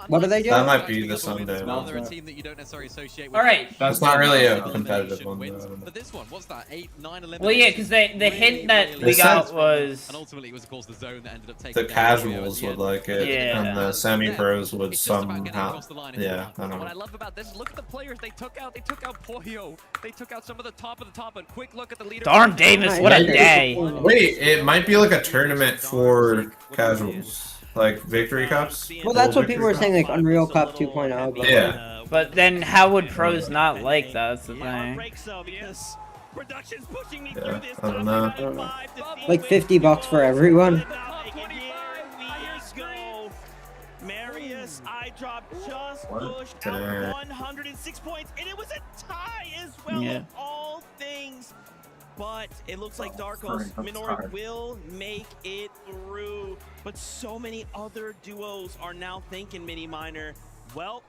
L: What are they doing?
J: That might be the Sunday
N: Well,
J: one.
N: they're a team that you don't necessarily associate with.
K: Alright.
J: That's not really a competitive one.
N: Wins.
J: though.
N: But this one, what's that? 8, 9 eliminations.
A: Well, yeah, because the hint that we
J: They
A: got
J: said-
A: was
N: And ultimately, it was of course the zone that ended up taking
J: The
N: down
J: casuals
N: Rio at
J: would
N: the
J: like
N: end.
J: it,
A: Yeah.
J: and the semi-pros would
N: It's just about getting
J: somehow.
N: across the line and
J: Yeah,
N: doing
J: I
N: it.
J: don't
I: What I
J: know.
I: love about this is look at the players they took out. They took out Pollo. They took out some of the top, and quick look at the leader.
A: Darn Davis, what a day.
J: Wait, it might be like a tournament for casuals, like victory cups.
L: Well, that's what
J: Victory
L: people were
J: Cup?
L: saying, like Unreal Cup 2.0. But
J: Yeah.
A: But then how would pros not like that? That's the thing.
D: Production's pushing me
J: Yeah,
D: through this.
J: I don't know.
L: I don't know. Like $50 for everyone.
D: Marius, I dropped just pushed
J: Damn.
D: out 106 points, and it was a tie as well
A: Yeah.
D: of all things. But it looks like Darkos Minori will make it through. But so many other duos are now thinking Mini Minor, well,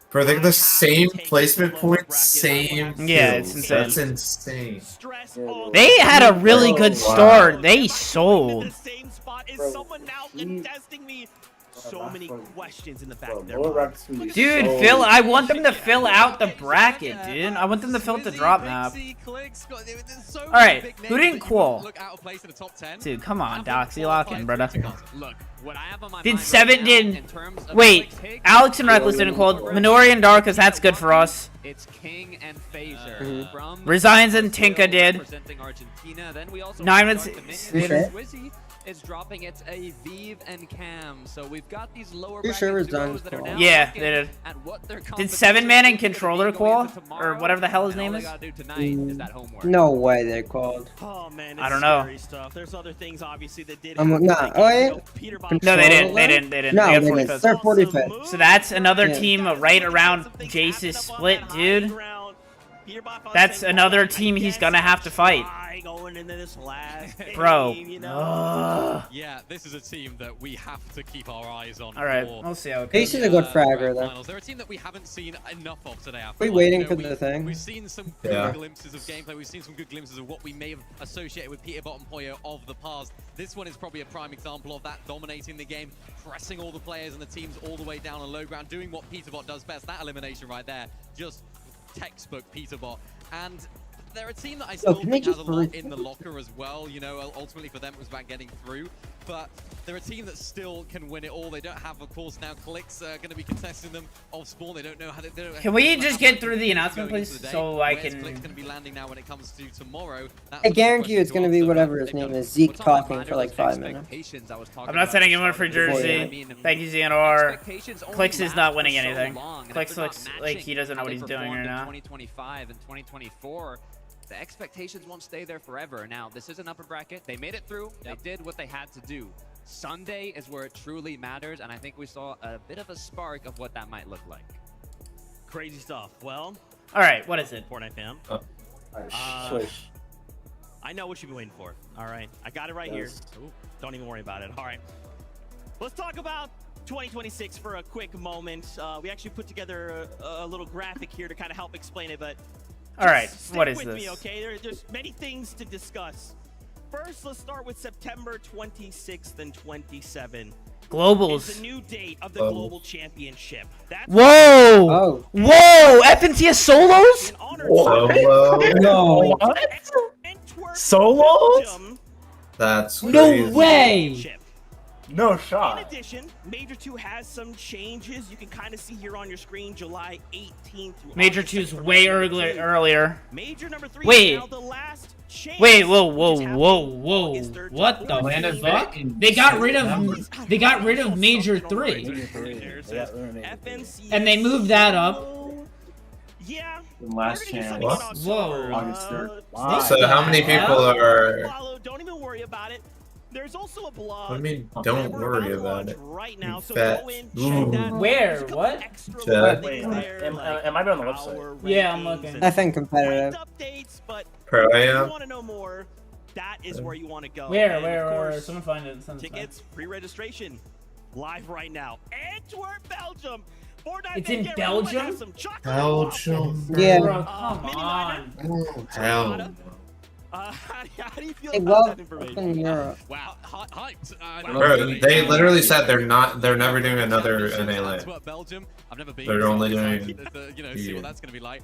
J: For I think the same placement points, same.
A: Yeah, it's
J: kills.
A: insane.
J: That's insane.
D: stress all
A: They had a really good
J: Wow.
A: start. They sold.
D: the same spot. Is
M: Bro,
D: someone now contesting me? So many questions in the back
M: Bro,
D: of their
M: lower
D: mind.
M: rack speed is
A: Dude,
M: so-
A: Phil, I want them to fill out the bracket, dude. I want them to fill out the drop map. Alright, who didn't qual?
N: Look out of place in the top 10.
A: Dude, come on, Doxy, lock in, brother.
I: Look, what I have on my
A: Did
I: mind
A: seven
I: right now
A: did?
I: in terms of
A: Wait,
I: Alex Higgs,
A: Alex and Reckless didn't qual. Minori and Darkus, that's good for us.
I: It's King and Phaser from
A: Resigns and Tinka did.
I: representing Argentina. Then we also
A: Nine
I: have
A: minutes-
I: Dark
L: Okay.
I: Swizzy is dropping it a Vive and Cam. So we've got these lower
L: Pretty sure
I: bracket
L: Resigns
I: duos that are
L: qual.
I: now
A: Yeah,
I: looking
A: they did.
I: at what their
A: Did
I: competition
A: 7-man and
I: is gonna be
A: Controller
I: going
A: qual?
I: into
A: Or
I: tomorrow,
A: whatever the hell his
I: and all
A: name
I: they
A: is?
I: gotta do tonight is that homework.
L: No way they called.
D: Oh man,
A: I
D: it's
A: don't know.
D: scary stuff. There's other things obviously that did.
L: I'm
D: happen.
L: nah.
D: Like,
L: Oh, yeah.
D: you know, Peter Bob-
A: No, they didn't. They
L: Controller?
A: didn't. They didn't.
L: No,
A: They got
L: they didn't.
A: 45th.
L: They're 45th.
A: So that's another
L: Yeah.
A: team right around Jace's split, dude. That's another team he's gonna have to fight.
D: Going into this last
A: Bro.
D: game, you know?
A: Ugh.
N: Yeah, this is a team that we have to keep our eyes on.
A: Alright,
N: for
A: we'll see how it
L: Ace
A: goes.
L: is a good
N: the
L: fragger, though.
N: finals. They're a team that we haven't seen enough of today. I
L: We
N: feel
L: waiting
N: like, you
L: for
N: know,
L: the thing.
N: We've seen some
J: Yeah.
N: good glimpses of gameplay. We've seen some good glimpses of what we may have associated with Peterbot and Pollo of the past. This one is probably a prime example of that, dominating the game, pressing all the players and the teams all the way down on low ground, doing what Peterbot does best. That elimination right there, just textbook Peterbot. And they're a team that I still
L: can they
N: think has a
L: just
N: lot
L: breathe?
N: in the locker as well. You know, ultimately for them it was about getting through. But they're a team that still can win it all. They don't have, of course, now Clicks going to be contesting them off spawn. They don't know how they don't
A: Can we
N: know
A: just
N: how
A: get
N: much
A: through the announcement,
N: going into
A: please,
N: the day.
A: so I
N: Where's
A: can-
N: Clicks going to be landing now when it comes to tomorrow? That's
L: I
N: a big
L: guarantee you
N: question
L: it's going to be
N: answer.
L: whatever his
N: They've
L: name
N: done
L: is. Zeke
I: What's on my
L: talking
I: mind
L: for
I: are
L: like
I: those
L: 5 minutes.
I: expectations I was talking
A: I'm not
I: about
A: sending
I: at the
A: anyone for
I: start of the
A: Jersey.
I: game. I mean,
A: Thank you, Xehanort.
I: expectations only
A: Clicks is
I: last
A: not
I: for
A: winning
I: so
A: anything.
I: long, and
A: Clicks
I: if they're not
A: looks like he doesn't know
I: how
A: what
I: they
A: he's doing
I: performed
A: right
I: in
A: now.
I: 2025 and 2024, the expectations won't stay there forever. Now, this is an upper bracket. They made it through. They did what they had to do.
U: Sunday is where it truly matters, and I think we saw a bit of a spark of what that might look like.
D: Crazy stuff. Well,
K: All right, what is it?
D: Fortnite fam.
M: Swish.
D: I know what you've been waiting for. All right, I got it right here. Ooh, don't even worry about it. All right, let's talk about 2026 for a quick moment. We actually put together a little graphic here to kind of help explain it, but
K: All right,
D: stick
K: what is
D: with
K: this?
D: me, okay? There's many things to discuss. First, let's start with September 26th and 27th.
A: Globals.
D: It's the new date of the Global Championship. That's
A: Whoa! Whoa! FNCS solos?
J: Solo?
M: No. Solos?
J: That's
A: No
J: crazy.
A: way!
M: No
D: In
M: shot.
D: addition, Major 2 has some changes. You can kind of see here on your screen, July 18th through
A: Major
D: August
A: 2's
D: 2nd for
A: way
D: Major 2.
A: earlier.
D: Major number 3
A: Wait.
D: is now the last chance.
A: Wait, whoa,
D: which
A: whoa,
D: is happening
A: whoa!
D: August 3rd to
A: What the
D: 14th.
A: fuck? They got rid of Major 3.
D: FNC.
A: And they moved that up.
D: Yeah.
B: Last chance.
A: Whoa.
B: August 3rd.
M: Wow.
J: So how many people are?
D: Follow, don't even worry about it. There's also a blog.
J: I mean, don't worry about it.
D: Right now, so
J: Fat.
D: go in,
J: Ooh.
D: check that.
A: Where?
D: There's a couple
A: What?
D: extra
J: Chat.
D: links there,
M: Am
D: like
M: I on the
D: our
M: website?
A: Yeah, I'm
D: rankings
A: looking.
D: and
L: I think competitive.
D: updates, but
J: Pro
D: if you
J: Am?
D: want to know more, that is where you want to go.
A: Where?
D: And of
A: Where?
D: course,
A: Someone find it. Someone
D: tickets, pre-registration, live right now. Antwerp, Belgium. Fortnite
A: It's
D: Big
A: in
D: Game Room has
A: Belgium?
D: some chocolate
J: Belgium.
L: Yeah.
A: Bro, come
D: Mini
A: on.
J: Oh, hell.
D: how do you feel
L: Hey,
D: about
L: well,
D: that information?
L: in Europe.
N: Wow, hyped.
J: Bro, they literally said they're never doing another NA LAN.
N: Antwerp, Belgium. I've never been.
J: They're
N: so
J: only
N: I'm
J: doing-
N: excited to, see
J: yeah.
N: what that's going to be like.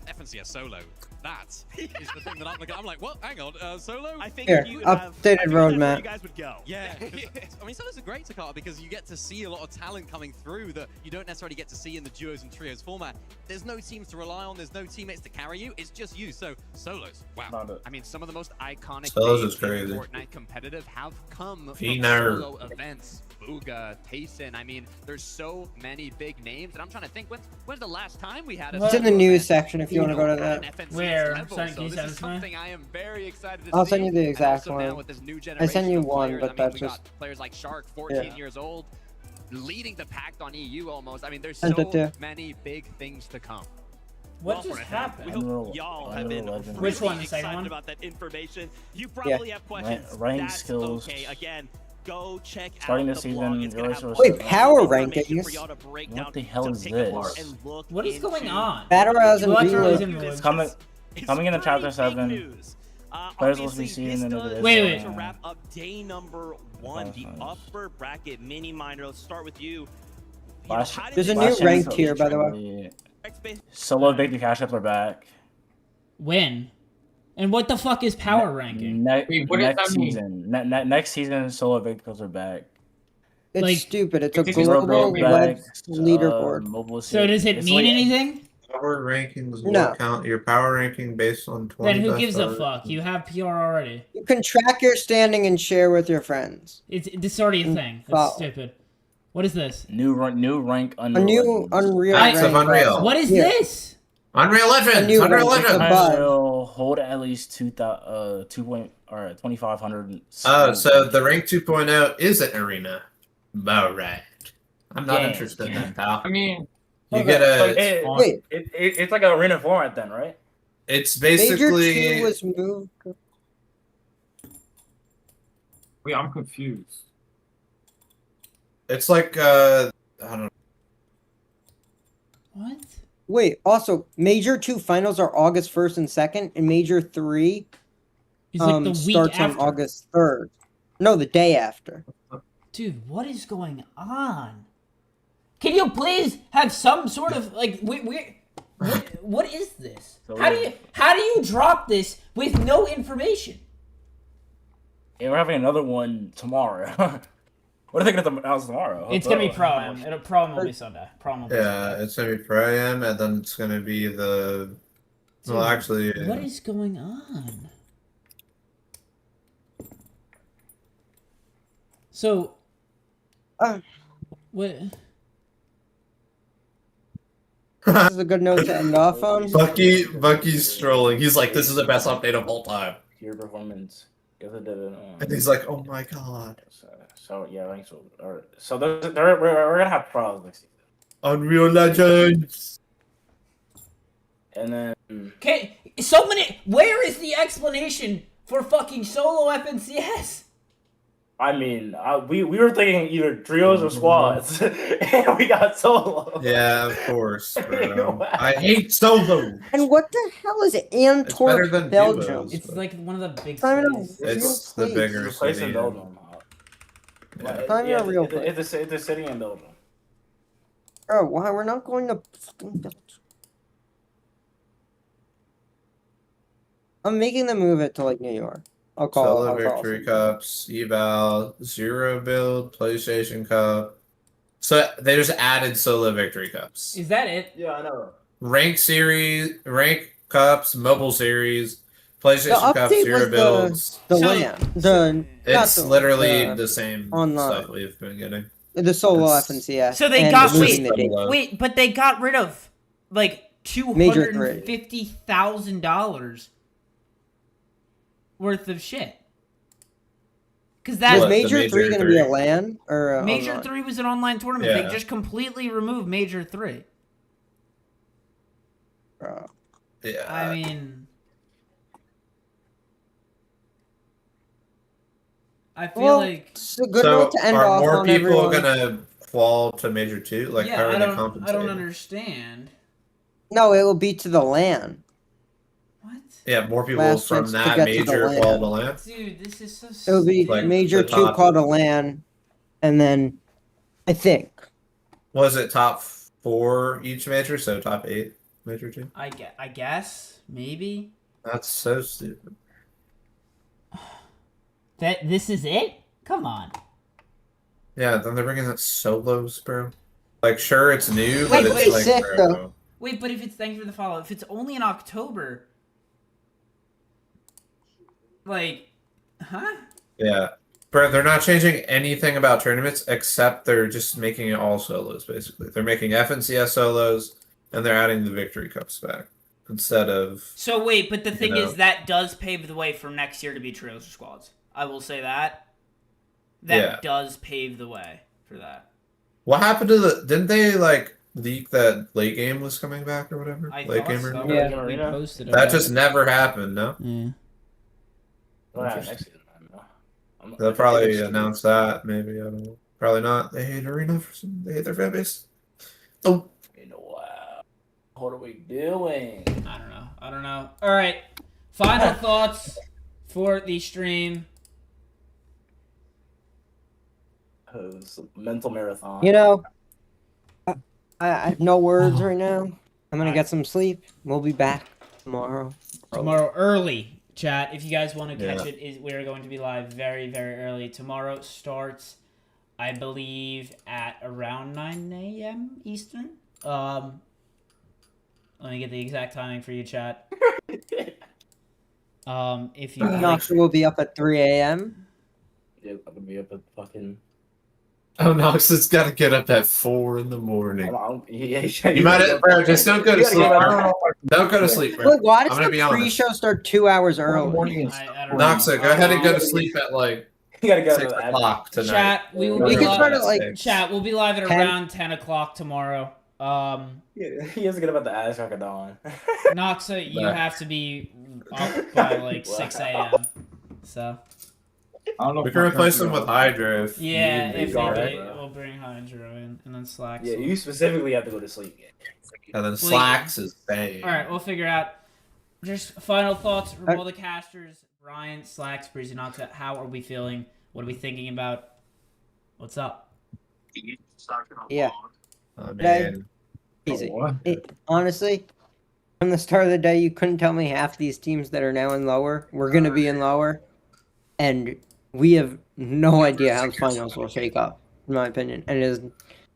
N: FNCS solo. That is the thing that I'm looking. I'm like, what? Hang on, solo.
D: I think
L: Here,
D: you
L: updated
D: have, I think that's where
L: roadmap.
D: you guys would go.
N: Yeah, I mean, solos are great, Takata, because you get to see a lot of talent coming through that you don't necessarily get to see in the duos and trios format. There's no teams to rely on. There's no teammates to carry you. It's just you. So solos. Wow.
U: I mean, some of the most iconic
J: Solos
U: names
J: is crazy.
U: in Fortnite competitive have come from
J: Fener.
U: solo events. Booga, Tayson. I mean, there's so many big names, and I'm trying to think, when's the last time we had a
L: It's in the
U: solo
L: news
U: event,
L: section if you want to go to
U: at an
L: that.
U: FNCS
A: Where?
U: level?
A: Send-
U: So
A: can you
U: this
A: send
U: is
A: it to me?
U: something I am very excited to
L: I'll
U: see.
L: send you the
U: And
L: exact
U: also now
L: one.
U: with this new
L: I
U: generation
L: sent you
U: of
L: one,
U: players,
L: but
U: I mean,
L: that's
U: we
L: just-
U: got players like Shark, 14
L: Yeah.
U: years old, leading the pack on EU almost. I mean, there's
L: Sent it
U: so
L: to-
U: many big things to come.
A: What
D: Well,
A: just
D: Fortnite,
A: happened?
D: We hope y'all have been
M: Legend.
D: really
A: Which one, the second
D: excited
A: one?
D: about that information. You probably have questions.
M: Rank
D: That's
M: skills.
D: okay. Again, go check
M: Starting
D: out
M: this
D: the blog.
M: season,
D: It's gonna have
M: Wait,
D: all the
L: power
D: information
L: rankings?
D: for y'all to break
M: What
D: down,
M: the hell
D: to
M: is
D: pick
M: this?
D: apart and look
A: What is going
D: into.
A: on?
L: Battle Royale
A: What
L: and
A: is
L: Reload.
A: in
M: Coming
D: It's
M: into
D: pretty
M: chapter
D: big
M: 7.
D: news.
M: Players will
D: Obviously,
M: be seeing
D: this
M: into
D: does
M: this.
A: Wait.
D: to wrap up day number 1, the upper bracket mini minor. Let's start with you.
M: Last-
D: How did
L: There's a
D: this
L: new
M: last
L: rank
M: chance
L: tier, by the way.
M: way.
D: expect-
M: Solo Victory Cash Ups are back.
A: When? And what the fuck is power ranking?
B: Wait, what does
M: next
B: that mean?
M: season. Next season, Solo Victories are back.
L: It's
A: Like-
L: stupid. It's a
B: It's just
L: global
B: back,
L: web leaderboard.
M: Mobile
A: So does it
M: it's
A: mean
M: like-
A: anything?
J: Power rankings will
L: No.
J: count your power ranking based on 20
A: Then who
J: best
A: gives a
J: players.
A: fuck? You have PR already.
L: You can track your standing and share with your friends.
A: It's already a thing.
L: Wow.
A: That's stupid. What is this?
M: New rank
L: A new Unreal
J: Acts of
L: rank.
J: Unreal.
A: What is
L: Yeah.
A: this?
J: Unreal Legends!
L: A new
J: Unreal
L: rank.
J: Legends!
L: Above.
M: will hold at least 2,500.
J: So the rank 2.0 is an arena. Alright. I'm not
M: Yeah.
J: interested in that, pal.
B: I mean,
J: You
L: Okay,
J: get
M: But
J: a.
L: Wait.
M: it's like an arena format then, right?
J: It's
L: Major 2
J: basically.
L: was moved.
B: wait, I'm confused.
J: It's like I don't know.
A: What?
L: Wait, also, Major 2 finals are August 1st and 2nd, and Major 3
A: It's like the week
L: starts
A: after.
L: on August 3rd. No, the day after.
A: Dude, what is going on? Can you please have some sort of like what is this?
M: So
A: How do you drop this with no information?
M: Yeah, we're having another one tomorrow. What are they gonna announce tomorrow?
A: It's gonna be Pro-Am. Pro-Am will be Sunday. Pro-Am will be
J: Yeah,
A: Sunday.
J: it's gonna be Pro Am, and then it's gonna be the. Well,
A: Dude,
J: actually.
A: What is going on? So what?
L: This is a good note to end off on.
J: Bucky's strolling. He's like, this is the best update of all time.
M: Your performance. Yes, I did it.
J: And he's like, "Oh my god."
M: So yeah, ranks or so we're gonna have trials next season.
J: Unreal Legends.
M: And then
K: Okay, so many. Where is the explanation for fucking solo FNCS?
M: I mean, we were thinking either trios or squads, and we got solo.
J: Yeah, of course. Bro. I hate solo.
L: And what the hell is
J: better
L: Antwerp,
J: than
L: Belgium?
J: duos,
K: It's like one of the big
L: Not even a
K: cities.
L: real
J: It's the
L: place.
J: bigger
M: It's a place
J: city.
M: in Belgium.
L: Not even a real place.
M: It's a city in Belgium.
L: Bro, why we're not going to fucking Belgium? I'm making them move it to like New York. I'll call.
J: Solo
L: I'll call
J: Victory Cups, Eval, Zero Build, PlayStation Cup. So they just added Solo Victory Cups.
K: Is that it?
M: Yeah, I know.
J: Rank Series, Rank Cups, Mobile Series, PlayStation Cup,
L: update
J: Zero
L: was
J: Builds.
L: the LAN.
J: It's literally the same
L: online.
J: stuff we've been getting.
L: The solo
J: It's-
L: FNCS.
K: So they
L: and
K: got
L: losing the date.
K: wait, but they got rid of like $250,000 worth of shit. Because that
L: Was Major 3 going to be a LAN or
K: Major
L: online?
K: 3 was an online tournament.
J: Yeah.
K: They just completely removed Major 3.
L: Bro.
J: Yeah.
K: I mean, I feel like
L: it's a good
J: So
L: note to end
J: are
L: off
J: more
L: on
J: people
L: everyone.
J: gonna fall to Major 2? Like, how are they
K: I
J: compensating?
K: don't understand.
L: No, it will be to the LAN.
J: Yeah, more people
L: Last
J: from
L: chance to
J: that
L: get to the
J: major
L: LAN.
J: fall to LAN.
K: Dude, this is so
L: It will be
J: Like,
L: Major
J: the
L: 2
J: top-
L: called a LAN, and then I think
J: Was it top 4 each major? So top 8 Major 2?
K: I guess maybe
J: That's so stupid.
K: that this is it. Come on.
J: Yeah, then they're bringing that solos, bro. Like, sure, it's new,
K: Wait,
J: but
K: wait,
J: it's like,
L: sick,
J: bro.
L: though.
K: Wait, but if it's thank you for the follow. If it's only in October, like, huh?
J: Yeah. Bro, they're not changing anything about tournaments except they're just making it all solos, basically. They're making FNCS solos, and they're adding the Victory Cups back instead of...
K: So wait, but the thing
J: know.
K: is that does pave the way for next year to be trios or squads. I will say that. That
J: Yeah.
K: does pave the way for that.
J: What happened to the... Didn't they, like, leak that late game was coming back or whatever?
K: I
J: Late
K: thought
J: gamer?
K: so.
L: Yeah.
K: We posted
J: That
K: about
J: just
K: it.
J: never happened, no?
K: Yeah.
M: What happens next season?
J: They'll probably announce that, maybe. I don't know. Probably not. They hate Arena for some... They hate their fan base. Oh.
M: Wow. What are we doing?
K: I don't know. All right. Final thoughts for the stream.
M: It's a mental marathon.
L: you know, I have no words right now. I'm gonna get some sleep. We'll be back tomorrow.
K: Tomorrow early, chat. If you guys want to catch
J: Yeah.
K: it, we are going to be live very, very early. Tomorrow starts, I believe, at around 9 a.m. Eastern. Let me get the exact timing for you, chat. If you
L: Nox will be up at 3 a.m.
M: Yeah, I'm gonna be up at fucking.
J: Oh, Nox has got to get up at 4 in the morning.
M: Yeah,
J: You might, bro, just don't go to sleep. Don't go to sleep, bro.
L: Look, why
J: I'm
L: does
J: gonna
L: the
J: be honest.
L: pre-show start 2 hours early?
J: Noxa, go ahead and go to sleep at like
M: You gotta go
J: 6
M: to the
J: o'clock tonight.
K: Chat, we will
L: We
K: be
L: can
K: live.
L: start at like
K: Chat, we'll be live at
L: 10.
K: around 10 o'clock tomorrow.
M: He has to get up at the ass crack of dawn.
K: Noxa, you
J: Right.
K: have to be up by like 6 a.m. So
Q: I don't know
J: We
Q: if
J: can
Q: my
J: replace
Q: friends
J: them
Q: know.
J: with Hydra if
K: yeah,
J: need
K: if
J: be,
K: they
J: right?
K: do, we'll bring Hydro in and then Slacks.
M: Yeah,
K: will-
M: you specifically have to go to sleep.
J: And then Slacks is bang.
K: All right, we'll figure out. Just final thoughts from all the casters. Brian, Slacks, Breezy, Noxa. How are we feeling? What are we thinking about? What's up?
L: Yeah.
J: I
L: Today,
J: mean,
L: easy. Honestly, from the start of the day, you couldn't tell me half these teams that are now in lower were going to be in lower, and we have no idea how the finals will shake up, in my opinion. And as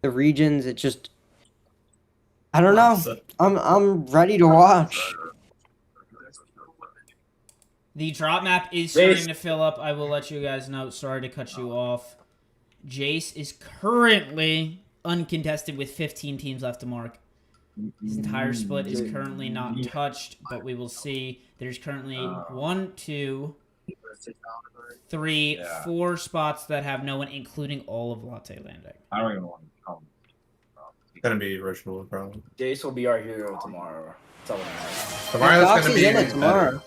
L: the regions, it just, I don't know. I'm ready to watch.
K: The drop map is starting to fill up. I will let you guys know. Sorry to cut you off. Jace is currently uncontested with 15 teams left to mark. His entire split is currently not touched, but we will see. There's currently 1, 2,
A: 3,
B: Yeah.
A: 4 spots that have no one, including all of Latte landing.
B: I don't even want to come.
J: Gonna be Ritual, probably.
M: Jace will be our hero tomorrow. That's all I know.
J: Tomorrow's gonna
L: Doxy's
J: be
L: in it tomorrow.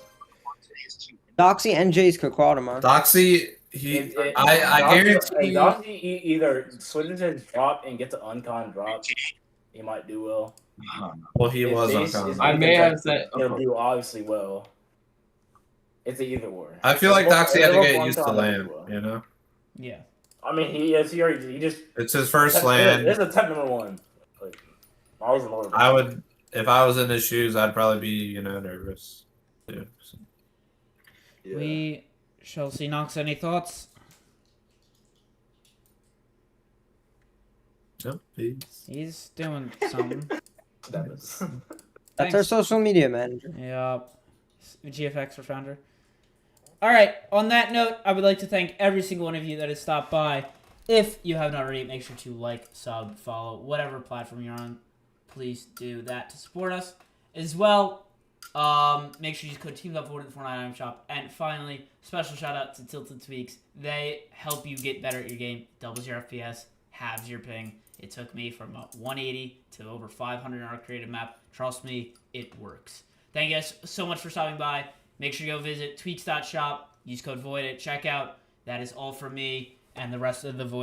L: Doxy and Jace could quad tomorrow.
J: Doxy, I guarantee.
M: Doxy either switches his drop and gets an uncon drop. He might do well.
J: Well, he
M: If
J: was
M: Jace
J: uncon.
M: is
B: I
M: gonna
B: may
M: get
B: have
M: that,
B: said-
M: he'll do obviously well. It's a either or.
J: I feel like Doxy had to get used to
M: Uncon
J: land.
M: well.
J: You know,
A: Yeah.
M: I mean, he just.
J: it's his first land.
M: This is attempt number 1. Like, I was Lord.
J: I would, if I was in his shoes, I'd probably be, nervous. Too. So.
A: We shall see. Nox, any thoughts?
J: No, peace.
A: He's doing something.
L: That's our social media manager.
A: Yeah. GFX for founder. All right. On that note, I would like to thank every single one of you that has stopped by. If you haven't already, make sure to like, sub, follow, whatever platform you're on. Please do that to support us as well. Make sure you use code TEAMUP4 in the Fortnite item shop. And finally, special shout out to Tilted Tweaks. They help you get better at your game. Doubles your FPS, halves your ping. It took me from 180 to over 500 in our creative map. Trust me, it works. Thank you guys so much for stopping by. Make sure you go visit tweaks.shop. Use code VOID at checkout. That is all from me and the rest of the Void.